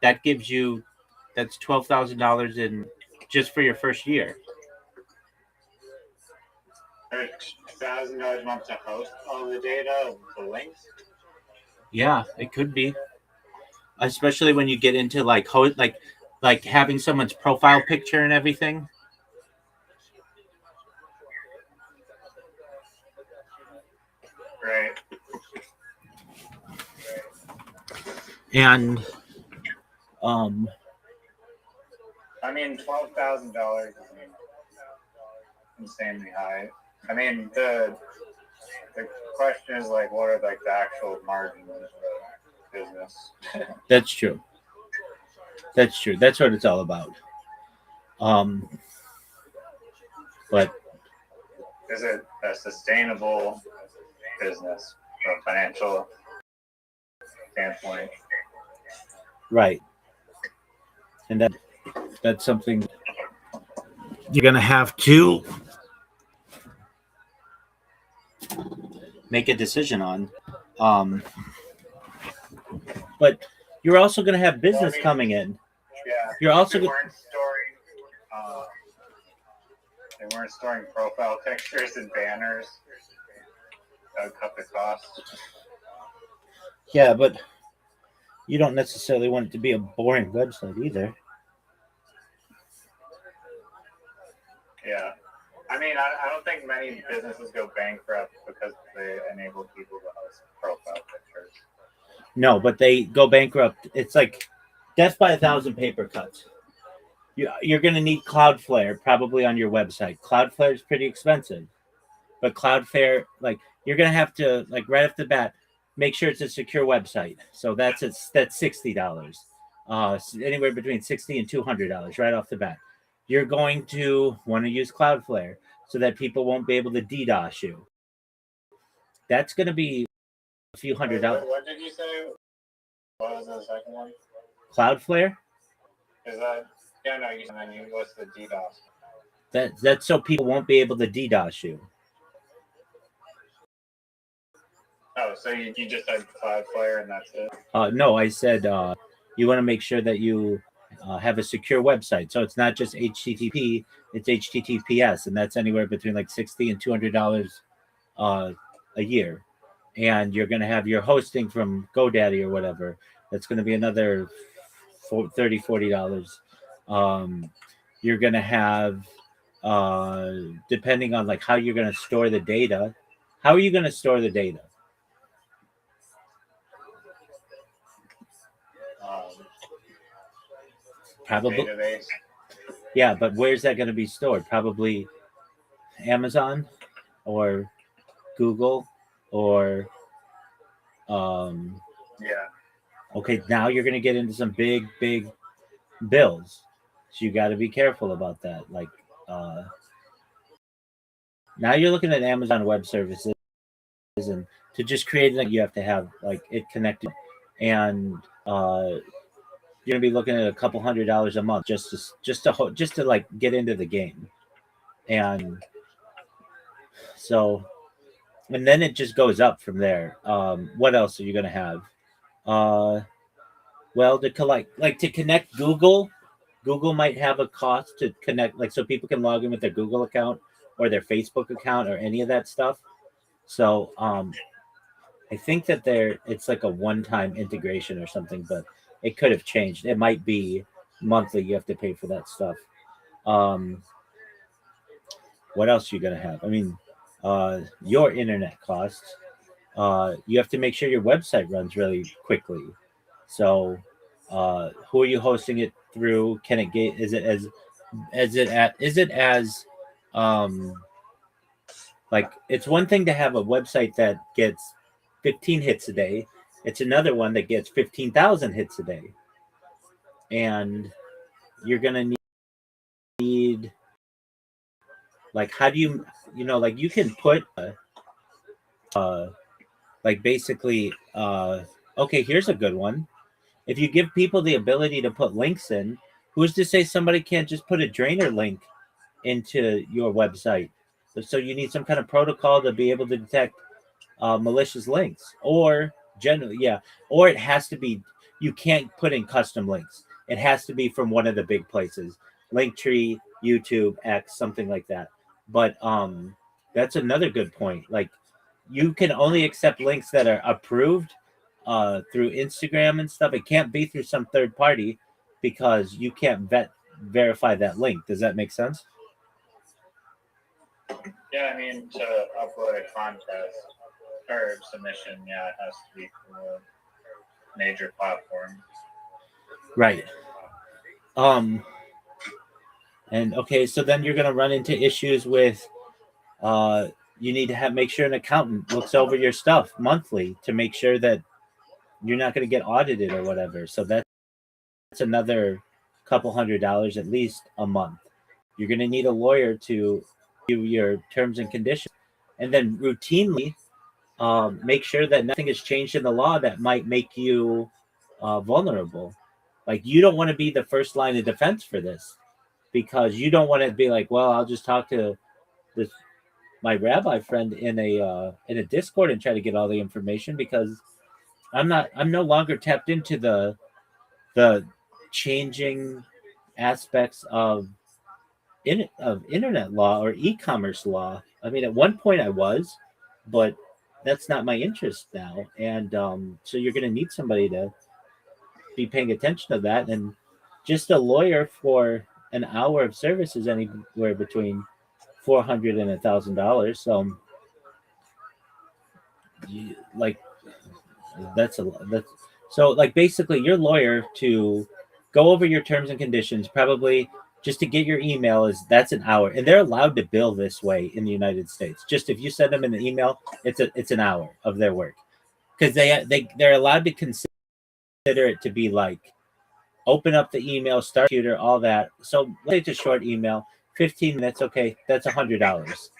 That's $12,000 in just for your first year. $1,000 a month to host all the data, the links. Yeah, it could be, especially when you get into like having someone's profile picture and everything. Right. And I mean, $12,000 is insanely high. I mean, the question is like, what are like the actual margins of the business? That's true. That's true. That's what it's all about. But is it a sustainable business from a financial standpoint? Right. And that's something you're going to have to make a decision on. But you're also going to have business coming in. Yeah. You're also they weren't storing profile pictures and banners. That would cut the cost. Yeah, but you don't necessarily want it to be a boring website either. Yeah. I mean, I don't think many businesses go bankrupt because they enable people to host profile pictures. No, but they go bankrupt. It's like death by 1,000 paper cuts. You're going to need Cloudflare probably on your website. Cloudflare is pretty expensive, but Cloudflare, like, you're going to have to, like, right off the bat, make sure it's a secure website. So that's $60. Anywhere between $60 and $200 right off the bat. You're going to want to use Cloudflare so that people won't be able to DDoS you. That's going to be a few $100. What did you say? What was the second one? Cloudflare? Is that? Yeah, no. And then you list the DDoS. That's so people won't be able to DDoS you. Oh, so you just said Cloudflare and that's it? No, I said you want to make sure that you have a secure website. So it's not just HTTP, it's HTTPS, and that's anywhere between like $60 and $200 a year. And you're going to have your hosting from GoDaddy or whatever. That's going to be another $30, $40. You're going to have, depending on like how you're going to store the data. How are you going to store the data? Probably. Database. Yeah, but where's that going to be stored? Probably Amazon or Google or yeah. Okay, now you're going to get into some big bills. So you got to be careful about that. Like now you're looking at Amazon Web Services, and to just create it, you have to have like it connected, and you're gonna be looking at a couple $100 a month just to like get into the game. And so, and then it just goes up from there. What else are you gonna have? Well, to connect Google might have a cost to connect, like, so people can log in with their Google account or their Facebook account or any of that stuff. So I think that it's like a one-time integration or something, but it could have changed. It might be monthly. You have to pay for that stuff. What else are you gonna have? I mean, your internet costs. You have to make sure your website runs really quickly. So, who are you hosting it through? Can it get? Is it as like, it's one thing to have a website that gets 15 hits a day. It's another one that gets 15,000 hits a day. And you're going to need, like, how do you like, you can put, like, basically, okay, here's a good one. If you give people the ability to put links in, who's to say somebody can't just put a drainer link into your website? So you need some kind of protocol to be able to detect malicious links, or or it has to be, you can't put in custom links. It has to be from one of the big places, Linktree, YouTube, X, something like that. But that's another good point. Like, you can only accept links that are approved through Instagram and stuff. It can't be through some third party because you can't verify that link. Does that make sense? Yeah, I mean, to upload a contest or submission, yeah, it has to be from a major platform. Right. And okay, so then you're going to run into issues with, you need to make sure an accountant looks over your stuff monthly to make sure that you're not going to get audited or whatever. So that's another couple $100 at least a month. You're going to need a lawyer to do your terms and conditions, and then routinely make sure that nothing has changed in the law that might make you vulnerable. Like, you don't want to be the first line of defense for this, because you don't want to be like, well, I'll just talk to this my rabbi friend in a Discord and try to get all the information, because I'm no longer tapped into the changing aspects of internet law or e-commerce law. I mean, at one point I was, but that's not my interest now. And so you're going to need somebody to be paying attention to that. And just a lawyer for an hour of service is anywhere between $400 and $1,000. So, like, that's so like basically your lawyer to go over your terms and conditions, probably just to get your email, that's an hour, and they're allowed to bill this way in the United States. Just if you send them an email, it's an hour of their work, because they're allowed to consider it to be like open up the email, start computer, all that. So let's say it's a short email, 15 minutes. Okay, that's $100.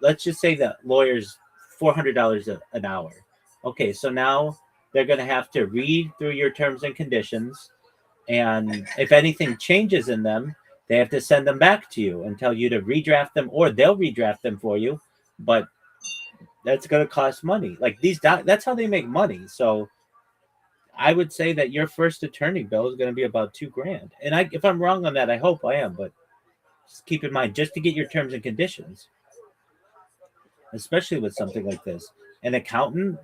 Let's just say that lawyers $400 an hour. Okay, so now they're going to have to read through your terms and conditions, and if anything changes in them, they have to send them back to you and tell you to redraft them, or they'll redraft them for you. But that's going to cost money. Like that's how they make money. So I would say that your first attorney bill is going to be about $2,000. And if I'm wrong on that, I hope I am, but just keep in mind, just to get your terms and conditions, especially with something like this, an accountant,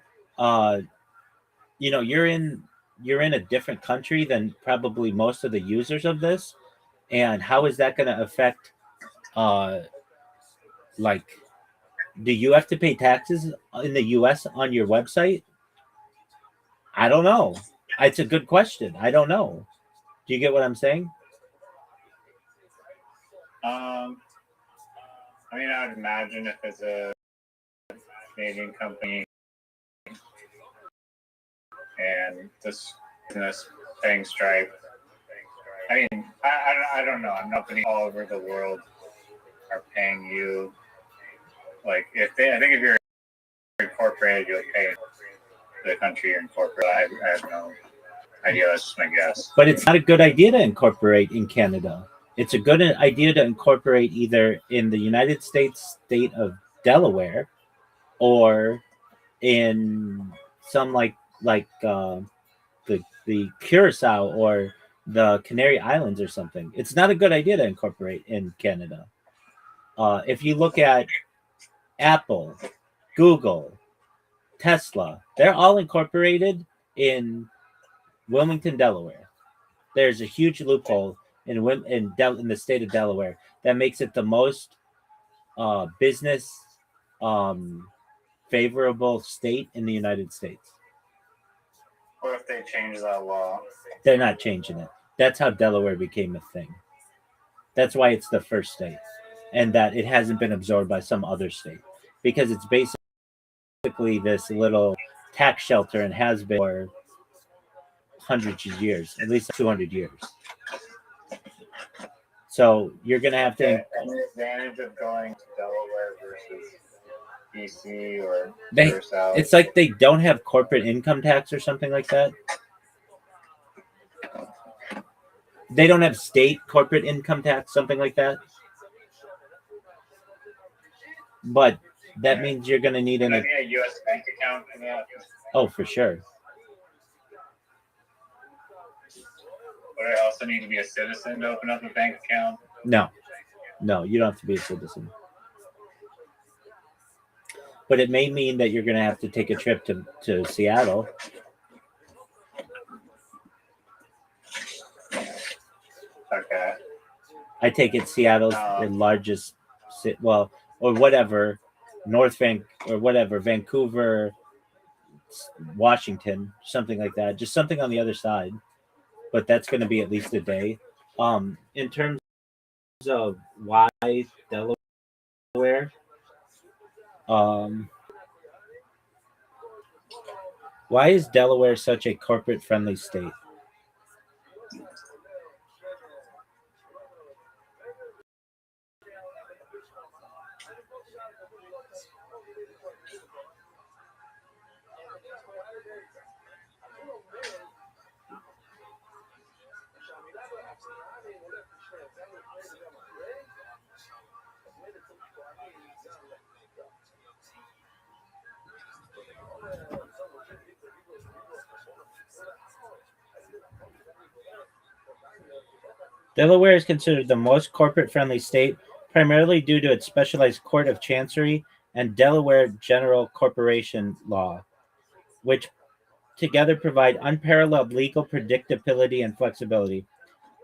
you're in a different country than probably most of the users of this. And how is that going to affect, like, do you have to pay taxes in the US on your website? I don't know. It's a good question. I don't know. Do you get what I'm saying? I mean, I would imagine if it's a Canadian company and this business paying Stripe, I mean, I don't know. I'm not putting all over the world are paying you. Like, I think if you're incorporated, you'll pay the country you're incorporated. I have no idea. That's just my guess. But it's not a good idea to incorporate in Canada. It's a good idea to incorporate either in the United States state of Delaware or in some like the Curacao or the Canary Islands or something. It's not a good idea to incorporate in Canada. If you look at Apple, Google, Tesla, they're all incorporated in Wilmington, Delaware. There's a huge loophole in the state of Delaware that makes it the most business favorable state in the United States. What if they change that law? They're not changing it. That's how Delaware became a thing. That's why it's the first state, and that it hasn't been absorbed by some other state, because it's basically this little tax shelter and has been for hundreds of years, at least 200 years. So you're going to have to... And the advantage of going to Delaware versus BC or South. It's like they don't have corporate income tax or something like that. They don't have state corporate income tax, something like that. But that means you're going to need a U.S. bank account for that. Oh, for sure. But I also need to be a citizen to open up a bank account. No, you don't have to be a citizen. But it may mean that you're going to have to take a trip to Seattle. Okay. I take it Seattle's the largest city, or whatever, Vancouver, Washington, something like that. Just something on the other side. But that's going to be at least a day. In terms of why Delaware, why is Delaware such a corporate-friendly state? Delaware is considered the most corporate-friendly state, primarily due to its specialized Court of Chancery and Delaware General Corporation Law, which together provide unparalleled legal predictability and flexibility.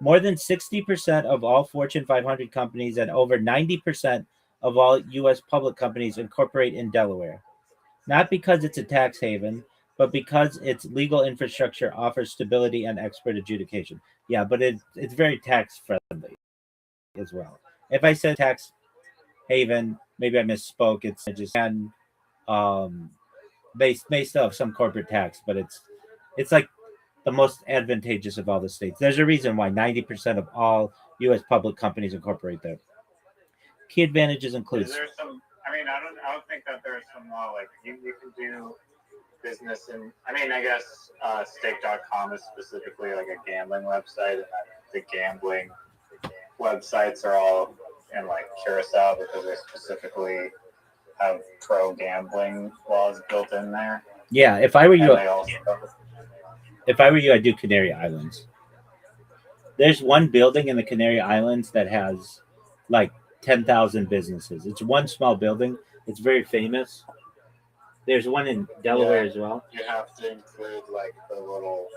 More than 60% of all Fortune 500 companies and over 90% of all U.S. public companies incorporate in Delaware. Not because it's a tax haven, but because its legal infrastructure offers stability and expert adjudication. Yeah, but it's very tax friendly as well. If I said tax haven, maybe I misspoke. It's just they still have some corporate tax, but it's like the most advantageous of all the states. There's a reason why 90% of all U.S. public companies incorporate there. Key advantages include. Is there some? I mean, I don't think that there's some law like you can do business in. I mean, I guess Stake.com is specifically like a gambling website, and the gambling websites are all in like Curacao because they specifically have pro gambling laws built in there. Yeah, if I were you, And I'd do Canary Islands. There's one building in the Canary Islands that has like 10,000 businesses. It's one small building. It's very famous. There's one in Delaware as well. You have to include like the little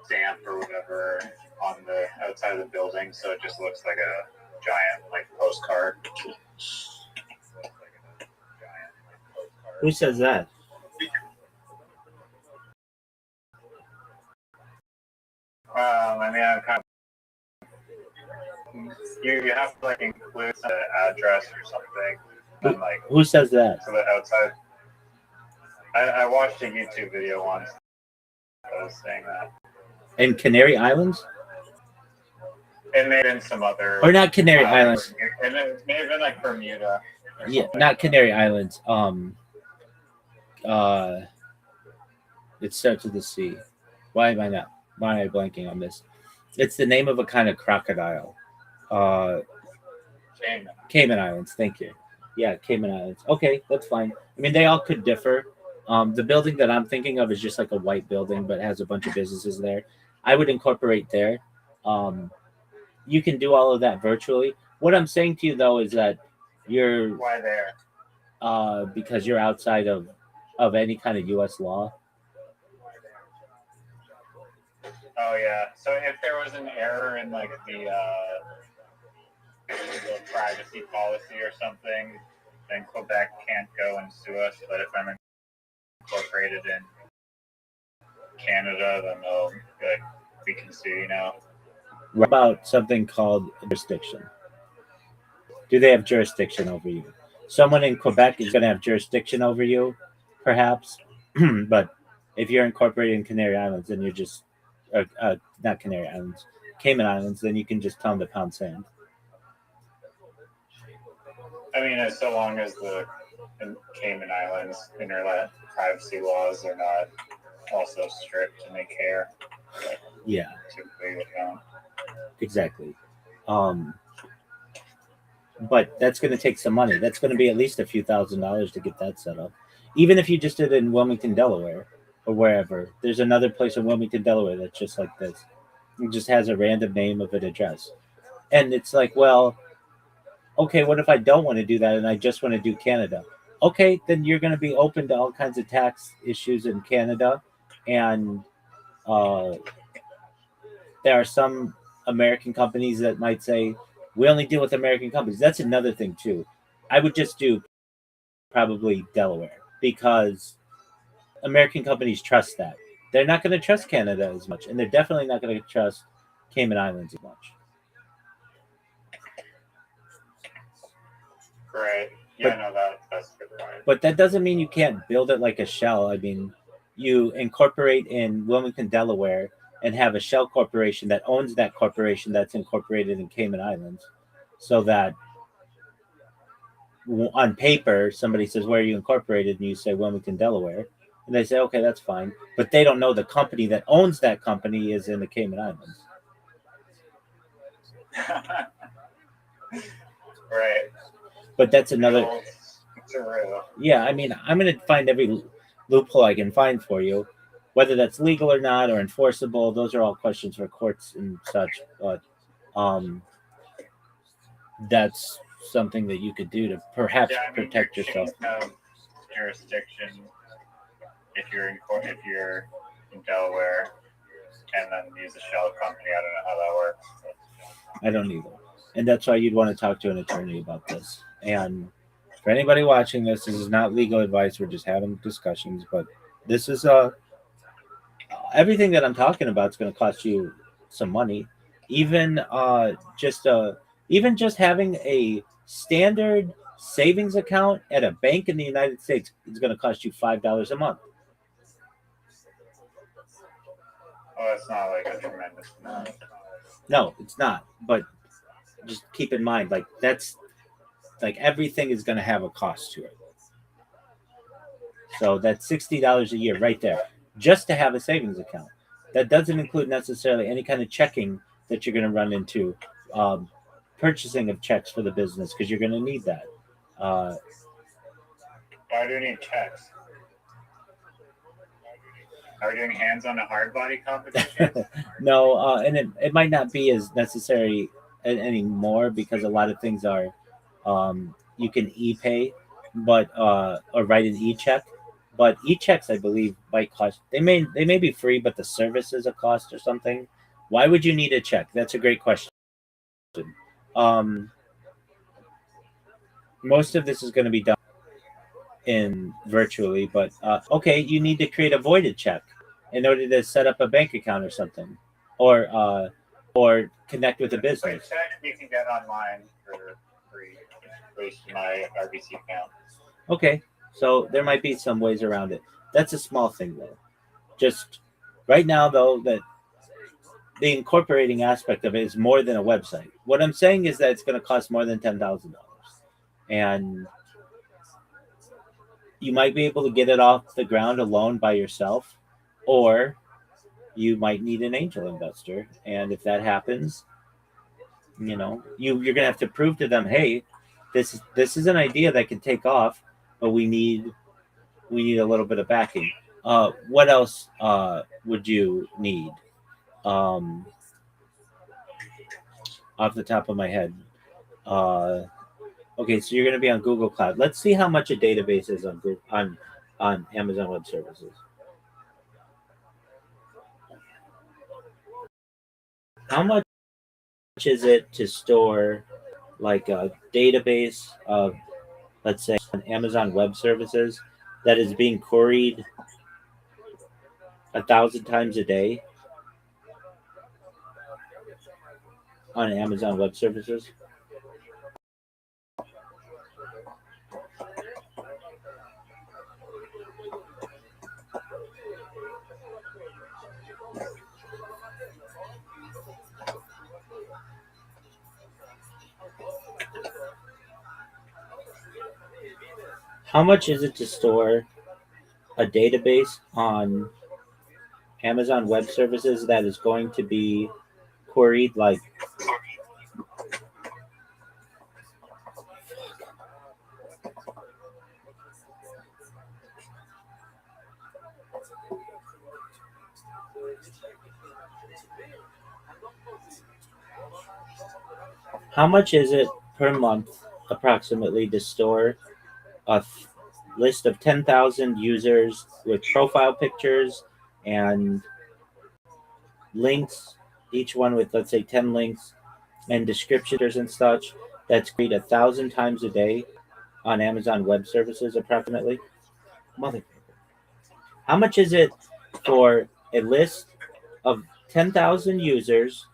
stamp or whatever on the outside of the building, so it just looks like a giant like postcard. Who says that? I mean, I'm kind of, you have to like include the address or something. And, like, Who says that? so the outside. I watched a YouTube video once that was saying that. In Canary Islands? It may have been some other. Or not Canary Islands. It may have been like Bermuda. Yeah, not Canary Islands. It starts with a C. Why am I blanking on this? It's the name of a kind of crocodile. Cayman Islands. Thank you. Yeah, Cayman Islands. Okay, that's fine. I mean, they all could differ. The building that I'm thinking of is just like a white building, but has a bunch of businesses there. I would incorporate there. You can do all of that virtually. What I'm saying to you though is that you're why there? Because you're outside of any kind of U.S. law. Oh yeah. So if there was an error in like the privacy policy or something, then Quebec can't go and sue us. But if I'm incorporated in Canada, then they'll like we can sue you now. What about something called jurisdiction? Do they have jurisdiction over you? Someone in Quebec is going to have jurisdiction over you, perhaps. But if you're incorporated in Canary Islands, then you're just not Canary Islands, Cayman Islands, then you can just tell them to pound sand. I mean, as so long as the Cayman Islands internet privacy laws are not also strict and they care. Yeah. Typically, they don't. Exactly. But that's going to take some money. That's going to be at least a few $1,000s to get that set up. Even if you just did it in Wilmington, Delaware, or wherever. There's another place in Wilmington, Delaware that's just like this. It just has a random name of an address. And it's like, well, okay, what if I don't want to do that and I just want to do Canada? Okay, then you're going to be open to all kinds of tax issues in Canada. And there are some American companies that might say, we only deal with American companies. That's another thing, too. I would just do probably Delaware because American companies trust that. They're not going to trust Canada as much, and they're definitely not going to trust Cayman Islands as much. Right. Yeah, that's a good point. But that doesn't mean you can't build it like a shell. I mean, you incorporate in Wilmington, Delaware, and have a shell corporation that owns that corporation that's incorporated in Cayman Islands, so that on paper, somebody says, where are you incorporated? And you say Wilmington, Delaware. And they say, okay, that's fine. But they don't know the company that owns that company is in the Cayman Islands. Right. But that's another. True. Yeah, I mean, I'm going to find loophole I can find for you. Whether that's legal or not or enforceable, those are all questions for courts and such. But that's something that you could do to perhaps protect yourself. Have jurisdiction if you're in court, if you're in Delaware, and then use a shell company. I don't know how that works. I don't either. And that's why you'd want to talk to an attorney about this. And for anybody watching this is not legal advice. We're just having discussions. But this is everything that I'm talking about is going to cost you some money. Even just having a standard savings account at a bank in the United States is going to cost you $5 a month. Oh, it's not like a tremendous amount. No, it's not. But just keep in mind, like that's like everything is going to have a cost to it. So that's $60 a year right there, just to have a savings account. That doesn't include necessarily any kind of checking that you're going to run into, purchasing of checks for the business, because you're going to need that. Why do you need checks? Are we doing hands on a hard body competition? No, and it might not be as necessary anymore because a lot of things are you can e-pay, but or write an e-check. But e-checks, I believe, might cost. They may be free, but the service is a cost or something. Why would you need a check? That's a great question. Most of this is going to be done in virtually, but okay, you need to create a voided check in order to set up a bank account or something, or connect with a business. Check you can get online for free, at least my RBC account. Okay, so there might be some ways around it. That's a small thing though. Just right now though, that the incorporating aspect of it is more than a website. What I'm saying is that it's going to cost more than $10,000, and you might be able to get it off the ground alone by yourself, or you might need an angel investor. And if that happens, you're going to have to prove to them, hey, this is an idea that can take off, but we need a little bit of backing. What else would you need? Off the top of my head. Okay, so you're going to be on Google Cloud. Let's see how much a database is on Amazon Web Services. How much is it to store like a database of, let's say, on Amazon Web Services that is being queried 1,000 times a day on Amazon Web Services? How much is it to store a database on Amazon Web Services that is going to be queried like how much is it per month approximately to store a list of 10,000 users with profile pictures and links, each one with, let's say, 10 links and descriptions and such, that's created 1,000 times a day on Amazon Web Services approximately? Motherfucker. How much is it for a list of 10,000 users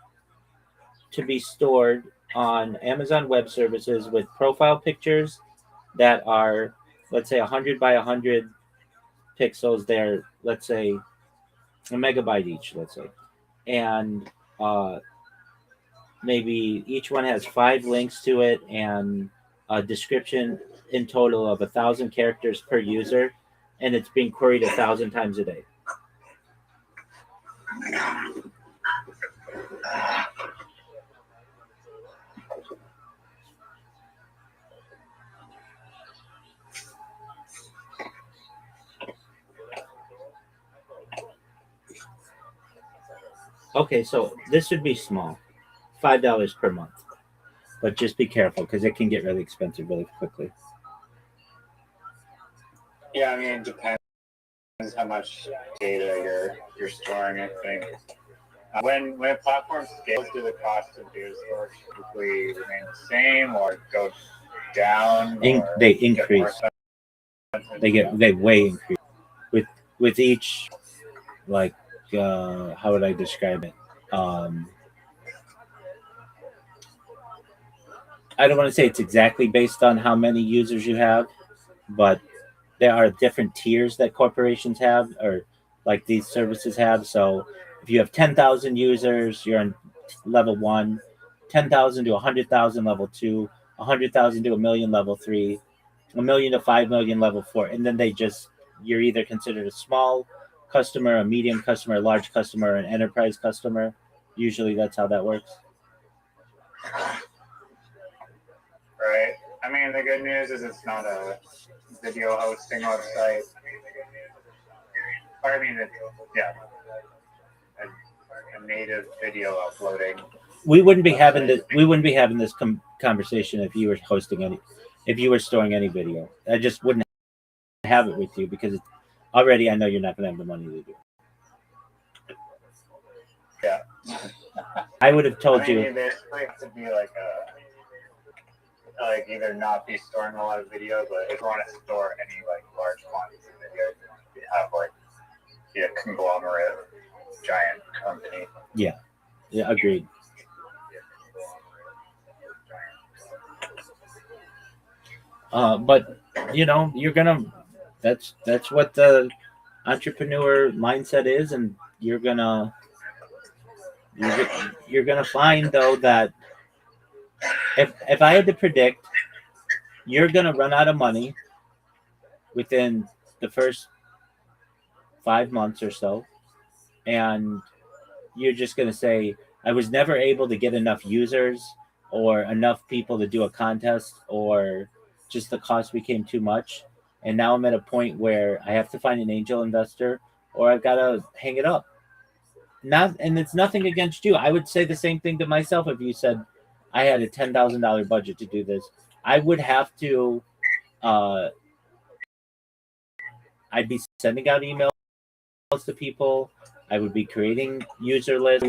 to be stored on Amazon Web Services with profile pictures that are, let's say, 100 by 100 pixels? They're, let's say, a megabyte each, let's say. And maybe each one has 5 links to it and a description in total of 1,000 characters per user, and it's being queried 1,000 times a day. Okay, so this would be small, $5 per month, but just be careful because it can get really expensive really quickly. Yeah, I mean, it depends how much data you're storing. I think when a platform scales, do the cost of data storage typically remain the same or go down? They increase. They way increase with each, like, how would I describe it? I don't want to say it's exactly based on how many users you have, but there are different tiers that corporations have, or like these services have. So if you have 10,000 users, you're on level 1, 10,000 to 100,000 level 2, 100,000 to a million level 3, a million to 5 million level 4, and then you're either considered a small customer, a medium customer, a large customer, an enterprise customer. Usually that's how that works. Right. I mean, the good news is it's not a video hosting website. Or, I mean, a native video uploading. We wouldn't be having this conversation if you were storing any video. I just wouldn't have it with you because already I know you're not going to have the money to do it. Yeah. I would have told you. You basically have to be like either not be storing a lot of video, but if you want to store any like large quantities of video, you have a conglomerate giant company. Yeah, agreed. But you're gonna. That's what the entrepreneur mindset is, and you're gonna find though that if I had to predict, you're gonna run out of money within the first 5 months or so, and you're just gonna say, I was never able to get enough users or enough people to do a contest, or just the cost became too much, and now I'm at a point where I have to find an angel investor or I've got to hang it up. And it's nothing against you. I would say the same thing to myself if you said I had a $10,000 budget to do this. I would have to. I'd be sending out emails to people. I would be creating user lists.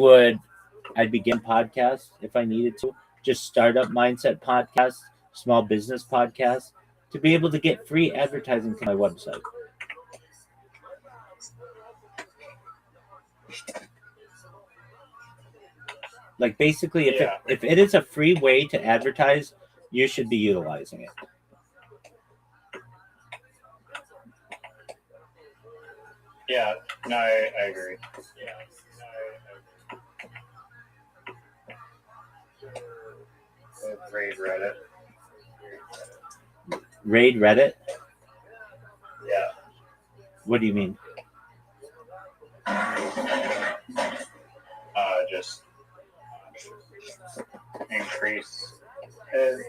I'd begin podcasts if I needed to. Just startup mindset podcasts, small business podcasts, to be able to get free advertising to my website. Like basically, if it is a free way to advertise, you should be utilizing it. Yeah, no, I agree. Raid Reddit. Raid Reddit? Yeah. What do you mean? Just increase do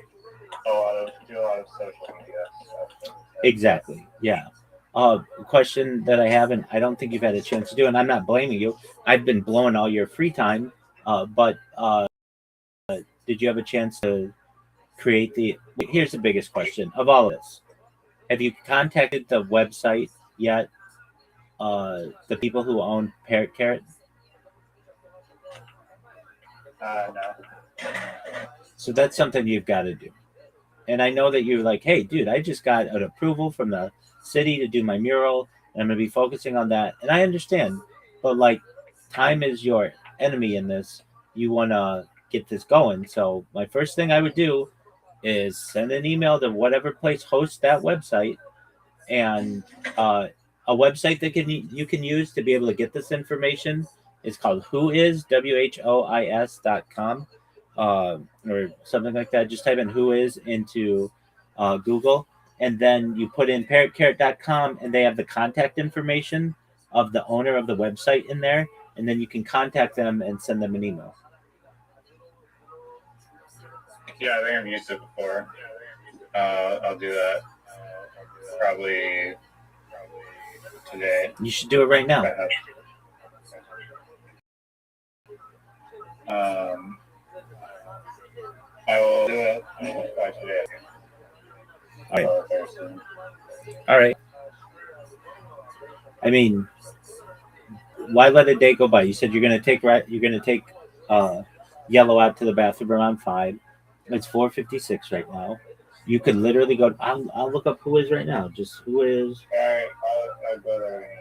a lot of social media stuff. Exactly. Yeah. Question that I haven't, I don't think you've had a chance to do, and I'm not blaming you. I've been blowing all your free time, but did you have a chance to create here's the biggest question of all of this. Have you contacted the website yet? The people who own Parrot Carrot? No. So that's something you've got to do. And I know that you're like, hey, dude, I just got an approval from the city to do my mural, and I'm going to be focusing on that. And I understand, but like, time is your enemy in this. You want to get this going. So my first thing I would do is send an email to whatever place hosts that website, and a website that you can use to be able to get this information is called whois, WHOIS.com, or something like that. Just type in whois into Google, and then you put in parrotcarrot.com, and they have the contact information of the owner of the website in there, and then you can contact them and send them an email. Yeah, I think I've used it before. I'll do that probably today. You should do it right now. I will do it by today. All right. I mean, why let a day go by? You said you're gonna take Yellow out to the bathroom around 5. It's 4:56 right now. You could literally go. I'll look up who is right now. Just who is. All right, I'll go there.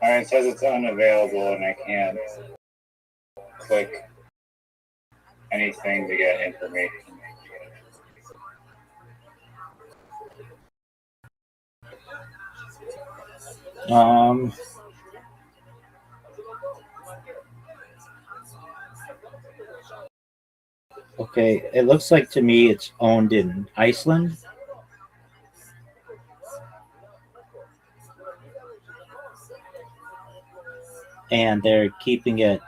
All right, it says it's unavailable and I can't click anything to get information. Okay, it looks like to me it's owned in Iceland. And they're keeping it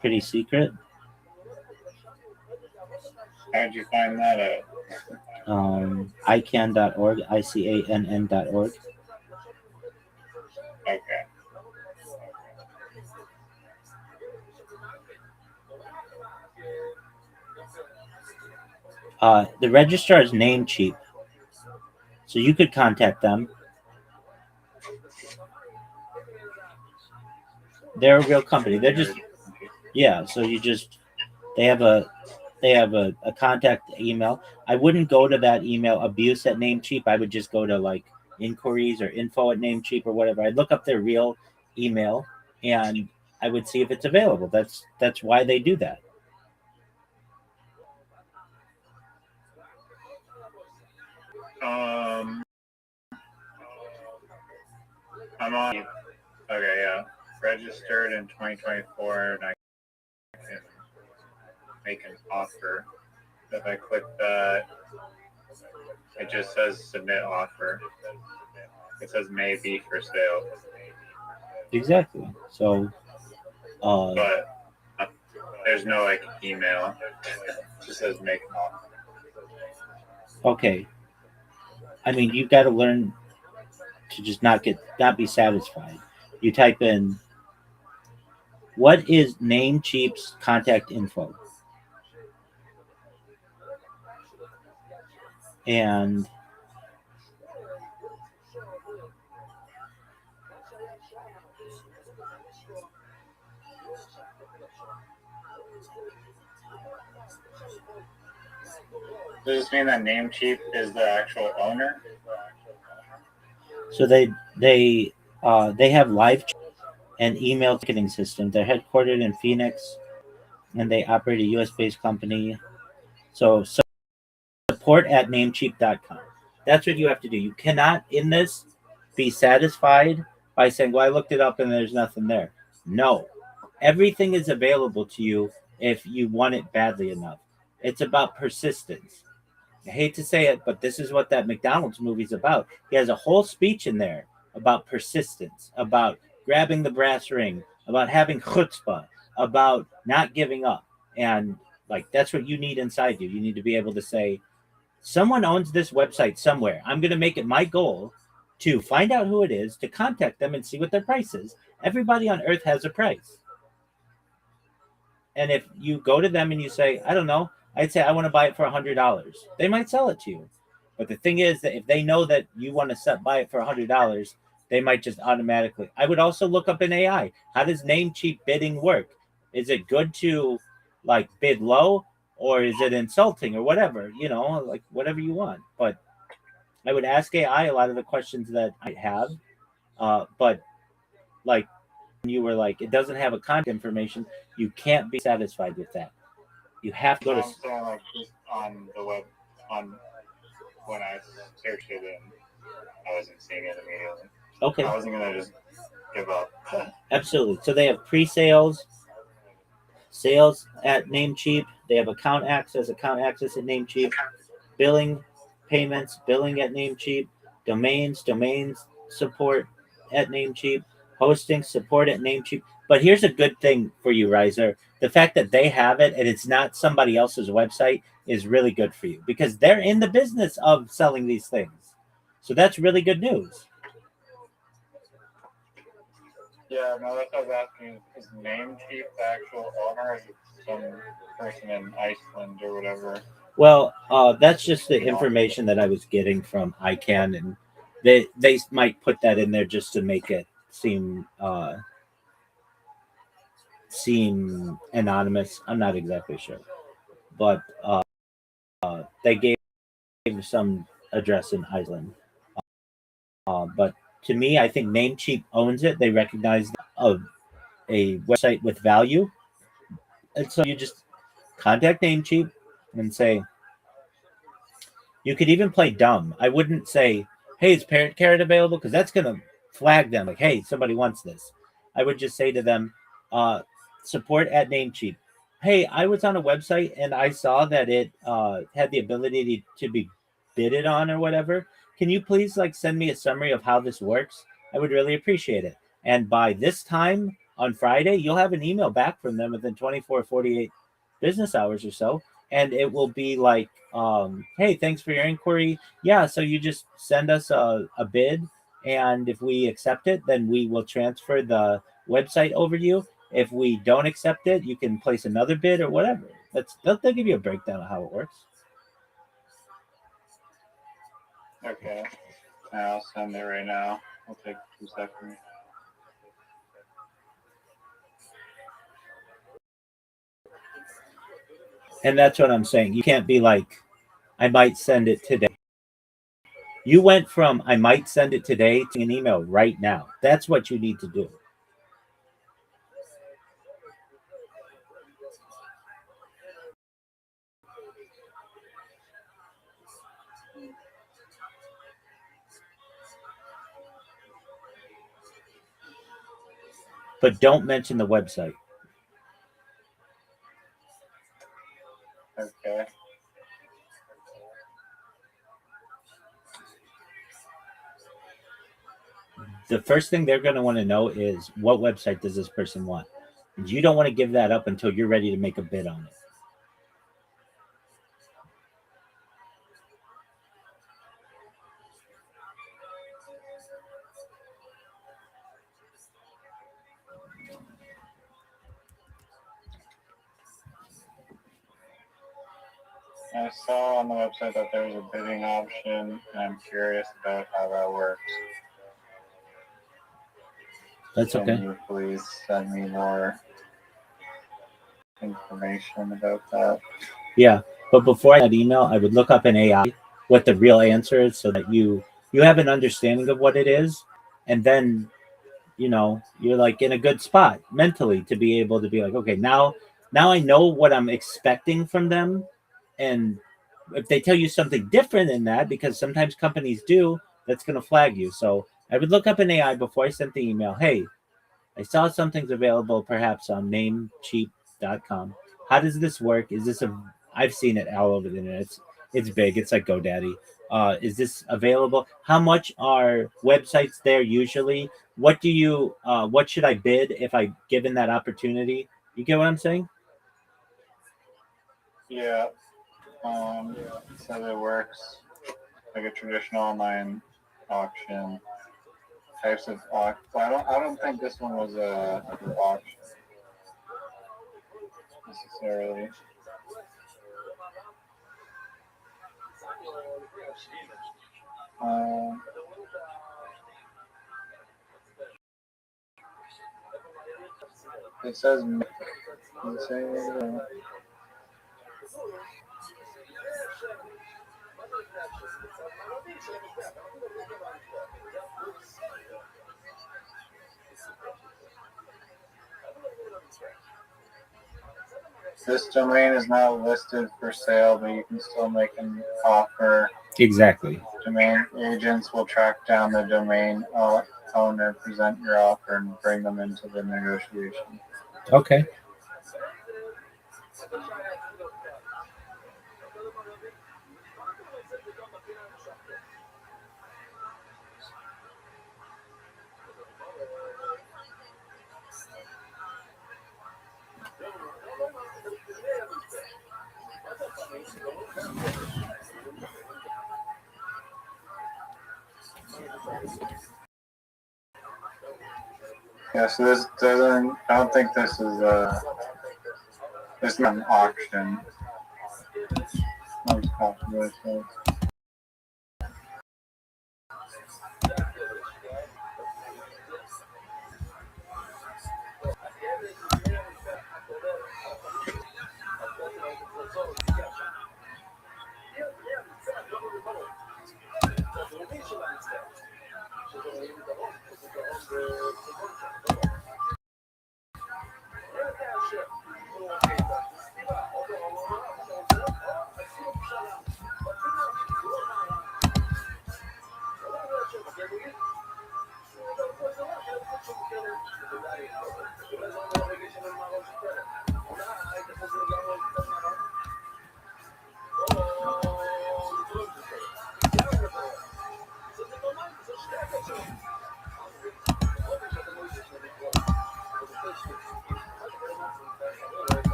pretty secret. How did you find that out? ICANN.org, ICANN.org. Okay. The registrar is Namecheap, so you could contact them. They're a real company. They're just so they have a contact email. I wouldn't go to that email abuse@Namecheap. I would just go to like inquiries or info@Namecheap or whatever. I'd look up their real email and I would see if it's available. That's why they do that. I'm on. Okay, yeah. Registered in 2024, and I can make an offer. If I click that, it just says submit offer. It says may be for sale. Exactly. So, but there's no like email. It just says make an offer. Okay. I mean, you've got to learn to just not be satisfied. You type in, what is Namecheap's contact info? And does this mean that Namecheap is the actual owner? So they have live and email ticketing system. They're headquartered in Phoenix, and they operate a U.S.-based company. So support@namecheap.com. That's what you have to do. You cannot, in this, be satisfied by saying, well, I looked it up and there's nothing there. No. Everything is available to you if you want it badly enough. It's about persistence. I hate to say it, but this is what that McDonald's movie's about. He has a whole speech in there about persistence, about grabbing the brass ring, about having chutzpah, about not giving up. And like, that's what you need inside you. You need to be able to say, someone owns this website somewhere. I'm going to make it my goal to find out who it is, to contact them and see what their price is. Everybody on earth has a price. And if you go to them and you say, I don't know, I'd say I want to buy it for $100. They might sell it to you. But the thing is that if they know that you want to buy it for $100, they might just automatically. I would also look up in AI. How does Namecheap bidding work? Is it good to like bid low, or is it insulting or whatever? You know, like whatever you want. But I would ask AI a lot of the questions that I have. But like you were like, it doesn't have a contact information. You can't be satisfied with that. You have to go to. on the web on when I searched it and I wasn't seeing it immediately. Okay. I wasn't gonna just give up. Absolutely. So they have pre-sales, sales at Namecheap. They have account access at Namecheap, billing, payments, billing at Namecheap, domains support at Namecheap, hosting support at Namecheap. But here's a good thing for you, Riser. The fact that they have it and it's not somebody else's website is really good for you because they're in the business of selling these things. So that's really good news. Yeah, no, that's what I was asking. Is Namecheap the actual owner, or is it some person in Iceland or whatever? Well, that's just the information that I was getting from ICANN, and they might put that in there just to make it seem anonymous. I'm not exactly sure, but they gave some address in Iceland. But to me, I think Namecheap owns it. They recognize a website with value, and so you just contact Namecheap and say. You could even play dumb. I wouldn't say, "Hey, is Parent Carrot available?" Because that's gonna flag them. Like, "Hey, somebody wants this." I would just say to them, "Support at Namecheap. Hey, I was on a website and I saw that it had the ability to be bidded on or whatever. Can you please send me a summary of how this works? I would really appreciate it. And by this time on Friday, you'll have an email back from them within 24, 48 business hours or so. And it will be like, hey, thanks for your inquiry. Yeah, so you just send us a bid. And if we accept it, then we will transfer the website over to you. If we don't accept it, you can place another bid or whatever. They'll give you a breakdown of how it works. Okay. I'll send it right now. It'll take 2 seconds. And that's what I'm saying. You can't be like, I might send it today. You went from I might send it today to an email right now. That's what you need to do. But don't mention the website. Okay. The first thing they're going to want to know is what website does this person want? You don't want to give that up until you're ready to make a bid on it. I saw on the website that there's a bidding option, and I'm curious about how that works. That's okay. Can you please send me more information about that? Yeah, but before that email, I would look up in AI what the real answer is so that you have an understanding of what it is, and then you're like in a good spot mentally to be able to be like, okay, now I know what I'm expecting from them. And if they tell you something different than that, because sometimes companies do, that's going to flag you. So I would look up in AI before I sent the email. Hey, I saw something's available perhaps on Namecheap.com. How does this work? Is this I've seen it all over the internet. It's big. It's like GoDaddy. Is this available? How much are websites there usually? What should I bid if I given that opportunity? You get what I'm saying? Yeah. So it works like a traditional online auction. Types of auction. I don't think this one was a auction necessarily. It says. this domain is not listed for sale, but you can still make an offer. Exactly. Domain agents will track down the domain owner, present your offer, and bring them into the negotiation. Okay. Yeah, so this doesn't, I don't think this is this is not an auction.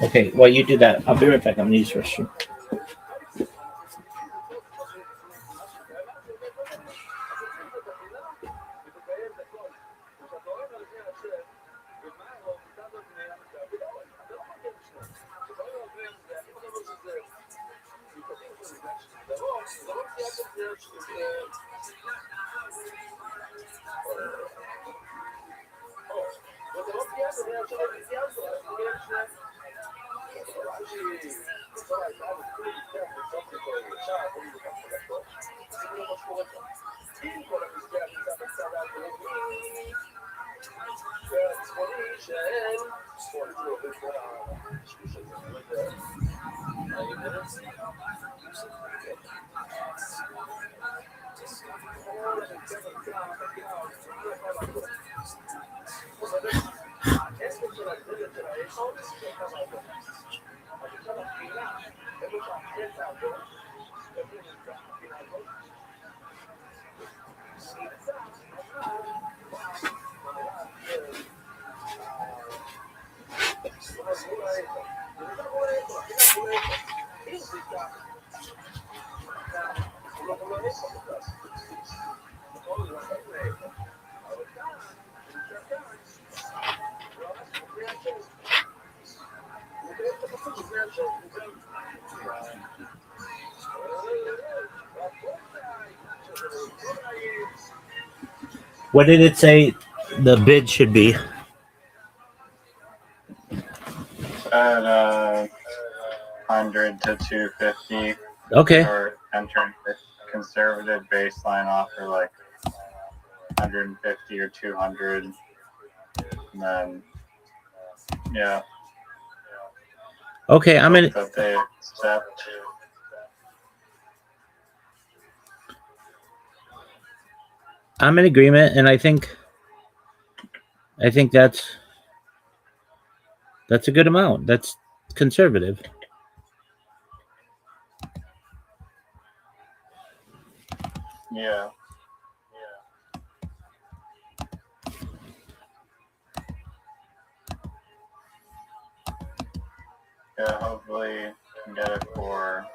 Okay, while you do that, I'll be right back. I'm going to use the restroom. What did it say the bid should be? At 100 to 250. Okay. Or entering the conservative baseline offer like 150 or 200. And then, yeah. Okay, I'm in. That they accept. I'm in agreement, and I think that's a good amount. That's conservative. Yeah. Yeah, hopefully you can get it for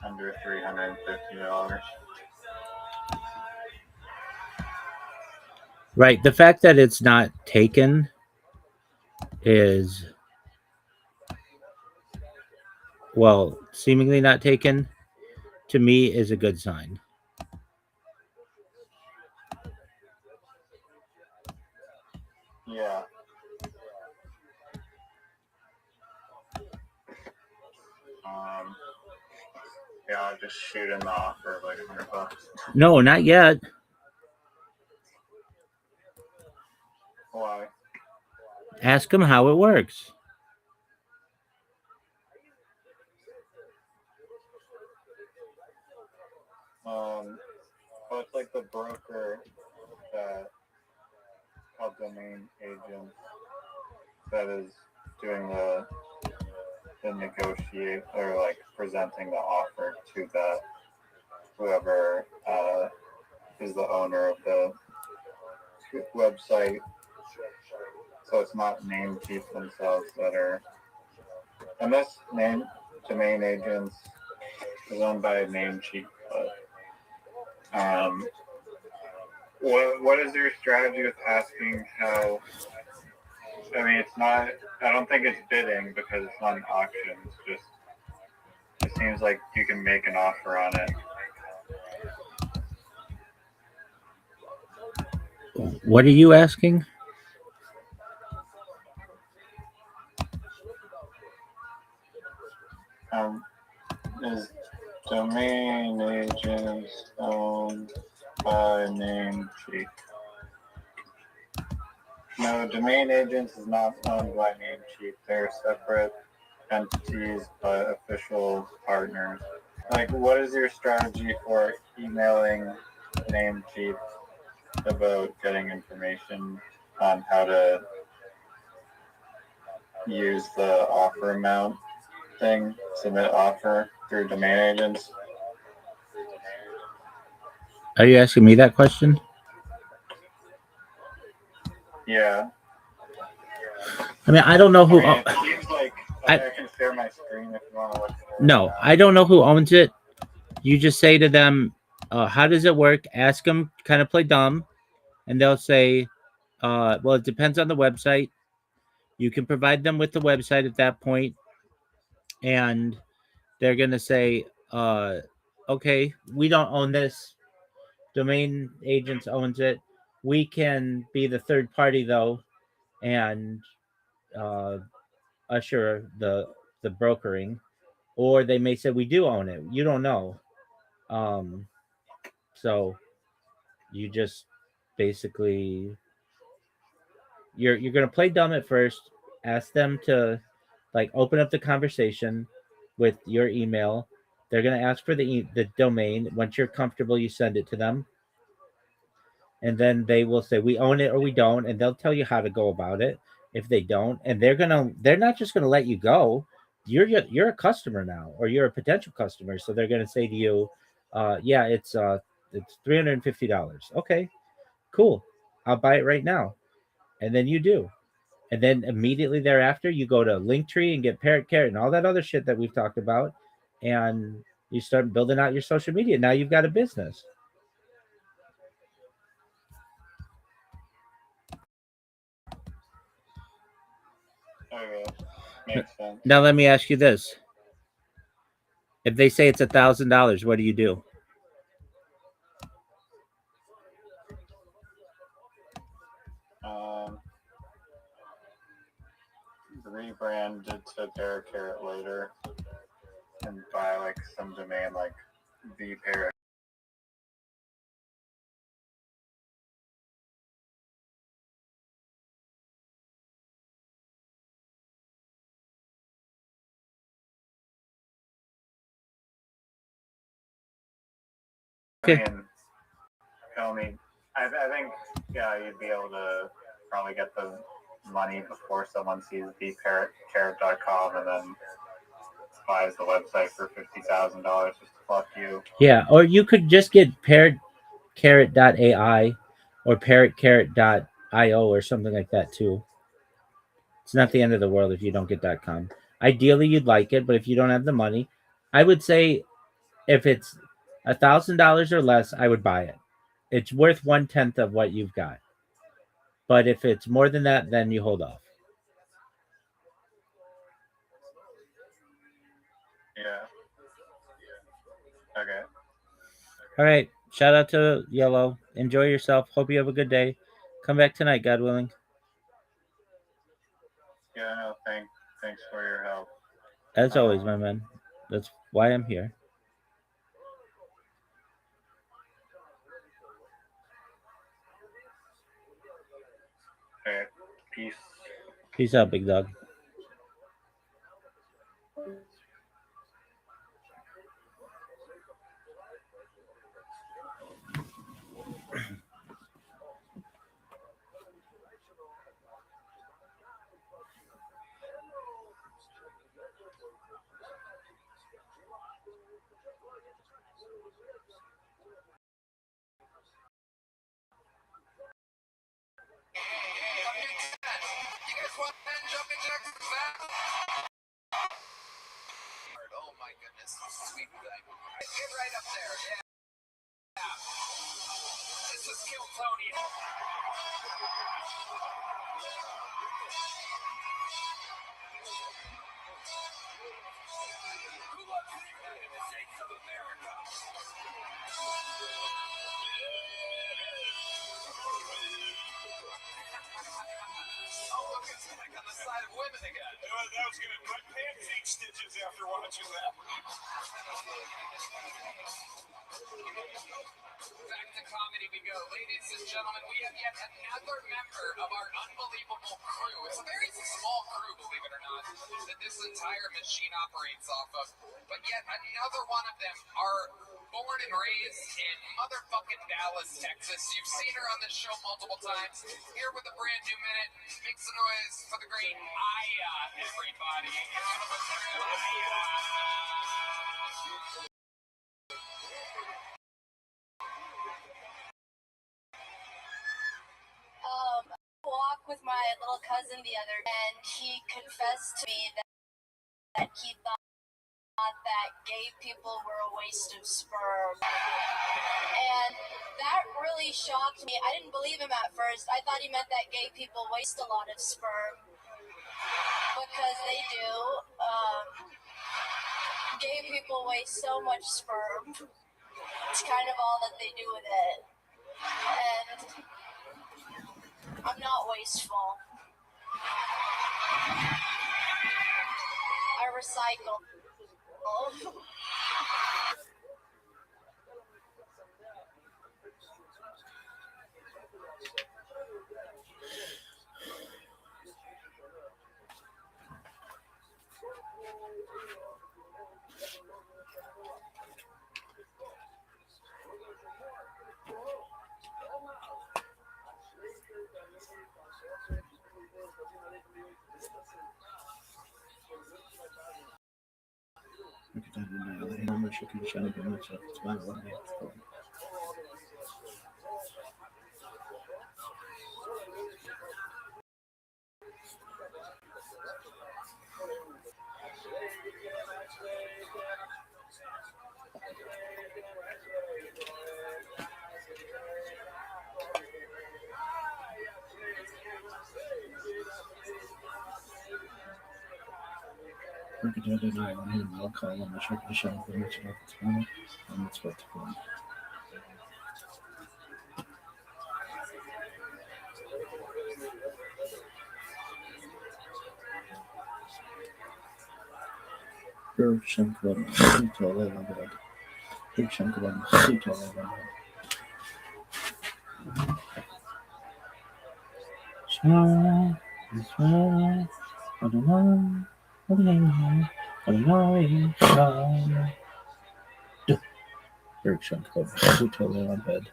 under $350. Right. The fact that it's not taken is, well, seemingly not taken, to me is a good sign. Yeah. Yeah, I'll just shoot in the offer of like $100. No, not yet. Ask them how it works. Well, it's like the broker that called domain agent that is doing the negotiate or like presenting the offer to the whoever is the owner of the website. So it's not Namecheap themselves that are, unless domain agents is owned by Namecheap. But what is your strategy with asking how? I mean, it's not. I don't think it's bidding because it's not an auction. It's just. It seems like you can make an offer on it. What are you asking? Is domain agents owned by Namecheap? No, domain agents is not owned by Namecheap. They're separate entities but official partners. Like, what is your strategy for emailing Namecheap about getting information on how to use the offer amount thing, submit offer through domain agents? Are you asking me that question? Yeah. I mean, I don't know who. It seems like I can share my screen if you want to look at it. No, I don't know who owns it. You just say to them, how does it work? Ask them, kind of play dumb, and they'll say, well, it depends on the website. You can provide them with the website at that point, and they're going to say, okay, we don't own this. Domain agents owns it. We can be the third party, though, and usher the brokering. Or they may say, we do own it. You don't know. So you just basically you're gonna play dumb at first. Ask them to like open up the conversation with your email. They're gonna ask for the domain. Once you're comfortable, you send it to them, and then they will say we own it or we don't, and they'll tell you how to go about it. If they don't, and they're not just gonna let you go. You're a customer now, or you're a potential customer. So they're gonna say to you, yeah, it's $350. Okay, cool. I'll buy it right now. And then you do. And then immediately thereafter, you go to Linktree and get Parrot Carrot and all that other shit that we've talked about. And you start building out your social media. Now you've got a business. Okay. Makes sense. Now let me ask you this. If they say it's $1,000, what do you do? Rebrand it to Parrot Carrot later and buy like some domain like the Parrot. Okay. I think you'd be able to probably get the money before someone sees theparrotcarrot.com and then buys the website for $50,000 just to fuck you. Yeah, or you could just get parrotcarrot.ai or parrotcarrot.io or something like that too. It's not the end of the world if you don't get .com. Ideally, you'd like it, but if you don't have the money, I would say if it's $1,000 or less, I would buy it. It's worth 1/10 of what you've got. But if it's more than that, then you hold off. Yeah. Okay. All right. Shout out to Yellow. Enjoy yourself. Hope you have a good day. Come back tonight, God willing. Yeah, no, thanks for your help. As always, my man. That's why I'm here. Okay. Peace. Peace out, big dog. You guys want 10 jumping jacks in that? Oh my goodness, sweet thing. Get right up there, yeah. This is Kill Tony. Who loves the United States of America? Oh, look, it's like on the side of women again. That was good. My pants ate stitches after watching that. Back to comedy we go. Ladies and gentlemen, we have yet another member of our unbelievable crew. It's a very small crew, believe it or not, that this entire machine operates off of. But yet another one of them are born and raised in motherfucking Dallas, Texas. You've seen her on this show multiple times. Here with a brand new minute. Make some noise for the great Aya, everybody. Walk with my little cousin the other day, and he confessed to me that he thought that gay people were a waste of sperm. And that really shocked me. I didn't believe him at first. I thought he meant that gay people waste a lot of sperm. Because they do. Gay people waste so much sperm. It's kind of all that they do with it. And I'm not wasteful. I recycle. Totally on bed.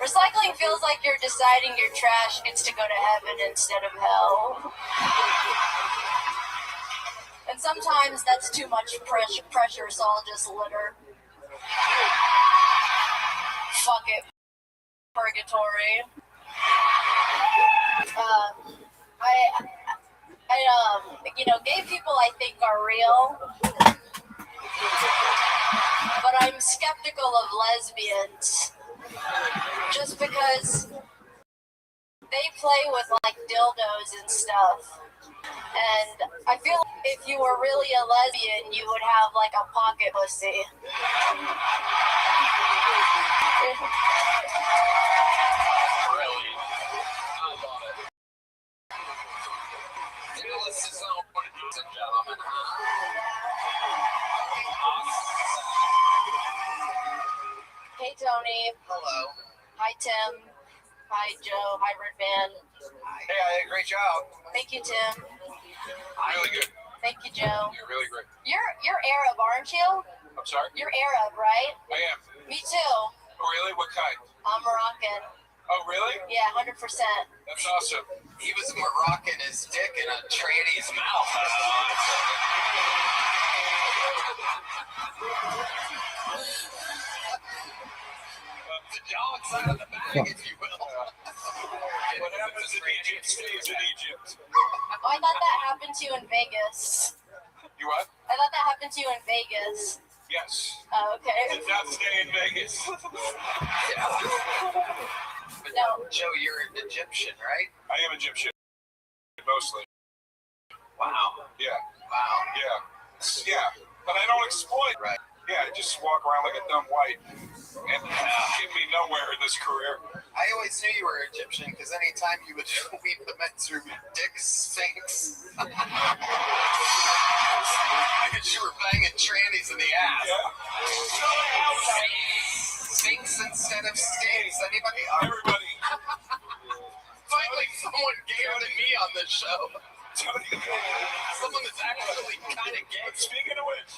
Recycling feels like you're deciding your trash gets to go to heaven instead of hell. And sometimes that's too much pressure, so I'll just litter. Fuck it. Purgatory. Gay people I think are real. But I'm skeptical of lesbians. Just because they play with like dildos and stuff. And I feel like if you were really a lesbian, you would have like a pocket pussy. Really? I love it. Dallas' own, ladies and gentlemen. Hey Tony. Hello. Hi Tim. Hi Joe. Hi Red Van. Hey, I did a great job. Thank you Tim. Really good. Thank you Joe. You're really great. You're Arab, aren't you? I'm sorry? You're Arab, right? I am. Me too. Oh, really? What kind? I'm Moroccan. Oh, really? Yeah, 100%. That's awesome. He was Moroccan his dick in a tranny's mouth. The dog's out of the bag, if you will. What happens in Egypt stays in Egypt. Oh, I thought that happened to you in Vegas. You what? I thought that happened to you in Vegas. Yes. Oh, okay. Did not stay in Vegas. But no, Joe, you're an Egyptian, right? I am Egyptian. Mostly. Wow. Yeah. Wow. Yeah. Yeah. But I don't exploit. Right. Yeah, I just walk around like a dumb white. And get me nowhere in this career. I always knew you were Egyptian because anytime you would weep the men through dick sphinx. Because you were banging trannies in the ass. Yeah. Sphinx instead of stinks. Anybody? Everybody. Finally, someone gayer than me on this show. Someone that's actually kind of gay. Speaking of which,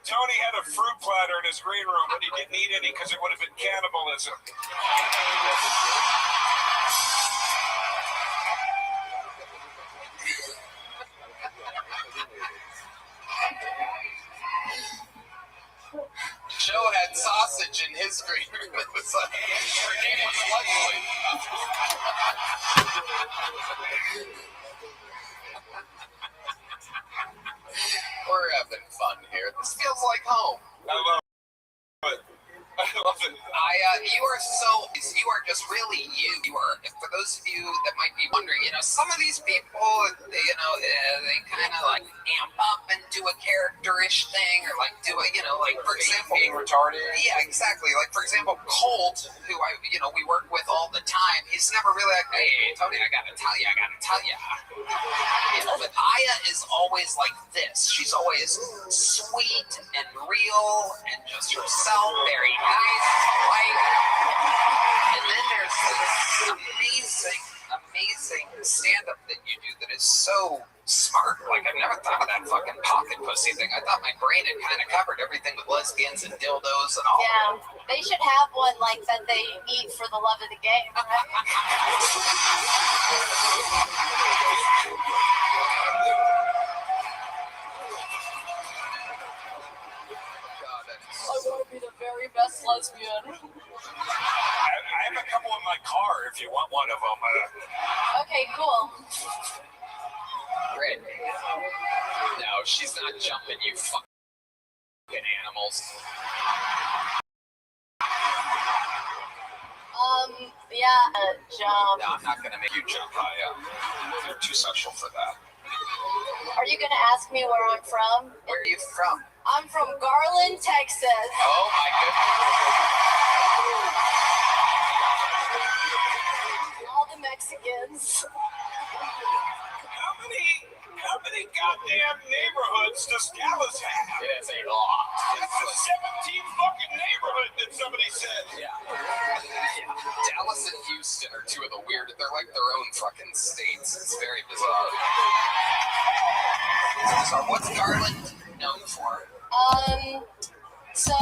Tony had a fruit platter in his green room, but he didn't eat any because it would have been cannibalism. Joe had sausage in his green room. It was like, her name was Leslie. We're having fun here. This feels like home. I love it. I love it. You are just really you. You are, for those of you that might be wondering, some of these people, they kind of like amp up and do a character-ish thing, or like do a, for example, being retarded. Yeah, exactly. Like, for example, Colt, who we work with all the time, he's never really like, hey, Tony, I gotta tell you. But Aya is always like this. She's always sweet and real and just herself, very nice, polite. And then there's this amazing stand-up that you do that is so smart. Like, I've never thought of that fucking pocket pussy thing. I thought my brain had kind of covered everything with lesbians and dildos and all. Yeah, they should have one like that they eat for the love of the game. I want to be the very best lesbian. I have a couple in my car if you want one of them. Okay, cool. Great. No, she's not jumping, you fucking animals. Jump. No, I'm not gonna make you jump, Aya. You're too sexual for that. Are you gonna ask me where I'm from? Where are you from? I'm from Garland, Texas. Oh my goodness. All the Mexicans. How many goddamn neighborhoods does Dallas have? It is a lot. It's the 17th fucking neighborhood that somebody said. Yeah. Dallas and Houston are two of the weird. They're like their own fucking states. It's very bizarre. So what's Garland known for? So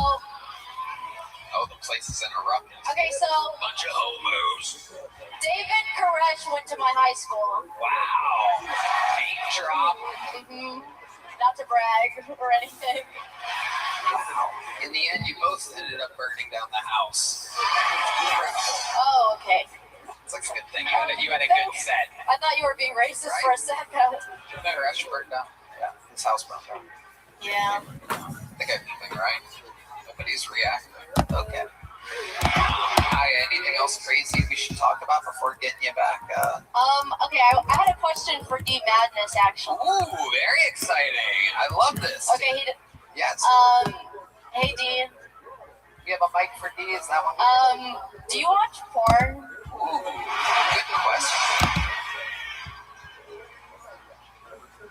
Oh, the place is interrupted. okay, so Bunch of homos. David Koresh went to my high school. Wow. Name drop. Not to brag or anything. Wow. In the end, you both ended up burning down the house. Oh, okay. It's like a good thing you had a good set. I thought you were being racist for a second. Better Rush burned down. Yeah, his house burned down. Yeah. I think I'm right. Nobody's reacting. Okay. Hi, anything else crazy we should talk about before getting you back? Okay, I had a question for D Madness actually. Ooh, very exciting. I love this. Okay, Yes. Hey D. You have a mic for D? Is that one? Do you watch porn? Ooh, good question.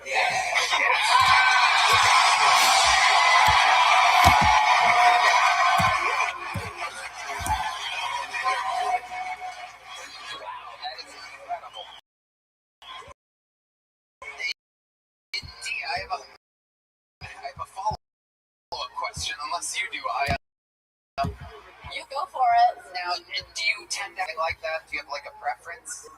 Yeah. I have a follow-up question, unless you do. You go for it. Now, do you tend to like that? Do you have like a preference?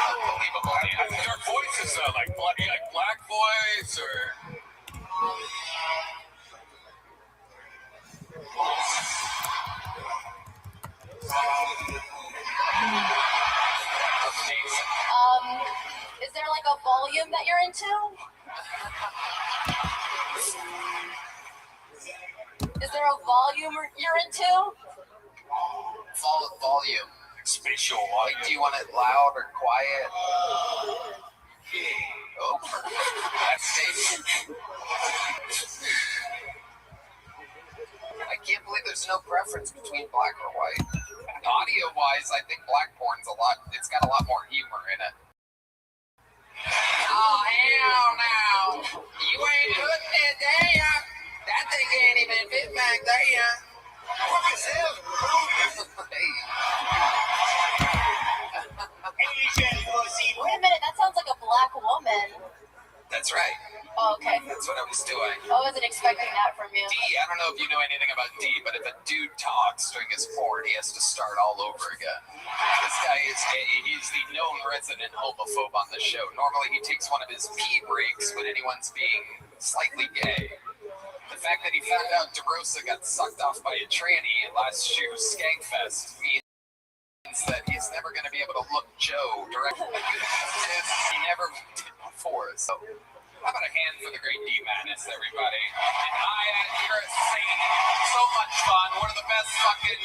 Unbelievable. Their voices are like black voice or. Is there like a volume that you're into? Is there a volume you're into? Volume. Spatial Like, do you want it loud or quiet? Oh, that's safe. I can't believe there's no preference between black or white. Audio-wise, I think black porn's it's got a lot more humor in it. Oh, hell no. You ain't putting it there. That thing can't even fit back there. Wait a minute, that sounds like a black woman. That's right. Oh, okay. That's what I was doing. I wasn't expecting that from you. D, I don't know if you know anything about D, but if a dude talks during his porn, he has to start all over again. This guy he's the known resident homophobe on the show. Normally he takes one of his pee breaks when anyone's being slightly gay. The fact that he found out DeRosa got sucked off by a tranny at last year's Skankfest means that he's never going to be able to look Joe directly. He never did before, so... How about a hand for the great D Madness, everybody? And you're a saint. So much fun. One of the best fucking...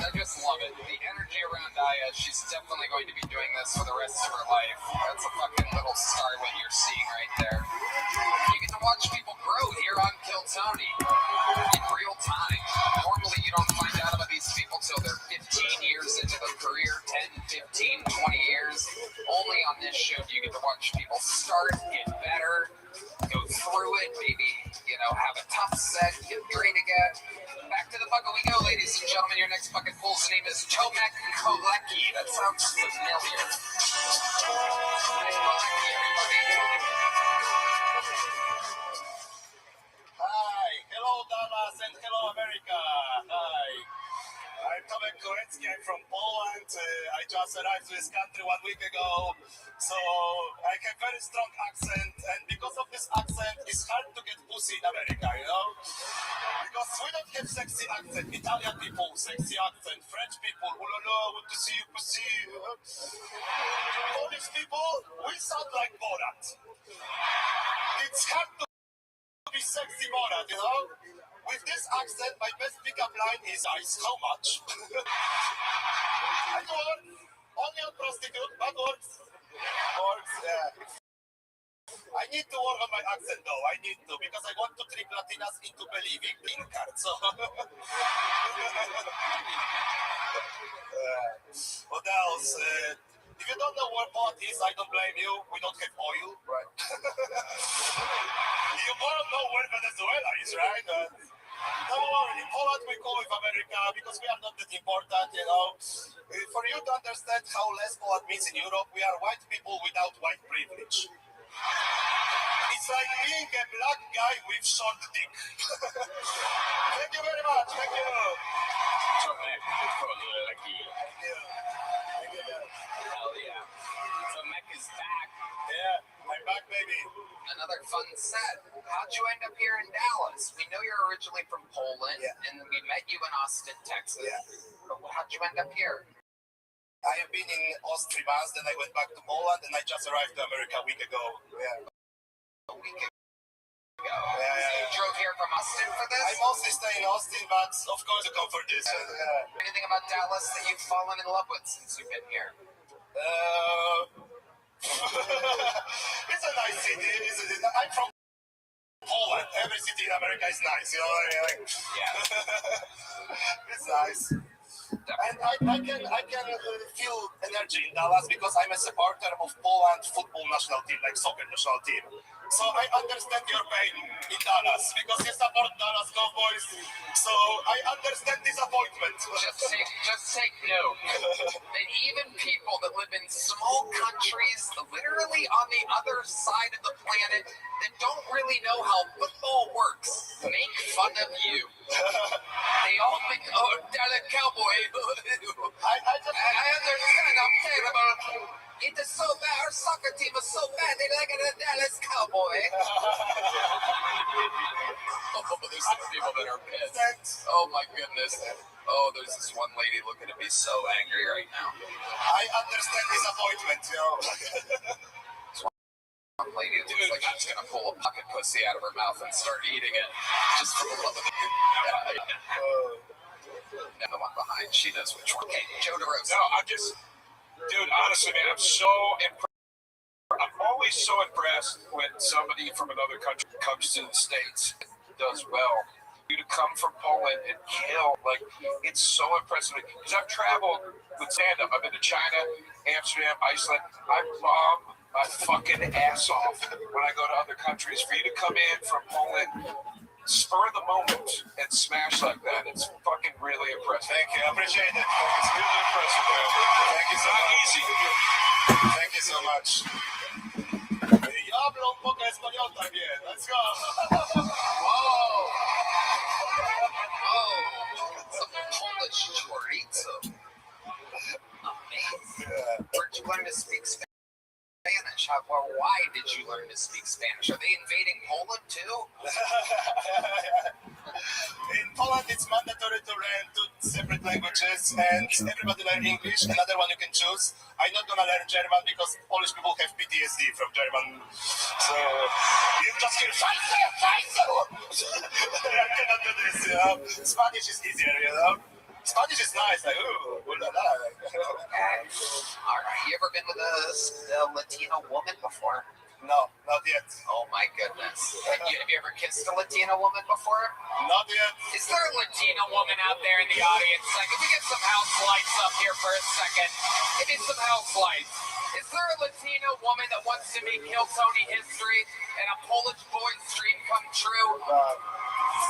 I just love it. The energy around Aya, she's definitely going to be doing this for the rest of her life. That's a fucking little starlet you're seeing right there. You get to watch people grow here on Kill Tony in real time. Normally you don't find out about these people till they're 15 years into their career, 10, 15, 20 years. Only on this show do you get to watch people start, get better, go through it, maybe, have a tough set, get great again. Back to the bucket we go, ladies and gentlemen. Your next bucket pool's name is Tomek Kolecki. That sounds familiar. Kolecki, everybody. Hi, hello Dallas and hello America. Hi, I'm Tomek Kolecki. I'm from Poland. I just arrived to this country 1 week ago, so I have very strong accent, and because of this accent, it's hard to get pussy in America, Because we don't have sexy accent. Italian people, sexy accent. French people, oh la la, want to see you pussy. Polish people, we sound like Borat. It's hard to be sexy Borat, With this accent, my best pickup line is ice. How much? I work only on prostitute, but works. I need to work on my accent though. I need to because I want to trick Latinas into believing green card. So what else? If you don't know where pot is, I don't blame you. We don't have oil, right? You all know where Venezuela is, right? Don't worry, in Poland we go with America because we are not that important, you know. For you to understand how less Poland means in Europe, we are white people without white privilege. It's like being a black guy with short dick. Thank you very much. Thank you. Hell yeah. So Mech is back. Yeah, I'm back, baby. Another fun set. How'd you end up here in Dallas? We know you're originally from Poland, and we met you in Austin, Texas. Yeah. But how'd you end up here? I have been in Austria once, then I went back to Poland, and I just arrived to America a week ago. Yeah. A week ago. So you drove here from Austin for this? I mostly stay in Austin, but of course I come for this. Anything about Dallas that you've fallen in love with since you've been here? It's a nice city, isn't it? I'm from Poland. Every city in America is nice, you know what I mean? Like, it's nice. And I can feel energy in Dallas because I'm a supporter of Poland football national team, like soccer national team. So I understand your pain in Dallas because you support Dallas Cowboys. So I understand disappointment. Just take note that even people that live in small countries, literally on the other side of the planet, that don't really know how football works, make fun of you. They all think, oh, Dallas Cowboy. I understand. I'm terrible. It is so bad. Our soccer team is so bad. They like it a Dallas Cowboy. There's some people that are pissed. Oh my goodness. Oh, there's this one lady looking at me so angry right now. I understand disappointment, you know. One lady that looks like she's gonna pull a pocket pussy out of her mouth and start eating it, just for the love of it. And the one behind, she knows which one. Okay, Joe DeRosa. No, I'm just, dude, honestly, man, I'm so impressed. I'm always so impressed when somebody from another country comes to the States and does well. You to come from Poland and kill, like, it's so impressive. Because I've traveled with stand-up. I've been to China, Amsterdam, Iceland. I bomb my fucking ass off when I go to other countries. For you to come in from Poland, spur of the moment, and smash like that, it's fucking really impressive. Thank you, I appreciate it. It's really impressive, man. Thank you so Not much. easy. Thank you so much. Yo hablo un poco español también. Let's go. Whoa! Oh, some Polish chorizo. Amazing. Where'd you learn to speak Spanish? Well, why did you learn to speak Spanish? Are they invading Poland too? In Poland, it's mandatory to learn 2 separate languages, and everybody learn English. Another one you can choose. I'm not gonna learn German because Polish people have PTSD from German. So you just hear Scheiße, Scheiße. I cannot do this, you know. Spanish is easier, you know. Spanish is nice, like ooh la la. All right. You ever been with a Latino woman before? No, not yet. Oh my goodness. Have you ever kissed a Latino woman before? Not yet. Is there a Latino woman out there in the audience? Like, if we get some house lights up here for a second. Give me some house lights. Is there a Latino woman that wants to make Kill Tony history and a Polish boy's dream come true?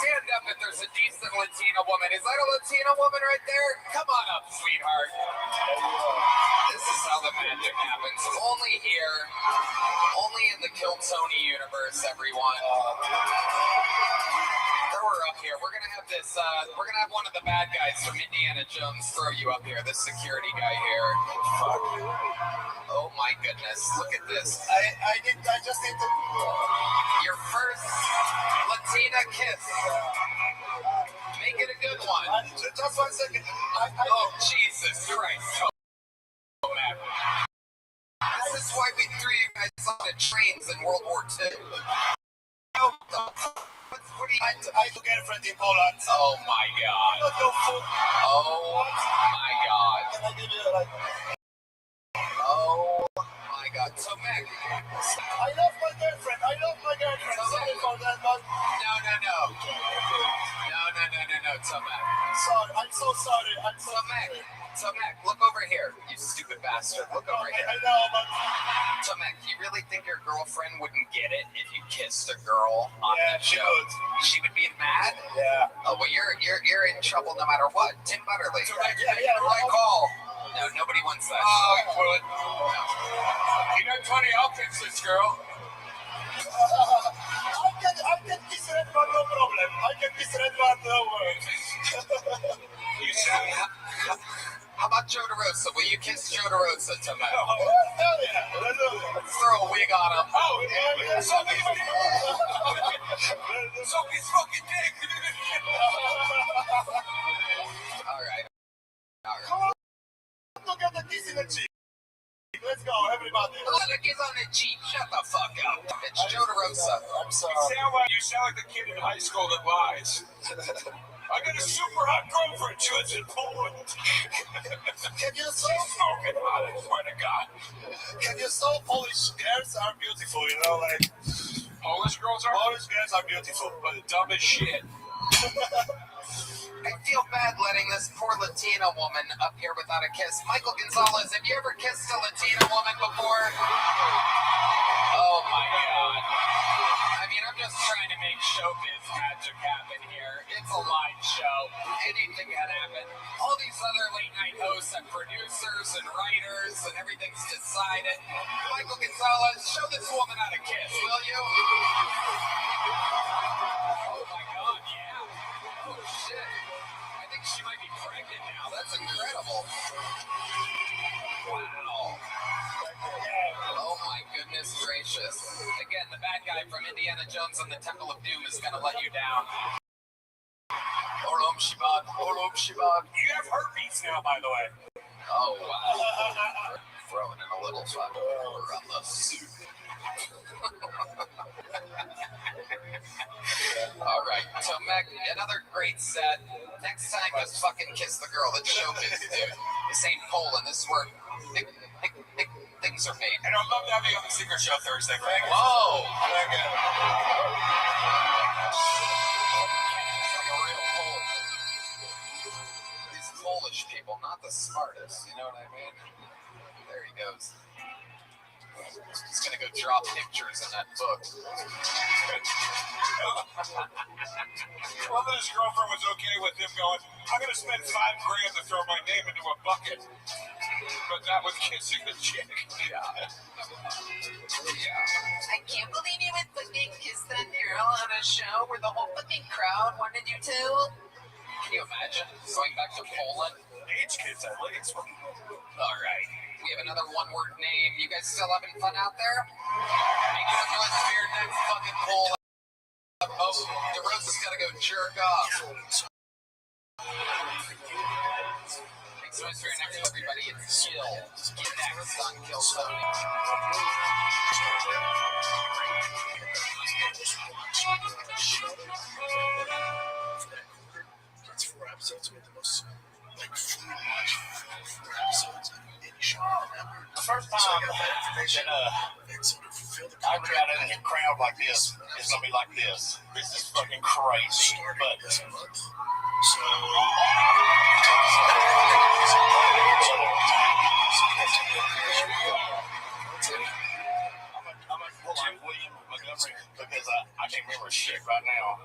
Stand up if there's a decent Latino woman. Is that a Latino woman right there? Come on up, sweetheart. This is how the magic happens. Only here. Only in the Kill Tony universe, everyone. Throw her up here. We're gonna have this. We're gonna have one of the bad guys from Indiana Jones throw you up here. This security guy here. Fuck. Oh my goodness! Look at this. I just need to. Your first Latina kiss. Make it a good one. Just 1 second. Oh Jesus Christ! Oh man. This is why we threw you guys on the trains in World War II. I have a girlfriend in Poland. Oh my God. Oh my God. Can I give you like? Oh my God. So Meg, I love my girlfriend. Sorry for that, but No, Tomac. sorry. I'm so sorry. Tomac, look over here, you stupid bastard. Look over here. I know, but Tomac, do you really think your girlfriend wouldn't get it if you kissed a girl on the show? She would be mad? Yeah. Oh, well, you're in trouble no matter what. Tim Butterly. Yeah. Right call. No, nobody wants that. Oh, you would. You know, Tony, I'll kiss this girl. I can kiss Red One, no problem. I can kiss Red One, no worries. You said How about Joe DeRosa? Will you kiss Joe DeRosa, Tomac? Hell yeah. Let's throw a wig on him. oh, yeah. Suck his fucking dick. All right. Come on, look at the kiss in the cheek. Let's go, everybody. Oh, the kid's on the cheek. Shut the fuck up. It's Joe DeRosa. I'm sorry. You sound like the kid in high school that lies. I got a super hot girlfriend. She lives in Poland. Can you so Smoking hot, I swear to God. Polish girls are beautiful, you know, like Polish girls are beautiful. but dumb as shit. I feel bad letting this poor Latina woman up here without a kiss. Michael Gonzalez, have you ever kissed a Latina woman before? Oh my God. I mean, I'm just trying to make showbiz magic happen here. It's a live show. Anything can happen. All these other late night hosts and producers and writers and everything's decided. Michael Gonzalez, show this woman how to kiss, will you? Oh my God, yeah. Oh shit. I think she might be pregnant now. That's incredible. Wow. Oh my goodness gracious. Again, the bad guy from Indiana Jones and the Temple of Doom is going to let you down. Olom Shibad. You have herpes now, by the way. Oh, wow. Throwing in a little fucking color on the suit. All right, Tomac, another great set. Next time, just fucking kiss the girl. It's showbiz, dude. This ain't Poland. This is where things are made. And I'd love to have you on the Secret Show Thursday, Greg. Whoa! These Polish people, not the smartest. You know what I mean? There he goes. He's gonna go drop pictures in that book. Well, his girlfriend was okay with him going, I'm gonna spend $5,000 to throw my name into a bucket. But that was kissing the chick. Yeah. I can't believe you went fucking kiss that girl on a show where the whole fucking crowd wanted you to. Can you imagine going back to Poland? Age kids at least. All right. We have another one-word name. You guys still having fun out there? Make some noise for your next fucking Poland. Oh, DeRosa's gotta go jerk off. Make some noise for your next everybody. It's Jill. Get next on Kill Sony. That's 4 episodes with the most like food watch 4 episodes of any show ever. The first time that I read out in a crowd like this, it's gonna be like this. This is fucking crazy. But this month. So I'm gonna pull like William Montgomery because I can't remember shit right now.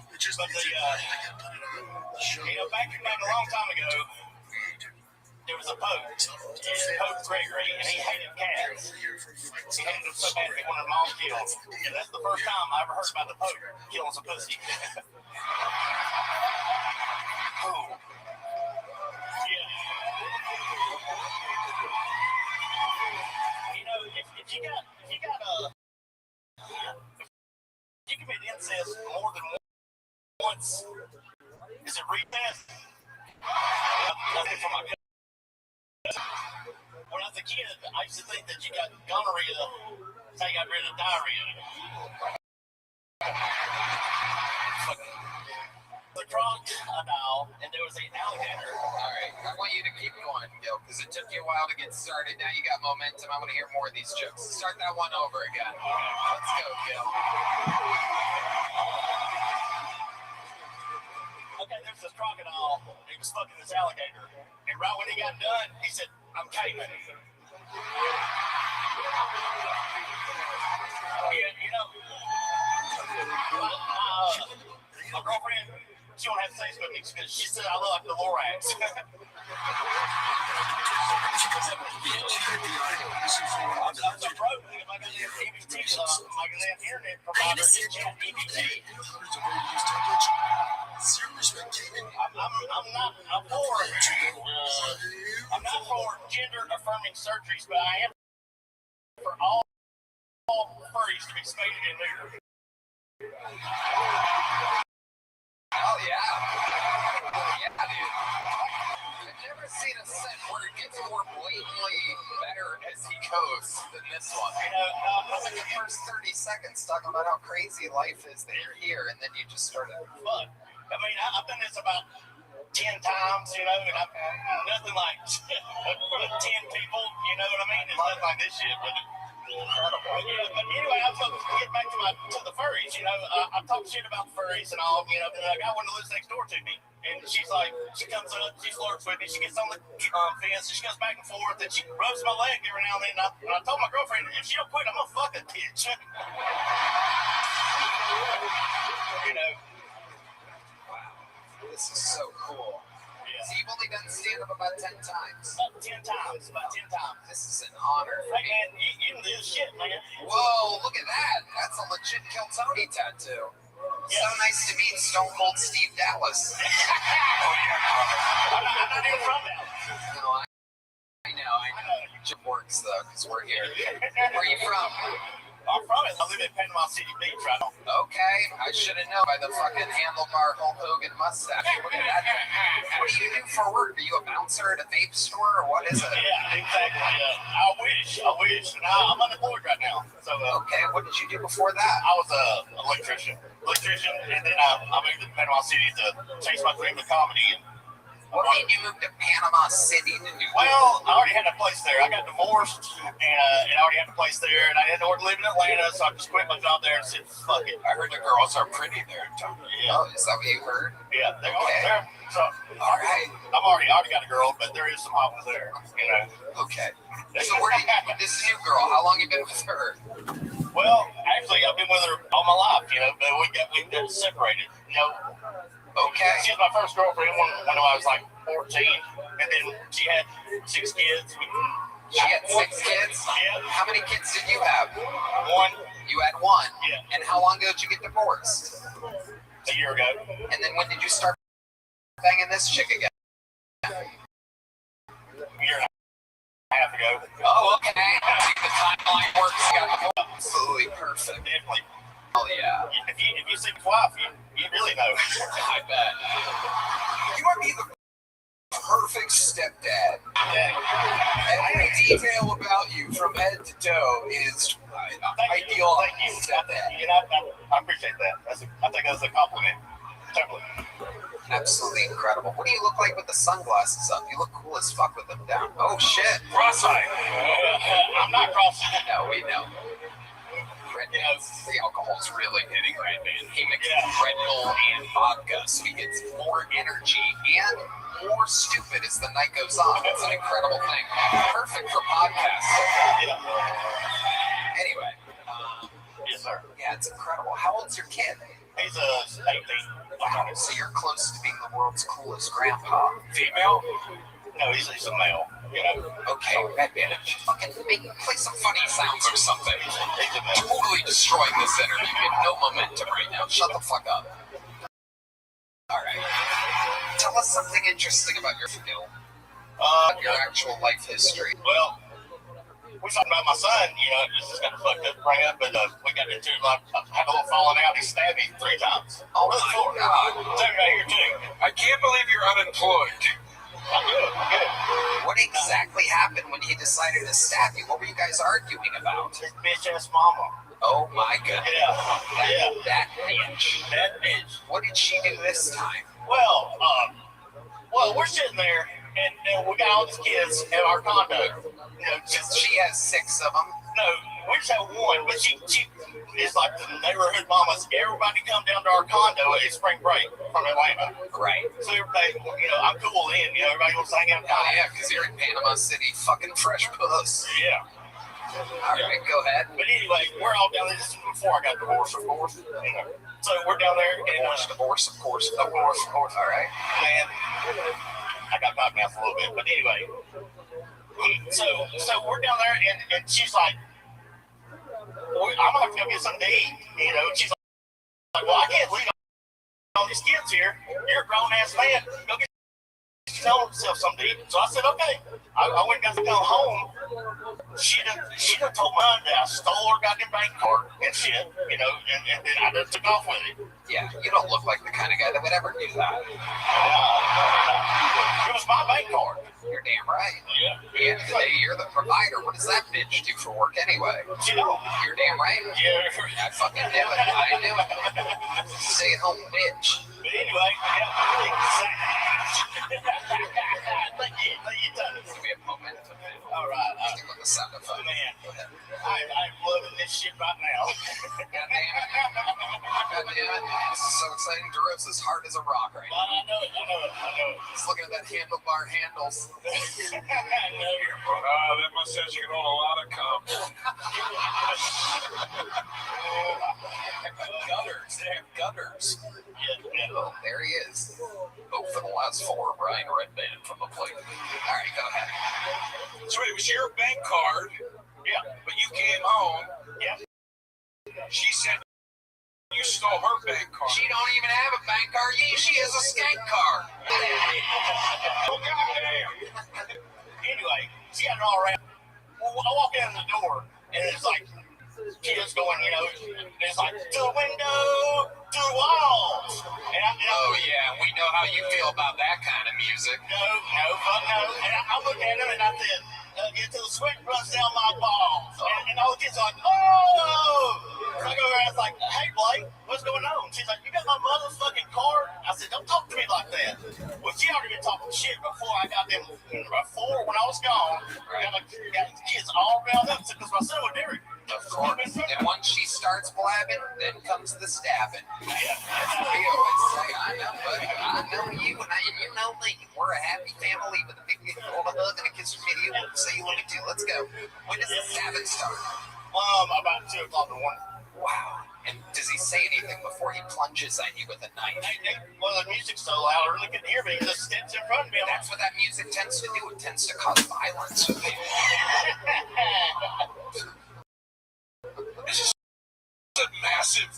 But the back a long time ago, there was a Pope, Pope Gregory, and he hated cats. He hated them so bad he wanted them all killed. And that's the first time I ever heard about the Pope killing some pussy. Oh. Yeah. You know, if you commit incest more than once, is it retest? Nothing for my. When I was a kid, I used to think that you got gonorrhea, so you got rid of diarrhea. The crocodile, and there was an alligator. All right, I want you to keep going, Gil, Because it took you a while to get started. Now you got momentum. I want to hear more of these jokes. Start that one over again. Let's go, Gil. Okay, there's this crocodile. He was fucking this alligator. And right when he got done, he said, I'm caving. My girlfriend, she don't have sex with me because she said I look like the Lorax. I'm so broke that my goddamn EBT, my goddamn internet provider is chat EBT. I'm not for gender affirming surgeries, but I am for all furries to be spaded and neutered. Oh, yeah. Yeah, dude. I've never seen a set where it gets more blatantly better as he goes than this one. Like the first 30 seconds talking about how crazy life is that you're here, and then you just start to fun. I mean, I've done this about 10 times, and I'm nothing like 10 people, you know what I mean? It's nothing like this shit, but incredible. Yeah, but anyway, I'm supposed to get back to the furries, I talk shit about the furries and all, and I got one that lives next door to me, and she's like, she comes up, she flirts with me, she gets on the fence, and she goes back and forth, and she rubs my leg every now and then, and I told my girlfriend, if she don't quit, I'm gonna fuck that bitch. This is so cool. Yeah. So you've only done stand-up about 10 times? About 10 times. This is an honor for me. Man, you can do shit, man. Whoa, look at that. That's a legit Kill Tony tattoo. Yeah. So nice to meet Stone Cold Steve Dallas. I'm not even from Dallas. No, I know. Jim works, though, because we're here. Where are you from? I'm from it. I live in Panama City Beach right now. Okay, I should have known by the fucking handlebar Hulk Hogan mustache. Look at that. What do you do for work? Are you a bouncer at a vape store, or what is it? Yeah, exactly. I wish. Now, I'm unemployed right now. So, okay, what did you do before that? I was an electrician, and then I moved to Panama City to chase my dream of comedy. And what made you move to Panama City to do? Well, I already had a place there. I got divorced, and I already had a place there, and I had nowhere to live in Atlanta, so I just quit my job there and said, fuck it. I heard the girls are pretty there, Tony. Yeah. Oh, is that what you heard? Yeah, they're there. So, all right. I already got a girl, but there is some hot ones there, Okay. So where did you get this new girl? How long you been with her? Well, actually, I've been with her all my life, but we got separated, Okay. She was my first girlfriend when I was like 14, and then she had 6 kids. She had 6 kids? Yeah. How many kids did you have? 1. You had 1? Yeah. And how long ago did you get divorced? A year ago. And then when did you start banging this chick again? A year and a half ago. Oh, okay. The timeline works. Absolutely perfect. Definitely. Oh, yeah. If you see my wife, you really know. I bet. You might be the perfect stepdad. Yeah. Every detail about you from head to toe is ideal. Thank you. Stepdad. I appreciate that. I think that's a compliment. Totally. Absolutely incredible. What do you look like with the sunglasses up? You look cool as fuck with them down. Oh, shit. Cross-eyed. I'm not cross-eyed. No, we know. The alcohol's really hitting Redman. He mixes Red Bull and vodka, so he gets more energy and more stupid as the night goes on. It's an incredible thing. Perfect for podcasts. Anyway. Yes, sir. Yeah, it's incredible. How old's your kid? He's 18. Wow, so you're close to being the world's coolest grandpa. Female? No, he's a male. Okay, Redman, fucking play some funny sounds or something. Totally destroying this interview. You have no momentum right now. Shut the fuck up. Alright. Tell us something interesting about your skill. Your actual life history. Well, we're talking about my son, this is kind of fucked up to bring up, but we got into, had a little falling out. He stabbed me 3 times. Oh, my God. Same right here, too. I can't believe you're unemployed. I'm good. What exactly happened when he decided to stab you? What were you guys arguing about? His bitch-ass mama. Oh, my goodness. Yeah. That bitch. That bitch. What did she do this time? Well, we're sitting there, and we got all these kids in our condo. You know, just She has 6 of them. no, we just have one, but she is like the neighborhood mamas. Everybody come down to our condo at spring break from Atlanta. Right. So everybody, I'm cool then. Everybody wants to hang out. Oh, yeah, because you're in Panama City, fucking fresh puss. Yeah. All right, go ahead. But anyway, we're all down there. This is before I got divorced, of course. So we're down there. Divorce, of course. Of course. All right. And I got caught mouth a little bit, but anyway. So we're down there, and she's like, I'm gonna have to go get something to eat. And she's like, well, I can't leave all these kids here. You're a grown ass man. Go get yourself something to eat. So I said, okay. I went and got to go home. She done told mine that I stole her goddamn bank card and shit, and then I just took off with it. Yeah, you don't look like the kind of guy that would ever do that. It was my bank card. You're damn right. Yeah. At the end of the day, you're the provider. What does that bitch do for work anyway? You know. You're damn right. Yeah. I fucking knew it. I knew it. Stay at home bitch. But anyway, let you tell us. We have momentum. All right. Stick with the sound effect. Man, I'm loving this shit right now. God damn it. This is so exciting. Jerome's as hard as a rock right now. I know it. He's looking at that handlebar handles. That must say you can hold a lot of cum. Gutters. They have gutters. Yeah. Oh, there he is. Oh, for the last 4, Brian Redband from the plate. All right, go ahead. So it was your bank card. Yeah. But you came home. Yeah. She said you stole her bank card. She don't even have a bank card. She has a skank card. Oh, goddamn. Anyway, she had it all around. Well, I walk in the door, and it's like, kids going, it's like, to the window, to the walls. And oh, yeah, we know how you feel about that kind of music. No. And I look at him, and I said, until the sweat runs down my balls. And all the kids are like, oh! So I go over and I was like, hey, Blake, what's going on? She's like, you got my motherfucking card? I said, don't talk to me like that. Well, she already been talking shit before I got them, when I was gone. Got the kids all riled up because my son was Derek. Of course. And once she starts blabbing, then comes the stabbing. Yeah. We always say, I know, buddy. I know you, and you know me. We're a happy family with a big old hug and a kiss from me. We'll say you want me to. Let's go. When does the stabbing start? About 2 o'clock in the morning. Wow. And does he say anything before he plunges at you with a knife? Well, the music's so loud, I really couldn't hear me. He just stands in front of me. That's what that music tends to do. It tends to cause violence with people. This is a massive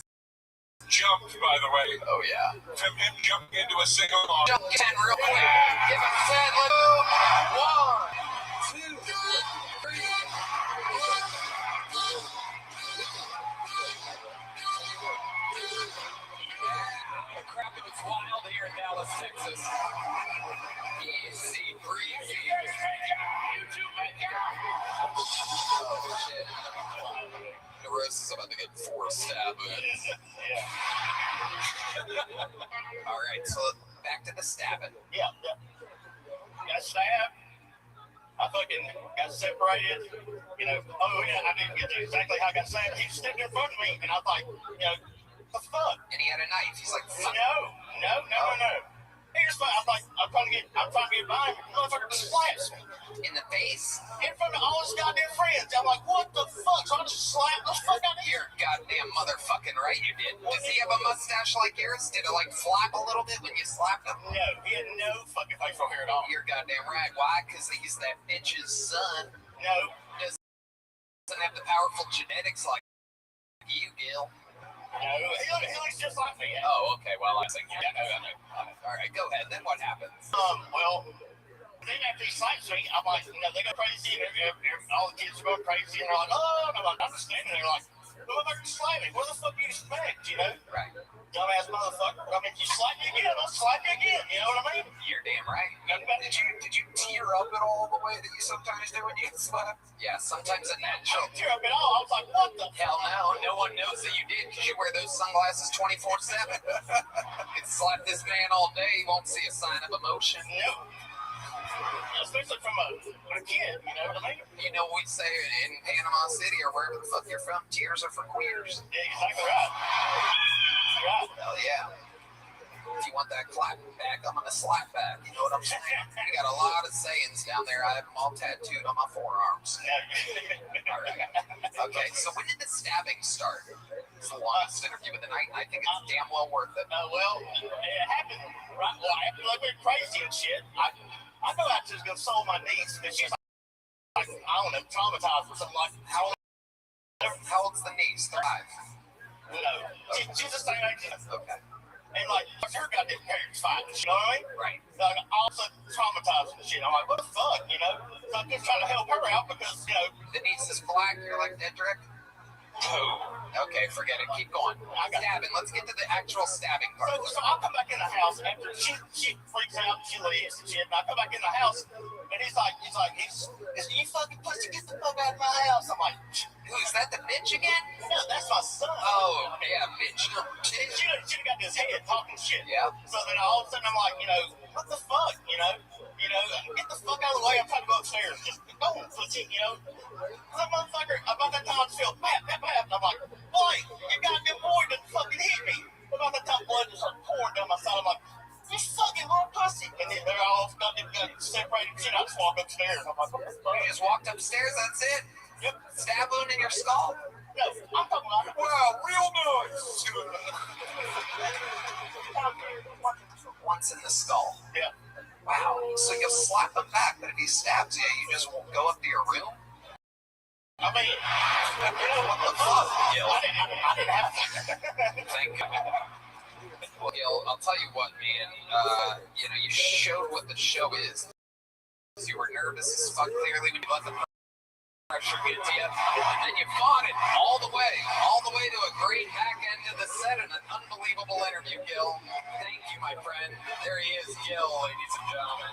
jump, by the way. Oh, yeah. From him jumping into a single car. Jump 10 real quick. Give him 10. Let's go. 1, 2, 3. The crowd was wild here in Dallas, Texas. Easy breezy. Oh, shit. The roast is about to get 4 stab wounds. All right, so back to the stabbing. Yeah. Got stabbed. I fucking got separated. Oh, yeah, I didn't get to exactly how I got stabbed. He stepped in front of me, and I was like, the fuck? And he had a knife. He's like, fuck. No. He just, I'm trying to get by him. The motherfucker slaps me. In the face? In front of all his goddamn friends. I'm like, what the fuck? So I just slapped the fuck out of here. Goddamn motherfucking right you did. Does he have a mustache like yours? Did it flap a little bit when you slapped him? No, he had no fucking facial hair at all. You're goddamn right. Why? Because he's that bitch's son. No. Doesn't have the powerful genetics like you, Gil. No, he looks just like me. Oh, okay. Well, I think, yeah, I know. All right, go ahead. Then what happens? Well, then after he slaps me, I'm like, they go crazy, and all the kids are going crazy, and they're like, oh, and I'm just standing there like, motherfucker slap me. What the fuck do you expect, Right. Dumbass motherfucker. I mean, you slap me again, I'll slap you again. You know what I mean? You're damn right. Did you tear up at all the way that you sometimes do when you get slapped? Yeah, sometimes it natural. I didn't tear up at all. I was like, what the hell? No one knows that you did because you wear those sunglasses 24/7. You slap this man all day, he won't see a sign of emotion. No. especially from a kid, you know what I mean? You know, we say in Panama City or wherever the fuck you're from, tears are for queers. Yeah, exactly right. Right. Hell yeah. If you want that clap back, I'm gonna slap back. You know what I'm saying? We got a lot of sayings down there. I have them all tattooed on my forearms. All right. Okay, so when did the stabbing start? It's the longest interview of the night, and I think it's damn well worth it. Well, it happened right. Well, I acted like we're crazy and shit. I know I just gonna sold my niece, and she's like, I don't know, traumatized or something like. How old's the niece? 5. No, she's the same age. Okay. And like, her goddamn parents fighting, you know what I mean? Right. Like, also traumatized and shit. I'm like, what the fuck, you know? So I'm just trying to help her out because, you know. The niece is black. You're like Dedrick. Okay, forget it. Keep going. Stabbing. Let's get to the actual stabbing part. So I'll come back in the house after she freaks out, she leaves and shit. And I come back in the house and he's like, you fucking pussy, get the fuck out of my house. I'm like, who is that? The bitch again? No, that's my son. Oh, yeah, bitch. She got this head talking shit. Yeah. So then all of a sudden I'm like, you know, what the fuck, you know, get the fuck out of the way. I'm trying to go upstairs. Just go, pussy, you know. That motherfucker, about that time I just feel bap. And I'm like, boy, you goddamn boy didn't fucking hit me. About that time blood just started pouring down my side. I'm like, you fucking little pussy. And then they're all goddamn separated shit. I just walk upstairs. I'm like, what the fuck? You just walked upstairs, that's it? Yep. Stab wound in your skull? No, I'm talking about, wow, real nice. Once in the skull. Yeah. Wow. So you'll slap him back, but if he stabs you, you just won't go up to your room? I mean, you know what the fuck? I didn't have to. Thank you. Well, Gil, I'll tell you what, man. You know, you showed what the show is. You were nervous as fuck, clearly, when you let the pressure get to you, and then you fought it all the way to a great back end of the set and an unbelievable interview, Gil. Thank you, my friend. There he is, Gil, ladies and gentlemen.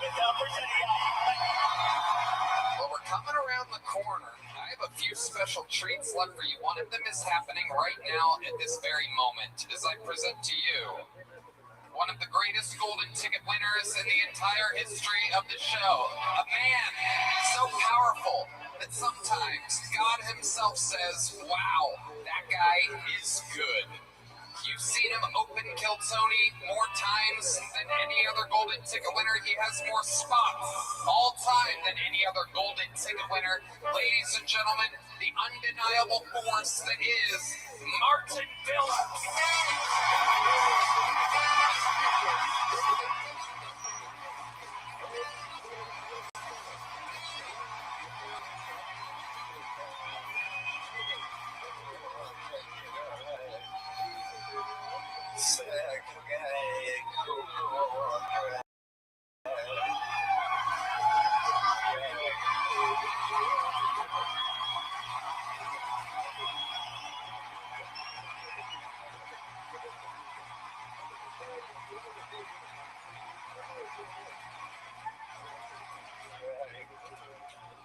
Well, we're coming around the corner. I have a few special treats left for you. One of them is happening right now at this very moment as I present to you one of the greatest golden ticket winners in the entire history of the show. A man so powerful that sometimes God himself says, wow, that guy is good. You've seen him open Kill Tony more times than any other golden ticket winner. He has more spots all time than any other golden ticket winner. Ladies and gentlemen, the undeniable force that is Martin Phillips.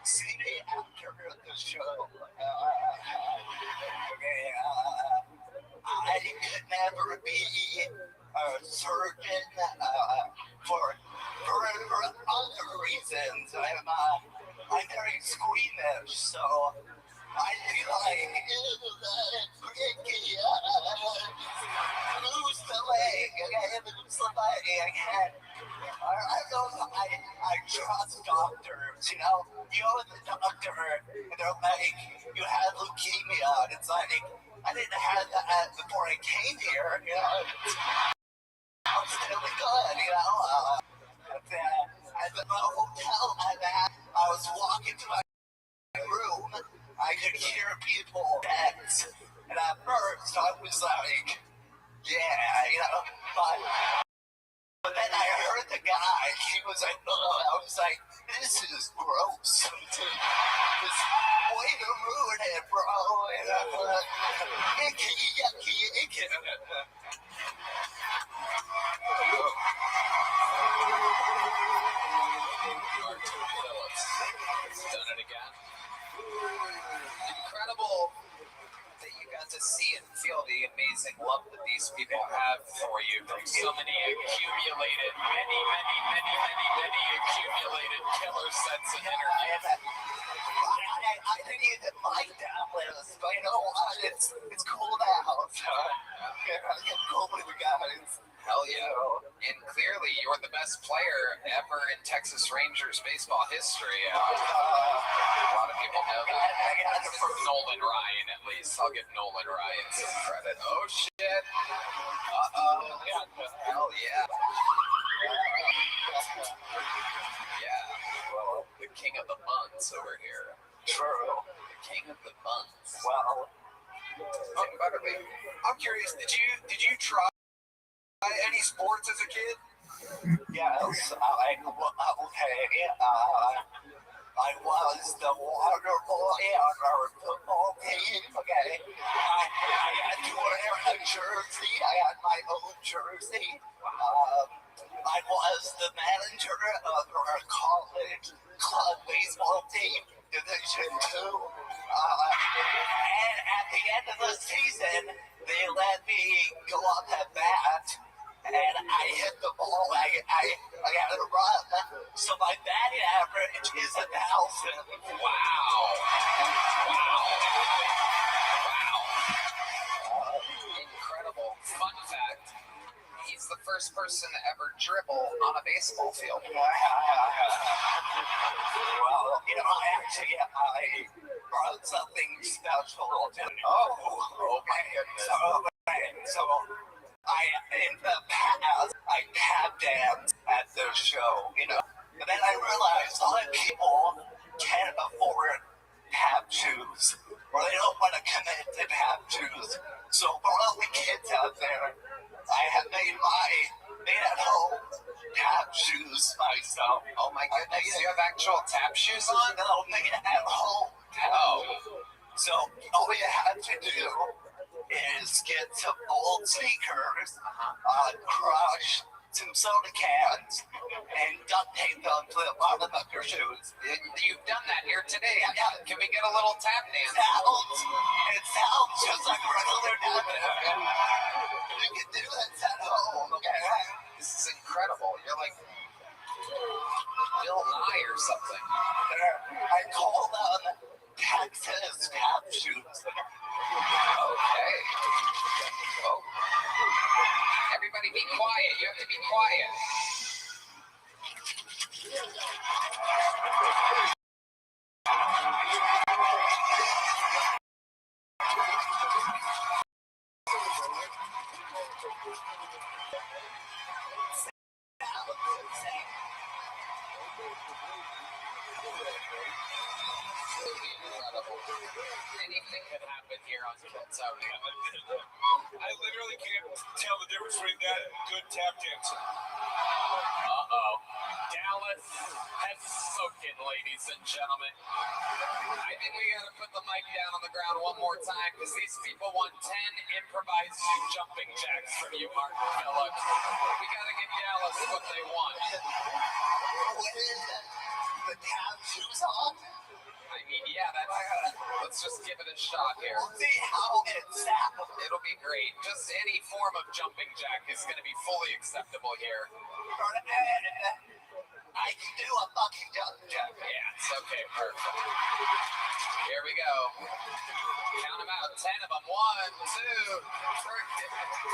See me after the show. I could never be a surgeon for other reasons. I'm very squeamish, so I feel like lose the leg. I trust doctors, you know the doctor, and they're like, you have leukemia, and it's like, I didn't have that before I came here, I'm still good, at the hotel I was walking to my room, I could hear people dance, and at first I was like, yeah, but then I heard the guy, he was like, I was like, this is gross. This way to ruin it, bro. And I'm like, icky, yucky, icky. Martin Phillips has done it again. Incredible that you got to see and feel the amazing love that these people have for you from so many accumulated, many accumulated killer sets of interviews. I didn't even like that list, but you know what? It's cool now. So, I get cool with the guys. Hell yeah. And clearly, you're the best player ever in Texas Rangers baseball history. A lot of people know that. From Nolan Ryan, at least. I'll give Nolan Ryan some credit. Oh, shit. Uh-oh. Hell yeah. Yeah. Well, the king of the buns over here. True. The king of the buns. Well, better be. I'm curious, did you try any sports as a kid? yes, I was the water boy on our football team, okay? I had to wear a jersey. I had my own jersey. I was the manager of our college club baseball team, Division II. And at the end of the season, they let me go up at bat. And I hit the ball. I got to run. So my batting average is 1,000. Wow. Incredible. Fun fact. He's the first person to ever dribble on a baseball field. Well, you know, I brought something special to Oh my goodness. So in the past, I tap danced at the show, you know. And then I realized a lot of people can't afford tap shoes, or they don't want to commit to tap shoes. So for all the kids out there, I have made at-home tap shoes myself. Oh my goodness, you have actual tap shoes on? No, made at home. So all you have to do is get some old sneakers, crush some soda cans, and duct tape them to the bottom of your shoes. You've done that here today. Can we get a little tap dance? It sounds just like regular dancing. You can do this at home, okay? This is incredible. You're like Bill Nye or something. I call them Texas tap shoes. Okay. Oh. Everybody be quiet. You have to be quiet. Anything could happen here on Kiltony. I literally can't tell the difference between that and good tap dancing. Uh-oh. Dallas has spoken, ladies and gentlemen. I think we gotta put the mic down on the ground one more time because these people want 10 improvised jumping jacks from you, Martin Phillips. We gotta give Dallas what they want. The tap shoes on? I mean, yeah, let's just give it a shot here. We'll see how it sounds. It'll be great. Just any form of jumping jack is going to be fully acceptable here. I can do a fucking jumping jack. Yeah, it's okay. Perfect. Here we go. Count them out. 10 of them. 1, 2, 3,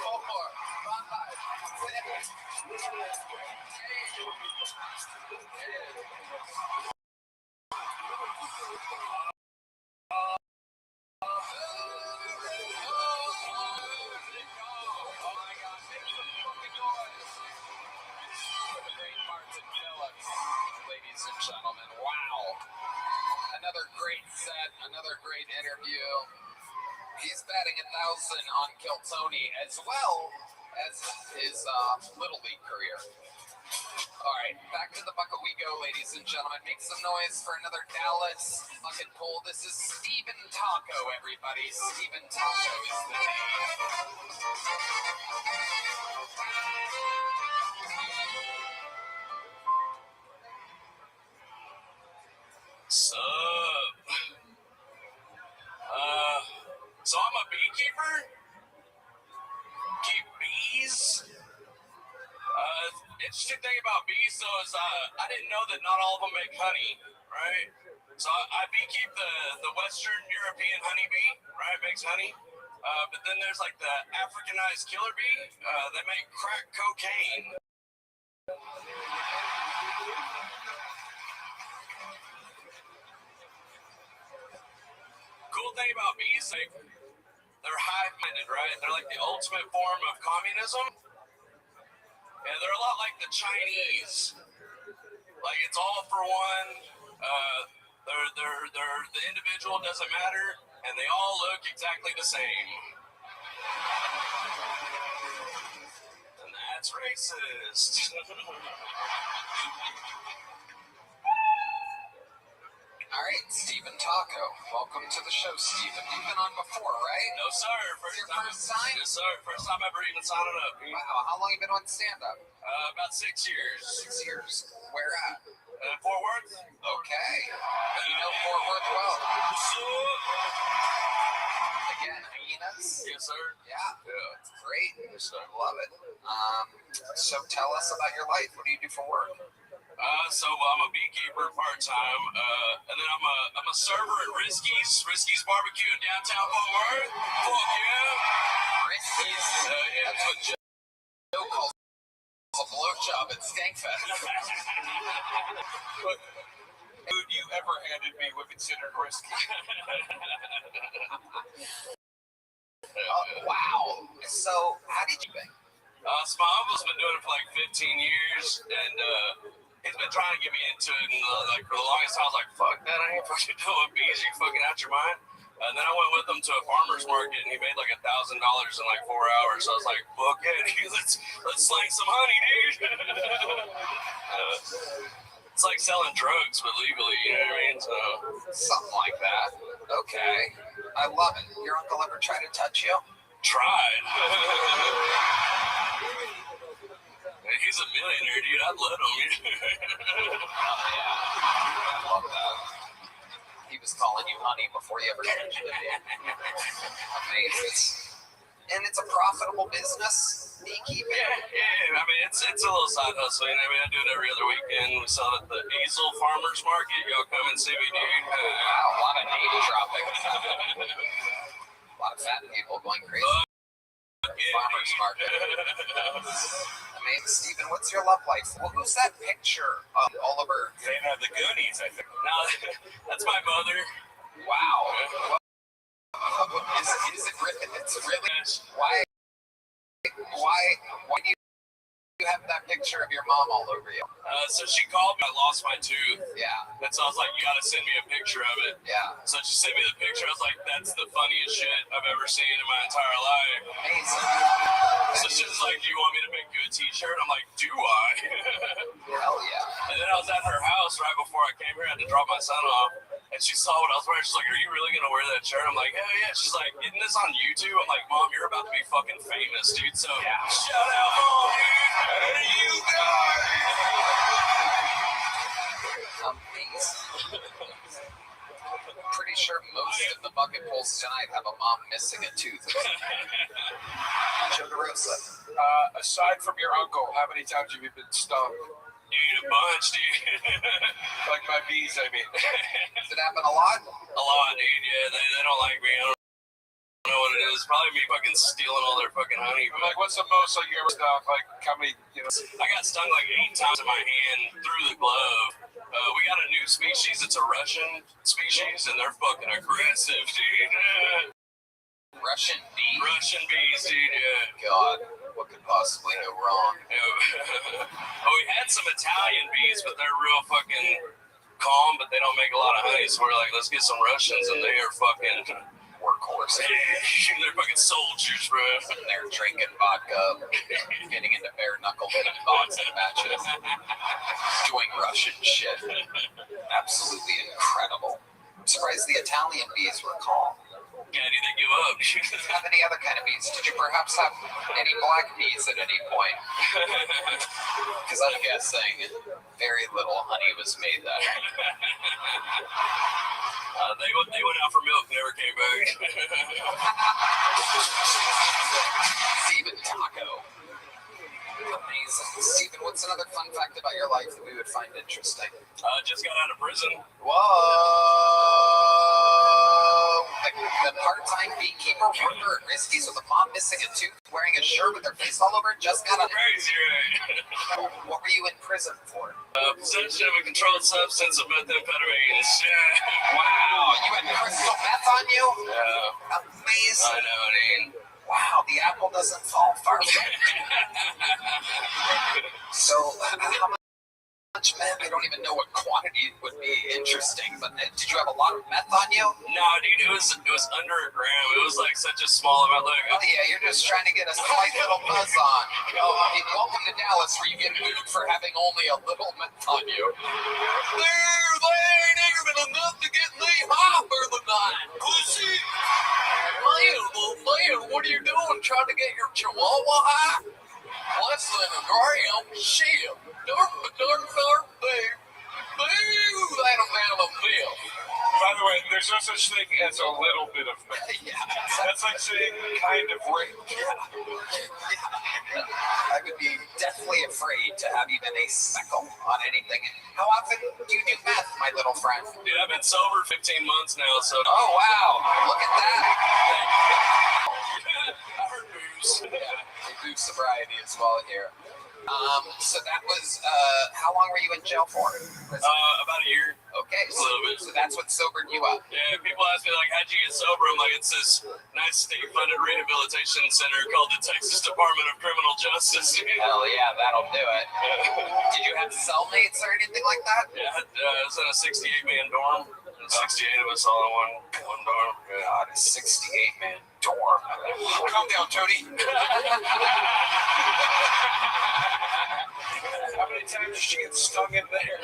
4, 5, 6, 7, 8. Ladies and gentlemen, wow. Another great set, another great interview. He's batting 1,000 on Kiltony as well as his Little League career. All right, back to the bucket we go, ladies and gentlemen. Make some noise for another Dallas bucket pull. This is Stephen Taco, everybody. Stephen Taco is the name. So I'm a interesting thing about bees, though, is I didn't know that not all of them make honey, right? So I beekeep the Western European honeybee, right? Makes honey. But then there's like the Africanized killer bee. They make crack cocaine. Cool thing about bees, like, they're hive-minded, right? They're like the ultimate form of communism. And they're a lot like the Chinese. Like, it's all for one. The individual doesn't matter, and they all look exactly the same. And that's racist. All right, Stephen Taco. Welcome to the show, Stephen. You've been on before, right? No, sir. First time? Yes, sir. First time ever even signing up. Wow, how long you been on stand-up? About 6 years. 6 years. Where at? Fort Worth. Okay. You know Fort Worth well. Again, hyenas? Yes, sir. Yeah. It's great. Yes, sir. Love it. So tell us about your life. What do you do for work? So I'm a beekeeper part-time, and then I'm a server at Risky's Barbecue in downtown Fort Worth. Fuck yeah. Risky's? Yeah. That's what Joe calls a blowjob at Skankfest. Food you ever handed me would consider risky. Wow. So how did you think? So my uncle's been doing it for like 15 years, and he's been trying to get me into it, and like for the longest time I was like, fuck that, I ain't fucking doing bees, you fucking out your mind. And then I went with him to a farmer's market, and he made like $1,000 in like 4 hours. So I was like, fuck it, let's slang some honey, dude. It's like selling drugs, but legally, you know what I mean? So something like that. Okay. I love it. Your uncle ever try to touch you? Tried. And he's a millionaire, dude. I'd let him. I love that. He was calling you honey before you ever mentioned it. Amazing. And it's a profitable business, beekeeping. Yeah. I mean, it's a little side hustle. You know, I mean, I do it every other weekend. We sell it at the Easel Farmers Market. Y'all come and see me, dude. Wow, a lot of name dropping. A lot of fat people going crazy. Farmers Market. I mean, Stephen, what's your love life? Well, who's that picture of Oliver? Dana the Goonies, I think. No, that's my mother. Wow. Is it really? It's really. Why do you have that picture of your mom all over you? So she called me. I lost my tooth. Yeah. And so I was like, you got to send me a picture of it. Yeah. So she sent me the picture. I was like, that's the funniest shit I've ever seen in my entire life. Amazing. So she was like, do you want me to make you a t-shirt? I'm like, do I? Hell yeah. And then I was at her house right before I came here. I had to drop my son off. And she saw what I was wearing. She's like, are you really going to wear that shirt? I'm like, hell yeah. She's like, isn't this on YouTube? I'm like, Mom, you're about to be fucking famous, dude. So yeah. Shout out, Mom, dude. And you guys. Amazing. Pretty sure most of the bucket pulls tonight have a mom missing a tooth. Joe DeRosa. Aside from your uncle, how many times have you been stung? Dude, a bunch, dude. Like my bees, I mean. Does it happen a lot? A lot, dude. Yeah, they don't like me. I don't know what it is. Probably me fucking stealing all their fucking honey. But like, what's the most like you ever stung? Like, how many? You know? I got stung like 8 times in my hand through the glove. We got a new species. It's a Russian species, and they're fucking aggressive, dude. Russian bees? Russian bees, dude, yeah. God, what could possibly go wrong? We had some Italian bees, but they're real fucking calm, but they don't make a lot of honey, so we're like, let's get some Russians, and they are fucking workhorses. They're fucking soldiers, bro. They're drinking vodka, getting into bare knuckle hitting boxing matches, doing Russian shit. Absolutely incredible. I'm surprised the Italian bees were calm. Yeah, did they give up? Have any other kind of bees? Did you perhaps have any black bees at any point? Because I'm guessing very little honey was made that. They went out for milk, never came back. Stephen Taco. Amazing. Stephen, what's another fun fact about your life that we would find interesting? Just got out of prison. Whoa! The part-time beekeeper worker at Risky's with a mom missing a tooth, wearing a shirt with her face all over it, just got out. Crazy, right? What were you in prison for? Possession of a controlled substance of methamphetamine. Wow, you had crystal meth on you? Yeah. Amazing. I know, dude. Wow, the apple doesn't fall far. So, how much meth? I don't even know what quantity would be interesting, but did you have a lot of meth on you? No, dude, it was under a gram. It was like such a small amount. Like, Oh yeah, you're just trying to get a slight little buzz on. Oh, I mean, welcome to Dallas, where you get booed for having only a little meth on you. There ain't even enough to get me high for the night, pussy. Man, what are you doing? Trying to get your chihuahua high? Less than a gram? Shit. Dark, babe. Boo, that amount of milk. By the way, there's no such thing as a little bit of meth. Yeah. That's like saying kind of rape. I would be deathly afraid to have even a speckle on anything. How often do you do meth, my little friend? dude, I've been sober 15 months now, so. Oh, wow. Look at that. I heard booze. Yeah, they do sobriety as well here. So that was, how long were you in jail for? About a year. Okay, A little bit. so that's what sobered you up. Yeah, people ask me, like, how'd you get sober? I'm like, it's this nice state-funded rehabilitation center called the Texas Department of Criminal Justice. Hell yeah, that'll do it. Did you have cellmates or anything like that? Yeah, I was in a 68-man dorm. 68 of us all in one dorm. God, a 68-man dorm. Calm down, Tony. How many times did you get stung in there?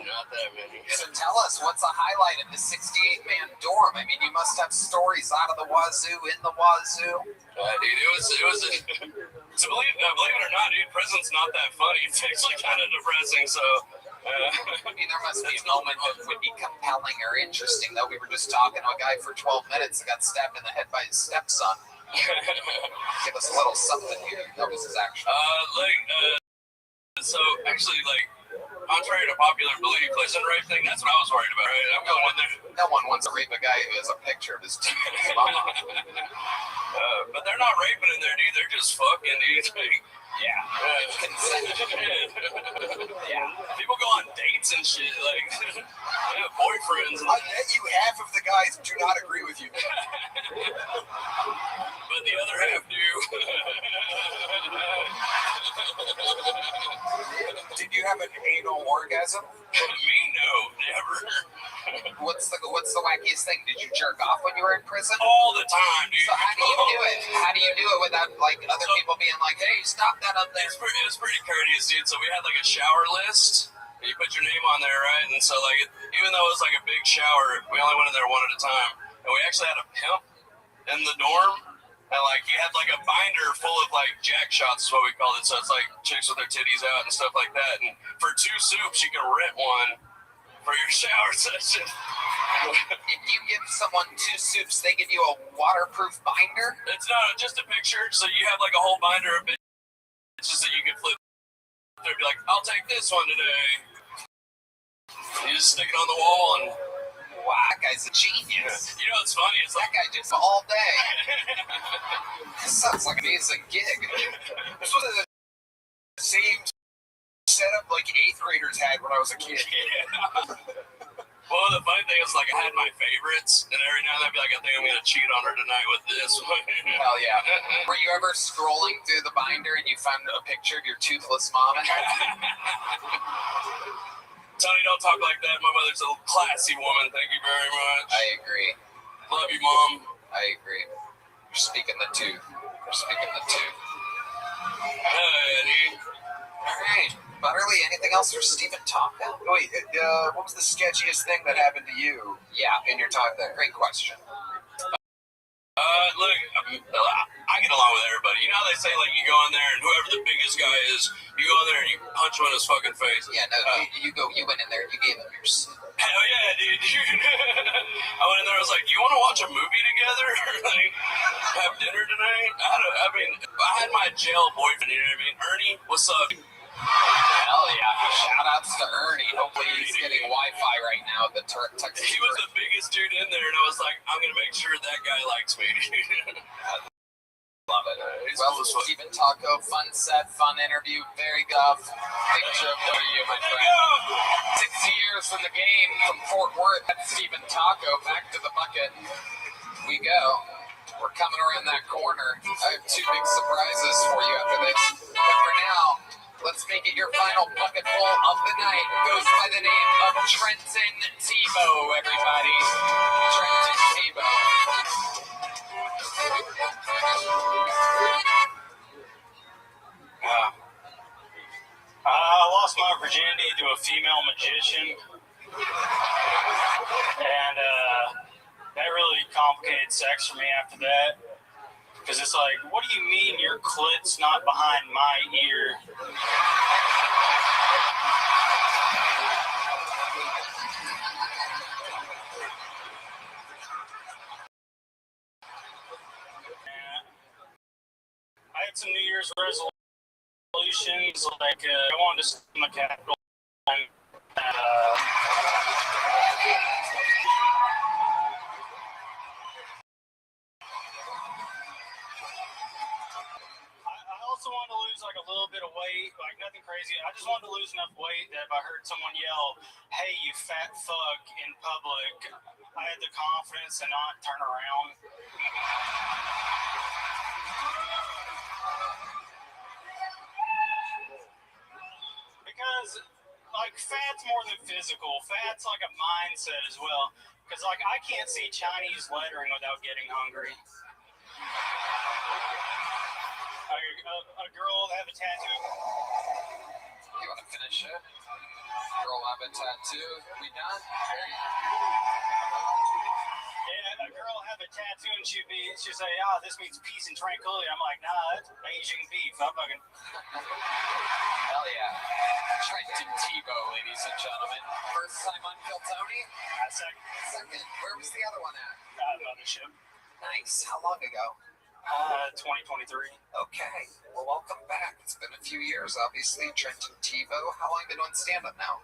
Not that many. So tell us, what's a highlight of the 68-man dorm? I mean, you must have stories out of the wazoo, in the wazoo. Dude, it was so believe it or not, dude, prison's not that funny. It's actually kind of depressing, so. I mean, there must be a moment that would be compelling or interesting, though. We were just talking to a guy for 12 minutes that got stabbed in the head by his stepson. Give us a little something here. That was his action. So actually, like, contrary to popular belief, listen, rape thing, that's what I was worried about, right? I'm going in there. No one wants to rape a guy who has a picture of his mama. But they're not raping in there, dude. They're just fucking, dude. Like, yeah. Consent. Yeah. People go on dates and shit, like, they have boyfriends. I bet you half of the guys do not agree with you. But the other half do. Did you have an anal orgasm? Me, no, never. What's the wackiest thing? Did you jerk off when you were in prison? All the time, dude. So how do you do it? How do you do it without like other people being like, "Hey, stop that up there"? It was pretty courteous, dude. So we had like a shower list. You put your name on there, right? And so like, even though it was like a big shower, we only went in there one at a time. And we actually had a pimp in the dorm. And like, he had like a binder full of like jack shots is what we called it. So it's like chicks with their titties out and stuff like that. And for 2 soups, you can rent one for your shower session. If you give someone 2 soups, they give you a waterproof binder? It's not just a picture. So you have like a whole binder of bitches that you can flip. They'd be like, I'll take this one today. You just stick it on the wall and wow, that guy's a genius. You know what's funny? It's that guy just all day. This sounds like an amazing gig. This was the same setup like 8th graders had when I was a kid. Well, the funny thing is, like, I had my favorites, and every now and then I'd be like, I think I'm going to cheat on her tonight with this one. Hell yeah. Were you ever scrolling through the binder and you found a picture of your toothless mom? Tony, don't talk like that. My mother's a classy woman. Thank you very much. I agree. Love you, Mom. I agree. You're speaking the truth. You're speaking the truth. Eddie. All right. Butterly, anything else for Stephen Tonka? Wait, what was the sketchiest thing that happened to you? Yeah. In your time there? I Great question. Look, I get along with everybody. You know how they say, like, you go in there and whoever the biggest guy is, you go in there and you punch him in his fucking face. Yeah, no, you went in there, you gave him your. Hell yeah, dude. I went in there, I was like, you want to watch a movie together? Like, have dinner tonight? I mean, I had my jail boyfriend, you know what I mean? Ernie, what's up? Hell yeah. Shout outs to Ernie. Hopefully he's getting Wi-Fi right now at the Texas. He was the biggest dude in there, and I was like, I'm going to make sure that guy likes me. Love it. Well, Stephen Taco, fun set, fun interview, very good. Big joke to you, my friend. 6 years in the game from Fort Worth. That's Stephen Taco. Back to the bucket we go. We're coming around that corner. I have 2 big surprises for you after this. But for now, let's make it your final bucket full of the night. Goes by the name of Trenton Tebow, everybody. Trenton Tebow. I lost my virginity to a female magician, and that really complicated sex for me after that. Because it's like, what do you mean your clit's not behind my ear? I had some New Year's resolutions, like I wanted to stay in the capital. I also wanted to lose like a little bit of weight, like nothing crazy. I just wanted to lose enough weight that if I heard someone yell, "Hey, you fat fuck," in public, I had the confidence to not turn around. Because, like, fat's more than physical. Fat's like a mindset as well. Because, like, I can't see Chinese lettering without getting hungry. A girl will have a tattoo. You want to finish it? Girl will have a tattoo. We done? Yeah, a girl will have a tattoo and she'll say, this means peace and tranquility. I'm like, nah, that's Beijing beef. I'm fucking. Hell yeah. Trenton Tebow, ladies and gentlemen. First time on Kill Tony? Second. Where was the other one at? Mothership. Nice. How long ago? 2023. Okay. Well, welcome back. It's been a few years, obviously. Trenton Tebow. How long have you been doing stand-up now?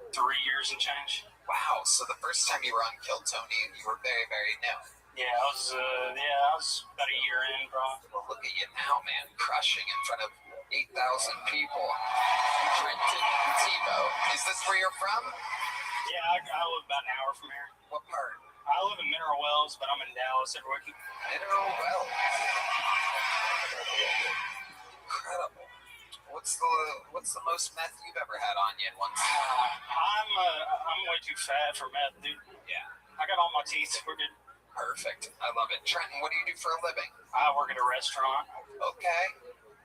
3 years and change. Wow. So the first time you were on Kill Tony, you were very, very new. Yeah, I was about a year in, bro. Well, look at you now, man. Crushing in front of 8,000 people. Trenton Tebow. Is this where you're from? Yeah, I live about an hour from here. What part? I live in Mineral Wells, but I'm in Dallas every week. Mineral Wells. Incredible. What's the most meth you've ever had on you in one sitting? I'm way too fat for meth, dude. Yeah. I got all my teeth. We're good. Perfect. I love it. Trenton, what do you do for a living? I work at a restaurant. Okay.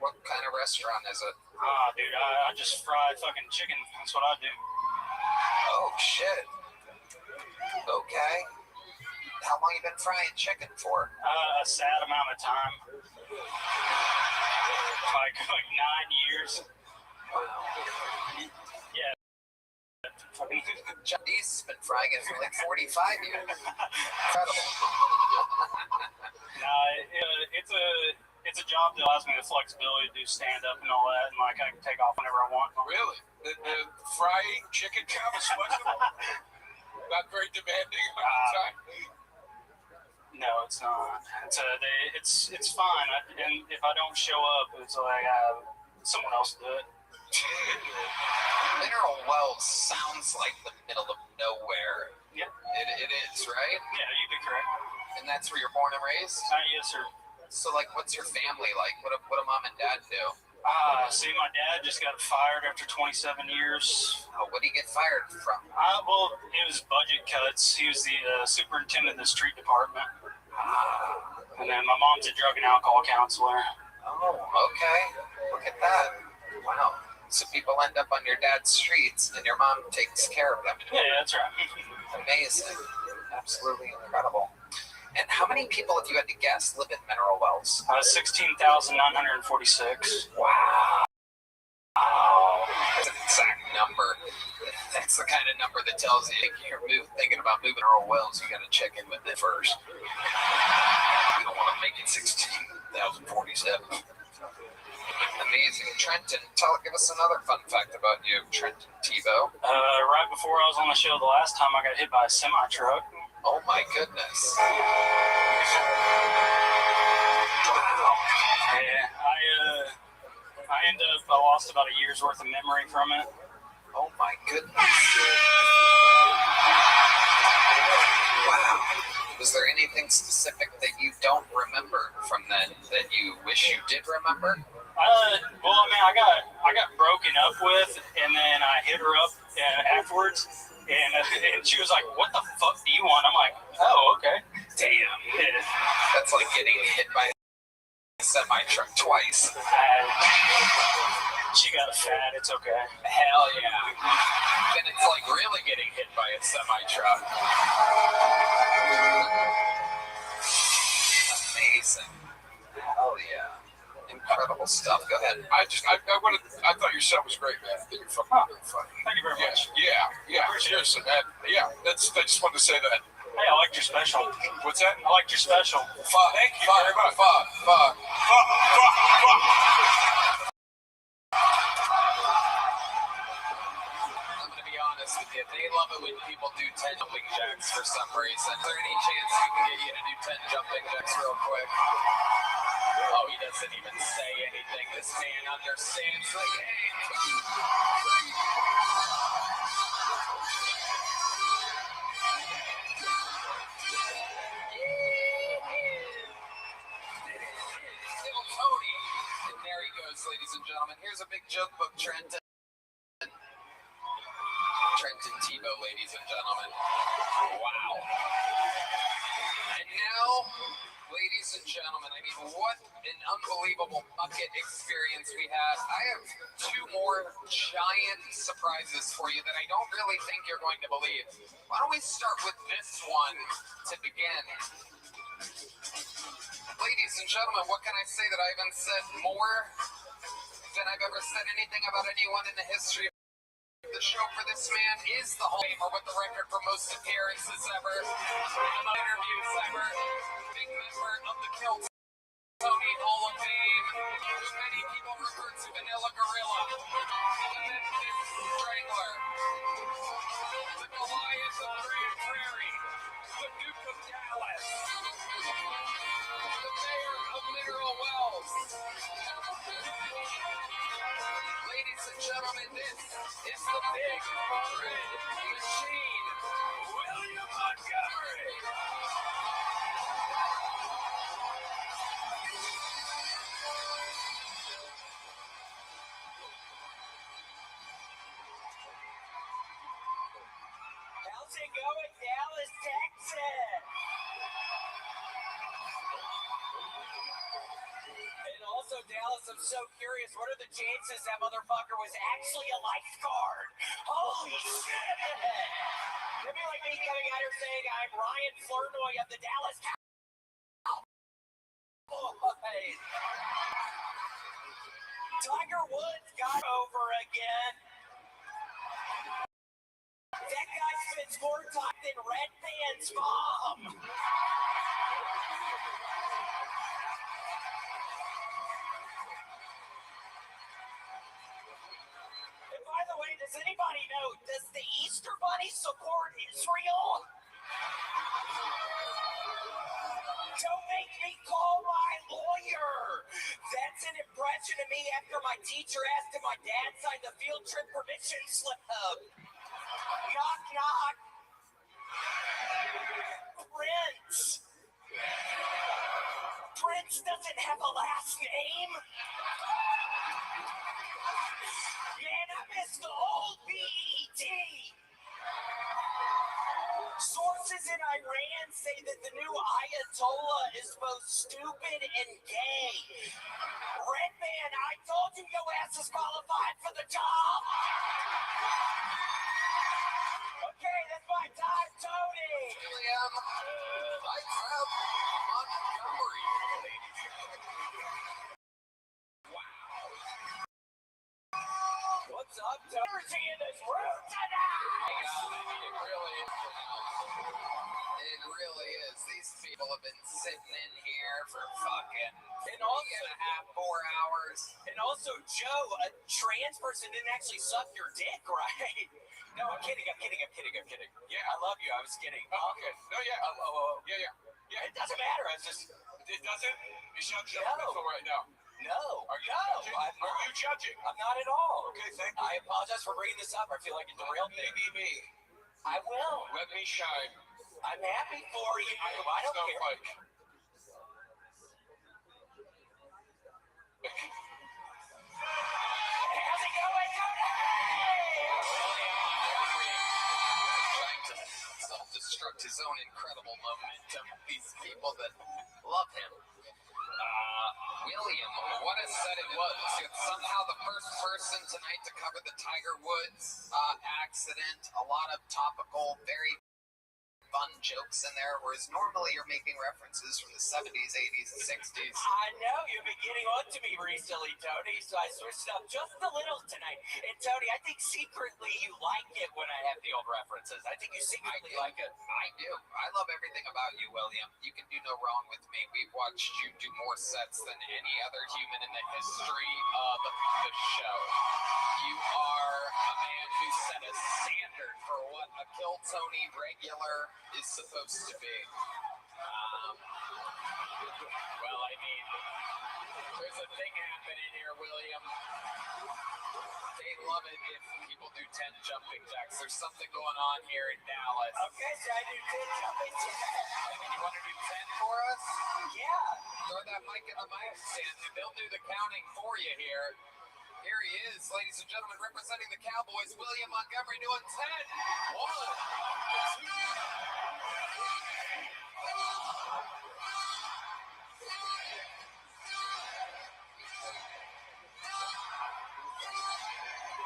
What kind of restaurant is it? Dude, I just fry fucking chicken. That's what I do. Oh, shit. Okay. How long you been frying chicken for? A sad amount of time. Like 9 years. Wow. Yeah. Johnny's been frying it for like 45 years. Incredible. It's a job that allows me the flexibility to do stand-up and all that, and like I can take off whenever I want. Really? The frying chicken job is flexible? Not very demanding amount of time. No, it's not. It's fine. And if I don't show up, it's like someone else do it. Mineral Wells sounds like the middle of nowhere. Yeah. It is, right? Yeah, you'd be correct. And that's where you're born and raised? Yes, sir. So, like, what's your family like? What do mom and dad do? See, my dad just got fired after 27 years. Oh, what did he get fired from? Well, it was budget cuts. He was the superintendent of the street department. And then my mom's a drug and alcohol counselor. Oh, okay. Look at that. Wow. So people end up on your dad's streets, and your mom takes care of them. Yeah, that's right. Amazing. Absolutely incredible. And how many people, if you had to guess, live in Mineral Wells? 16,946. Wow. That's an exact number. That's the kind of number that tells you if you're thinking about moving Mineral Wells, you got to check in with it first. You don't want to make it 16,047. Amazing. Trenton, give us another fun fact about you, Trenton Tebow. Right before I was on the show the last time, I got hit by a semi-truck. Oh my goodness. Wow. Yeah, I lost about a year's worth of memory from it. Oh my goodness. Wow. Was there anything specific that you don't remember from then that you wish you did remember? Well, I mean, I got broken up with, and then I hit her up afterwards, and she was like, "What the fuck do you want?" I'm like, "Oh, okay." Damn. That's like getting hit by a semi-truck twice. She got fat. It's okay. Hell yeah. Then it's like really getting hit by a semi-truck. Amazing. Hell yeah. Incredible stuff. Go ahead. I thought your set was great, man. I think you're fucking really funny. Thank you very much. Yeah. Seriously, man. Yeah. I just wanted to say that. Hey, I liked your special. What's that? I liked your special. Thank you very much. Fuck. I'm gonna be honest with you. They love it when people do 10 jumping jacks for some reason. Is there any chance we can get you to do 10 jumping jacks real quick? Oh, he doesn't even say anything. This man understands the game. Little Tony. And there he goes, ladies and gentlemen. Here's a big joke book, Trenton. Trenton Tebow, ladies and gentlemen. Wow. And now, ladies and gentlemen, I mean, what an unbelievable bucket experience we had. I have two more giant surprises for you that I don't really think you're going to believe. Why don't we start with this one to begin? Ladies and gentlemen, what can I say that I haven't said more than I've ever said anything about anyone in the history of the show? For this man is the Hall of Famer with the record for most appearances ever, interviews ever, big member of the Kill Tony Hall of Fame, who many people refer to Vanilla Gorilla, the Memphis Strangler, the Goliath of Grand Prairie, the Duke of Dallas, the Mayor of Mineral Wells. Ladies and gentlemen, this is the Big Red Machine, William Montgomery. How's it going, Dallas, Texas? And also, Dallas, I'm so curious, what are the chances that motherfucker was actually a lifeguard? Holy shit! It'd be like me coming out here saying I'm Ryan Flournoy of the Dallas Cowboys. Tiger Woods got over again. That guy spends more time than Red Band's mom. And by the way, does anybody know, does the Easter Bunny support Israel? Don't make me call my lawyer. That's an impression of me after my teacher asked if my dad signed the field trip permission slip. Knock, knock. Prince. Prince doesn't have a last name. Man, I miss the old BET. Sources in Iran say that the new Ayatollah is both stupid and gay. Redman, I told you your ass is qualified for the job. Okay, that's my time, Tony. William, lights up. It really is. It really is. These people have been sitting in here for fucking and also 4 hours. And also, Joe, a trans person didn't actually suck your dick, right? No, I'm kidding. Yeah, I love you. I was kidding. Oh, okay. No, yeah. Yeah. It doesn't matter. I was just. It doesn't? You sound judgmental right now. No. Are you judging? I'm not. Are you judging? I'm not at all. Okay, thank you. I apologize for bringing this up. I feel like it derailed me. Me. I will. Let me shine. I'm happy for you. I don't care. Snowflake. How's it going, Tony? Trying to self-destruct his own incredible momentum. These people that love him. William, what a set it was. It's somehow the first person tonight to cover the Tiger Woods accident. A lot of topical, very fun jokes in there, whereas normally you're making references from the 70s, 80s, and 60s. I know you've been getting on to me recently, Tony, so I switched up just a little tonight. And Tony, I think secretly you like it when I have the old references. I think you secretly like it. I do. I love everything about you, William. You can do no wrong with me. We've watched you do more sets than any other human in the history of the show. You are a man who set a standard for what a Kill Tony regular is supposed to be. Well, I mean, there's a thing happening here, William. They love it if people do 10 jumping jacks. There's something going on here in Dallas. Okay, so I do 10 jumping jacks. You want to do 10 for us? Yeah. Throw that mic in the mic stand. They'll do the counting for you here. Here he is, ladies and gentlemen, representing the Cowboys, William Montgomery, doing 10. 1, 2, 3.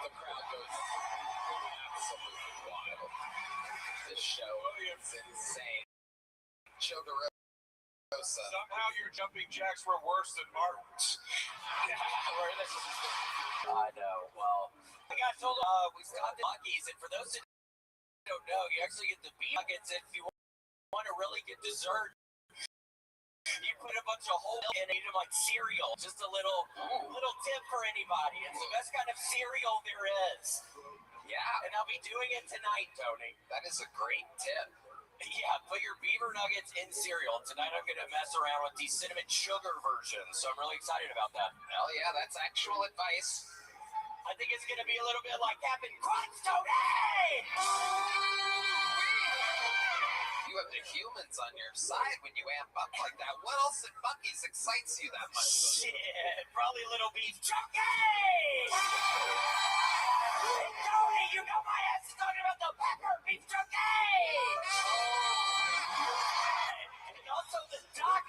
The crowd goes absolutely wild. This show is insane. Joe DeRosa. Somehow your jumping jacks were worse than Martin's. I know. Well, I got told we stopped at Buc-ee's, and for those that don't know, you actually get the beef nuggets if you want to really get dessert. You put a bunch of whole milk in and eat them like cereal. Just a little tip for anybody. It's the best kind of cereal there is. Yeah. And I'll be doing it tonight, Tony. That is a great tip. Yeah, put your beaver nuggets in cereal. Tonight I'm going to mess around with the cinnamon sugar version, so I'm really excited about that. Hell yeah, that's actual advice. I think it's going to be a little bit like Captain Crunch, Tony! You have the humans on your side when you amp up like that. What else at Buc-ee's excites you that much? Shit, probably little beef jerky! Hey, Tony, you know my ass is talking about the pepper beef jerky! And also the dark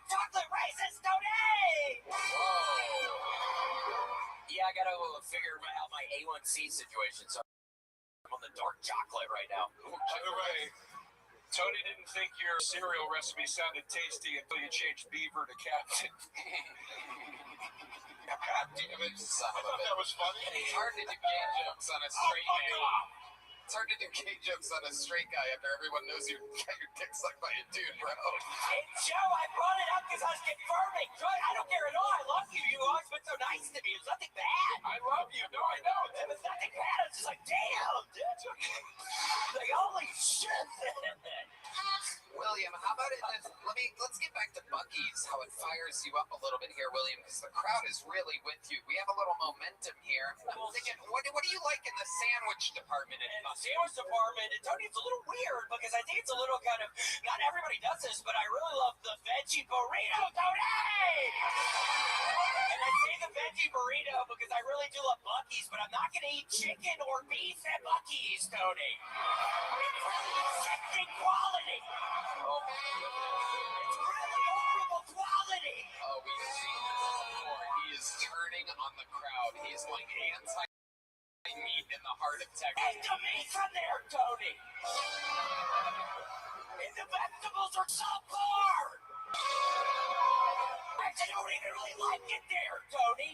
chocolate raisins, Tony! Yeah, I gotta figure out my A1C situation, so I'm on the dark chocolate right now. By the way, Tony didn't think your cereal recipe sounded tasty until you changed beaver to captain. God damn it, son of a bitch. That was funny. It's hard to do gay jokes on a straight man. It's hard to do gay jokes on a straight guy after everyone knows you got your dick sucked by a dude, bro. Hey, Joe, I brought it up because I was confirming. I don't care at all. I love you. You always been so nice to me. It's nothing bad. I love you. No, I know. It was nothing bad. I was just like, damn, dude. Like, holy shit. William, how about it? Let's get back to Buc-ee's, how it fires you up a little bit here, William, because the crowd is really with you. We have a little momentum here. I'm thinking, what do you like in the sandwich department at Buc-ee's? Sandwich department, Tony, it's a little weird because I think it's a little kind of, not everybody does this, but I really love the veggie burrito, Tony! And I say the veggie burrito because I really do love Buc-ee's, but I'm not going to eat chicken or beef at Buc-ee's, Tony. It's chicken quality. Oh, it's really horrible quality. Oh, we've seen this before. He is turning on the crowd. He is going anti-meat in the heart of Texas. Take the meat from there, Tony. And the vegetables are subpar. I don't even really like it there, Tony.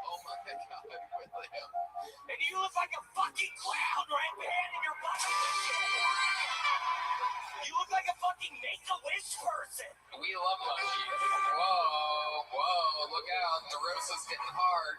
Oh my God. my God, William. And you look like a fucking clown, right? Handing your bucket and shit. You look like a fucking Make-A-Wish person. We love monkeys. Whoa, look out. The roast is getting hard.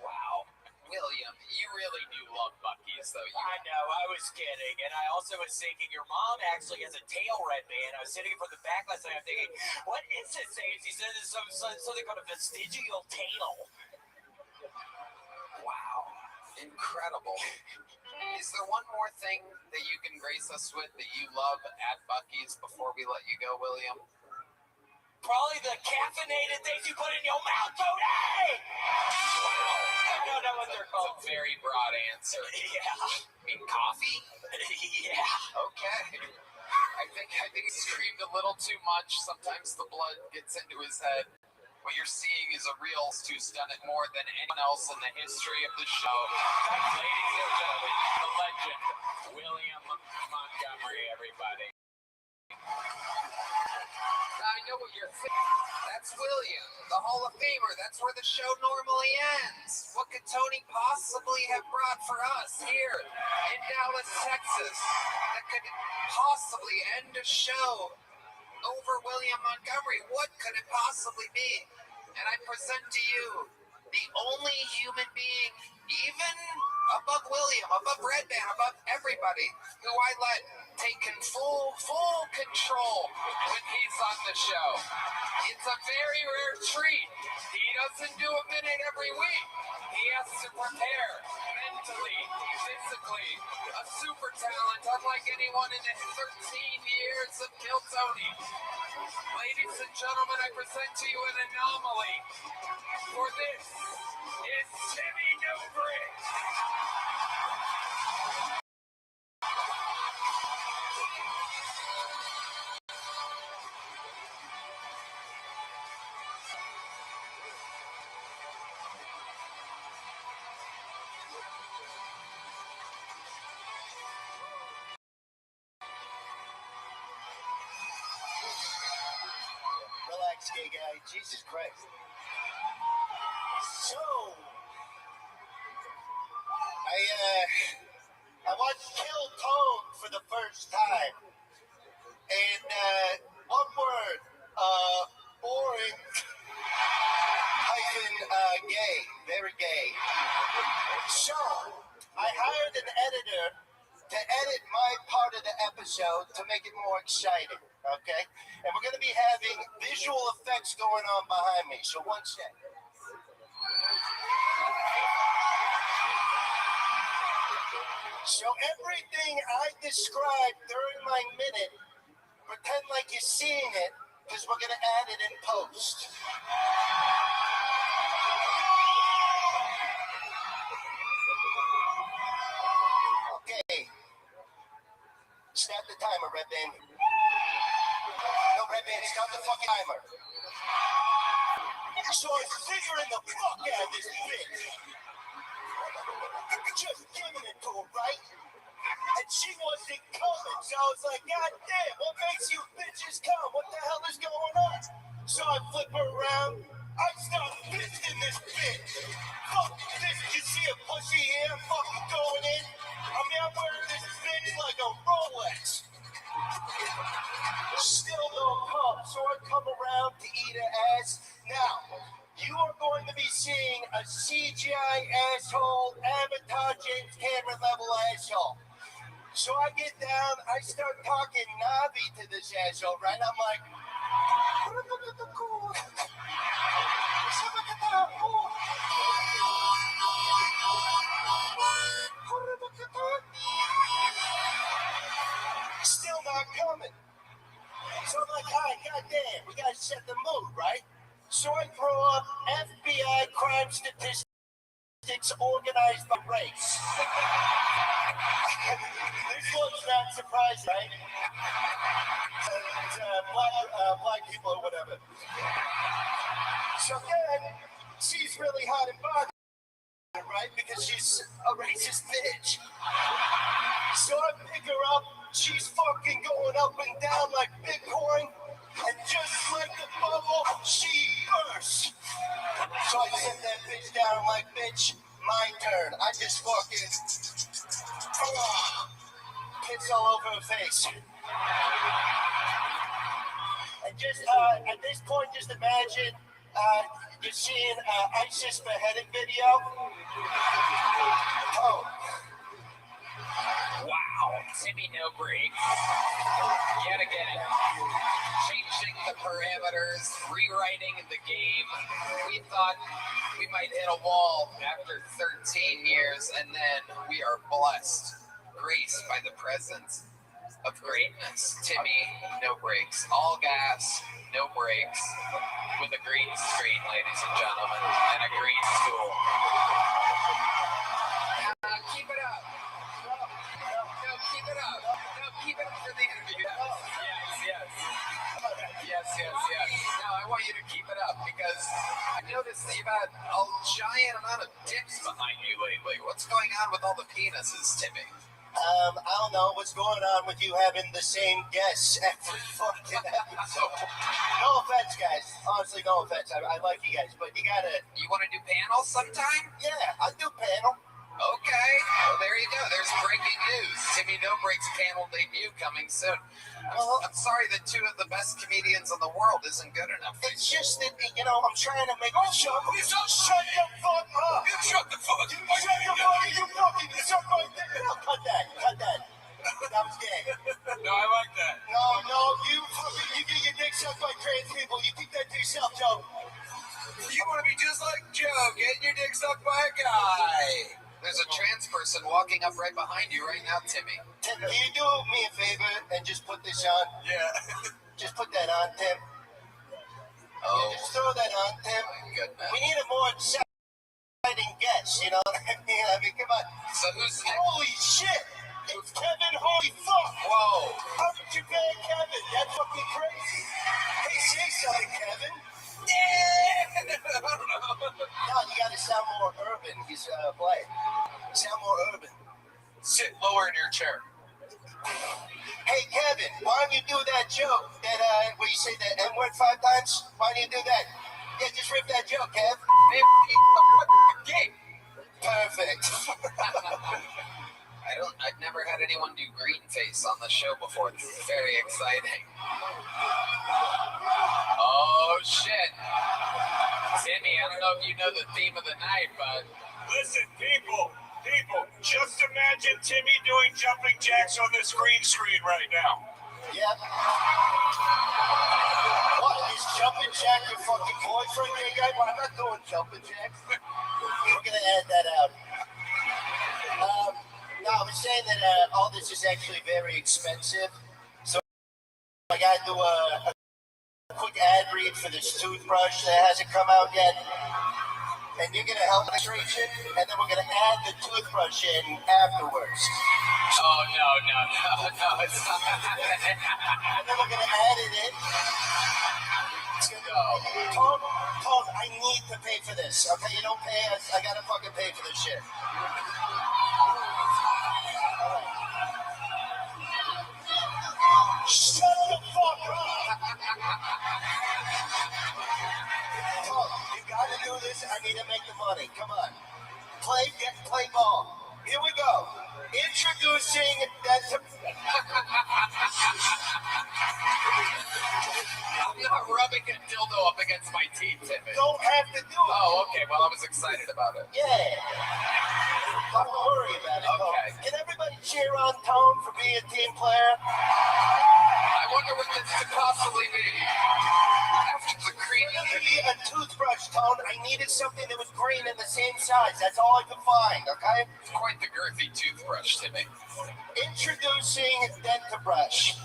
Wow. William, you really do love Buc-ee's, though. I know, I was kidding. And I also was thinking your mom actually has a tail red band. I was sitting from the back last night. I'm thinking, what is this? He said it's something called a vestigial tail. Wow. Incredible. Is there one more thing that you can grace us with that you love at Buc-ee's before we let you go, William? Probably the caffeinated things you put in your mouth, Tony! Wow. I don't know what they're called. It's a very broad answer. Yeah. I mean, coffee? Yeah. Okay. I think he screamed a little too much. Sometimes the blood gets into his head. What you're seeing is a real who's done it more than anyone else in the history of the show. Ladies and gentlemen, the legend, William Montgomery, everybody. I know what you're thinking. That's William, the Hall of Famer. That's where the show normally ends. What could Tony possibly have brought for us here in Dallas, Texas, that could possibly end a show over William Montgomery? What could it possibly be? And I present to you the only human being, even above William, above Red Band, above everybody, who I let taken full control when he's on the show. It's a very rare treat. He doesn't do a minute every week. He has to prepare mentally, physically. A super talent, unlike anyone in the 13 years of Kill Tony. Ladies and gentlemen, I present to you an anomaly. For this is Timmy Newbridge. Relax, gay guy. Jesus Christ. So, I watched Kill Tone for the first time. And, one word, boring, gay, very gay. So, I hired an editor to edit my part of the episode to make it more exciting, okay? And we're going to be having visual effects going on behind me, so one sec. So everything I described during my minute, pretend like you're seeing it, because we're going to add it in post. Okay. Stop the timer, Red Band. No, Red Band, stop the fucking timer. So I was figuring the fuck out of this bitch. Just giving it to her, right? And she wasn't coming. So I was like, God damn, what makes you bitches come? What the hell is going on? So I flip her around. I start fisting this bitch. Fuck this. You see a pussy here fucking going in? I mean, I'm wearing this bitch like a Rolex. Still don't come. So I come around to eat her ass. Now, you are going to be seeing a CGI asshole, Avatar James Cameron level asshole. So I get down, I start talking Navi to this asshole, right? I'm like, still not coming. So I'm like, all right, goddamn, we gotta set the mood, right? So I throw up FBI crime statistics organized by race. This one's not surprising, right? Black people or whatever. So then, she's really hot and bothered, right? Because she's a racist bitch. So I pick her up. She's fucking going up and down like Bitcoin. And just like the bubble, she burst. So I set that bitch down. I'm like, bitch, my turn. I just fucking piss all over her face. And just at this point, just imagine you're seeing ISIS beheading video. Oh. Wow, Timmy no break. Yet again, changing the parameters, rewriting the game. We thought we might hit a wall after 13 years, and then we are blessed, graced by the presence of greatness. Timmy, no brakes. All gas, no brakes. With a green screen, ladies and gentlemen, and a green stool. Keep it up. No, keep it up. No, keep it up for the interview. Yes. Now, I want you to keep it up because I noticed that you've had a giant amount of dicks behind you lately. What's going on with all the penises, Timmy? I don't know what's going on with you having the same guests every fucking episode. No offense, guys. Honestly, no offense. I like you guys, but you gotta... You want to do panels sometime? Yeah, I'll do panel. Okay. Well, there you go. There's breaking news. Timmy No Break's panel debut coming soon. I'm sorry that two of the best comedians in the world isn't good enough. It's just that, you know, I'm trying to make... Shut the fuck up! Shut the fuck up! You fucking suck my dick! No, cut that. That was gay. No, I like that. No, you get your dick sucked by trans people. You keep that to yourself, Joe. You want to be just like Joe, getting your dick sucked by a guy. There's a trans person walking up right behind you right now, Timmy. Tim, can you do me a favor and just put this on? Yeah. Just put that on, Tim. Oh. Yeah, just throw that on, Tim. Goodness. We need a more exciting guest, you know what I mean? Come on. So who's next? Holy shit! It's Kevin, holy fuck! Whoa. How did you ban Kevin? That's fucking crazy. Hey, say something, Kevin. Yeah! I don't know. No, you gotta sound more urban. He's playing. Sound more urban. Sit lower in your chair. Hey, Kevin, why don't you do that joke that, where you say the N-word 5 times? Why don't you do that? Yeah, just rip that joke, Kev. Perfect. I've never had anyone do green face on the show before. This is very exciting. Oh, shit. Timmy, I don't know if you know the theme of the night, but... Listen, people, just imagine Timmy doing jumping jacks on this green screen right now. Yep. What, is jumping jack your fucking boyfriend, gay guy? Well, I'm not doing jumping jacks. We're gonna add that out. No, I was saying that all this is actually very expensive. So I gotta do a quick ad read for this toothbrush that hasn't come out yet. And you're gonna help the creation, and then we're gonna add the toothbrush in afterwards. Oh, no, it's not. And then we're gonna add it in. Tom, I need to pay for this. Okay, you don't pay, I gotta fucking pay for this shit. Shut the fuck up! Tom, you gotta do this. I need to make the money. Come on. Play ball. Here we go. Introducing that. I'm not rubbing a dildo up against my teeth, Timmy. Don't have to do it. Oh, okay. Well, I was excited about it. Yeah. Don't worry about it. Okay. Can everybody cheer on Tone for being a team player? I wonder what this could possibly be. After the green. A toothbrush, Tone. I needed something that was green and the same size. That's all I could find, okay? It's quite the girthy toothbrush, Timmy. Introducing Dentabrush.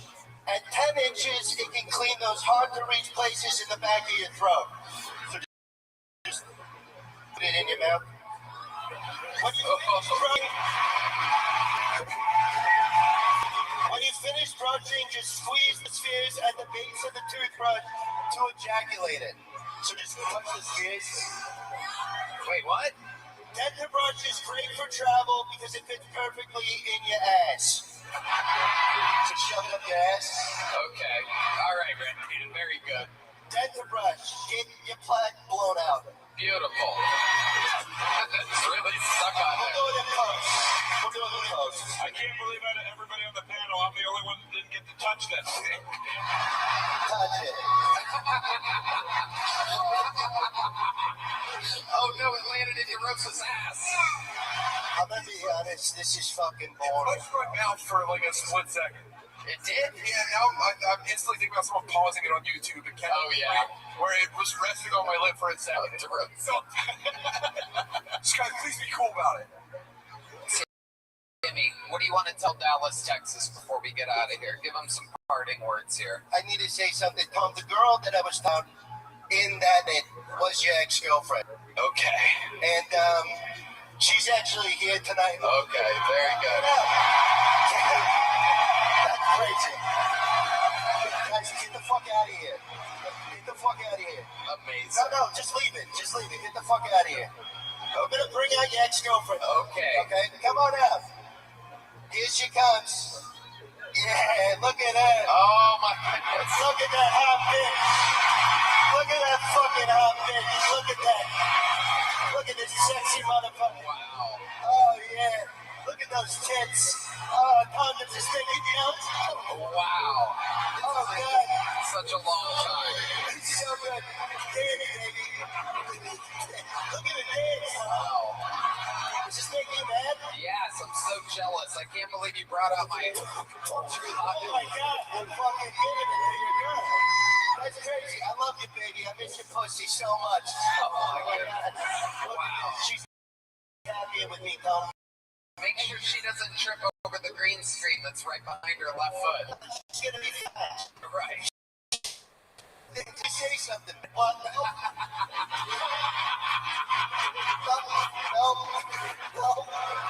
At 10 inches, it can clean those hard-to-reach places in the back of your throat. So just put it in your mouth. When you finish brushing, just squeeze the spheres at the base of the toothbrush to ejaculate it. So just touch the spheres. Wait, what? Dentabrush is great for travel because it fits perfectly in your ass. To shove it up your ass. Okay. All right, Rasputin. Very good. Dentabrush. Get your plaque blown out. Beautiful. It's really stuck on We'll do it in post. We'll do it in post. I can't believe out of everybody on the panel, I'm the only one that didn't get to touch this. Touch it. Oh no, it landed in your Rosa's ass. I'm gonna be honest, this is fucking boring. Touched my mouth for like a split second. It did? Yeah, now I'm instantly thinking about someone pausing it on YouTube and Oh, yeah. where it was resting on my lip for a second. Scott, please be cool about it. Jimmy, what do you want to tell Dallas, Texas before we get out of here? Give them some parting words here. I need to say something, Tom. The girl that I was found in that it was your ex-girlfriend. Okay. And she's actually here tonight. Okay, very good. That's crazy. Guys, get the fuck out of here. Get the fuck out of here. Amazing. No, just leave it. Just leave it. Get the fuck out of here. I'm gonna bring out your ex-girlfriend. Okay. Okay? Come on out. Here she comes. Yeah, look at her. Oh my goodness. Look at that hot bitch. Look at that fucking hot bitch. Look at that. Look at this sexy motherfucker. Wow. Oh yeah. Look at those tits. Oh, condoms are sticking out. Wow. Oh god. Such a long time. It's so good. Danny, baby. Look at it dance. Wow. Does this make you mad? Yes, I'm so jealous. I can't believe you brought out my true hot. Oh my god. I'm fucking getting it for your girl. That's crazy. I love you, baby. I miss your pussy so much. Oh my god. Wow. She's happy with me, Tom. Make sure she doesn't trip over the green screen that's right behind her left foot. She's gonna be fat. Right. To say something. What? No.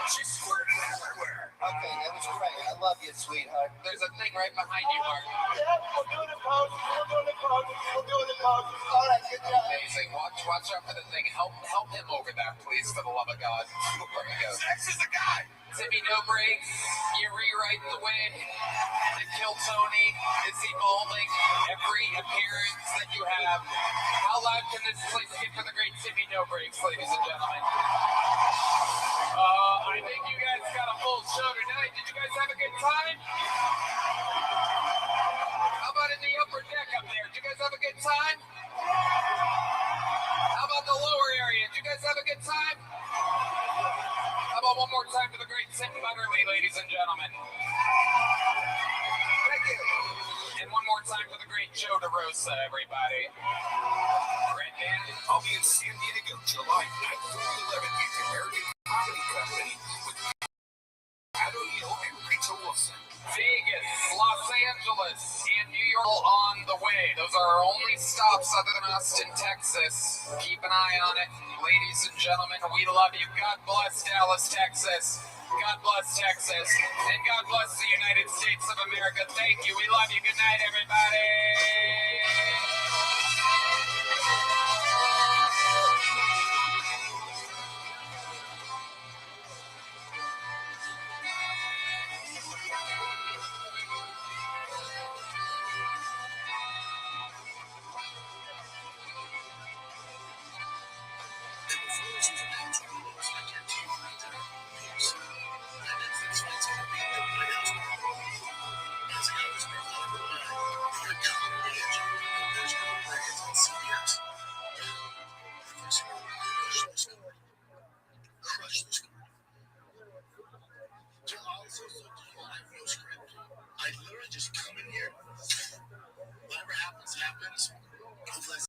She's squirting everywhere. Okay, that was great. I love you, sweetheart. There's a thing right behind you, Mark. Yeah, we'll do the pose. We'll do the pose. We'll do the pose. All right, good job. Amazing. Watch out for the thing. Help him over that, please, for the love of God. There we go. Sex is the guy. Timmy No Breaks, you rewrite the way to kill Tony. Is evolving every appearance that you have. How loud can this place get for the great Timmy No Breaks, ladies and gentlemen? I think you guys got a full show tonight. Did you guys have a good time? How about in the upper deck up there? Did you guys have a good time? How about the lower area? Did you guys have a good time? How about one more time for the great Tim Butterly, ladies and gentlemen? Thank you. And one more time for the great Joe DeRosa, everybody. Red Man. I'll be in San Diego, July 9th through 11th at the American Comedy Company with Adam Hill and Rachel Wilson. Vegas, Los Angeles, and New York on the way. Those are our only stops other than Austin, Texas. Keep an eye on it. Ladies and gentlemen, we love you. God bless Dallas, Texas. God bless Texas. And God bless the United States of America. Thank you. We love you. Good night, everybody. I literally just come in here. Whatever happens, happens. Hopefully I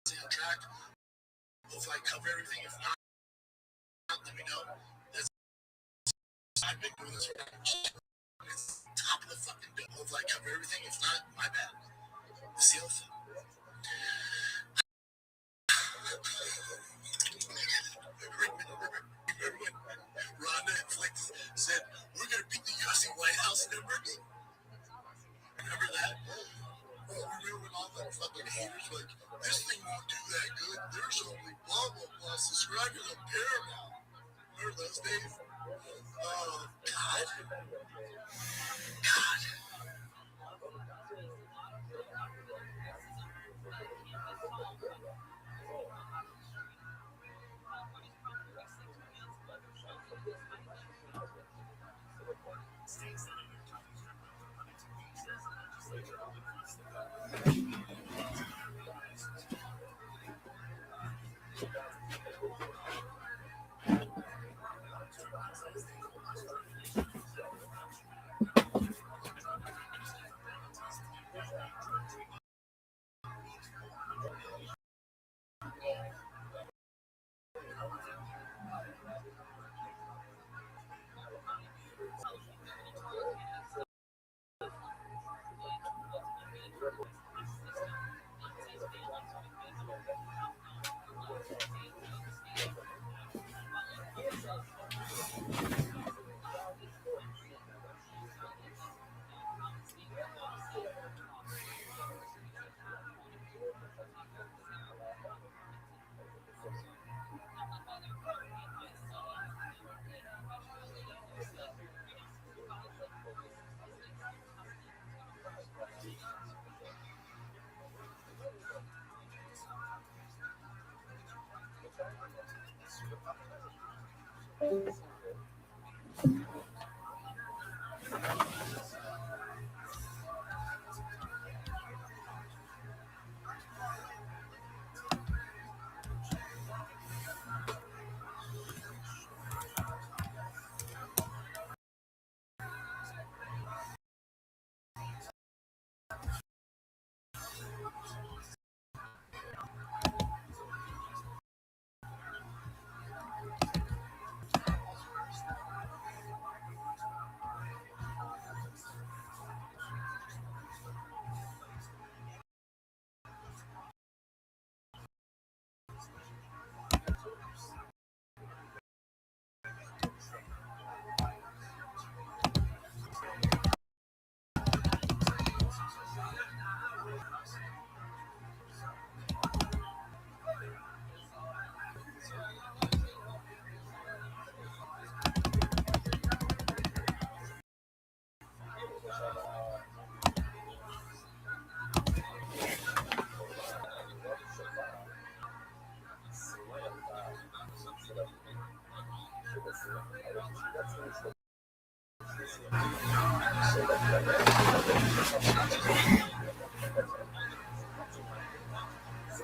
stay on track. Hopefully I cover everything. If not, let me know. I've been doing this for it's top of the fucking bill. Hopefully I cover everything. If not, my bad. It's the other thing. Remember when Ron Netflix said, we're going to beat the UFC White House numbers? Remember that? Oh, remember when all the fucking haters were like, this thing won't do that good. There's only blah, blah, blah subscribers on Paramount. remember those days. Oh, God.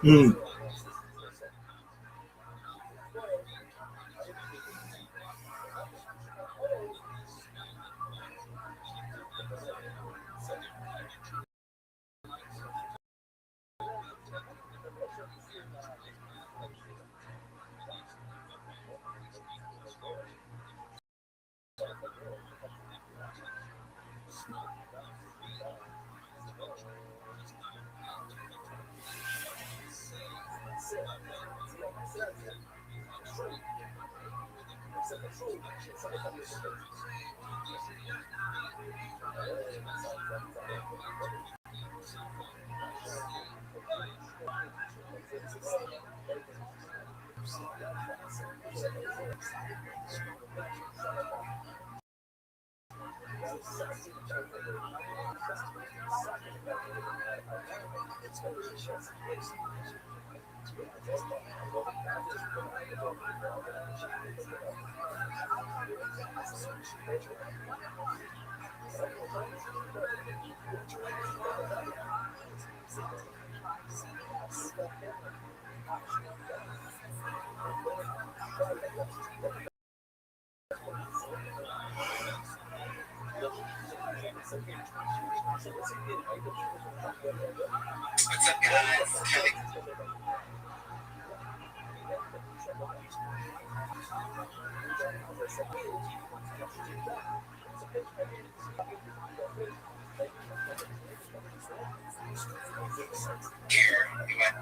Mm. What's up, guys? Here, you went.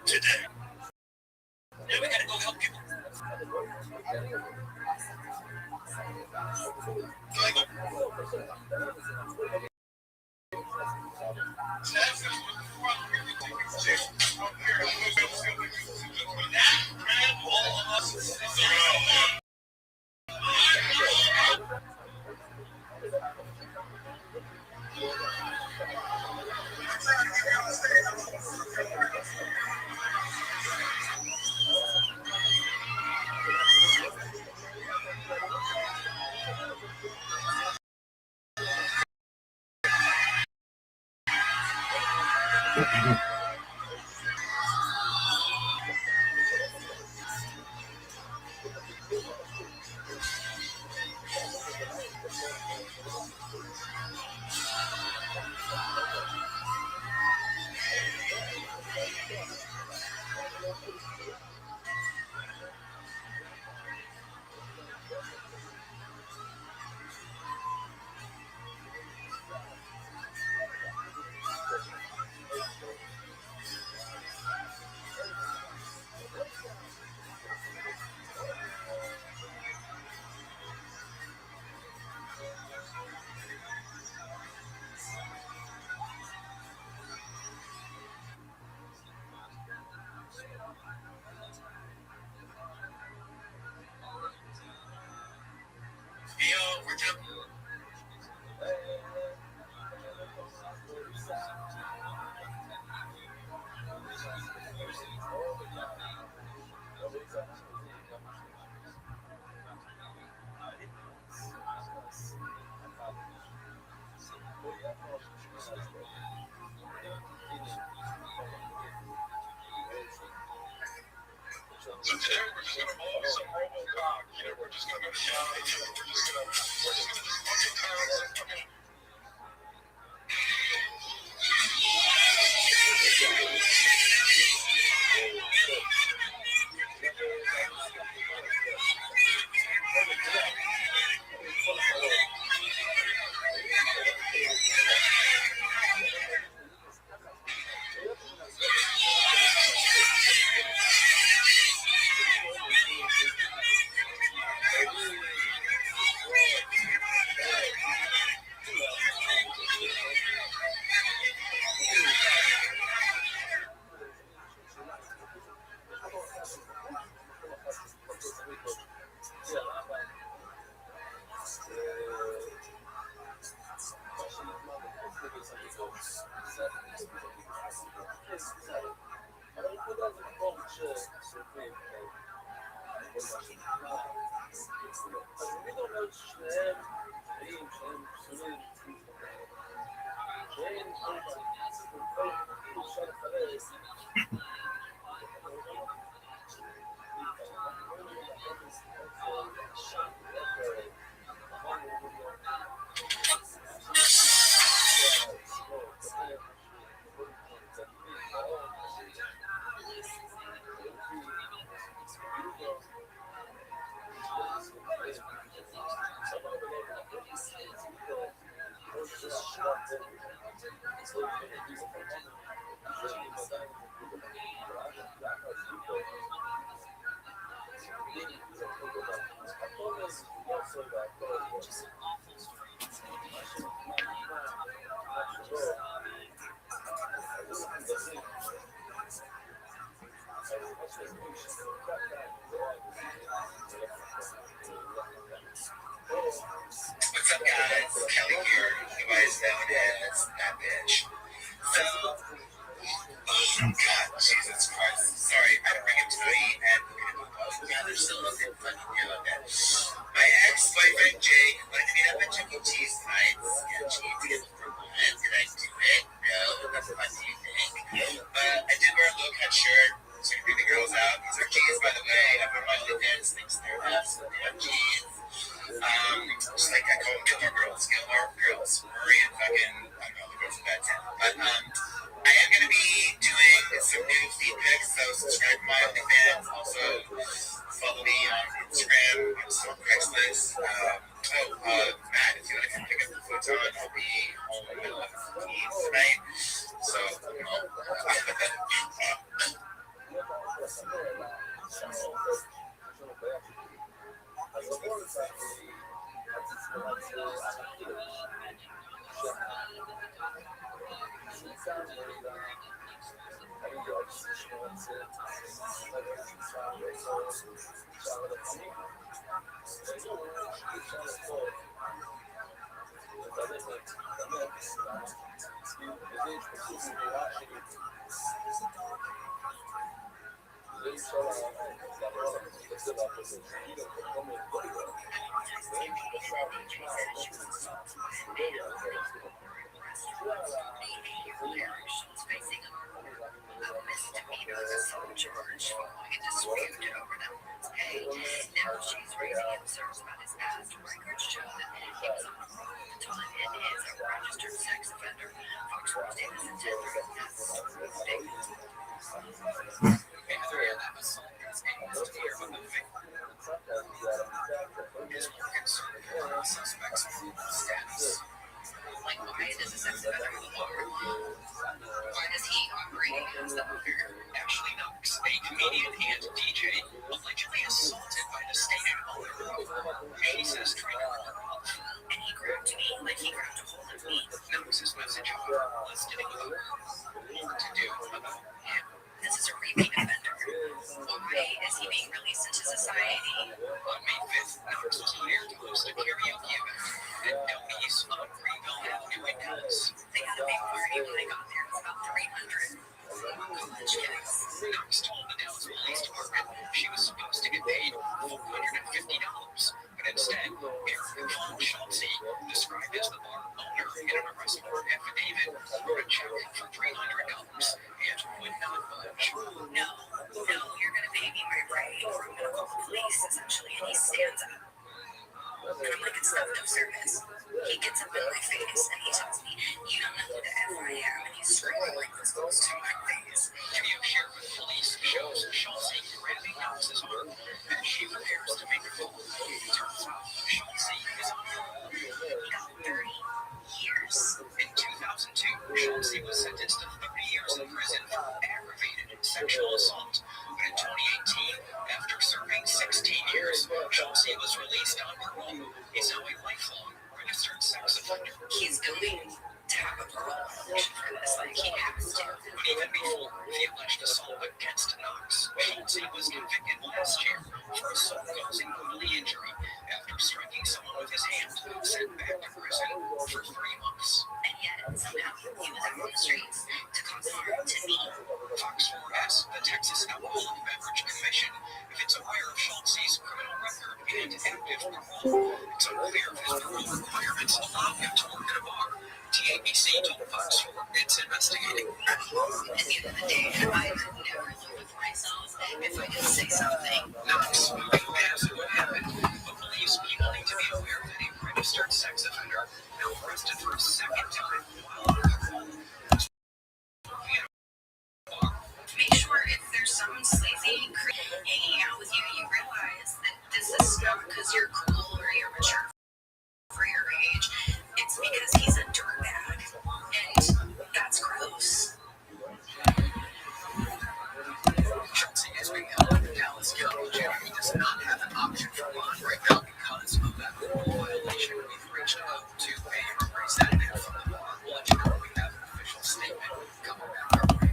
Today. Now we gotta go help people. So today we're just gonna blow up some RoboCop. You know, we're just gonna go down. We're just gonna just fucking clowns. Okay. What's up, guys? Kelly here, otherwise known as that bitch. So, oh God, Jesus Christ. Sorry, I had to bring it to me, and yeah, there's still nothing fucking here about that. My ex-boyfriend Jake wanted to meet up at Chuck E. Cheese tonight. Sketchy to get the purple head. Did I do it? No, that's what you think. But I did wear a low-cut shirt to bring the girls out. These are jeans, by the way. I wear my LinkedIn, thinks they're nuts, but they have jeans. Just like I call them Gilmore Girls. Marie and fucking, I don't know, the girls in that town. But, I am going to be doing some new feed pics, so subscribe to my OnlyFans. Also, follow me on Instagram. I'm still on Craigslist. Matt, if you want to come pick up the futon, I'll be home at 11:15 tonight. So, you know. Why does he operate as the owner? Ashley Knox, a comedian and DJ, allegedly assaulted by the station owner. She says trying to run off, and he grabbed me like he grabbed a hold of me. Knox's message listed about what to do about him. This is a repeat offender. Why is he being released into society? On May 5th, Knox was hired to host a karaoke event at Downey's on Greenville Avenue in Dallas. They had a big party when I got there. It was about 300 college kids. Knox told the Dallas Police Department she was supposed to get paid $450, but instead, Eric Von Schultze, described as the bar owner in an arrest warrant affidavit, wrote a check for $300 and would not budge. No, you're going to pay me my rate, or I'm going to call the police, essentially, and he stands up. And I'm like, it's not no service. He gets up in my face and he tells me, you don't know who the F I am, and he's screaming like this close to my face. Video shared with police shows Schultze grabbing Knox's arm as she prepares to make a call. Turns out Schultze is on parole. He got 30 years. In 2002, Schultze was sentenced to 30 years in prison for aggravated sexual assault. But in 2018, after serving 16 years, Schultze was released on parole. He's now a lifelong registered sex offender. He's going to have a parole violation for this, like he has to. But even before the alleged assault against Knox, Schultze was convicted last year for assault causing bodily injury after striking someone with his hand, sent back to prison for 3 months. And yet, somehow, he was out on the street streets to cause harm to me. Fox 4 asks the Texas Alcohol and Beverage Commission if it's aware of Schultz's criminal record and active parole. It's unaware of his parole requirements allow him to work at a bar. TABC told Fox 4 it's investigating. At the end of the day, I could never live with myself if I could say something. Knox, moving past what happened, but believes people need to be aware that a registered sex offender now arrested for a second time while on parole. Make sure if there's someone sleazy hanging out with you, you realize that this is not because you're cool or you're mature for your age. It's because he's a dirtbag, and that's gross. Schultz is being held at the Dallas County Jail. He does not have an option for bond right now because of that parole violation. We've reached out to a representative from the bar. We'll let you know when we have an official statement coming back our way.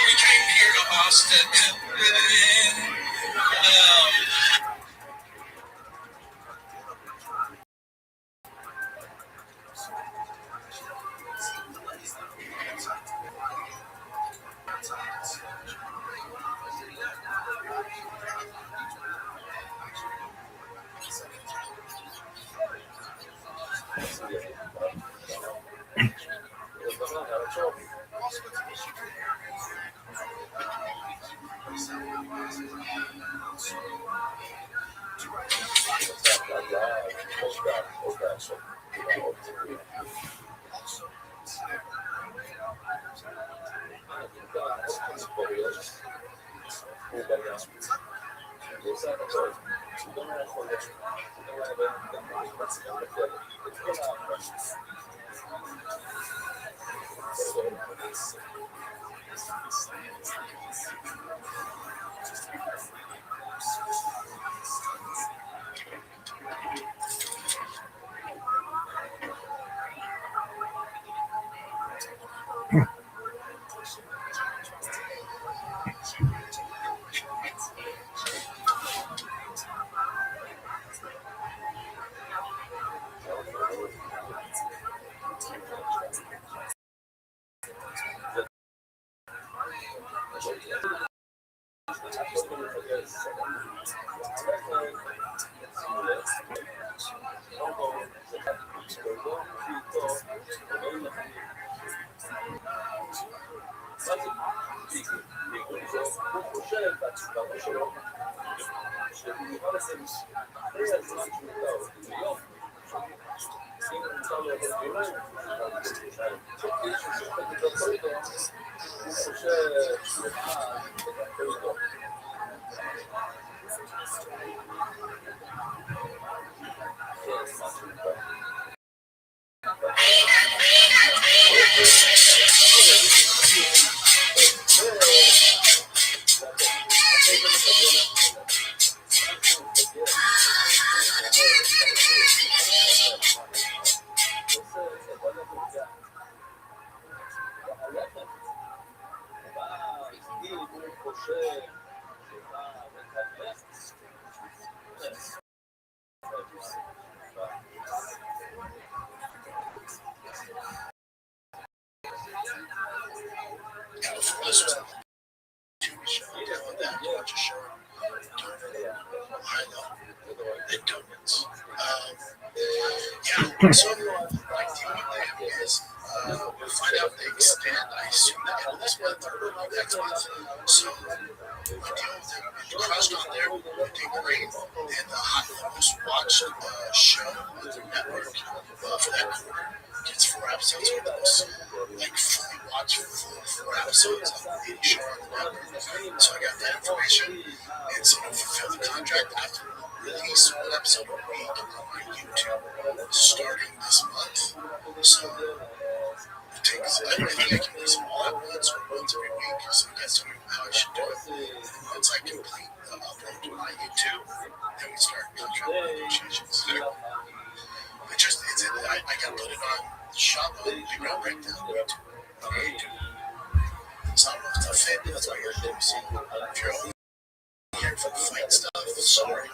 We came here to Austin. This was a TV show. Down that, watch a show. And donuts. Yeah, so my deal with them is we'll find out the extent, I assume, the end of this month or next month. So my deal with them, the crust on there, they great. And the most watched show on the network for that quarter gets 4 episodes of this. Like fully watched full 4 episodes of the show on the network. So I got that information. And so to fulfill the contract, I have to release 1 episode a week on my YouTube starting this month. So it takes, I think I can release them all at once or once every week. So you guys tell me how I should do it. And once I complete the upload to my YouTube, then we start contract negotiations. I got put it on shop on Big Round Breakdown on YouTube. So I don't know if it's a fit, that's why you're doing. If you're only here for the fight stuff, sorry.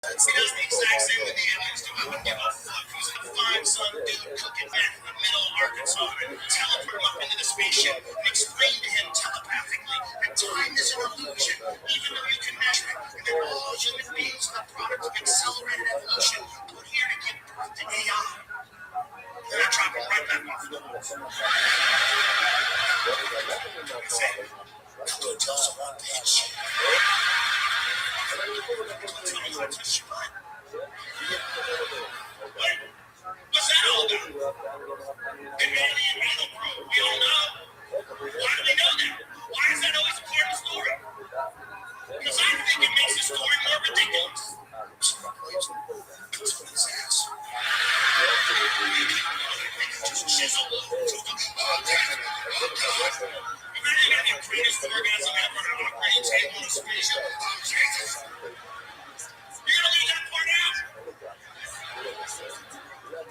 That's the exact same with the aliens do. I wouldn't give a fuck who's a fine son dude cooking back in the middle of Arkansas and teleport him up into the spaceship and explain to him telepathically that time is an illusion, even though you can measure it, and that all human beings are the product of accelerated evolution put here to give birth to AI. Then I drop it right back off the wall. I say, don't tell someone, bitch. What's that all about? And alien battle pro, we all know. Why do they know that? Why is that always a part of the story? Because I think it makes the story more ridiculous. His ass. Just chisel to the imagine having your greatest orgasm ever on an operating table in a spaceship. Oh, Jesus. You're gonna leave that part out.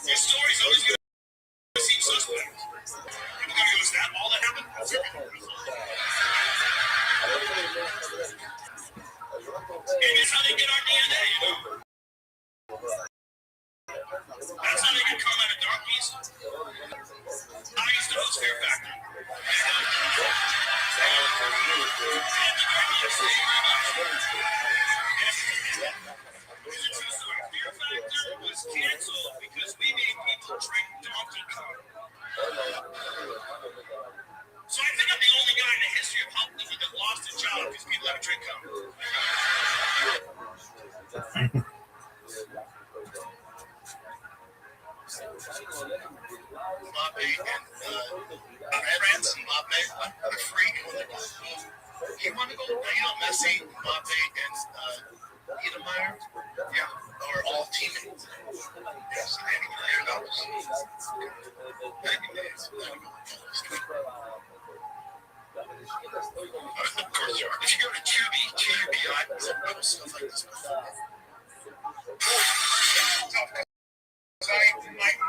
Your story's always gonna seem suspect. People gonna use that all that happened. That's how they get our DNA, you know. That's how they get come out of Dark Beast. I used to host Fear Factory. Was canceled because we made people drink Donkey Kong. So I think I'm the only guy in the history of pop music that lost a job because people have a drink Kong. Mbappe and France and Mbappe are a freak. He wanted to go, Messi, Mbappe, and Niedermeyer, are all teammates. Yes, Andy Blair, that was 90 days. Of course, if you go to QBI, there's stuff like this before.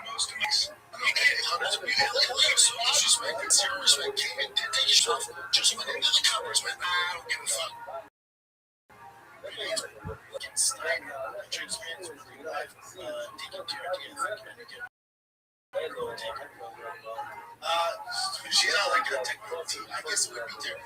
Most of my hundreds of disrespect and zero respect came in, did take yourself, just went into the covers, went, I don't give a fuck. Snyder, James Vance, live, taking care of she's not like a technical team. I guess it would be different.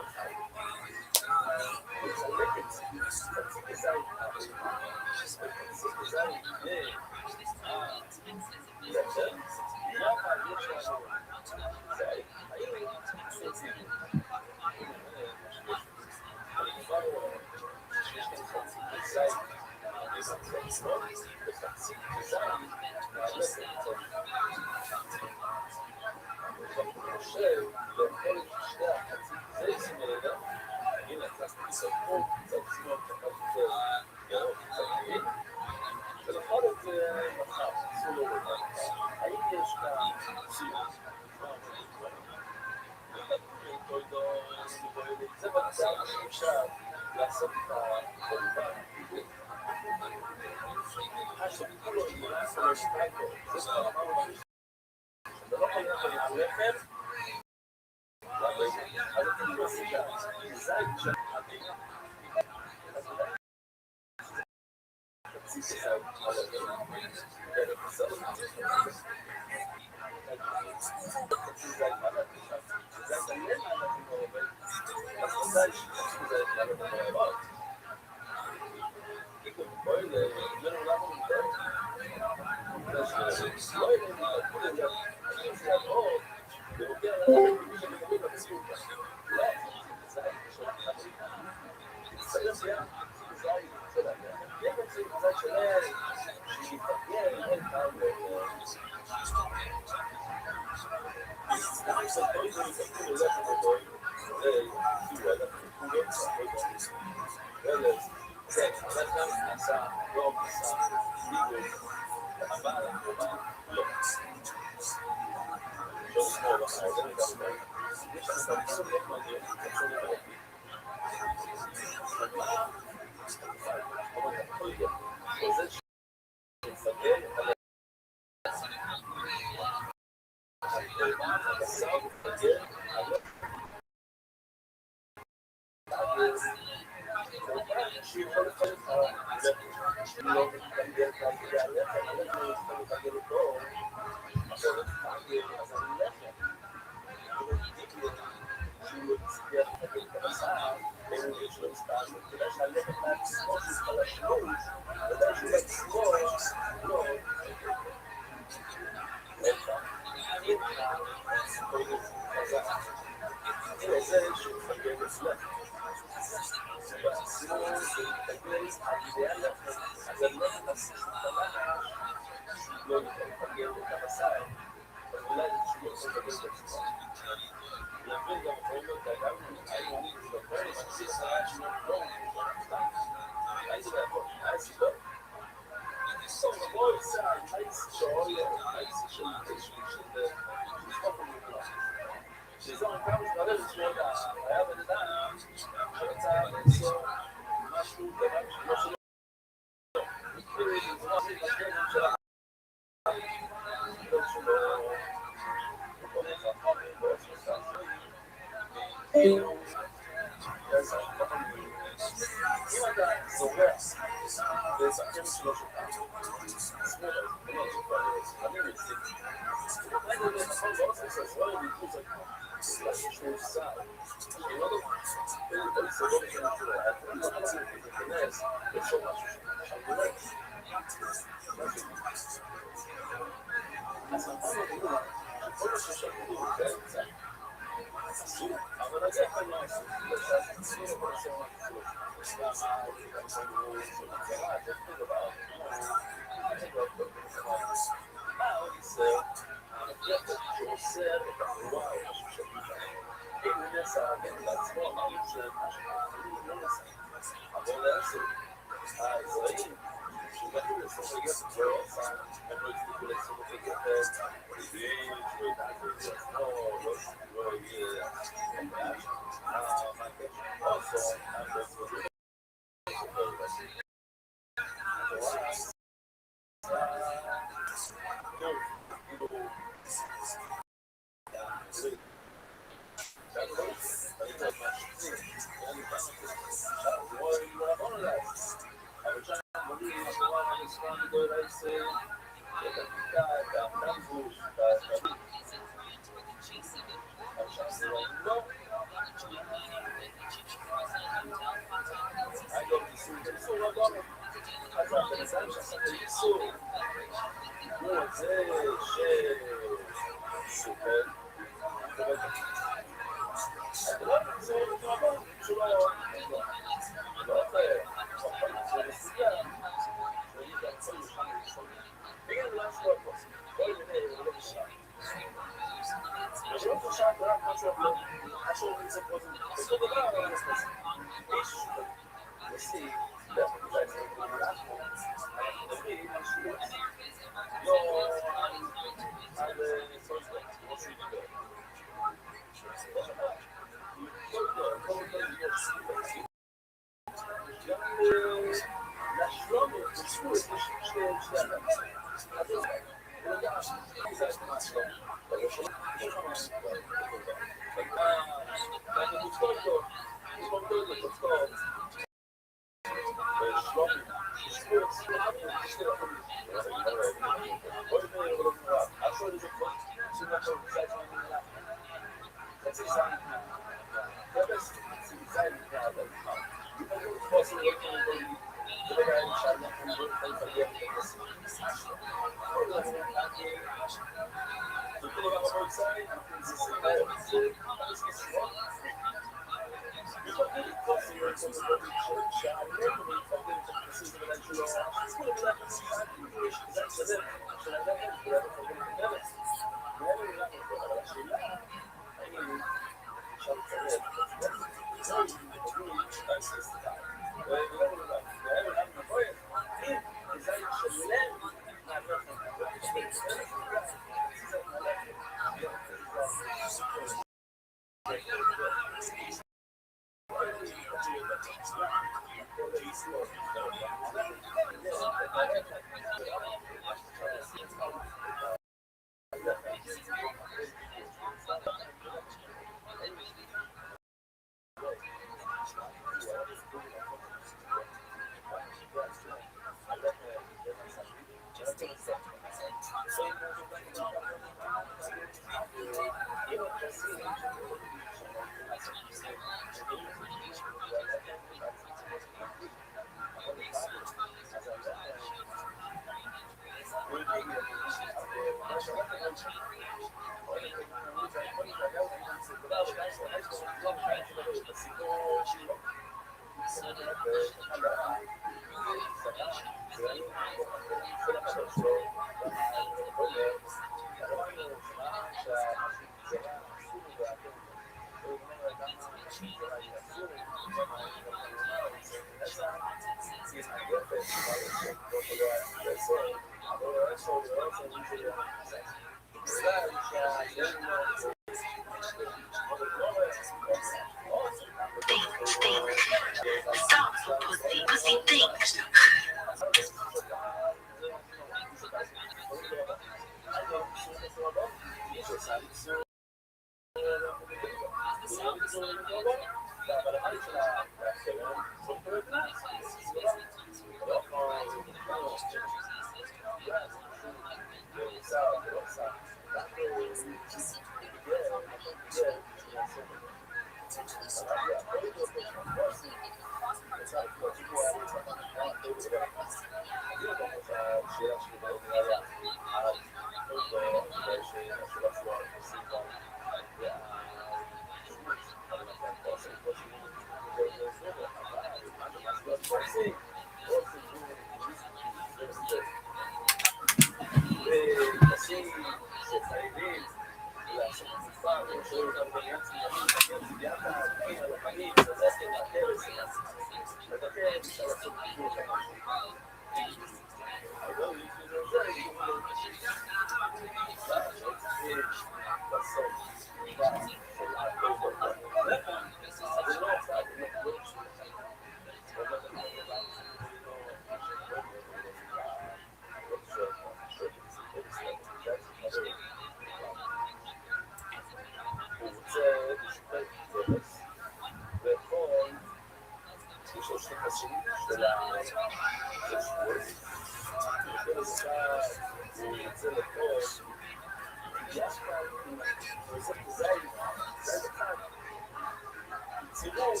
Hey,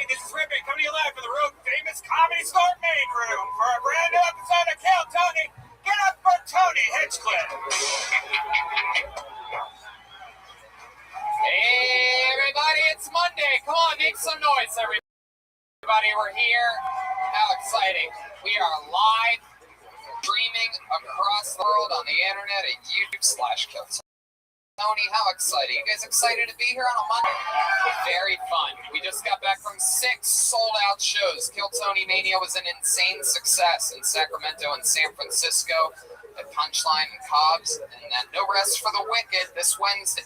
this is Rippin coming to you live from the world famous Comedy Store main room for a brand new episode of Kill Tony. Get up for Tony Hinchcliffe. Hey, everybody, it's Monday. Come on, make some noise, everybody. We're here. How exciting. We are live, streaming across the world on the internet at YouTube/Kill Tony. How exciting. You guys excited to be here on a Monday? Very fun. We just got back from 6 sold-out shows. Kill Tony Mania was an insane success in Sacramento and San Francisco at Punchline and Cobb's. And then no rest for the wicked this Wednesday.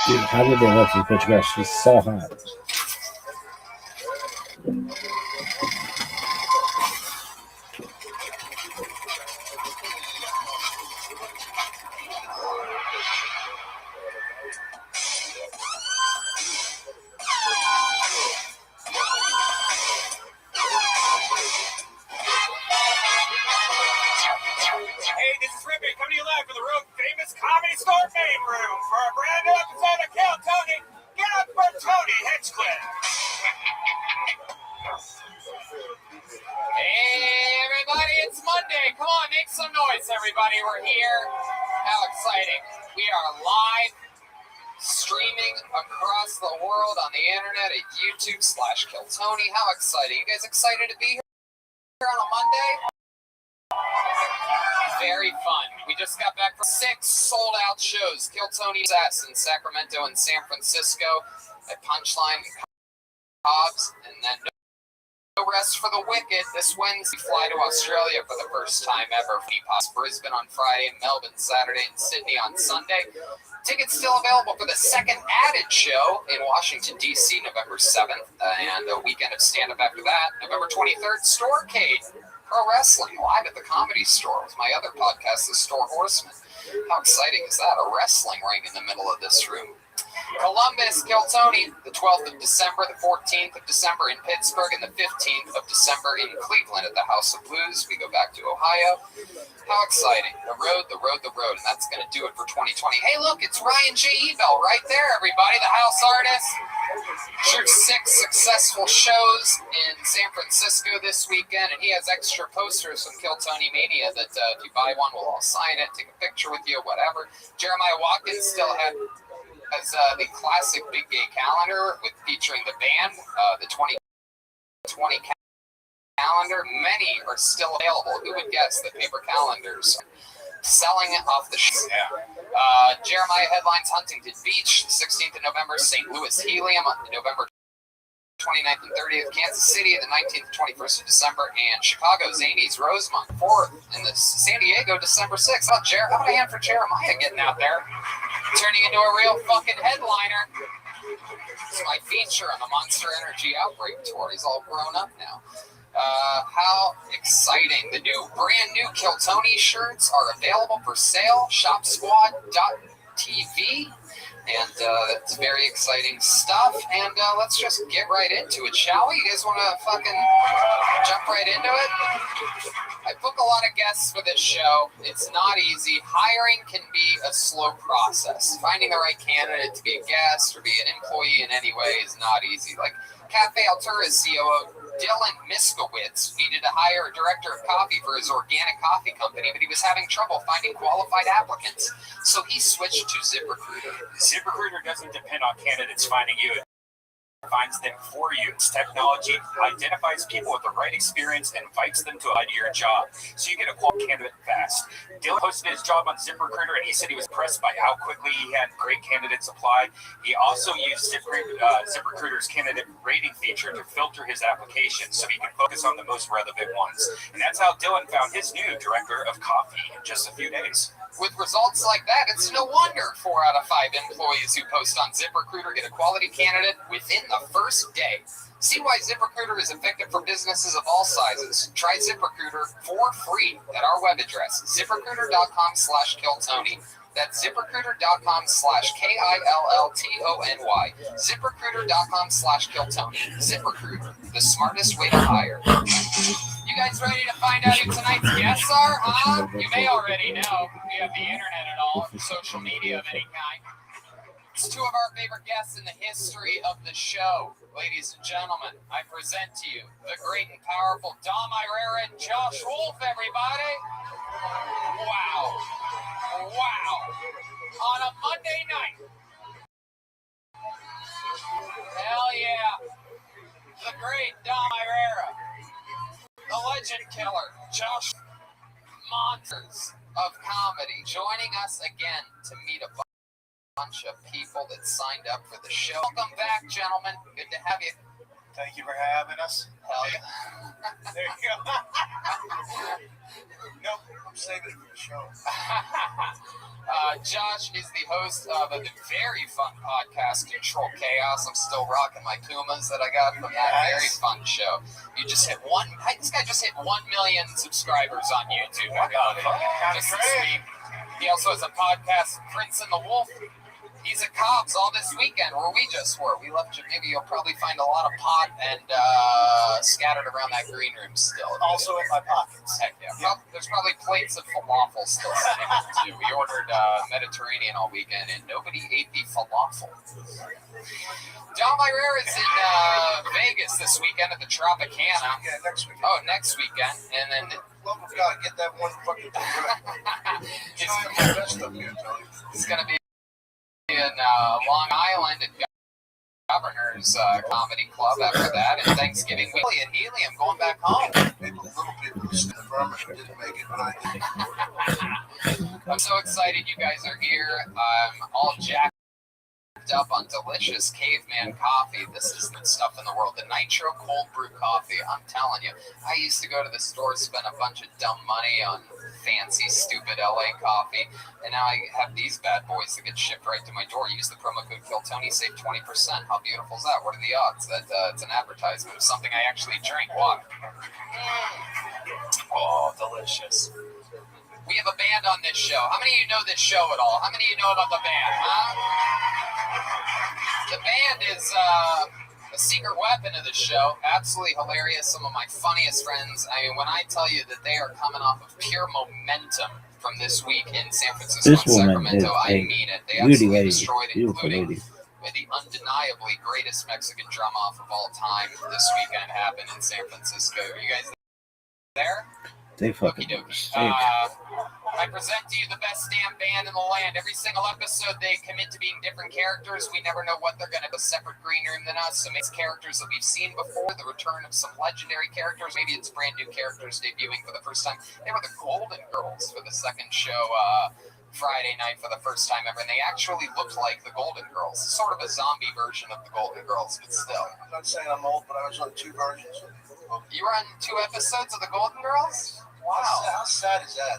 Dude, how did they let this bitch go? She's so hot. Hey, this is Rippy coming to you live from the world famous Comedy Store main room for a brand new episode of Kill Tony. Get up for Tony Hinchcliffe. Hey, everybody, it's Monday. Come on, make some noise, everybody. We're here. How exciting. We are live streaming across the world on the internet at YouTube/KillTony. How exciting. You guys excited to be here on a Monday? Very fun. We just got back from 6 sold-out shows. Kill Tony Sass in Sacramento and San Francisco at Punchline and Cobb's. And then no rest for the wicked. This Wednesday, we fly to Australia for the first time ever. Brisbane on Friday, Melbourne Saturday, and Sydney on Sunday. Tickets still available for the second added show in Washington, D.C., November 7th, and a weekend of stand-up after that. November 23rd, Storecade. Pro Wrestling live at the Comedy Store with my other podcast, The Store Horseman. How exciting is that? A wrestling ring in the middle of this room. Columbus, Kill Tony, the 12th of December, the 14th of December in Pittsburgh, and the 15th of December in Cleveland at the House of Blues. We go back to Ohio. How exciting. The road, and that's going to do it for 2020. Hey, look, it's Ryan J. Ebell right there, everybody, the house artist. Sure, 6 successful shows in San Francisco this weekend, and he has extra posters from Kill Tony Mania that if you buy one, we'll all sign it, take a picture with you, whatever. Jeremiah Watkins still has the classic Big Gay calendar with featuring the band, the 2020 calendar. Many are still available. Who would guess that paper calendars are selling off the shelves? Jeremiah headlines Huntington Beach, 16th of November, St. Louis Helium, November 29th and 30th, Kansas City, the 19th and 21st of December, and Chicago Zanies Rosemont, 4th, and the San Diego, December 6th. How about a hand for Jeremiah getting out there, turning into a real fucking headliner. It's my feature on the Monster Energy Outbreak Tour. He's all grown up now. How exciting. The brand new Kill Tony shirts are available for sale. ShopSquad.tv. And that's very exciting stuff. And let's just get right into it, shall we? You guys want to fucking jump right into it? I book a lot of guests for this show. It's not easy. Hiring can be a slow process. Finding the right candidate to be a guest or be an employee in any way is not easy. Like Cafe Altura's COO, Dylan Miskowitz, needed to hire a director of coffee for his organic coffee company, but he was having trouble finding qualified applicants. So he switched to ZipRecruiter. ZipRecruiter doesn't depend on candidates finding you. It finds them for you. Its technology identifies people with the right experience and invites them to apply to your job, so you get a qualified candidate fast. Dylan posted his job on ZipRecruiter, and he said he was impressed by how quickly he had great candidates apply. He also used ZipRecruiter's candidate rating feature to filter his applications so he can focus on the most relevant ones. And that's how Dylan found his new director of coffee in just a few days. With results like that, it's no wonder 4 out of 5 employees who post on ZipRecruiter get a quality candidate within the first day. See why ZipRecruiter is effective for businesses of all sizes. Try ZipRecruiter for free at our web address, ZipRecruiter.com/KillTony. That's ZipRecruiter.com/KILLTONY. ZipRecruiter.com/KillTony. ZipRecruiter, the smartest way to hire. You guys ready to find out who tonight's guests are, huh? You may already know if you have the internet at all, or social media of any kind. It's two of our favorite guests in the history of the show. Ladies and gentlemen, I present to you the great and powerful Dom Irera and Josh Wolf, everybody. Wow. Wow. On a Monday night. Hell yeah. The great Dom Irera. The legend killer, Josh. Monsters of comedy joining us again to meet a bunch of people that signed up for the show. Welcome back, gentlemen. Good to have you. Thank you for having us. Hell yeah. There you go. Nope, I'm saving it for the show. Josh is the host of a very fun podcast, Control Chaos. I'm still rocking my Pumas that I got from that very fun show. You just hit this guy just hit 1 million subscribers on YouTube. This is sweet. He also has a podcast, Prince and the Wolf. He's at Cobb's all this weekend, where we just were. We left Jamaica. You'll probably find a lot of pot and scattered around that green room still. Also in my pockets. Heck yeah. Well, there's probably plates of falafel still sitting there, too. We ordered Mediterranean all weekend, and nobody ate the falafel. Dom Irera is in Vegas this weekend at the Tropicana. Yeah, next weekend. Oh, next weekend. And then... Love of God, get that one fucking thing right. It's going to be in Long Island at Governor's Comedy Club after that, and Thanksgiving week at Helium going back home. Maybe little people in the firm didn't make it, but I did. I'm so excited you guys are here. I'm all jacked up on delicious caveman coffee. This is the stuff in the world. The Nitro Cold Brew Coffee. I'm telling you, I used to go to the store, spend a bunch of dumb money on fancy, stupid LA coffee, and now I have these bad boys that get shipped right to my door. Use the promo code KillTony, save 20%. How beautiful is that? What are the odds that it's an advertisement of something I actually drink? What? Oh, delicious. We have a band on this show. How many of you know this show at all? How many of you know about the band? The band is a secret weapon of the show. Absolutely hilarious. Some of my funniest friends. I mean, when I tell you that they are coming off of pure momentum from this week in San Francisco and Sacramento, I mean it. They absolutely destroyed it, including the undeniably greatest Mexican drum off of all time this weekend happened in San Francisco. Are you guys there? They fucking I present to you the best damn band in the land. Every single episode, they commit to being different characters. We never know what they're going to have a separate green room than us. Some characters that we've seen before, the return of some legendary characters. Maybe it's brand new characters debuting for the first time. They were the Golden Girls for the second show Friday night for the first time ever, and they actually looked like the Golden Girls. Sort of a zombie version of the Golden Girls, but still. I'm not saying I'm old, but I was on 2 versions. You were on 2 episodes of the Golden Girls? Wow. How sad is that?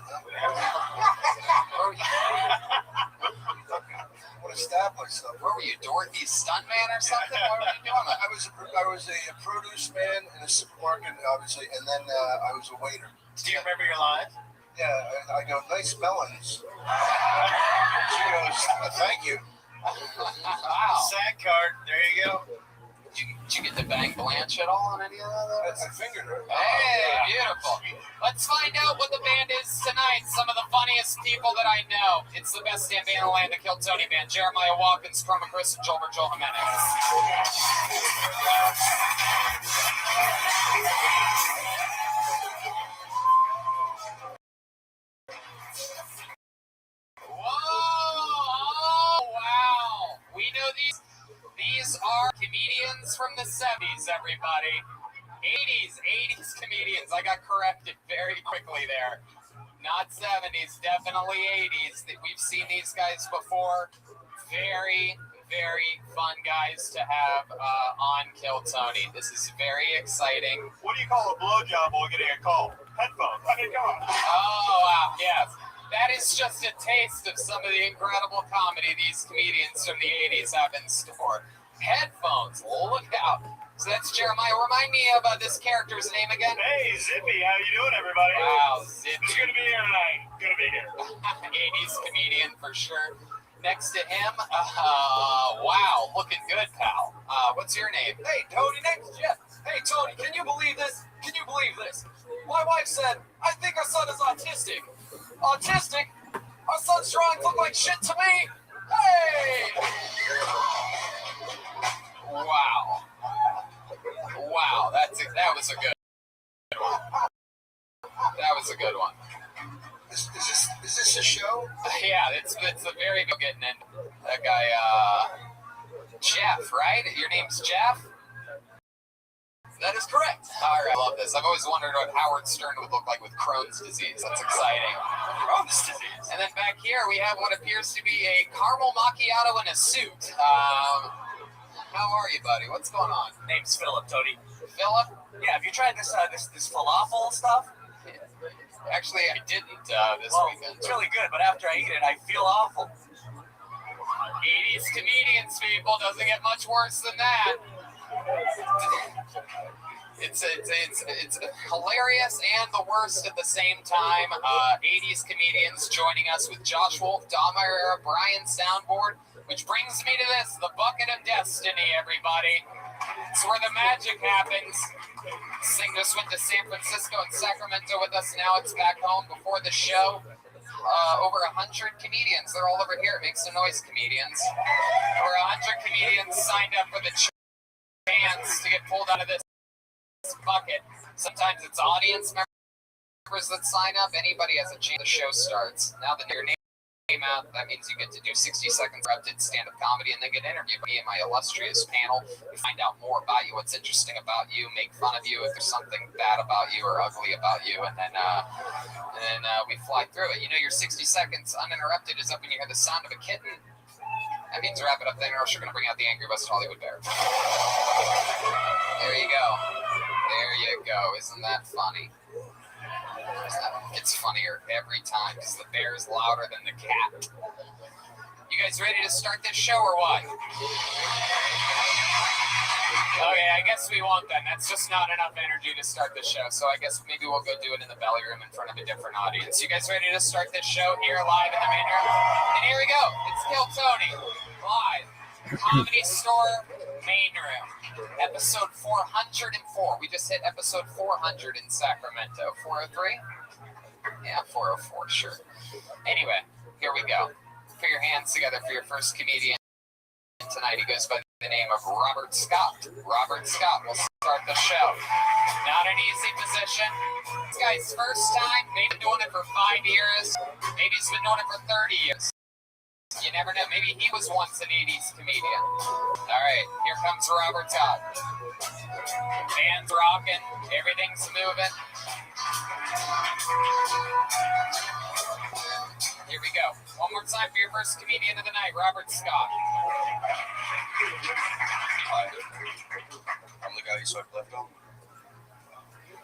What established stuff? Where were you, Dorothy's stuntman or something? What were you doing? I was a produce man in a supermarket, obviously, and then I was a waiter. Do you remember your line? Yeah, I go, nice melons. She goes, thank you. Wow. Sack card. There you go. Did you get to bang Blanche at all on any of that? I fingered her. Hey, beautiful. Let's find out what the band is tonight. Some of the funniest people that I know. It's the best damn band in the land, the Kill Tony Band. Jeremiah Watkins, Chroma Chris, and Joel Jimenez. These are comedians from the 70s, everybody. 80s comedians. I got corrected very quickly there. Not 70s, definitely 80s. We've seen these guys before. Very, very fun guys to have on Kill Tony. This is very exciting. What do you call a blowjob while getting a call? Headphones. I mean, come on. Oh, wow, yes. That is just a taste of some of the incredible comedy these comedians from the 80s have in store. Headphones, look out. So that's Jeremiah. Remind me of this character's name again. Hey, Zippy. How you doing, everybody? Wow, Zippy. Who's going to be here tonight? Going to be here. 80s comedian for sure. Next to him, wow, looking good, pal. What's your name? Hey, Tony, name's Jeff. Hey, Tony, can you believe this? Can you believe this? My wife said, I think our son is autistic. Autistic? Our son's drawings look like shit to me. Wow. Wow, that was a good one. That was a good one. Is this a show? Yeah, it's a very good getting in. That guy, Jeff, right? Your name's Jeff? That is correct. All right, I love this. I've always wondered what Howard Stern would look like with Crohn's disease. That's exciting. Crohn's disease. And then back here, we have what appears to be a caramel macchiato in a suit. How are you, buddy? What's going on? Name's Philip, Tony. Philip? Yeah, have you tried this this falafel stuff? Actually, I didn't this weekend. It's really good, but after I eat it, I feel awful. 80s comedians, people. Doesn't get much worse than that. It's hilarious and the worst at the same time. 80s comedians joining us with Josh Wolf, Dom Herrera, Brian Soundboard, which brings me to this, the bucket of destiny, everybody. It's where the magic happens. This thing just went to San Francisco and Sacramento with us. Now it's back home before the show. Over 100 comedians. They're all over here. Make some noise, comedians. Over 100 comedians signed up for the chance to get pulled out of this bucket. Sometimes it's audience members that sign up. Anybody has a chance. The show starts. Now that your name out, that means you get to do 60 seconds erupted stand-up comedy and then get interviewed by me and my illustrious panel. We find out more about you, what's interesting about you, make fun of you if there's something bad about you or ugly about you, and then we fly through it. You know, your 60 seconds uninterrupted is up when you hear the sound of a kitten. That means wrap it up then, or else you're going to bring out the Angry West Hollywood Bear. There you go. There you go. Isn't that funny? It's funnier every time because the bear is louder than the cat. You guys ready to start this show or what? Okay, I guess we won't then. That's just not enough energy to start the show. So I guess maybe we'll go do it in the belly room in front of a different audience. You guys ready to start this show here live in the main room? And here we go. It's Kill Tony live. Comedy Store main room. Episode 404. We just hit episode 400 in Sacramento. 403? Yeah, 404, sure. Anyway, here we go. Put your hands together for your first comedian tonight. He goes by the name of Robert Scott. Robert Scott will start the show. Not an easy position. This guy's first time, maybe doing it for 5 years. Maybe he's been doing it for 30 years. You never know. Maybe he was once an 80s comedian. All right, here comes Robert Scott. Band's rocking. Everything's moving. Here we go. One more time for your first comedian of the night, Robert Scott. Hi. I'm the guy you swiped left on.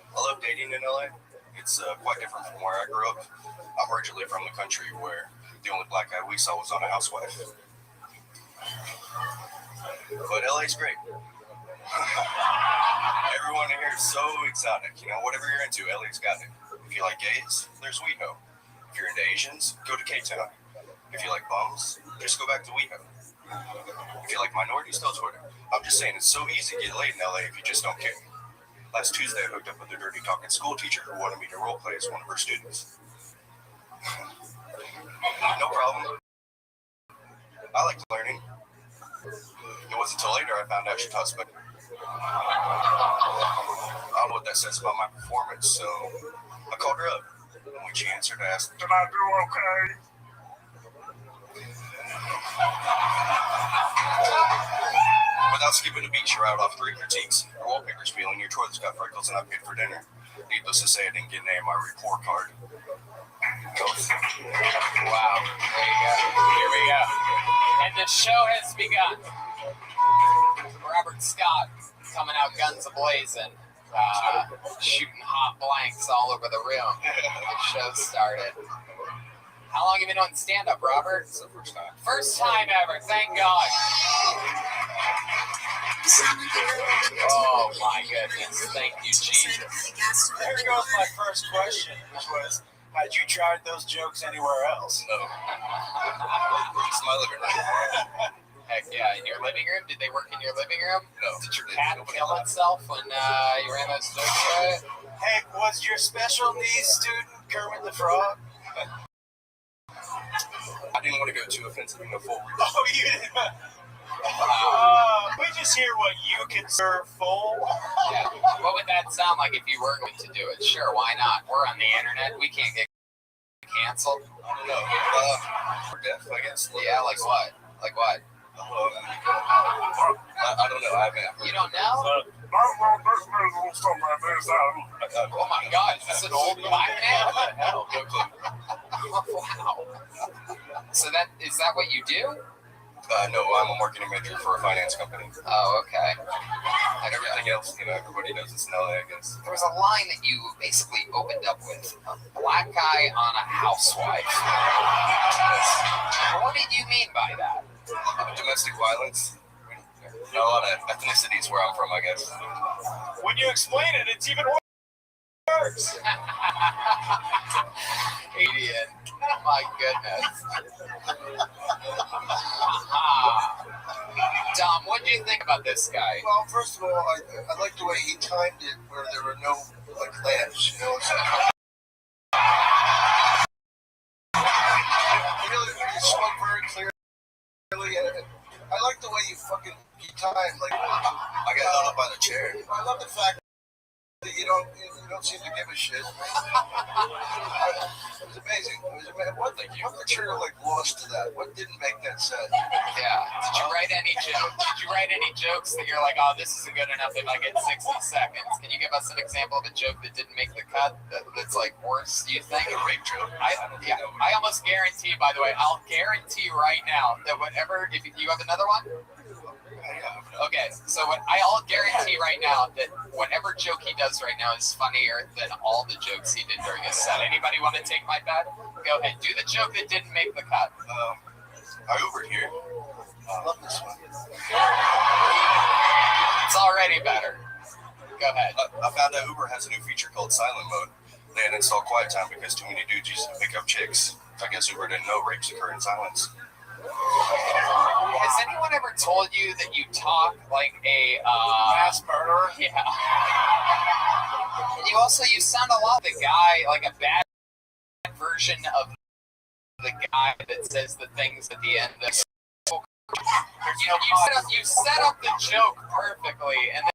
I love dating in LA. It's quite different from where I grew up. I'm originally from the country where the only black guy we saw was on a housewife. But LA's great. Everyone here is so exotic. You know, whatever you're into, LA's got it. If you like gays, there's WeHo. If you're into Asians, go to K-Town. If you like bums, just go back to WeHo. If you like minorities, tell Twitter. I'm just saying, it's so easy to get laid in LA if you just don't care. Last Tuesday, I hooked up with a dirty talking school teacher who wanted me to role play as one of her students. No problem. I like learning. It wasn't until later I found out she taught spec. I don't know what that says about my performance, so I called her up. And when she answered, I asked, "Did I do okay?" Without skipping a beat, she rattled off 3 critiques. Her wallpaper's peeling, your toilet's got freckles, and I paid for dinner. Needless to say, I didn't get an A in my report card. Wow. There you go. Here we go. And the show has begun. Robert Scott coming out guns a-blazing, shooting hot blanks all over the room. The show started. How long have you been doing stand-up, Robert? It's the first time. First time ever, thank God. Oh my goodness, thank you, Jesus. There goes my first question, which was, had you tried those jokes anywhere else? No. It's my living room. Heck yeah, in your living room? Did they work in your living room? No. Did your cat kill itself when you ran those jokes right? Hey, was your special needs student Kermit the Frog? I didn't want to go too offensive in the full review. Oh, you didn't. We just hear what you consider full. Yeah. What would that sound like if you were going to do it? Sure, why not? We're on the internet. We can't get canceled. I don't know. We're deaf, I guess. Yeah, like what? Like what? I don't know. I haven't. You don't know? Oh my God, is this an old black man? What the hell? Wow. So is that what you do? No, I'm a marketing manager for a finance company. Oh, okay. Everything else, everybody knows it's in LA, I guess. There was a line that you basically opened up with: a black guy on a housewife. What did you mean by that? Domestic violence. A lot of ethnicities where I'm from, I guess. When you explain it, it's even worse. Idiot. My goodness. Dom, what do you think about this guy? Well, first of all, I like the way he timed it where there were no laughs, He really spoke very clearly. I like the way he timed. Like, I got held up by the chair. I love the fact that you don't seem to give a shit. It was amazing. What material lost to that? What didn't make that set? Yeah. Did you write any jokes that you're like, oh, this isn't good enough if I get 60 seconds? Can you give us an example of a joke that didn't make the cut that's worse, do you think? A rape joke. I almost guarantee, by the way, I'll guarantee right now that whatever, if you have another one? Okay, so I'll guarantee right now that whatever joke he does right now is funnier than all the jokes he did during his set. Anybody want to take my bet? Go ahead, do the joke that didn't make the cut. I Ubered here. I love this one. It's already better. Go ahead. I found out Uber has a new feature called silent mode. They had installed quiet time because too many dudes used to pick up chicks. I guess Uber didn't know rapes occur in silence. Has anyone ever told you that you talk like a mass murderer? Yeah. You sound a lot like a guy, like a bad version of the guy that says the things at the end. You set up the joke perfectly, and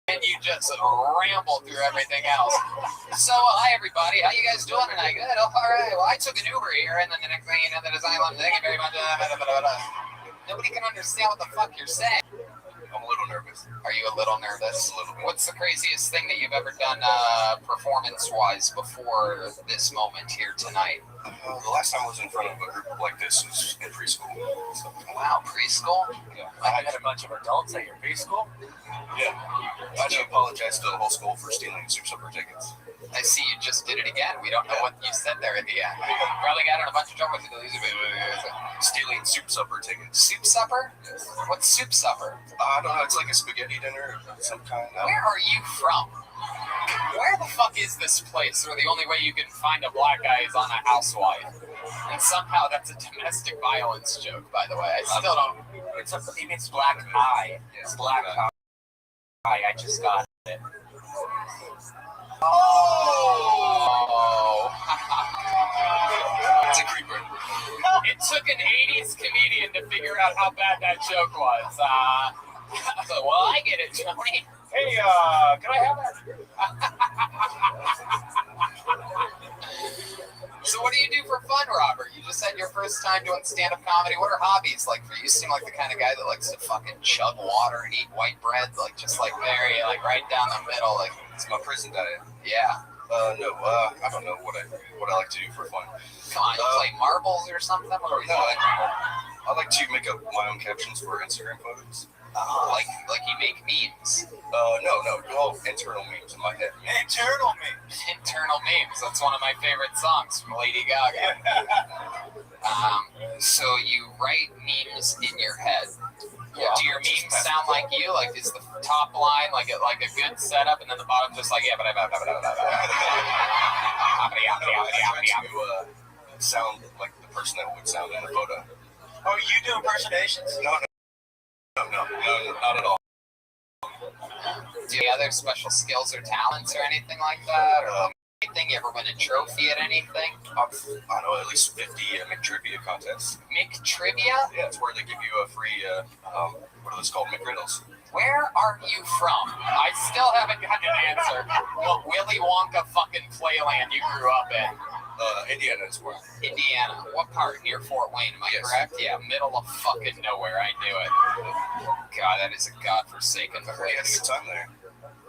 then you just ramble through everything else. So, hi everybody, how you guys doing tonight? Good. Oh, all right. Well, I took an Uber here, and then the next thing you know, that is Island. Thank you very much. Nobody can understand what the fuck you're saying. I'm a little nervous. Are you a little nervous? A little bit. What's the craziest thing that you've ever done performance-wise before this moment here tonight? The last time I was in front of a group like this was in preschool. So. Wow, preschool? Yeah. I had a bunch of adults at your preschool? Yeah. I do apologize to the whole school for stealing soup supper tickets. I see you just did it again. We don't know what you said there at the end. Probably got in a bunch of trouble. Stealing soup supper tickets. Soup supper? Yes. What's soup supper? I don't know. It's like a spaghetti dinner of some kind. Where are you from? Where the fuck is this place where the only way you can find a black guy is on a housewife? And somehow that's a domestic violence joke, by the way. I still don't. It's black eye. It's black eye. I just got it. Oh! It's a creeper. It took an 80s comedian to figure out how bad that joke was. Well, I get it, Tony. Hey, can I have that? So what do you do for fun, Robert? You just had your first time doing stand-up comedy. What are hobbies like for you? You seem like the kind of guy that likes to fucking chug water and eat white bread, very right down the middle. It's my prison diet. Yeah. No, I don't know what I like to do for fun. Come on, you play marbles or something? What are we doing? I like to make up my own captions for Instagram photos. Like you make memes? No, all internal memes in my head. Internal memes. Internal memes. That's one of my favorite songs from Lady Gaga. So you write memes in your head. Yeah. Do your memes sound like you? Like, is the top line like a good setup, and then the bottom just like sound like the person that would sound in the photo. Oh, you do impersonations? No, not at all. Do you have other special skills or talents or anything like that? Or anything? You ever win a trophy at anything? I don't know, at least 50 McTrivia contests. McTrivia? Yeah, it's where they give you a free, what are those called? McRiddles. Where are you from? I still haven't gotten an answer. What Willy Wonka fucking playland you grew up in? Indiana as well. Indiana. What part? Near Fort Wayne, am I correct? Yeah, middle of fucking nowhere. I knew it. God, that is a godforsaken I heard you had a place. good time there.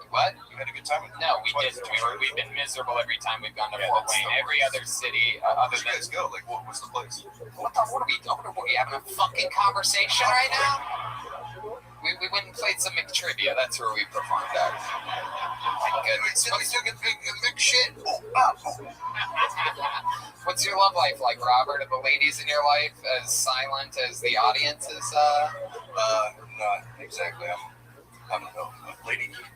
What? You had a good time? No, we didn't. We've been miserable every time we've gone to Fort Wayne. Every other city, other Where'd you than guys go? Like, what was the place? what are we doing? Are we having a fucking conversation right now? We went and played some McTrivia. That's where we performed at. My goodness. What's your love life like, Robert? Are the ladies in your life as silent as the audience is? Not exactly. I don't know.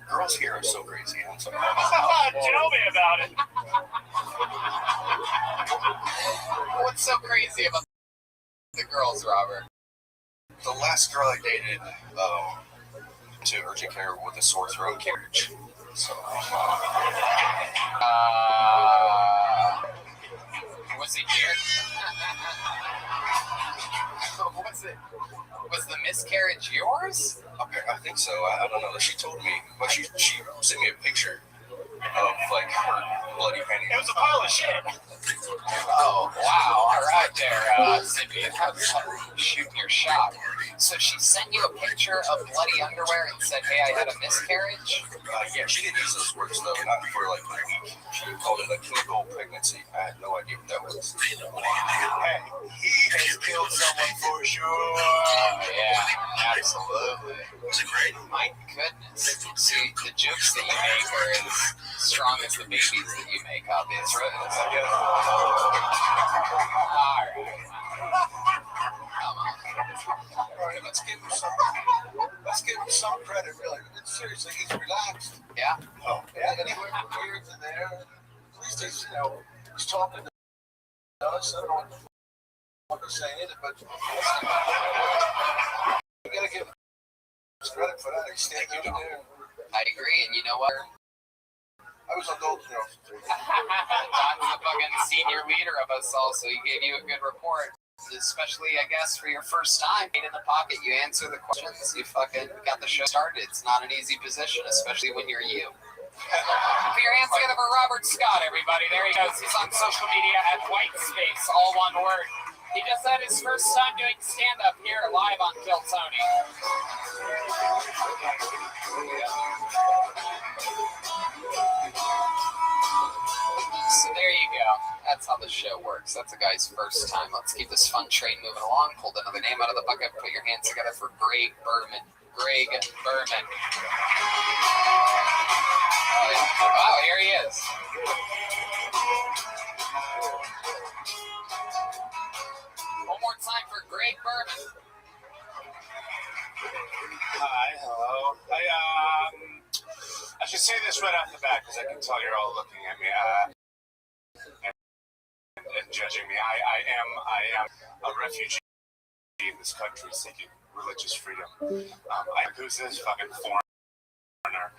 Girls here are so crazy. I'm sorry. Tell me about it. What's so crazy about the girls, Robert? The last girl I dated, to urgent care with a sore throat carriage. So, was it here? Was the miscarriage yours? Okay, I think so. I don't know. She told me, but she sent me a picture of like her bloody panties. It was a pile of shit. Oh, wow. All right there, Cindy. Shooting your shot. So she sent you a picture of bloody underwear and said, hey, I had a miscarriage? Yeah, she didn't use those words though, not for like a week. She called it a chemical pregnancy. I had no idea what that was. Hey, he has killed someone for sure. Yeah, absolutely. My goodness. See, the jokes that you make are as strong as the babies that you make, obviously. All right. Come on. All right, let's give him some credit, really. Seriously, he's relaxed. Yeah. Oh, yeah, and he went from here to there. At least he's talking to us. I don't know what to say either, but you gotta give him credit for that. He's standing there. I agree, and you know what? I was on those, Don's the fucking senior leader of us all, so he gave you a good report. Especially, I guess, for your first time in the pocket, you answer the questions, you fucking got the show started. It's not an easy position, especially when you're you. Put your hands together for Robert Scott, everybody. There he goes. He's on social media at Whitespace, all one word. He just had his first time doing stand-up here live on Kill Tony. So there you go. That's how the show works. That's a guy's first time. Let's keep this fun train moving along. Pulled another name out of the bucket. Put your hands together for Greg Berman. Greg Berman. Oh, here he is. One more time for Greg Berman. Hi, hello. I should say this right off the bat because I can tell you're all looking at me and judging me. I am a refugee in this country seeking religious freedom. Who's this fucking foreigner?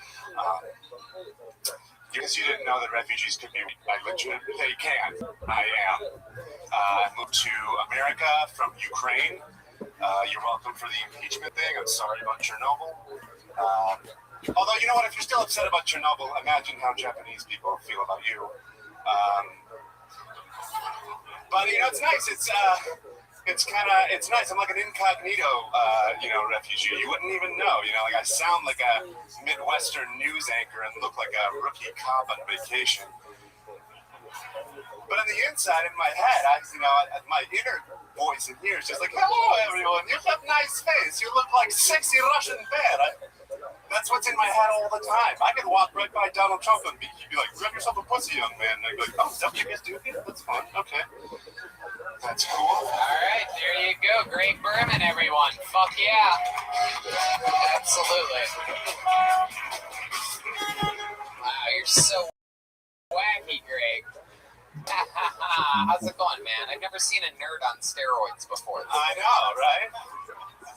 Because you didn't know that refugees could be legit. They can. I am. I moved to America from Ukraine. You're welcome for the impeachment thing. I'm sorry about Chernobyl. Although, you know what? If you're still upset about Chernobyl, imagine how Japanese people feel about you. But, you know, it's nice. It's nice. I'm like an incognito, refugee. You wouldn't even know, like I sound like a Midwestern news anchor and look like a rookie cop on vacation. But on the inside, in my head, my inner voice in here is just like, hello, everyone. You have nice face. You look like sexy Russian bear. That's what's in my head all the time. I could walk right by Donald Trump and he'd be like, grab yourself a pussy, young man. And I'd be like, oh, is that what you guys do here? That's fun. Okay. That's cool. All right, there you go. Greg Berman, everyone. Fuck yeah. Absolutely. Wow, you're so wacky, Greg. How's it going, man? I've never seen a nerd on steroids before. I know, right?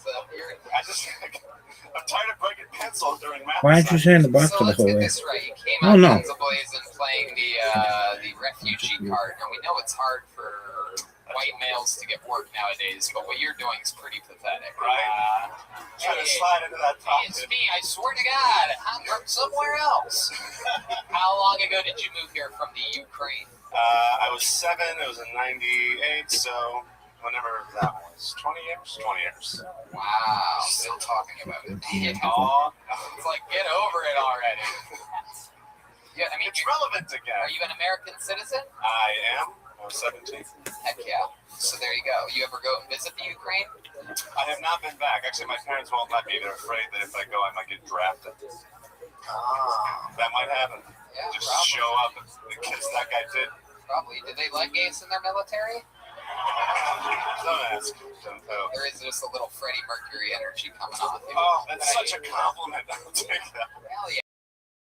So I'm tired of breaking pencils during math. Why aren't you saying the box So for the let's whole get way? this right. You came Oh, out no. guns a-blazing playing the refugee card. Now, we know it's hard for white males to get work nowadays, but what you're doing is pretty pathetic. Right. Trying to slide into that pocket. It's me, I swear to God. I'm from somewhere else. How long ago did you move here from the Ukraine? I was 7. It was in '98. So whenever that was, 20 years. 20 years. Wow. Still talking about it. It's like, get over it already. Yeah, I mean, It's relevant again. Are you an American citizen? I am. I was 17. Heck yeah. So there you go. You ever go and visit the Ukraine? I have not been back. Actually, my parents won't let me. They're afraid that if I go, I might get drafted. That might happen. Yeah, Just probably. show up and kiss that guy too. Probably. Did they let gays in their military? Don't ask. Don't tell. There is just a little Freddie Mercury energy coming off. Oh, that's such a compliment. I'll take that. Hell yeah.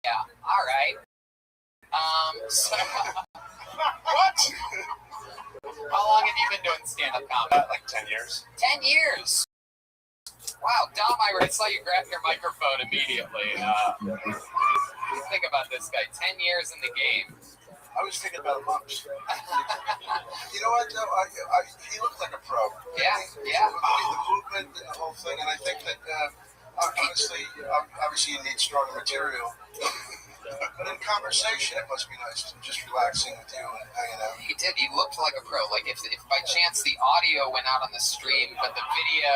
Yeah. All right. So, What? how long have you been doing stand-up comedy? Like 10 years. 10 years. Wow, Dom, I saw you grab your microphone immediately. Think about this guy. 10 years in the game. I was thinking about a month. You know what, though? He looked like a pro. Yeah, yeah. The movement and the whole thing, and I think that, honestly, obviously you need stronger material. But in conversation, it must be nice to just relaxing with you and hanging out. He did. He looked like a pro. Like if by chance the audio went out on the stream, but the video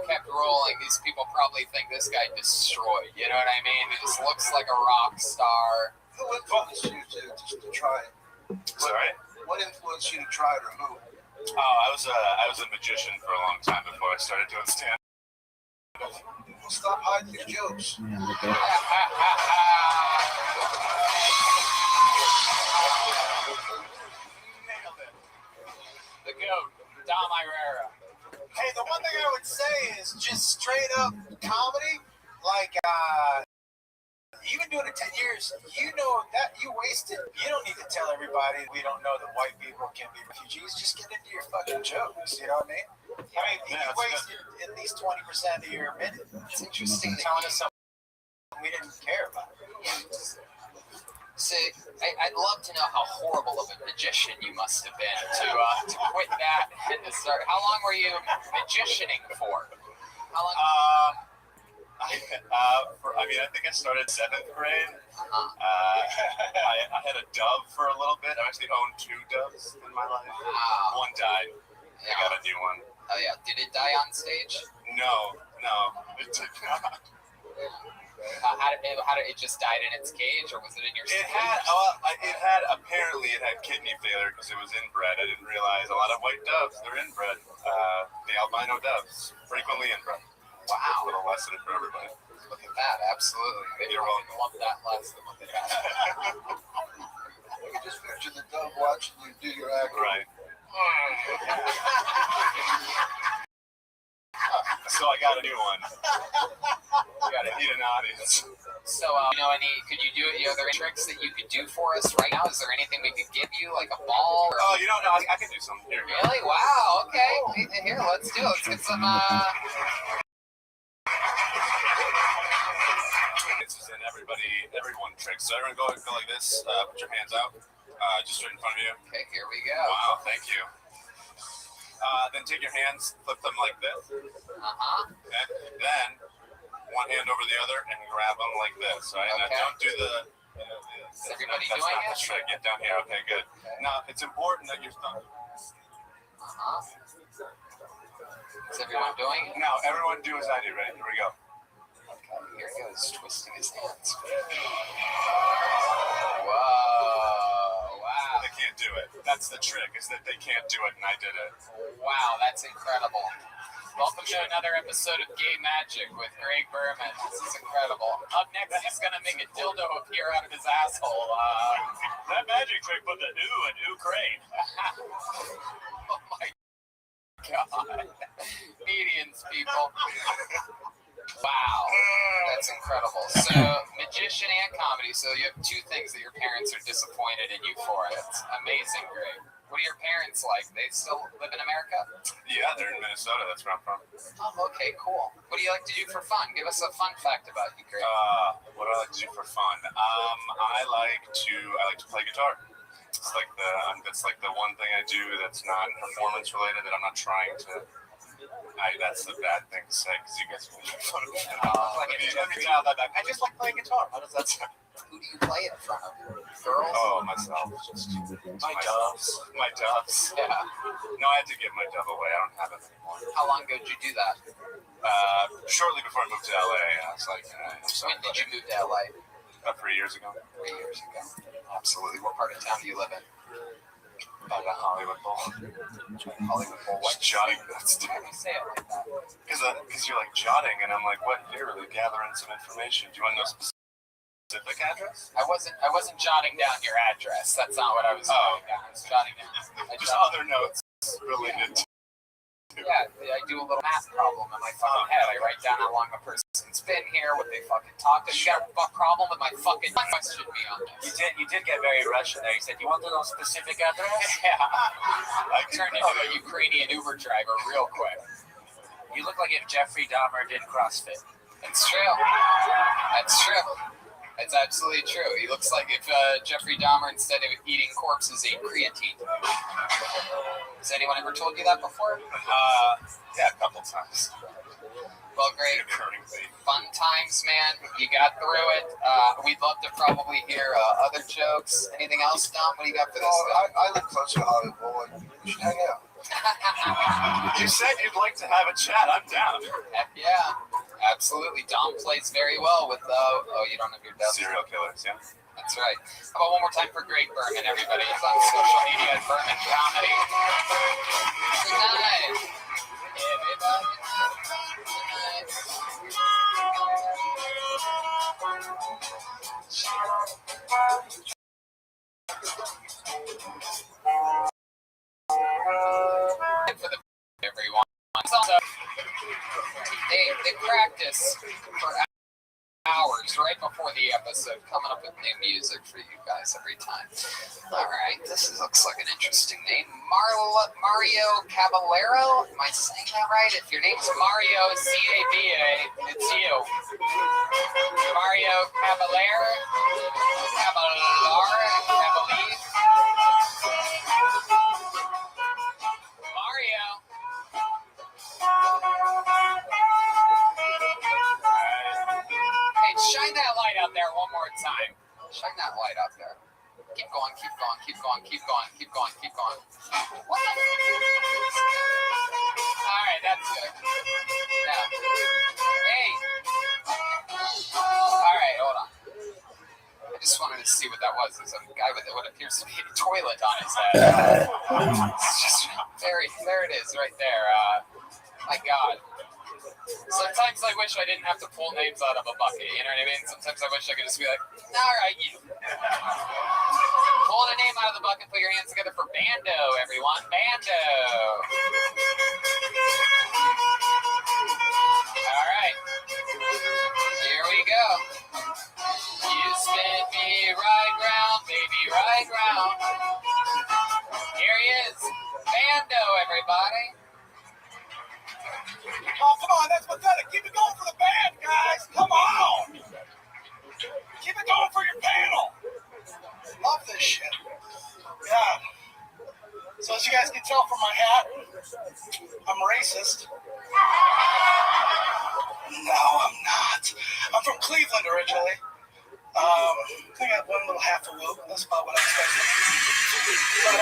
kept rolling, these people probably think this guy destroyed. You know what I mean? He just looks like a rock star. Who influenced you to try it? Sorry? What influenced you to try it, or who? Oh, I was a magician for a long time before I started doing stand. Well, stop hiding your jokes. The GOAT, Dom Irera. Hey, the one thing I would say is just straight up comedy. Like, you've been doing it 10 years. You know that you wasted. You don't need to tell everybody we don't know that white people can be refugees. Just get into your fucking jokes. You know what I mean? I mean, you wasted at least 20% of your minute. It's interesting telling us something we didn't care about. See, I'd love to know how horrible of a magician you must have been to quit that and to start. How long were you magicianing for? How long? I think I started 7th grade. I had a dove for a little bit. I actually owned 2 doves in my life. Wow. One died. Yeah. I got a new one. Oh yeah. Did it die on stage? No, it did not. How did it just died in its cage, or was it in your? It had kidney failure because it was inbred. I didn't realize a lot of white doves, they're inbred. The albino doves, frequently inbred. Wow. A little lesson for everybody. Look at that, absolutely. They You're welcome. love that less than what they got. I can just picture the dove watching you do your act. Right. So I got a new one. You gotta need an audience. So, could you do it? Are there any tricks that you could do for us right now? Is there anything we could give you, like a ball? Oh, you don't know? I can do something. Here we go. Really? Wow. Okay. Here, let's do it. Let's get some. This is in everyone tricks. So everyone go like this. Put your hands out, just right in front of you. Okay, here we go. Wow, thank you. Then take your hands, flip them like this. Okay. Then one hand over the other and grab them like this. Right? Okay. Now don't do the. Is everybody that's doing not it? the trick. Get down here. Okay, good. Now it's important that you're. Is everyone doing it? Now everyone do as I do. Right? Here we go. Okay, here he goes, twisting his hands. Whoa! Wow! They can't do it. That's the trick. Is that they can't do it, and I did it. Wow, that's incredible. Welcome to another episode of Gay Magic with Greg Berman. This is incredible. Up next, he's going to make a dildo appear out of his asshole. That magic trick put the ooh in Ukraine. Oh my God. Medians, people. Wow. That's incredible. So, magician and comedy. So you have two things that your parents are disappointed in you for. It's amazing, great. What are your parents like? They still live in America? Yeah, they're in Minnesota. That's where I'm from. Oh, okay, cool. What do you like to do for fun? Give us a fun fact about you, Greg. What do I like to do for fun? I like to play guitar. It's like that's like the one thing I do that's not performance related that I'm not trying to. That's the bad thing to say because you guys will make fun of me. I just like playing guitar. How does that sound? Who do you play it in front of? Girls? Oh, myself. Just my doves. My doves. Yeah. No, I had to give my dove away. I don't have it anymore. How long ago did you do that? Shortly before I moved to LA. I was like, I'm sorry. When did you move to LA? About 3 years ago. 3 years ago. Absolutely. What part of town do you live in? By the Hollywood Bowl. Hollywood Bowl. Just jotting notes Why down. do you say it like that? Because you're like jotting, and I'm like, what? You're really gathering some information. Do you want to know specific address? I wasn't jotting down your address. That's not what I was jotting down. I was jotting down. Just other notes related to. Yeah, I do a little math problem in my fucking head. I write down how long a person's been here, what they fucking talked. You got a problem with my fucking question me on this. You did get very Russian there. You said, you want to know specific address? Yeah. I turned into a Ukrainian Uber driver real quick. You look like if Jeffrey Dahmer did CrossFit. It's true. That's true. It's absolutely true. He looks like if Jeffrey Dahmer, instead of eating corpses, ate creatine. Has anyone ever told you that before? Yeah, a couple times. Well, great. Fun times, man. You got through it. We'd love to probably hear other jokes. Anything else, Dom? What do you got for this? I live close to Hollywood Bowl. We should hang out. You said you'd like to have a chat. I'm down. Heck yeah. Absolutely. Dom plays very well with, you don't have your dub. Serial killers, yeah. That's right. How about one more time for Greg Berman, everybody? He's on social media at Berman Comedy. Good night. Everybody. For the everyone. They practice for hours right before the episode, coming up with new music for you guys every time. All right, looks like an interesting name. Mario Caballero. Am I saying that right? If your name's Mario C-A-B-A, it's you. Mario Caballero. Caballero. Mario. Hey, shine that light out there one more time. Shine that light out there. Keep going, keep going, keep going, keep going, keep going, keep going. What the? All right, that's good. Now, hey. All right, hold on. I just wanted to see what that was. There's a guy with what appears to be a toilet on his head. It's just there it is, right there. My God. Sometimes I wish I didn't have to pull names out of a bucket, you know what I mean? Sometimes I wish I could just be like, all right, you. Pull the name out of the bucket, put your hands together for Bando, everyone. Bando. All right. Here we go. You spin me right round, baby, right round. Here he is. Bando, everybody. Oh, come on, that's pathetic. Keep it going for the band, guys. Come on. Keep it going for your panel. Love this shit. Yeah. So as you guys can tell from my hat, I'm racist. No, I'm not. I'm from Cleveland originally. I think I got one little half a whoop. That's about what I expected. But,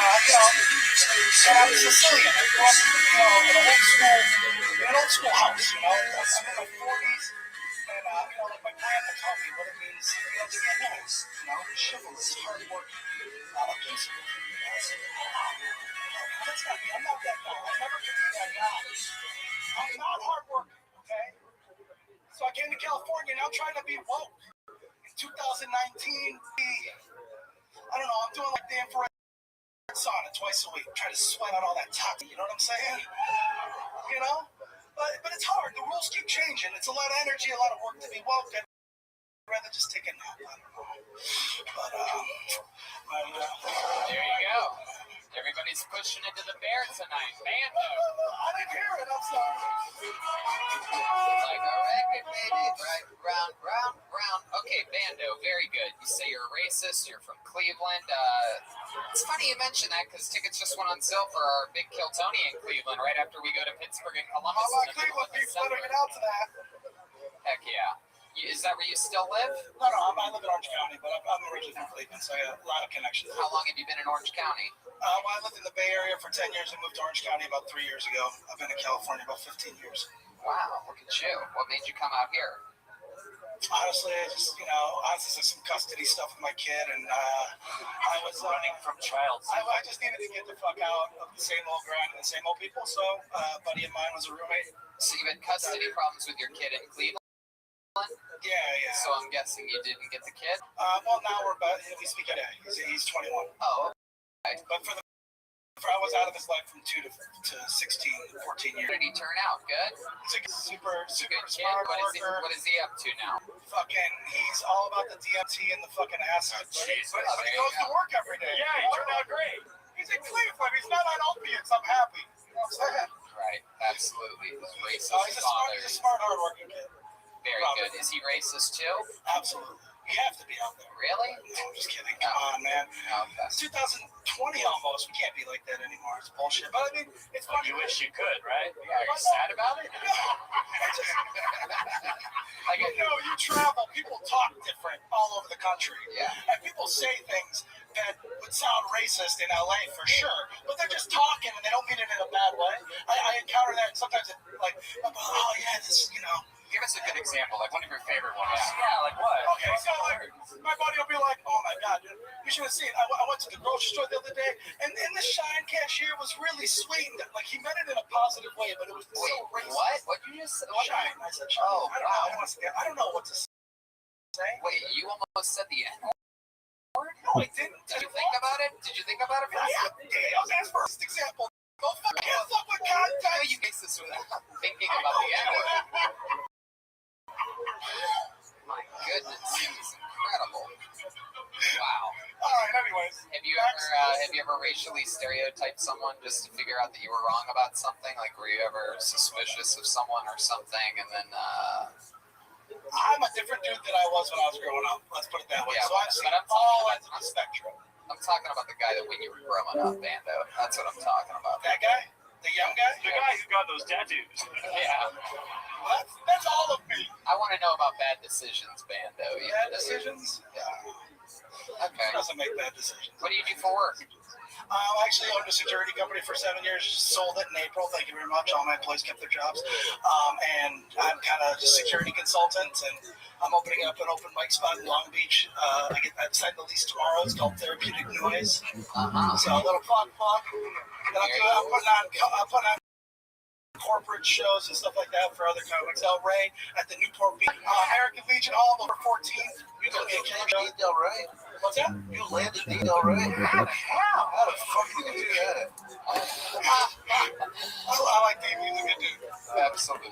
I'm Sicilian. I grew up, in an old school house, I'm in my 40s. And, like my grandpa taught me what it means, to get nice, chivalrous, hard work. That's not me. I'm not that guy. I'll never be that guy. I'm not hard working, okay? So I came to California, now I'm trying to be woke. 2019, I don't know, I'm doing like the infrared sauna twice a week, trying to sweat out all that toxin, you know what I'm saying? But it's hard, the rules keep changing, it's a lot of energy, a lot of work to be woke, and I just take a nap. I don't know. But There you go. Everybody's pushing into the bear tonight. Bando. I didn't hear it. I'm sorry. Like a record, baby. Right, round, round, round. Okay, Bando, very good. You say you're a racist. You're from Cleveland. It's funny you mention that because tickets just went on sale for our big Kill Tony in Cleveland right after we go to Pittsburgh and Columbus. How about Cleveland? People better get out to that. Heck yeah. Is that where you still live? No, I live in Orange County, but I'm originally from Cleveland, so I got a lot of connections. How long have you been in Orange County? I lived in the Bay Area for 10 years and moved to Orange County about 3 years ago. I've been in California about 15 years. Wow, look at you. What made you come out here? Honestly, I just, some custody stuff with my kid, and I was running from child. I just needed to get the fuck out of the same old grind and the same old people, so a buddy of mine was a roommate. So you had custody problems with your kid in Cleveland? Yeah. So I'm guessing you didn't get the kid? Well, now we speak today. He's 21. Oh, okay. But I was out of his life from 2 to 16, 14 years. Did he turn out good? He's a super good kid. smart worker. What is he up to now? He's all about the DMT and the fucking acid. But he goes to work every day. Yeah, he turned out great. He's in Cleveland. He's not on opiates. I'm happy. You know what I'm saying? Right, absolutely. His racist He's father. a smart, hardworking kid. Very good. Is he racist too? Absolutely. You have to be out there. Really? No, I'm just kidding. Come on, man. Okay. It's 2020 almost. We can't be like that anymore. It's bullshit. But I mean, it's funny. You wish you could, right? Yeah, are you sad about it? You travel, people talk different all over the country. Yeah. And people say things that would sound racist in LA for sure, but they're just talking and they don't mean it in a bad way. I encounter that, and sometimes oh yeah, this, Give us a good example, like one of your favorite ones. Yeah, like what? Okay, so my buddy will be like, oh my God, dude, you should have seen, I went to the grocery store the other day, and the Shine cashier was really sweet. Like, he meant it in a positive way, but it was so racist. What? What did you just say? Shine. I said Shine. Oh, I don't know what to say. Wait, you almost said the N-word? No, I didn't. Did you think about it? Did you think about it? Yeah, I was asked first example. Go can't fuck with context. You makes this without thinking about the N-word. My goodness, it was incredible. Wow. All right. Anyways, have you ever racially stereotyped someone just to figure out that you were wrong about something? Like, were you ever suspicious of someone or something, and then? I'm a different dude than I was when I was growing up. Let's put it that way. Yeah, so I've seen all ends of the spectrum. I'm talking about the guy that when you were growing up, Bando. That's what I'm talking about. That guy, the young guy, the guy who got those tattoos. Yeah. That's all of me. I want to know about bad decisions, Bando. Bad decisions? Yeah. Okay. He doesn't make bad decisions. What do you do for work? I actually owned a security company for 7 years, sold it in April. Thank you very much. All my employees kept their jobs. And I'm kind of just a security consultant, and I'm opening up an open mic spot in Long Beach. I signed the lease tomorrow. It's called Therapeutic Noise. So a little plug. And I'm putting on corporate shows and stuff like that for other comics. El Rey at the Newport Beach, American Legion Hall, over 14th. You can be a killer show. Del Rey? What's that? You landed Del Rey? How the fuck did you do that? I like Dave. He's a good dude. Absolutely.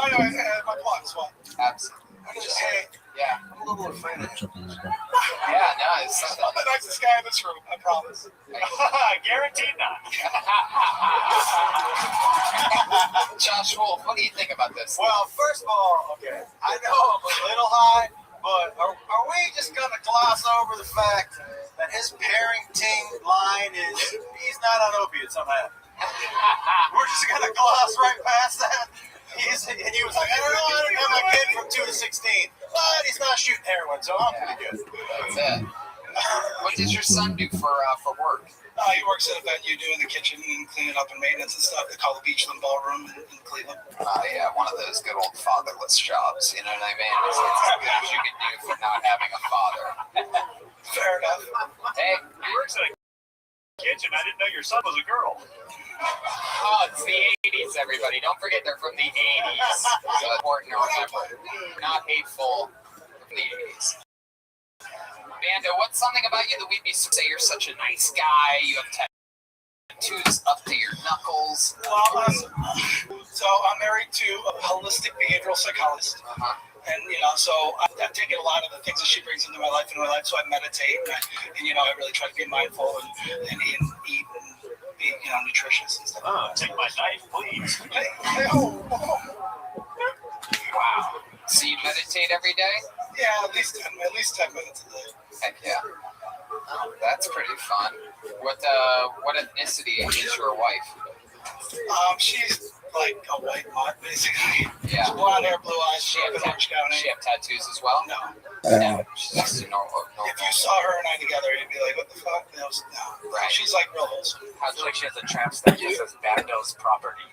Anyway, my plugs. What? Absolutely. Hey. Yeah. I'm a little afraid of him. Yeah, no, it's I'm the nicest guy in this room, I promise. Guaranteed not. Josh Wolf, what do you think about this? Well, first of all, okay, I know I'm a little high, but are we just going to gloss over the fact that his parenting line is he's not on opiates somehow? We're just going to gloss right past that. And he was like, I don't know, I don't have my kid from 2 to 16, but he's not shooting heroin, so I'm pretty good. That's it. What does your son do for work? He works at a venue doing the kitchen and cleaning up and maintenance and stuff. They call the Beachland Ballroom in Cleveland. Yeah, one of those good old fatherless jobs, you know what I mean? It's as good as you can do for not having a father. Fair enough. Hey, he works at a kitchen. I didn't know your son was a girl. Oh, it's the 80s, everybody. Don't forget they're from the 80s. So important to remember. Not hateful, from the 80s. Bando, what's something about you that we'd be say you're such a nice guy? You have tattoos up to your knuckles. Well, so I'm married to a holistic behavioral psychologist. And, so I've taken a lot of the things that she brings into my life, so I meditate, and I really try to be mindful and eat and be, nutritious and stuff. Oh, take my knife, please. Wow. So you meditate every day? Yeah, at least 10 minutes a day. Heck yeah. That's pretty fun. What ethnicity is your wife? She's like a white mutt, basically. Yeah. She's blonde hair, blue eyes. She have tattoos as well? No. No. She's just a normal. If you saw her and I together, you'd be like, what the fuck? No. Right. She's like real wholesome. I feel like she has a tramp stamp that says Bando's property.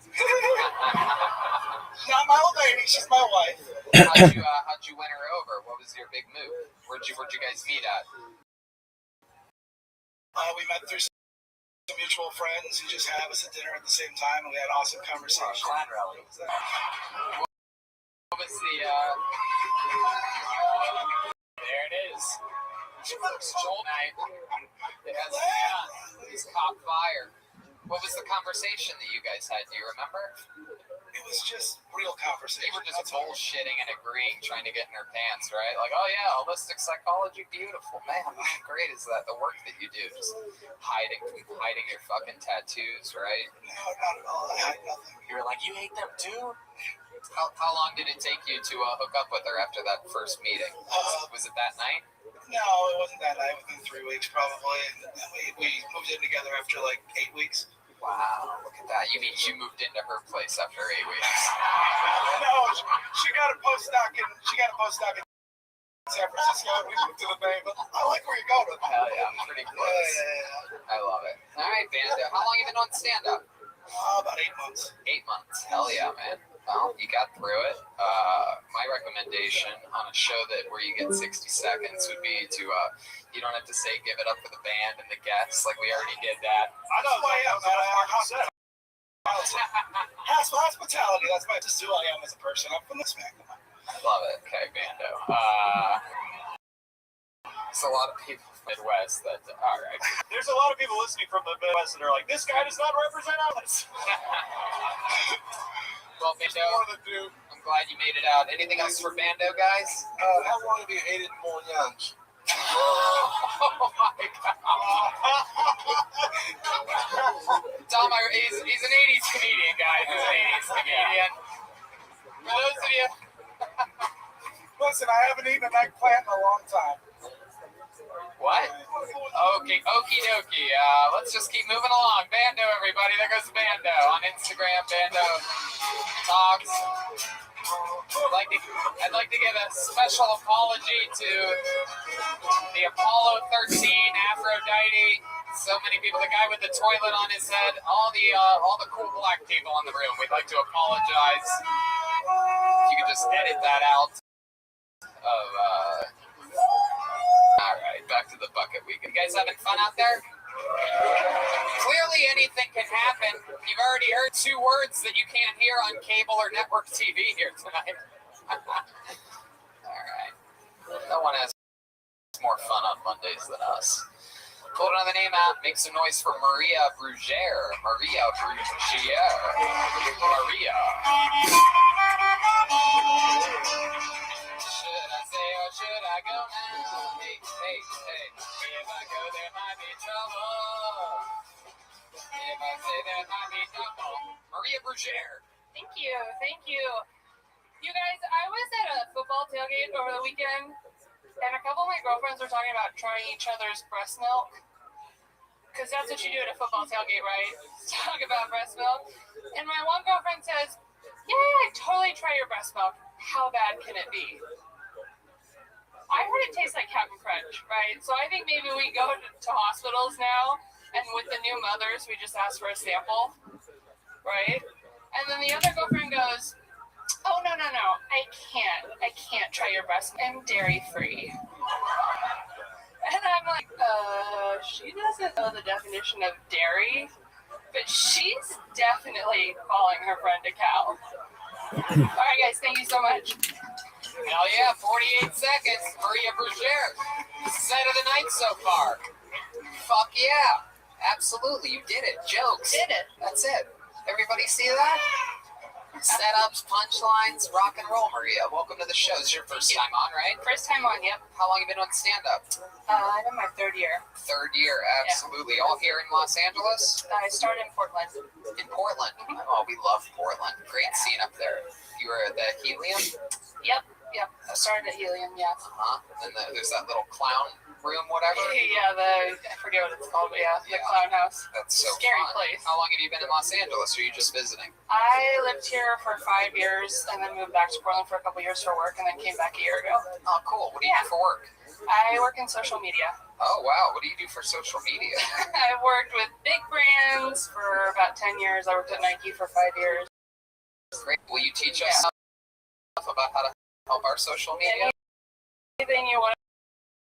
Not my old lady. She's my wife. How'd you win her over? What was your big move? Where'd you guys meet at? We met through some mutual friends who just had us at dinner at the same time, and we had awesome conversation. Clan rally. What was the? There it is. Joel night. It has he's caught fire. What was the conversation that you guys had? Do you remember? It was just real conversation. You were just bullshitting and agreeing, trying to get in her pants, right? Like, oh yeah, holistic psychology, beautiful, man. How great is that? The work that you do, just hiding your fucking tattoos, right? No, not at all. I hide nothing. You were like, you hate them too? How long did it take you to hook up with her after that first meeting? Was it that night? No, it wasn't that night. Within 3 weeks, probably. And we moved in together after like 8 weeks. Wow, look at that. You mean you moved into her place after 8 weeks? No, she got a postdoc in San Francisco, and we moved to the Bay, but I like where you're going with that. Hell yeah, pretty close. Yeah. I love it. All right, Bando. How long have you been on stand-up? About 8 months. 8 months. Hell yeah, man. Well, you got through it. My recommendation on a show where you get 60 seconds would be to, you don't have to say give it up for the band and the guests. Like, we already did that. I know who I am, man. Hospitality, that's just who I am as a person. I'm from the smack. I love it. Okay, Bando. There's a lot of people from the Midwest that, all right. There's a lot of people listening from the Midwest that are like, this guy does not represent us. Well, Bando, I'm glad you made it out. Anything else for Bando, guys? How long have you hated Monians? Oh my God. Tom, he's an 80s comedian, guys. He's an 80s comedian. For those of you... Listen, I haven't eaten an eggplant in a long time. What? Okay, okie dokie. Let's just keep moving along. Bando, everybody. There goes Bando on Instagram. Bando talks. I'd like to give a special apology to the Apollo 13 Aphrodite. So many people. The guy with the toilet on his head. All the cool black people in the room. We'd like to apologize. If you could just edit that out. All right, back to the bucket weekend. You guys having fun out there? Clearly anything can happen. You've already heard 2 words that you can't hear on cable or network TV here tonight. All right. No one has more fun on Mondays than us. Pull another name out. Make some noise for Maria Brugere. Maria. Should I say or should I go now? Hey. If I go, there might be trouble. If I say there might be trouble. Maria Brugere. Thank you. You guys, I was at a football tailgate over the weekend, and a couple of my girlfriends were talking about trying each other's breast milk. Because that's what you do at a football tailgate, right? Talk about breast milk. And my one girlfriend says, yeah, totally try your breast milk. How bad can it be? I heard it tastes like Captain Crunch, right? So I think maybe we go to hospitals now, and with the new mothers, we just ask for a sample, right? And then the other girlfriend goes, oh, no. I can't try your breast milk. I'm dairy-free. And I'm like, she doesn't know the definition of dairy, but she's definitely calling her friend a cow. All right, guys, thank you so much. Hell yeah, 48 seconds. Maria Brugere. Set of the night so far. Fuck yeah. Absolutely, you did it. Jokes. Did it. That's it. Everybody see that? Setups, punchlines, rock and roll, Maria. Welcome to the show. This is your first time on, right? First time on, yep. How long have you been doing stand-up? I'm in my third year. Third year, absolutely. All here in Los Angeles? I started in Portland. In Portland? Oh, we love Portland. Great scene up there. You were at the Helium? Yep. I started at Helium, yeah. And there's that little clown room, whatever? Yeah, I forget what it's called, but the clown house. That's so scary fun. place. How long have you been in Los Angeles, or are you just visiting? I lived here for 5 years and then moved back to Portland for a couple years for work and then came back a year ago. Oh, cool. What do you do for work? I work in social media. Oh, wow. What do you do for social media? I've worked with big brands for about 10 years. I worked at Nike for 5 years. Great. Will you teach us stuff about how to help our social media? Anything you want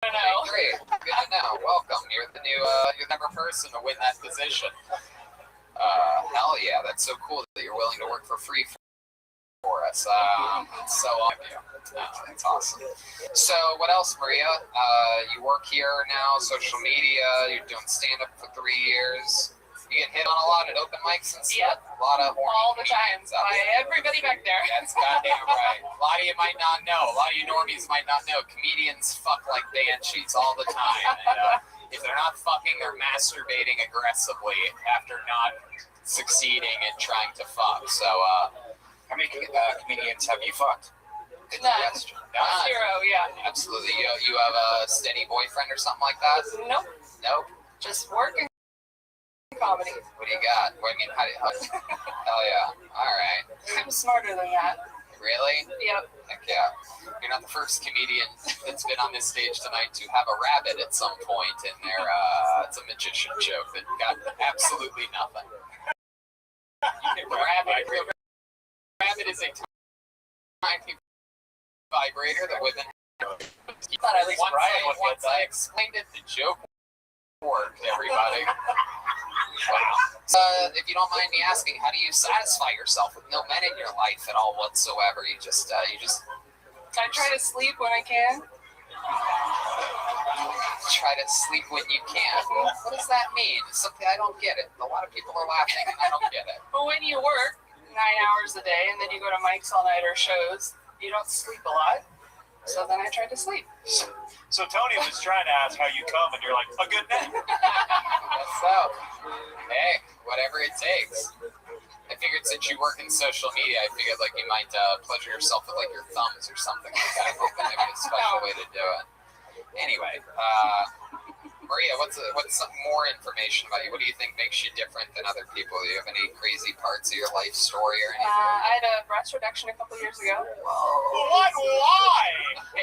to know. Great. Good to know. Welcome. You're the number person to win that position. Hell yeah. That's so cool that you're willing to work for free for us. It's so on you. That's awesome. So what else, Maria? You work here now, social media. You're doing stand-up for 3 years. You get hit on a lot at open mics and stuff. A lot of horny all the time by there. everybody back there. That's goddamn right. A lot of you might not know. A lot of you normies might not know. Comedians fuck like banshees all the time. And, if they're not fucking, they're masturbating aggressively after not succeeding in trying to fuck. So, how many comedians have you fucked? Good question. Zero, yeah. Absolutely. You have a steady boyfriend or something like that? Nope. Just working comedy. What do you got? What do you mean? Hell yeah. All right. I'm smarter than that. Really? Yep. Heck yeah. You're not the first comedian that's been on this stage tonight to have a rabbit at some point in their, it's a magician joke that got absolutely nothing. Rabbit is a tiny vibrator that within once I explained it, the joke worked, everybody. Wow. If you don't mind me asking, how do you satisfy yourself with no men in your life at all whatsoever? You just I try to sleep when I can. Try to sleep when you can. What does that mean? It's something I don't get it. A lot of people are laughing and I don't get it. But when you work 9 hours a day and then you go to mics all night or shows, you don't sleep a lot. So then I tried to sleep. So Tony was trying to ask how you come, and you're like, a good name. So, hey, whatever it takes. I figured since you work in social media, I figured like you might pleasure yourself with like your thumbs or something like that. Maybe a special way to do it. Anyway, Maria, what's some more information about you? What do you think makes you different than other people? Do you have any crazy parts of your life story or anything? I had a breast reduction a couple years ago. What? Why?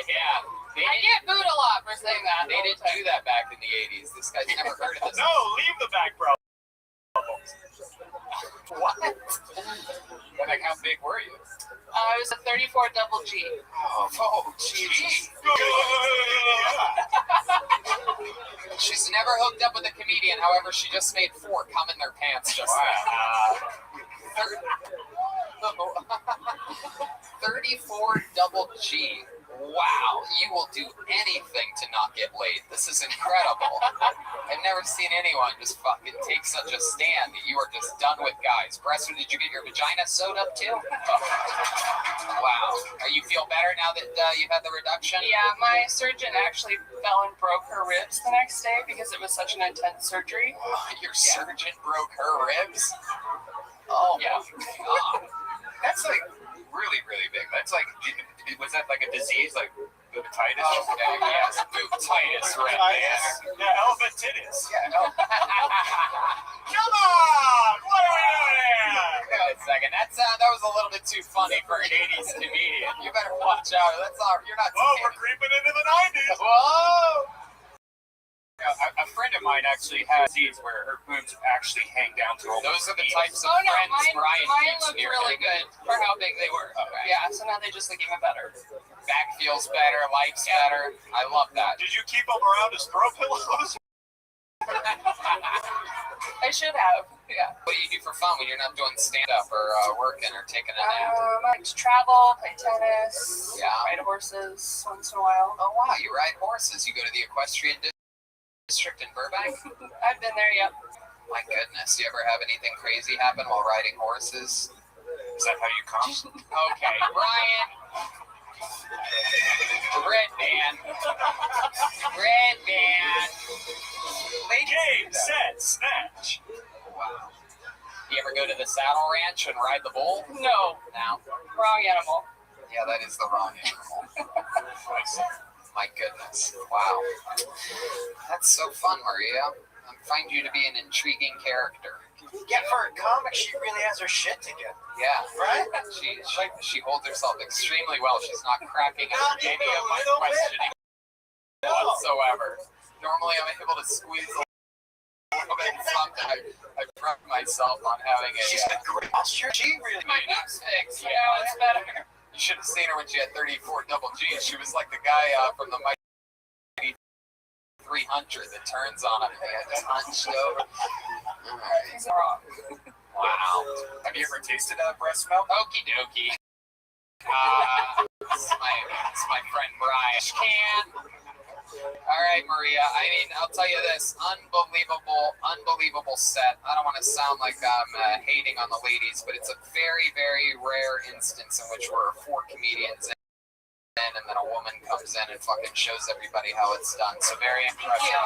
Yeah. I get booed a lot for saying that. They didn't do that back in the 80s. This guy's never heard of this. No, leave the back problems. What? Like, how big were you? I was a 34 double G. Oh, Jesus. She's never hooked up with a comedian, however, she just made 4 come in their pants just then. 34 double G. Wow, you will do anything to not get laid. This is incredible. I've never seen anyone just fucking take such a stand that you are just done with guys. Breast, did you get your vagina sewed up too? Oh. Wow. You feel better now that you've had the reduction? Yeah, my surgeon actually fell and broke her ribs the next day because it was such an intense surgery. Your surgeon broke her ribs? Oh, yeah. God. That's like really, really big. That's like, was that like a disease, like boobatitis? Okay, yes, boobatitis, right there. Yeah, elephantitis. Yeah, no. Come on! What are we doing here? Wait a second. That was a little bit too funny for an 80s comedian. You better watch out. That's all. You're not. Whoa, we're creeping into the 90s. Whoa! A friend of mine actually has these where her boobs actually hang down to Those are the types of mine keeps looked near really him. good for how big they were. Okay. Yeah, so now they just look even better. Back feels better, life's better. I love that. Did you keep them around as throw pillows? I should have, yeah. What do you do for fun when you're not doing stand-up or working or taking a nap? I like to travel, play tennis, Yeah. ride horses once in a while. Oh, wow, you ride horses. You go to the equestrian district in Burbank? I've been there, yep. My goodness, you ever have anything crazy happen while riding horses? Is that how you come? Okay, Brian. Red band. Red band. Game, set, snatch. Wow. You ever go to the Saddle Ranch and ride the bull? No. No. Wrong animal. Yeah, that is the wrong animal. My goodness. Wow. That's so fun, Maria. I find you to be an intriguing character. Yeah, for a comic, she really has her shit together. Yeah. Right? She holds herself extremely well. She's not cracking Not under any even a of my little bit. questioning whatsoever. Normally, I'm able to squeeze a little bit something. I pride myself on having a... She's got great posture. She really My name's Fix. Yeah, it's better. You should have seen her when she had 34 double G's. She was like the guy from the Mighty 300 that turns on him. They had hunched over. Wow. Have you ever tasted breast milk? Okie dokie. It's my friend Brian. Can. All right, Maria. I mean, I'll tell you this. Unbelievable set. I don't want to sound like I'm hating on the ladies, but it's a very, very rare instance in which we're 4 comedians in, and then a woman comes in and fucking shows everybody how it's done. So very impressive.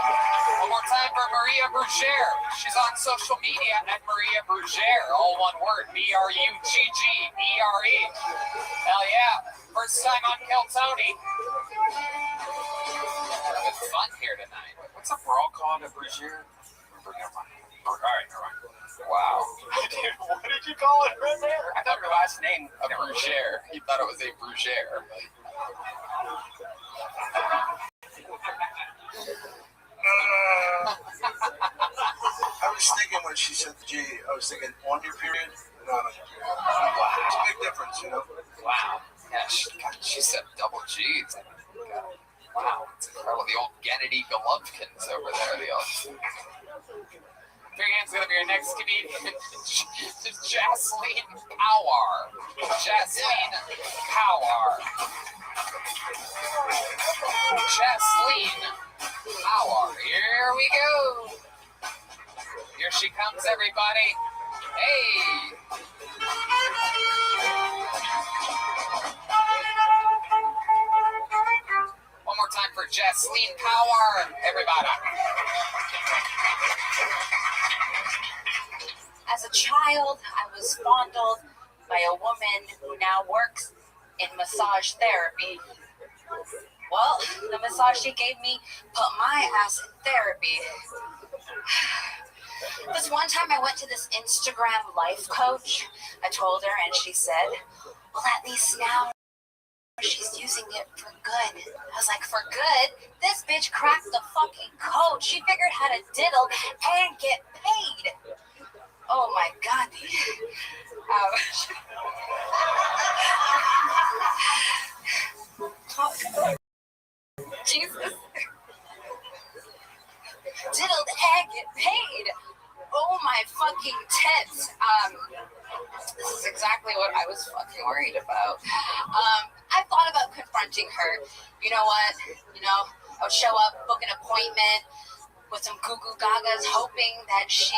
One more time for Maria Brugere. She's on social media at Maria Brugere. All one word. BRUGGERE. Hell yeah. First time on Kill Tony. Having fun here tonight. What's up? We're all calling it Brugere. All right, never mind. Wow. Dude, what did you call it right there? I thought her last name a Brugere. He thought it was a Brugere. I was thinking when she said the G, I was thinking on your period, not on your period. Wow. It's a big difference, you know? Wow. Yeah, she said double G's. Wow. It's incredible. The old Gennady Golovkins over there. Three hands gonna be your next comedian. Jasleen Powar. Jasleen Powar. Jasleen Powar. Here we go. Here she comes, everybody. Hey. One more time for Jasleen Powar, everybody. As a child, I was fondled by a woman who now works in massage therapy. Well, the massage she gave me put my ass in therapy. This one time I went to this Instagram life coach. I told her and she said, well, at least now she's using it for good. I was like, for good? This bitch cracked the fucking code. She figured how to diddle and get paid. Oh my God. Jesus. Diddled and get paid. Oh my fucking tits. This is exactly what I was fucking worried about. I thought about confronting her. You know what? I would show up, book an appointment with some goo goo gagas, hoping that she...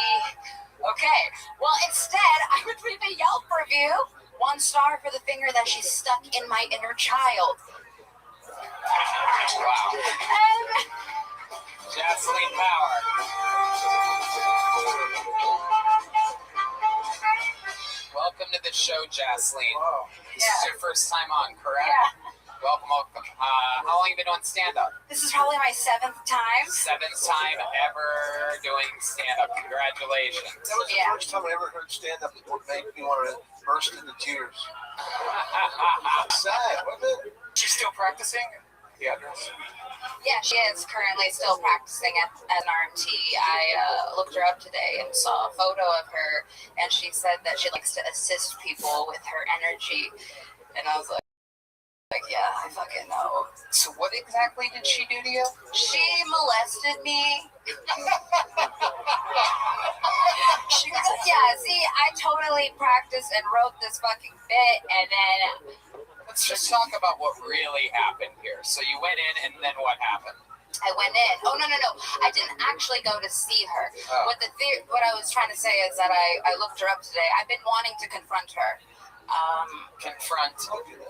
Okay, well, instead, I would leave a Yelp review. 1 star for the finger that she's stuck in my inner child. Wow. Jasleen Powar. Welcome to the show, Jasleen. This is your first time on, correct? Yeah. Welcome. How long have you been doing stand-up? This is probably my 7th time. 7th time ever doing stand-up. Congratulations. That was the first time I ever heard stand-up that would make me want to burst into tears. Sad, wasn't it? She's still practicing? The address. Yeah, she is currently still practicing at an RMT. I looked her up today and saw a photo of her, and she said that she likes to assist people with her energy. And I was like, yeah, I fucking know. So what exactly did she do to you? She molested me. I totally practiced and wrote this fucking bit, and then... Let's just talk about what really happened here. So you went in, and then what happened? I went in. Oh, no. I didn't actually go to see her. Oh. What I was trying to say is that I looked her up today. I've been wanting to confront her. Confront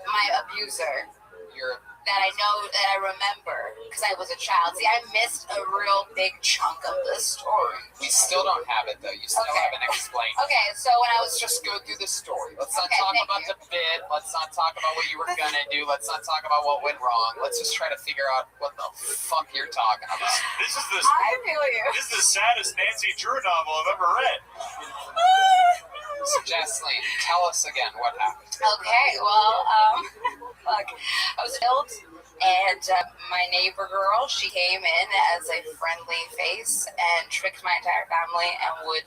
my abuser your. that I know, that I remember, because I was a child. See, I missed a real big chunk of the story. We still don't have it though. You still haven't explained. Okay, so when I was Let's just go through the story. Let's not Okay, talk thank about you. the bit. Let's not talk about what you were gonna do. Let's not talk about what went wrong. Let's just try to figure out what the fuck you're talking about. This is the I feel you. This is the saddest Nancy Drew novel I've ever read. So Jasleen, tell us again what happened. Okay, well, fuck. I was ill, and my neighbor girl, she came in as a friendly face and tricked my entire family and would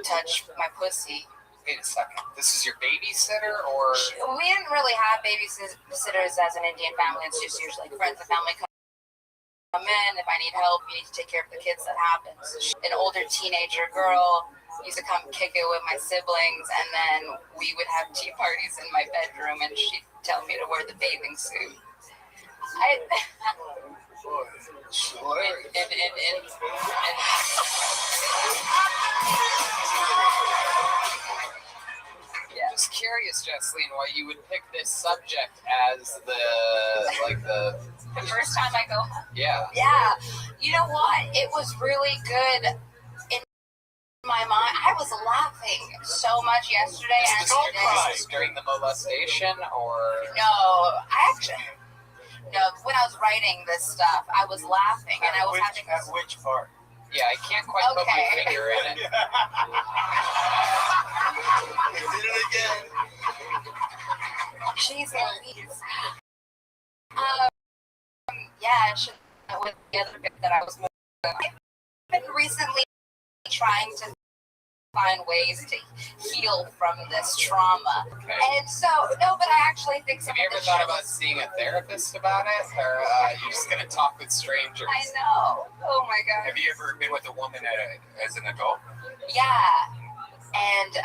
touch my pussy. Wait a second. This is your babysitter, or We didn't really have babysitters as an Indian family. It's just usually friends and family come in. If I need help, you need to take care of the kids. That happens. An older teenager girl used to come kick it with my siblings, and then we would have tea parties in my bedroom, and she'd tell me to wear the bathing suit. Yeah. Just curious, Jasleen, why you would pick this subject as the The first time I go home. Yeah. Yeah. You know what? It was really good in my mind. I was laughing so much yesterday and today. Is this during the molestation, or No, when I was writing this stuff, I was laughing and I was having. At which part? Yeah, I can't quite put my finger in it. You did it again. Jeez Louise. Yeah, that was the other bit that I was moving. I've been recently trying to find ways to heal from this trauma. Okay. And so, no, but I actually think some Have you of ever the thought shit about was- seeing a therapist about it, or you're just gonna talk with strangers? I know. Oh my god. Have you ever been with a woman as an adult? Yeah. And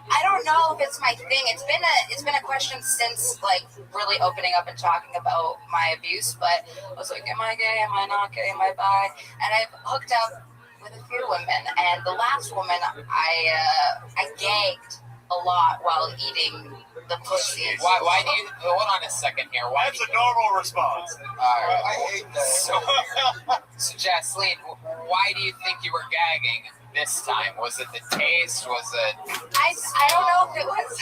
I don't know if it's my thing. It's been a question since like really opening up and talking about my abuse, but I was like, am I gay? Am I not gay? Am I bi? And I've hooked up with a few women, and the last woman I gagged a lot while eating the pussy. Why do you hold on a second here? Why That's a normal response. I hate that. So Jasleen, why do you think you were gagging this time? Was it the taste? Was it? I don't know if it was.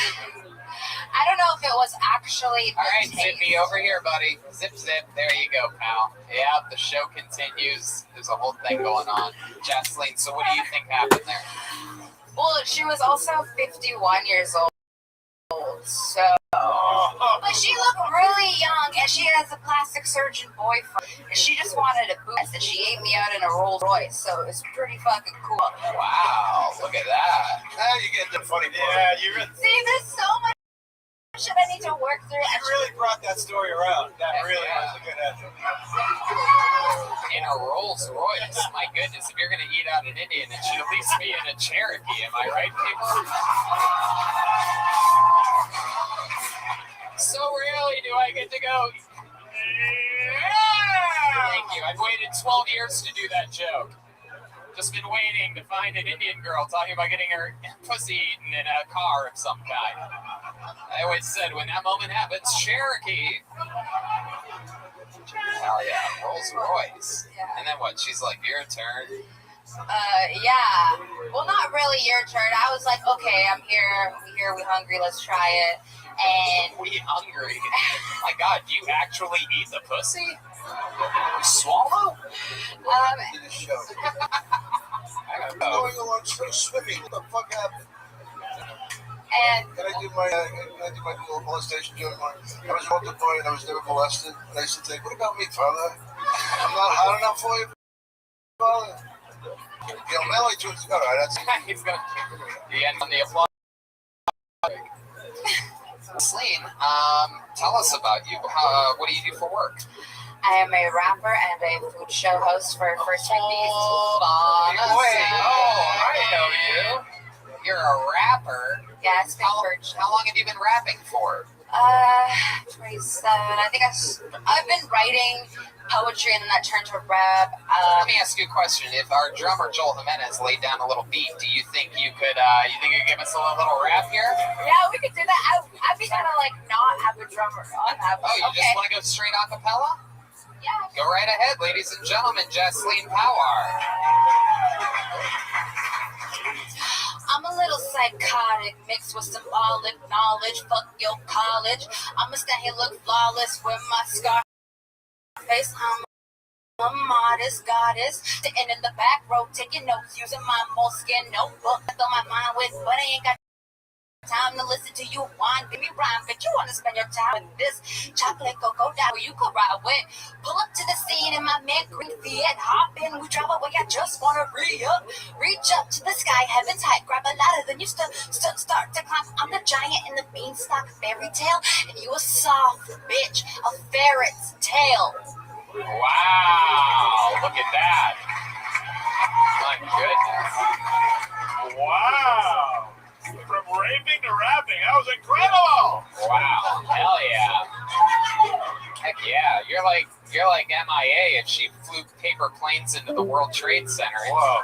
I don't know if it was actually. All right, Zippy, over here, buddy. Zip, zip. There you go, pal. Yeah, the show continues. There's a whole thing going on. Jasleen, so what do you think happened there? Well, she was also 51 years old, so. But she looked really young, and she has a plastic surgeon boyfriend. And she just wanted a boost, and she ate me out in a Rolls Royce, so it was pretty fucking cool. Wow, look at that. Now you get the funny part. Yeah, you really, See, there's so much shit I need to work through. you really brought that story around. That really was a good answer. In a Rolls Royce, my goodness! If you're gonna eat out an Indian, it should at least be in a Cherokee. Am I right, people? So rarely do I get to go. Thank you. I've waited 12 years to do that joke. Just been waiting to find an Indian girl talking about getting her pussy eaten in a car of some kind. I always said, when that moment happens, Cherokee. Hell yeah, Rolls Royce. And then what? She's like, your turn. Yeah. Well, not really your turn. I was like, okay, I'm here. We hungry. Let's try it. And we hungry. My God, do you actually eat the pussy? You swallow? Did a show. I'm going along swimming. What the fuck happened? And Can I do my little molestation joke? I was walked up boy and I was never molested. And I used to think, what about me, father? I'm not hot enough for you, father. You know, Melly tunes. All right, that's. He's gonna the end on the applause. Celine, tell us about you. What do you do for work? I am a rapper and a food show host for First Week Beast. Hold on a second. I know you. You're a rapper. Yeah, it's been How long have you been rapping for? 27. I think I've been writing poetry, and then that turned to rap. Let me ask you a question. If our drummer Joel Jimenez laid down a little beat, do you think you could give us a little rap here? Yeah, we could do that. I'd be kind of like not have a drummer on that. Oh, you just want to go straight a cappella? Yeah. Go right ahead, ladies and gentlemen. Jaslene Power. I'm a little psychotic, mixed with symbolic knowledge. Fuck your college. I'ma stand here look flawless with my scar face. I'm a modest goddess, sitting in the back row, taking notes, using my moleskin notebook. I fill my mind with, but I ain't got time to listen to you whine. Give me rhyme, but you wanna spend your time with this chocolate cocoa down where you could ride with. Pull up to the scene in my mint green Fiat, hop in, we drive away. I just wanna re-up, reach up to the sky, heaven's height, grab a ladder, then you start to climb. I'm the giant in the beanstalk fairy tale, and you a soft bitch, a ferret's tail. Wow! Look at that. My goodness. Wow! From raping to rapping, that was incredible! Wow! Hell yeah! Heck yeah! You're like MIA, and she flew paper planes into the World Trade Center. Whoa!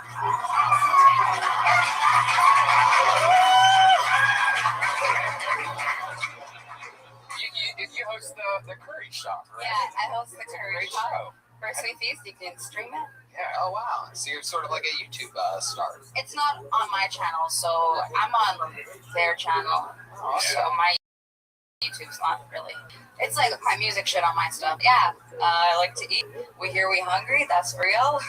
You host the Curry Shop, right? Yeah, I host the Curry Great Shop. show. For Sweet Feast, you can stream it. Yeah. Oh wow! So you're sort of like a YouTube star. It's not on my channel, so I'm on their channel. So my YouTube's not really. It's like my music shit on my stuff. Yeah, I like to eat. We here, we hungry. That's real.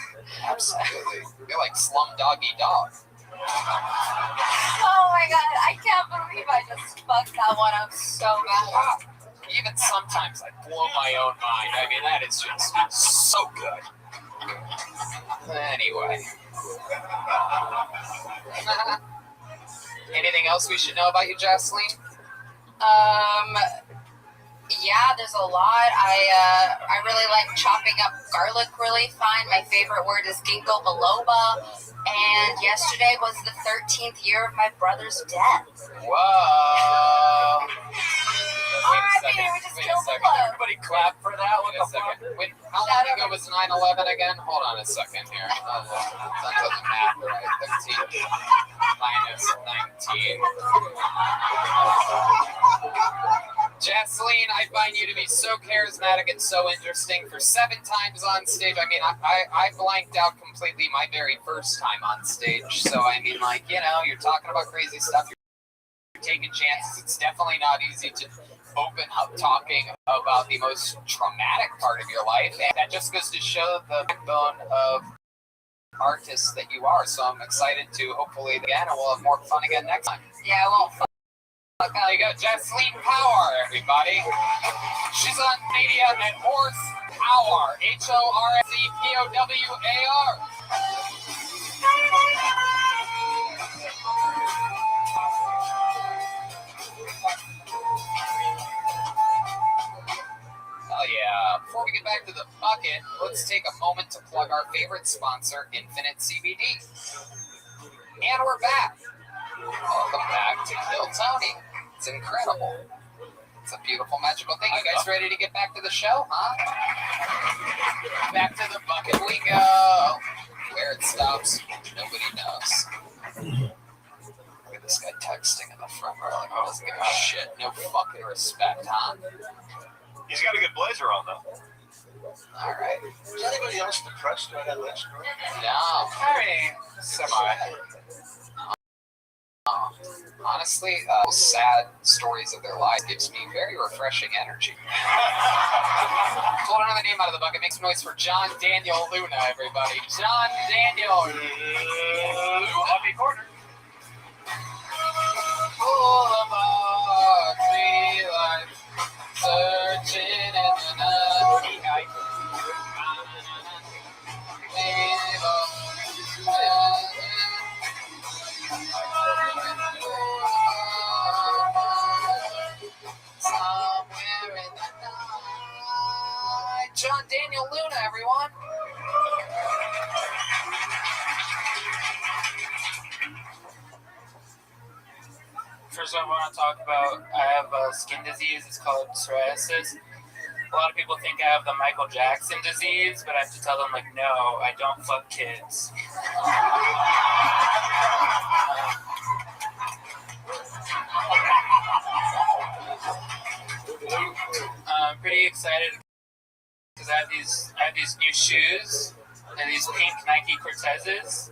Absolutely. You're like Slumdoggy Dog. Oh my god, I can't believe I just fucked that one up so bad. Even sometimes I blow my own mind. I mean, that is just so good. Anyway. Anything else we should know about you, Jaslene? Yeah, there's a lot. I really like chopping up garlic really fine. My favorite word is ginkgo biloba. And yesterday was the 13th year of my brother's death. Whoa. R.I.P. We just killed the club. Everybody clap for that. What the fuck? Wait, how long ago was 9/11 again? Hold on a second here. That doesn't math right. 13 minus 19. Jaslene, I find you to be so charismatic and so interesting. For 7 times on stage, I mean, I blanked out completely my very first time on stage. So, I mean, like, you know, you're talking about crazy stuff. You're taking chances. It's definitely not easy to open up talking about the most traumatic part of your life. And that just goes to show the backbone of artists that you are. So I'm excited to hopefully again, and we'll have more fun again next time. Yeah, I won't fuck up. There you go, Jaslene Power, everybody. She's on media at Horse Power, HORSEPOWAR. Hell yeah. Before we get back to the bucket, let's take a moment to plug our favorite sponsor, Infinite CBD. And we're back. Welcome back to Kill Tony. It's incredible. It's a beautiful, magical thing. You guys ready to get back to the show, huh? Back to the bucket we go. Where it stops, nobody knows. Look at this guy texting in the front row like he doesn't give a shit. No fucking respect, huh? He's got a good blazer on, though. All right. Is anybody else depressed by that last girl? No. I mean, semi. Honestly, sad stories of their lives gives me very refreshing energy. Pull another name out of the bucket. Make some noise for John Daniel Luna, everybody. John Daniel Luna. Happy corner. Full of tree life, searching in the night. Somewhere in the night. John Daniel Luna, everyone. First, I want to talk about, I have a skin disease. It's called psoriasis. A lot of people think I have the Michael Jackson disease, but I have to tell them, like, no, I don't fuck kids. I'm pretty excited because I have these new shoes and these pink Nike Cortezes.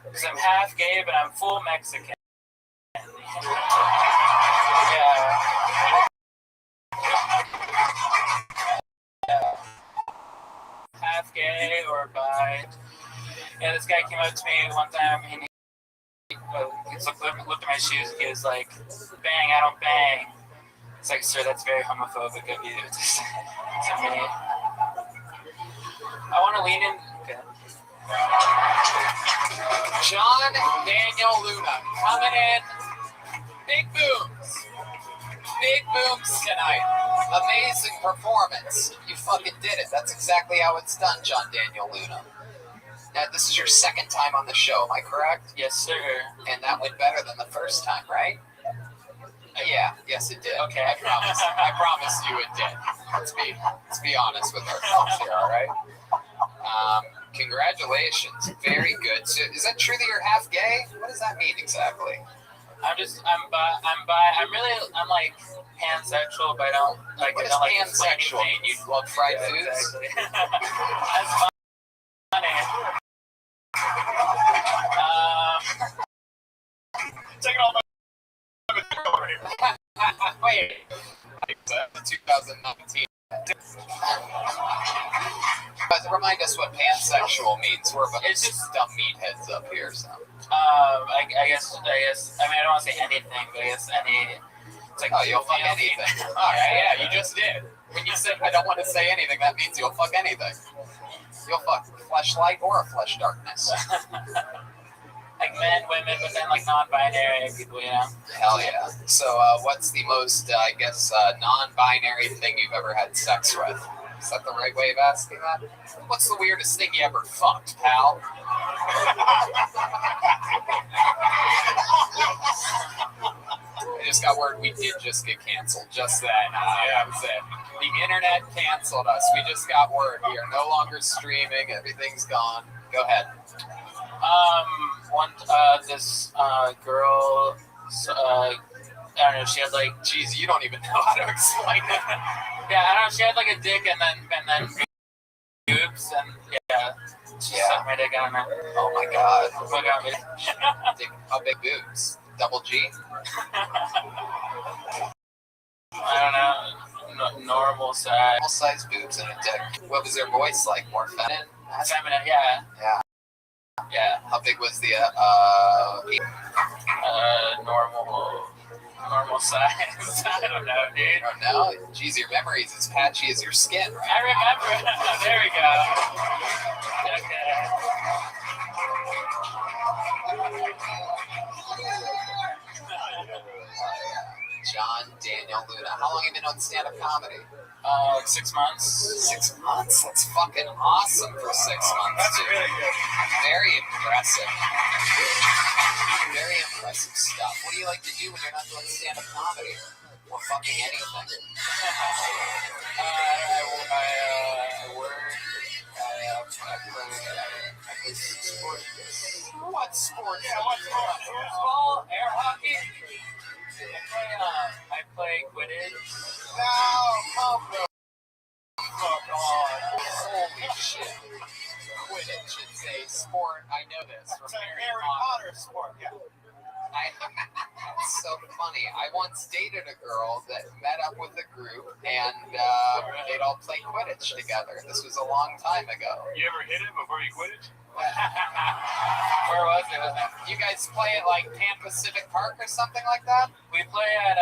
Because I'm half gay, but I'm full Mexican. Yeah. Half gay or bi. Yeah, this guy came up to me one time and he looked at my shoes and he was like, "Bang, I don't bang." It's like, "Sir, that's very homophobic of you to say to me." I want to lean in. Okay. John Daniel Luna coming in. Big booms. Big booms tonight. Amazing performance. You fucking did it. That's exactly how it's done, John Daniel Luna. Now, this is your second time on the show, am I correct? Yes, sir. And that went better than the first time, right? Yeah, yes it did. Okay. I promise you it did. Let's be honest with ourselves here, all right? Congratulations. Very good. So, is that true that you're half gay? What does that mean exactly? I'm bi. I'm like pansexual, but I don't like. What I don't like pansexual? You love fried foods? Exactly. That's funny. Taking all my Wait. 2019. But remind us what pansexual means. We're a bunch of dumb meatheads up here, so. I guess. I mean, I don't want to say anything, but I guess any. It's like, oh, you'll fuck anything. All right, yeah, you just did. When you said I don't want to say anything, that means you'll fuck anything. You'll fuck flesh light or a flesh darkness. Like men, women, but then like non-binary people, you know? Hell yeah. So, what's the most, non-binary thing you've ever had sex with? Is that the right way of asking that? What's the weirdest thing you ever fucked, pal? I just got word we did just get canceled. Just then. That was it. The internet canceled us. We just got word. We are no longer streaming. Everything's gone. Go ahead. This girl, I don't know, she had like, geez, you don't even know how to explain it. Yeah, I don't know, she had like a dick and then boobs and she sucked my dick on her. Oh my god. How big boobs? Double G? I don't know, normal size. Normal size boobs and a dick. What was their voice like? More feminine? Feminine, yeah. Yeah. Yeah. How big was the normal size? I don't know, dude. You don't know? Jeez, your memory's as patchy as your skin, right? I remember. There we go. Okay. John Daniel Luna. How long have you been on stand-up comedy? Like 6 months. 6 months? That's fucking awesome for 6 months. That's really good. Very impressive. Very impressive stuff. What do you like to do when you're not doing stand-up comedy? Or fucking anything? I work. I play sports. What sport? Yeah, what sport? Football, air hockey. I play Quidditch. No, fuck on. Holy shit. Quidditch is a sport. I know this. It's a Harry Potter sport, yeah. That's so funny. I once dated a girl that met up with a group and they'd all play Quidditch together. This was a long time ago. You ever hit it before you Quidditch? Where was it? You guys play at like Pan Pacific Park or something like that? We play at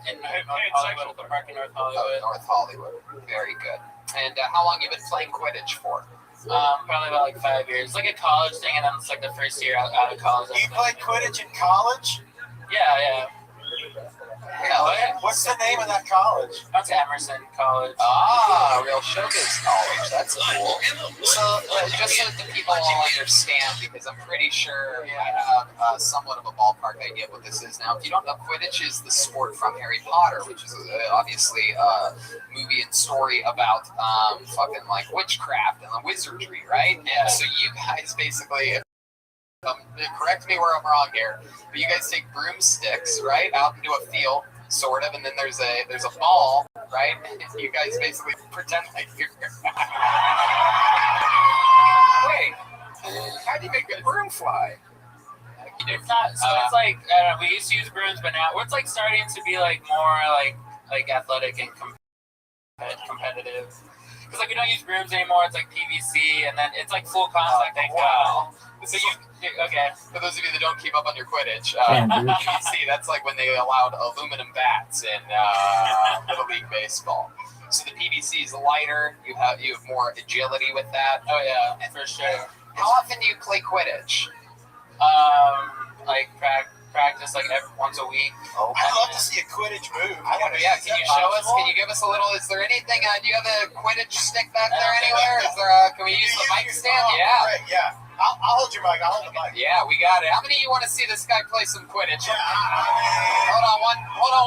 in North Hollywood, at the park in North Hollywood. Oh, North Hollywood. Very good. And how long you been playing Quidditch for? Probably about like 5 years. Like a college thing, and then it's like the first year out of college. You played Quidditch in college? Yeah. What's the name of that college? That's Emerson College. Ah, real showbiz college. That's cool. So, just so that the people all understand, because I'm pretty sure I have somewhat of a ballpark idea of what this is now. If you don't know, Quidditch is the sport from Harry Potter, which is obviously a movie and story about fucking like witchcraft and the wizardry, right? Yeah. So you guys basically. Correct me where I'm wrong here, but you guys take broomsticks, right, out into a field, sort of, and then there's a ball, right? And you guys basically pretend like you're. Wait, how do you make a broom fly? It's not. So it's like I don't know, we used to use brooms, but now it's like starting to be like more like athletic and competitive. Because like we don't use brooms anymore. It's like PVC, and then it's like full contact. Wow. So okay. For those of you that don't keep up on your Quidditch, PVC, that's like when they allowed aluminum bats in Little League Baseball. So the PVC is lighter. You have more agility with that. Oh yeah, for sure. How often do you play Quidditch? Like practice like once a week. Oh, I'd love to see a Quidditch move. Yeah, can you show us? Can you give us a little? Is there anything? Do you have a Quidditch stick back there anywhere? Is there? Can we use the mic stand? Yeah. Great, yeah. I'll hold your mic. I'll hold the mic. Yeah, we got it. How many of you want to see this guy play some Quidditch? Hold on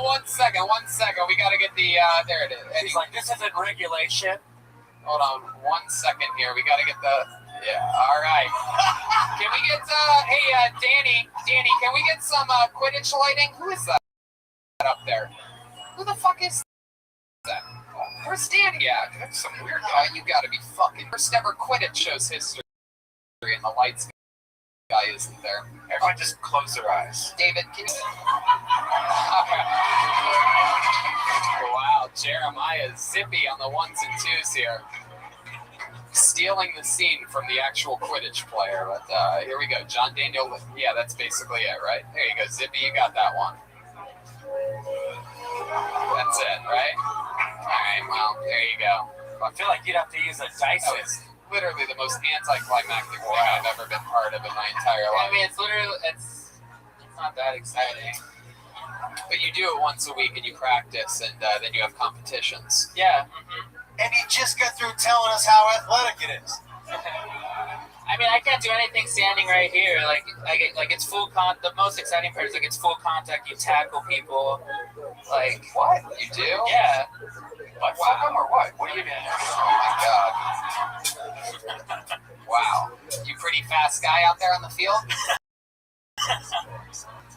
one second. We got to get the. There it is. And he's like, this isn't regulation. Hold on 1 second here. We got to get the. Yeah. All right. Can we get? Hey, Danny. Can we get some Quidditch lighting? Who is that up there? Who the fuck is that? Where's Danny at? That's some weird guy. You got to be fucking. First ever Quidditch shows history. And the lights guy isn't there. Everyone just close their eyes. David, can you... Wow, Jeremiah is zippy on the ones and twos here. Stealing the scene from the actual Quidditch player. But here we go. John Daniel. Yeah, that's basically it, right? There you go, Zippy. You got that one. That's it, right? All right, well, there you go. I feel like you'd have to use a dice. Literally the most anticlimactic thing I've ever been part of in my entire life. I mean, it's not that exciting. But you do it once a week and you practice, and then you have competitions. Yeah. And you just got through telling us how athletic it is. I mean, I can't do anything standing right here. Like it's full the most exciting part is like it's full contact. You tackle people. Like what? You do? Yeah. Like fuck them or what? What do you mean? Oh my god. Wow. You pretty fast guy out there on the field?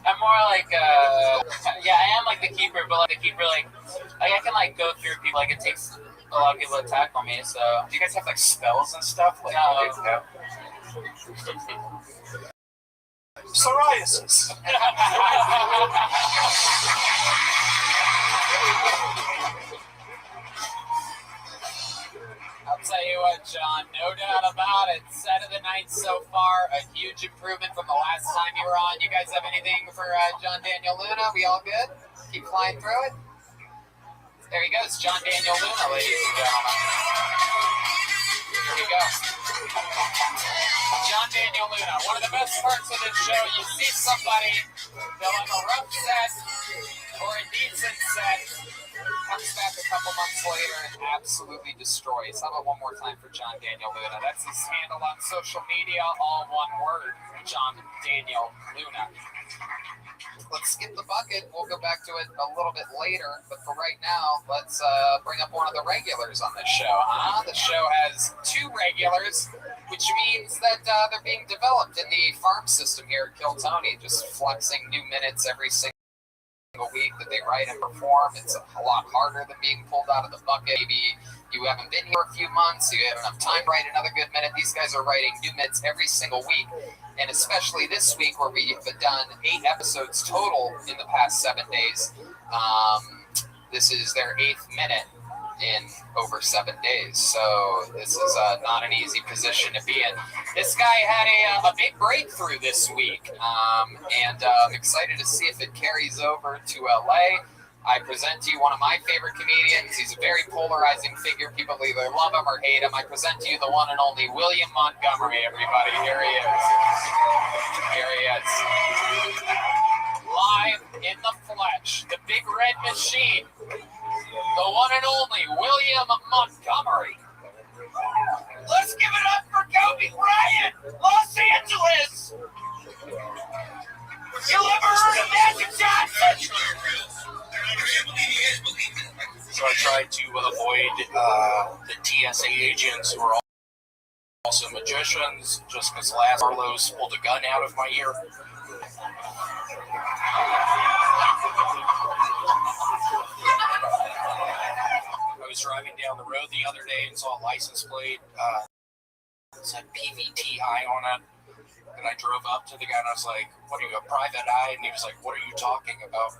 I'm more like yeah, I am like the keeper, but like the keeper like I can like go through people. Like it takes a lot of people to tackle me. So do you guys have like spells and stuff? Like no. Psoriasis. I'll tell you what, John, no doubt about it. Set of the night so far, a huge improvement from the last time you were on. You guys have anything for John Daniel Luna? We all good? Keep flying through it? There he goes, John Daniel Luna, ladies and gentlemen. Here we go. John Daniel Luna, one of the best parts of this show, you see somebody fill in a rough set or a decent set, comes back a couple months later and absolutely destroys. How about one more time for John Daniel Luna? That's his handle on social media, all one word, John Daniel Luna. Let's skip the bucket. We'll go back to it a little bit later. But for right now, let's bring up one of the regulars on this show. The show has 2 regulars, which means that they're being developed in the farm system here at Kill Tony, just flexing new minutes every single week that they write and perform. It's a lot harder than being pulled out of the bucket. Maybe you haven't been here a few months, you have enough time to write another good minute. These guys are writing new minutes every single week, and especially this week where we have done 8 episodes total in the past 7 days. This is their 8th minute in over 7 days, so this is not an easy position to be in. This guy had a big breakthrough this week, and I'm excited to see if it carries over to LA. I present to you one of my favorite comedians. He's a very polarizing figure. People either love him or hate him. I present to you the one and only William Montgomery, everybody. Here he is. Here he is. live in the flesh, the big red machine, the one and only William Montgomery. Let's give it up for Kobe Bryant, Los Angeles. You ever heard of Magic Johnson? So I tried to avoid the TSA agents who are also magicians, just because last Carlos pulled a gun out of my ear. I was driving down the road the other day and saw a license plate that said PVTI on it. And I drove up to the guy and I was like, "What are you, a private eye?" And he was like, "What are you talking about?"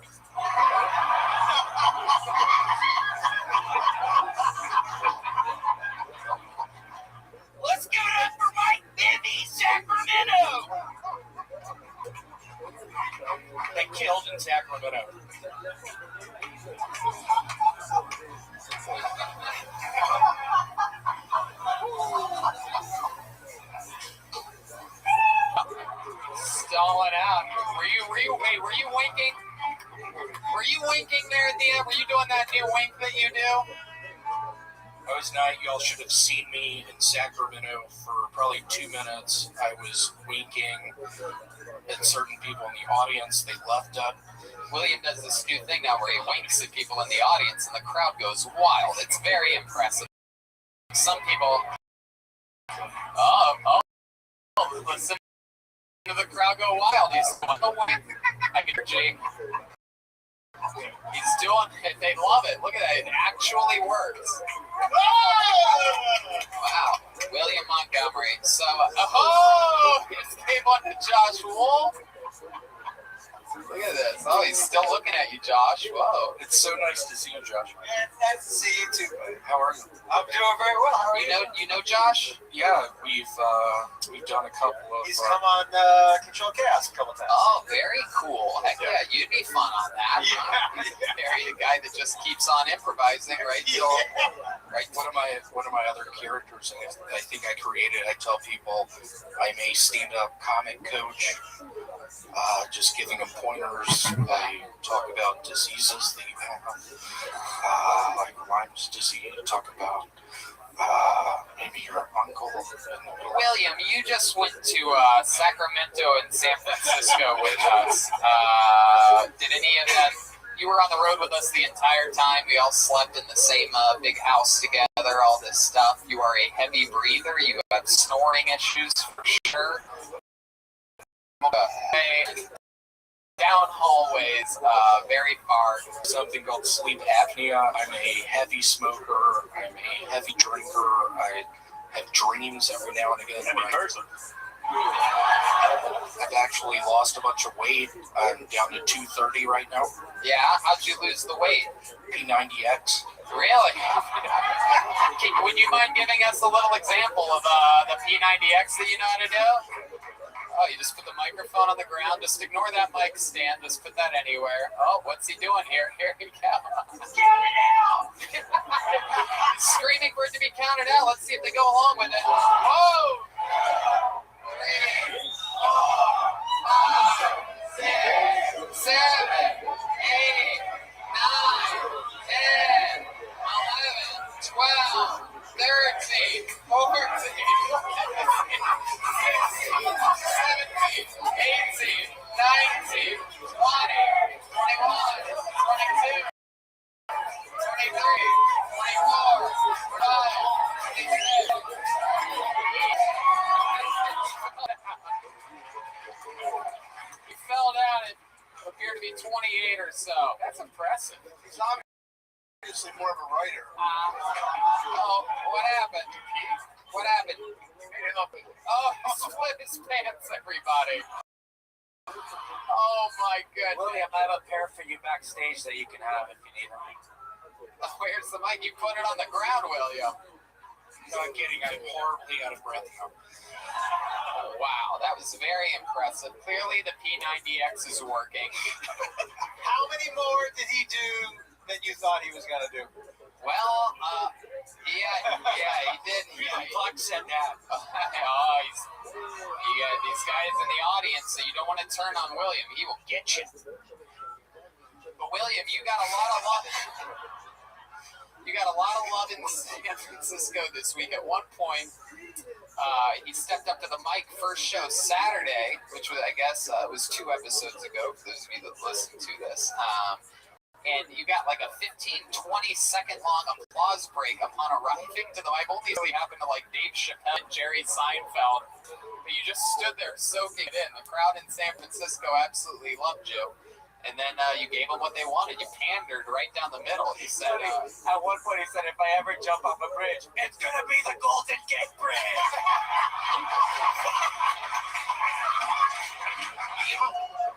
Let's give it up for Mike Bibby, Sacramento. They killed in Sacramento. Stalling out. Were you winking? Were you winking there at the end? Were you doing that new wink that you do? I was not. Y'all should have seen me in Sacramento for probably 2 minutes. I was winking at certain people in the audience. They left up. William does this new thing now where he winks at people in the audience and the crowd goes wild. It's very impressive. Some people, listen to the crowd go wild. He's doing the wink. I mean, Jake. He's doing it. They love it. Look at that. It actually works. Wow. William Montgomery. So, he just gave one to Josh Wolf. Look at this. Oh, he's still looking at you, Josh. Whoa. It's so nice to see you, Josh. Yeah, nice to see you too, buddy. How are you? I'm doing very well. How are you? You know Josh? Yeah, we've done a couple of. He's come on Control Chaos a couple times. Oh, very cool. Heck yeah, you'd be fun on that. Yeah. Very the guy that just keeps on improvising, right? Right. One of my other characters, I think I created. I tell people I'm a stand-up comic coach. Just giving them pointers. I talk about diseases that you have, like Lyme's disease. Talk about maybe your uncle. William, you just went to Sacramento and San Francisco with us. Did any of that? You were on the road with us the entire time. We all slept in the same big house together. All this stuff. You are a heavy breather. You have snoring issues for sure. Down hallways, very far. Something called sleep apnea. I'm a heavy smoker. I'm a heavy drinker. I have dreams every now and again. Heavy person. I've actually lost a bunch of weight. I'm down to 230 right now. Yeah, how'd you lose the weight? P90X. Really? Would you mind giving us a little example of the P90X that you know how to do? Oh, you just put the microphone on the ground. Just ignore that mic stand. Just put that anywhere. Oh, what's he doing here? Here we go. Count it out! He's screaming for it to be counted out. Let's see if they go along with it. Whoa! 3, 4, 5, 6, 7, 8, 9, 10, 11, 12, 13, 14, 17, 18, 19, 20, 21, 22, 23, 24, 25, 26. He fell down and appeared to be 28 or so. That's impressive. He's obviously more of a writer. What happened? What happened? Oh, he split his pants, everybody. Oh my goodness. William, I have a pair for you backstage that you can have if you need them. Oh, here's the mic. You put it on the ground, William. No, I'm kidding. I'm horribly out of breath now. Wow, that was very impressive. Clearly, the P90X is working. How many more did he do than you thought he was going to do? Well, yeah, he did. Buck said that. You got these guys in the audience, so you don't want to turn on William. He will get you. William, you got a lot of love. You got a lot of love in San Francisco this week. At one point, he stepped up to the mic first show Saturday, which was, I guess, was 2 episodes ago for those of you that listen to this. And you got like a 15, 20-second long applause break upon arriving to the mic. Only really happened to like Dave Chappelle and Jerry Seinfeld. But you just stood there soaking it in. The crowd in San Francisco absolutely loved you. And then you gave them what they wanted. You pandered right down the middle. He said, at one point he said, if I ever jump off a bridge, it's going to be the Golden Gate Bridge.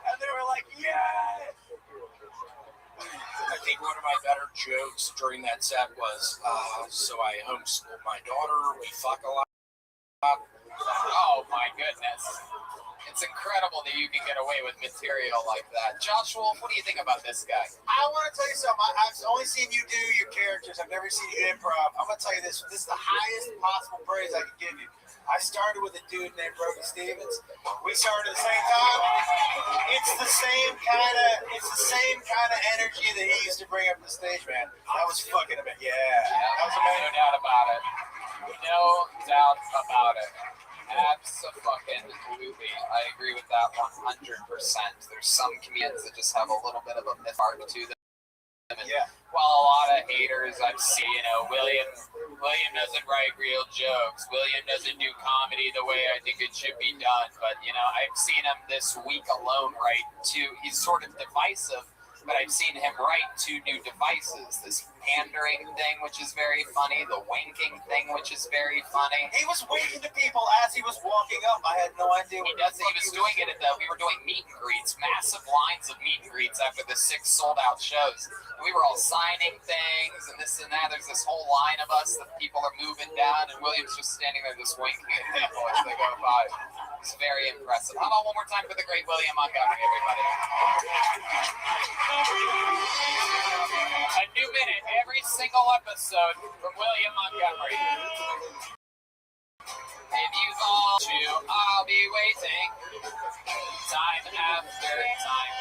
And they were like, yes. I think one of my better jokes during that set was, so I homeschool my daughter, we fuck a lot. Oh my goodness. It's incredible that you can get away with material like that. Josh Wolf, what do you think about this guy? I want to tell you something. I've only seen you do your characters. I've never seen you improv. I'm going to tell you this. This is the highest possible praise I can give you. I started with a dude named Brody Stevens. We started at the same time. It's the same kind of energy that he used to bring up the stage, man. That was fucking amazing. Yeah. That was amazing. No doubt about it. No doubt about it. Absolutely. I agree with that 100%. There's some comedians that just have a little bit of a myth arc to them. And while a lot of haters I've seen, William doesn't write real jokes. William doesn't do comedy the way I think it should be done. But, I've seen him this week alone write he's sort of divisive, but I've seen him write 2 new devices. This pandering thing, which is very funny. The winking thing, which is very funny. He was winking to people as he was walking up. I had no idea. He was doing it we were doing meet and greets, massive lines of meet and greets after the 6 sold out shows. We were all signing things and this and that. There's this whole line of us that people are moving down, and William's just standing there just winking at people as they go by. It's very impressive. How about one more time for the great William Montgomery, everybody? A new minute every single episode from William Montgomery. If you call to, I'll be waiting. Time after time.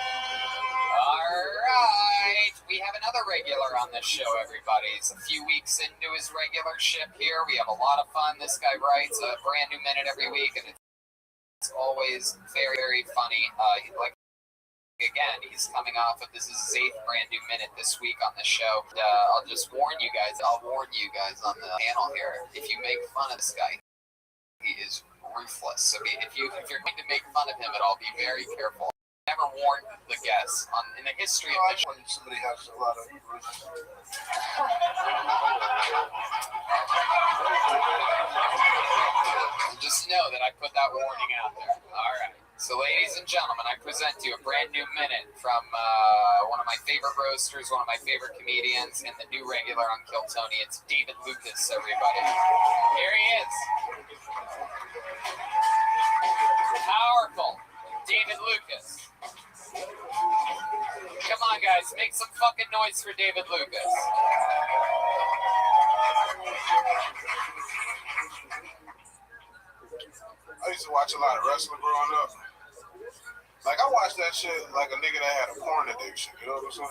Alright. We have another regular on this show, everybody. He's a few weeks into his regularship here. We have a lot of fun. This guy writes a brand new minute every week, and it's always very, very funny. Again, he's coming off of this is his 8th brand new minute this week on the show. I'll just warn you guys. I'll warn you guys on the panel here. If you make fun of this guy, he is ruthless. So if you're going to make fun of him at all, be very careful. Never warned the guests in the history of the show. Somebody has a lot of Just know that I put that warning out there. All right. So, ladies and gentlemen, I present to you a brand new minute from one of my favorite roasters, one of my favorite comedians, and the new regular on Kill Tony. It's David Lucas, everybody. Here he is. Powerful David Lucas. Come on, guys, make some fucking noise for David Lucas. I used to watch a lot of wrestling growing up. Like, I watched that shit like a nigga that had a porn addiction, you know what I'm saying?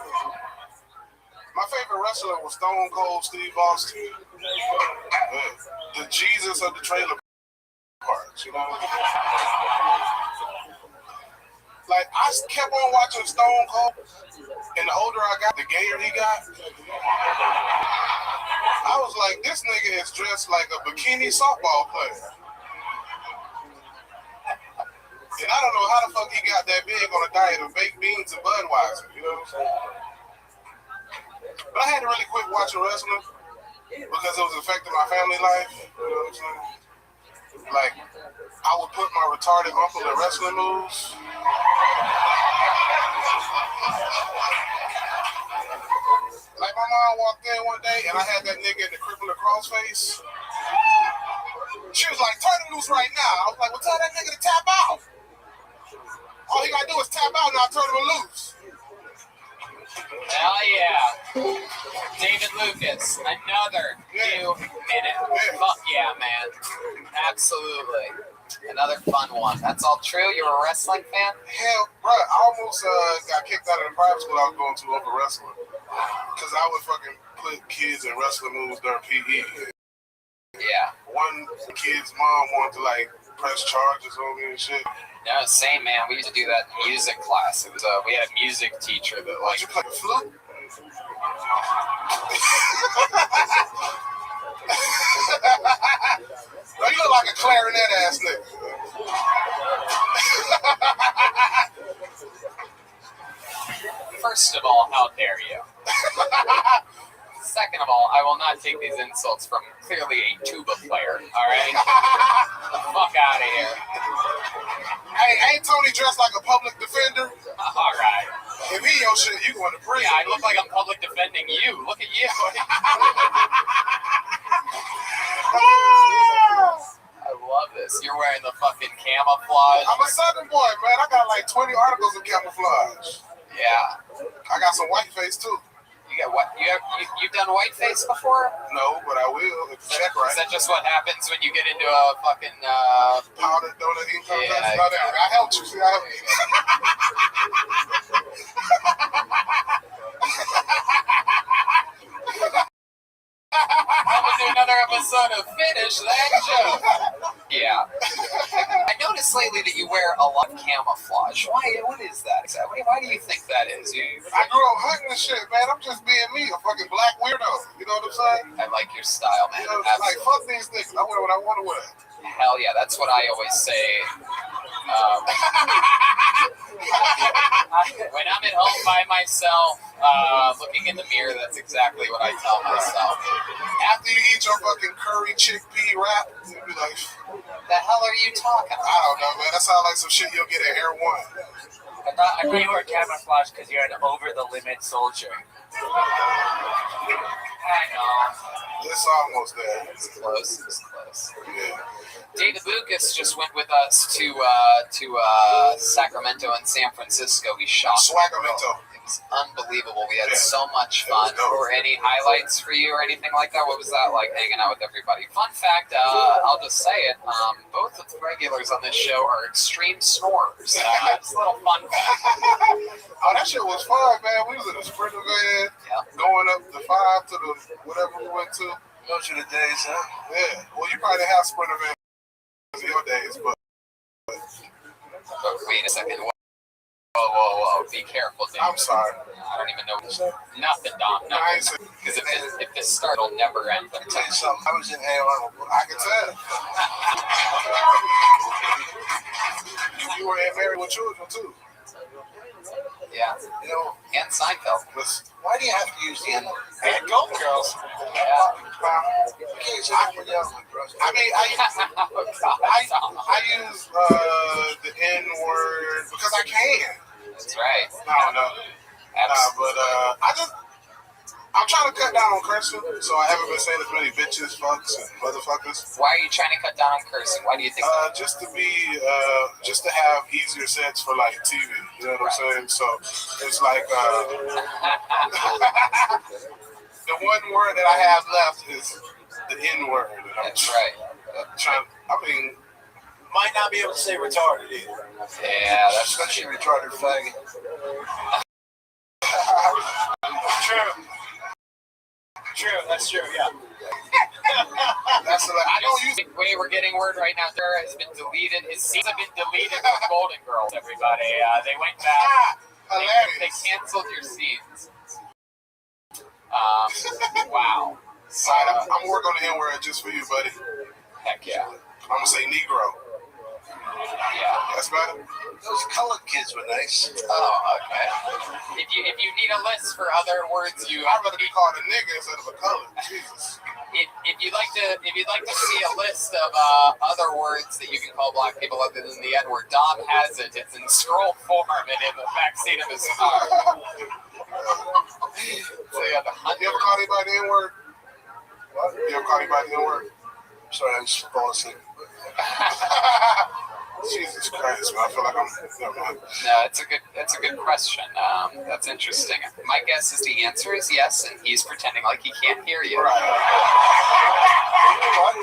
My favorite wrestler was Stone Cold Steve Austin. The Jesus of the trailer parks, you know? Like, I kept on watching Stone Cold, and the older I got, the gayer he got. I was like, this nigga is dressed like a bikini softball player. And I don't know how the fuck he got that big on a diet of baked beans and Budweiser, you know what I'm saying? But I had to really quit watching wrestling because it was affecting my family life, you know what I'm saying? Like, I would put my retarded uncle in wrestling moves. Like, my mom walked in one day and I had that nigga in the crippler crossface. She was like, turn him loose right now. I was like, well, tell that nigga to tap out. All he gotta do is tap out and I'll turn him loose. Hell yeah. David Lucas, another new minute. Fuck yeah, man. Absolutely. Another fun one. That's all true? You're a wrestling fan? Hell, bro, I almost got kicked out of the private school I was going to over wrestling. Because I would fucking put kids in wrestling moves during PE. Yeah. One kid's mom wanted to, like, press charges on me and shit. No, same, man. We used to do that in music class. It was we had a music teacher that, like... You play the flute? No, you look like a clarinet ass nigga. First of all, how dare you? Second of all, I will not take these insults from clearly a tuba player, alright? Get the fuck out of here. Hey, ain't Tony dressed like a public defender? Alright. If he your shit, you going to prison. Yeah, I look like I'm public defending you. Look at you. I love this. You're wearing the fucking camouflage. I'm a Southern boy, man. I got like 20 articles of camouflage. Yeah. I got some whiteface too. You got what? You've done whiteface before? No, but I will. If you check right. Is that just what happens when you get into a fucking powder donut eating contest? Yeah, No, I helped you. See, I helped you. I'm gonna do another episode of Finish That Joke. Yeah. I noticed lately that you wear a lot of camouflage. Why? What is that exactly? Why do you think that is? I grew up hunting and shit, man. I'm just being me, a fucking black weirdo. You know what I'm saying? I like your style, man. You know, like, fuck these niggas. I wear what I want to wear. Hell yeah, that's what I always say. When I'm at home by myself, looking in the mirror, that's exactly what I tell myself. After you eat your fucking curry chickpea wrap, you'll be like, the hell are you talking about? I don't know, man. That sounds like some shit you'll get at Air One. I thought you were camouflage because you're an over-the-limit soldier. I know. It's almost there. It's close. It's close. Yeah. David Lucas just went with us to Sacramento and San Francisco. He shot. Swagamento. It was unbelievable. We had so much fun. Were any highlights for you or anything like that? What was that like, hanging out with everybody? Fun fact, I'll just say it. Both of the regulars on this show are extreme snorers. It's a little fun fact. Oh, that shit was fun, man. We was in a Sprinter van, going up the 5 to the whatever we went to. Those are the days, huh? Yeah. Well, you probably have Sprinter van in your days, but wait a second. Whoa. Be careful, Dave. I'm sorry. I don't even know. Nothing, Dom. Nothing. Because if this start will never end. Let me tell you something. I was in A&R. I can tell. You were in Married with Children, too. Yeah. You know, and Seinfeld. Why do you have to use the N-word? And Golden Girls. Yeah. You can't say that with I mean, I use the N-word because I can. That's right. No. But I'm trying to cut down on cursing, so I haven't been saying as many bitches, fucks, and motherfuckers. Why are you trying to cut down on cursing? Why do you think that? Just to have easier sets for like TV. You know what I'm saying? So it's like the one word that I have left is the N-word. That's right. Might not be able to say retarded either. Yeah, that's especially retarded faggot. True, that's true, yeah. I don't use the way we're getting word right now. There has been deleted. His scenes have been deleted from Golden Girls, everybody. They went back. They canceled your scenes. Wow. I'm working on the N-word just for you, buddy. Heck yeah. I'm going to say Negro. Yeah. That's better. Those colored kids were nice. Oh, okay. If you need a list for other words, I'd rather be called a nigga instead of a color. Jesus. If you'd like to see a list of other words that you can call black people other than the N-word, Dom has it. It's in scroll form and in the backseat of his car. So you have you ever call anybody the N-word? What? You ever call anybody the N-word? Sorry, I'm just falling asleep. Jesus Christ, man. I feel like I'm. No, it's a good question. That's interesting. My guess is the answer is yes, and he's pretending like he can't hear you. Right.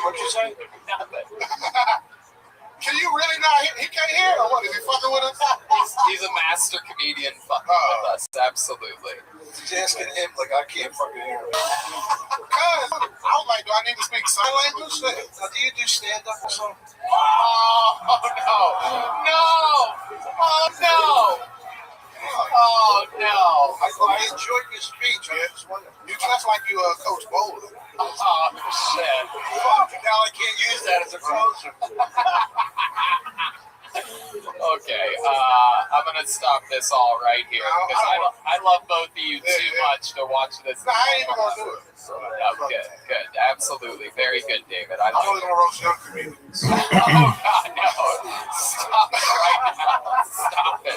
What'd you say? Nothing. Can you What is he fucking with us? He's a master comedian fucking with us. Absolutely. He's asking him like I can't fucking hear him. Cause I was like, do I need to speak sign language? Now, do you do stand up or something? Oh no! No! Oh no! Oh no! I enjoyed your speech. I just wondering. You dress like you Coach Bowling. Oh shit! Fuck! Now I can't use that as a closer. Okay, I'm gonna stop this all right here because I love both of you too much to watch this. No, I ain't even gonna do it. No, good, absolutely, very good, David. I'm only gonna roast young comedians. Oh God, no! Stop it right now! Stop it,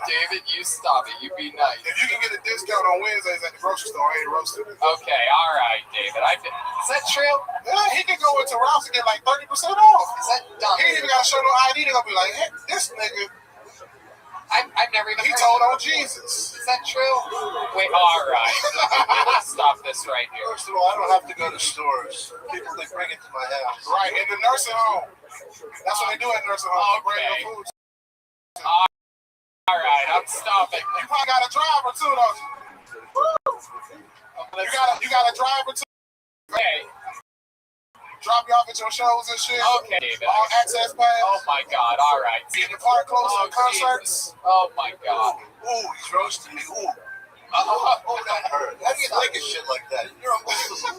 David. You stop it. You be nice. If you can get a discount on Wednesdays at the grocery store, I ain't roasting it. Okay, all right, David. Is that true? Yeah, he can go into Rouse and get like 30% off. Is that dumb? He ain't even gotta show no ID. They're gonna be like, hey, this nigga. I've never even. He told on Jesus. Is that true? Wait, all right. Let's stop this right here. First of all, I don't have to go to stores. People, they bring it to my house. Right, in the nursing home. That's what they do at nursing homes. Bring your food. All right, I'm stopping. You probably got a driver too, don't you? You got a driver too. Okay. Drop you off at your shows and shit. Okay, David. All access pass. Oh my God! All right. In the park close to concerts. Oh my God. Ooh, he's roasting me. Ooh. Oh, that hurt. How do you like a shit like that? You're unbelievable.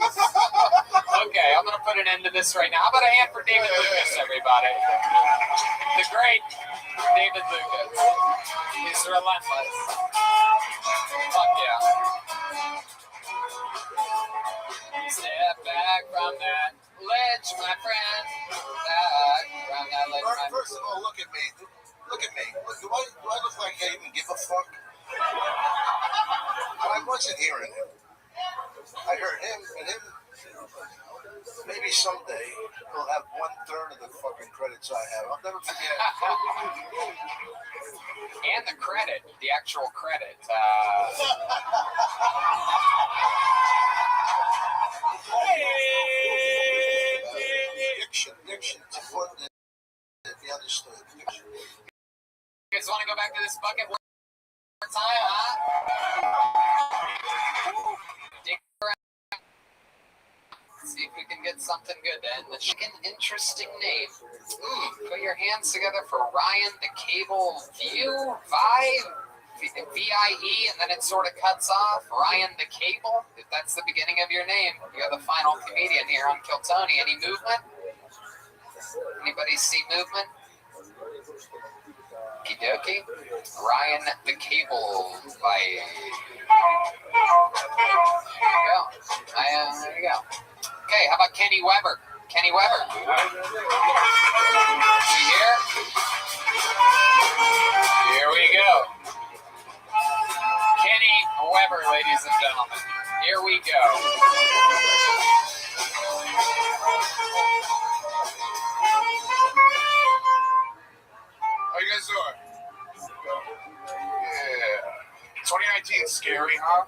Okay, I'm gonna put an end to this right now. How about a hand for David Lucas, everybody? The great David Lucas. He's relentless. Fuck yeah. Step back from that ledge, my friend. Back from that ledge, my friend. First of all, look at me. Look at me. Do I look like I even give a fuck? I wasn't hearing him. I heard him, and him. Maybe someday he'll have 1/3 of the fucking credits I have. I'll never forget. And the credit, the actual credit. Diction. It's important that be understood. Diction. You guys want to go back to this bucket one more time, huh? Dig around. See if we can get something good to end the chicken. Interesting name. Put your hands together for Ryan the Cable View VIE, and then it sort of cuts off. Ryan the Cable. If that's the beginning of your name, you're the final comedian here on Kill Tony. Any movement? Anybody see movement? Okie dokie. Ryan the Cable by. There you go. There you go. Okay, how about Kenny Weber? Kenny Weber. See here? Here we go. Kenny Weber, ladies and gentlemen. Here we go. How you guys doing? Yeah. 2019 is scary, huh?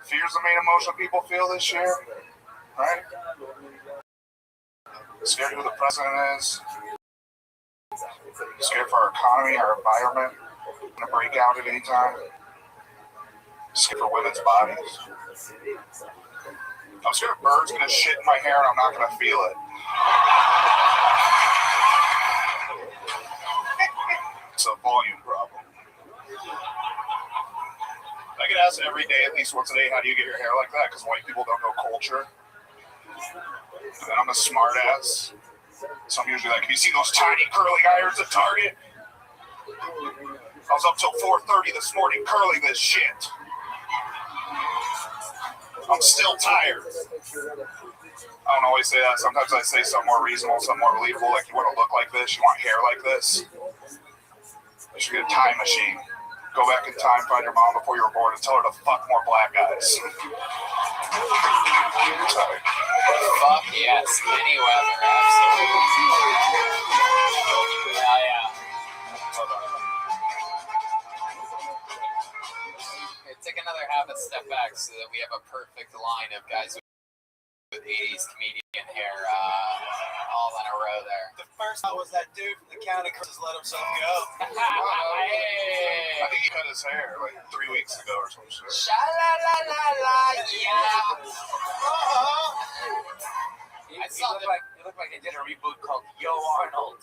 Fear's the main emotion people feel this year, right? Scared who the president is. Scared for our economy, our environment. Gonna break out at any time. Scared for women's bodies. I'm scared birds gonna shit in my hair and I'm not gonna feel it. It's a volume problem. I get asked every day, at least once a day, how do you get your hair like that? Because white people don't know culture. And I'm a smart ass. So I'm usually like, you see those tiny curly irons at Target? I was up till 4:30 this morning curling this shit. I'm still tired. I don't always say that. Sometimes I say something more reasonable, something more believable, like you want to look like this, you want hair like this. You should get a time machine. Go back in time, find your mom before you were born, and tell her to fuck more black guys. Sorry. Fuck yes, Kenny Weber, absolutely. Yeah. Okay, take another half a step back so that we have a perfect line of guys with 80s comedian hair all in a row there. the first thought was that dude from the county just let himself go. I think he cut his hair like 3 weeks ago or some shit. Sha-la-la-la-la, yeah. You look like they did a reboot called Yo Arnold.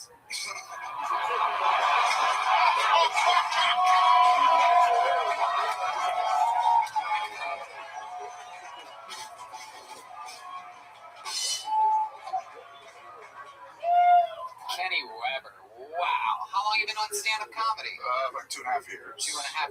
Kenny Weber. Wow. How long have you been on stand-up comedy? Like 2.5 years. 2.5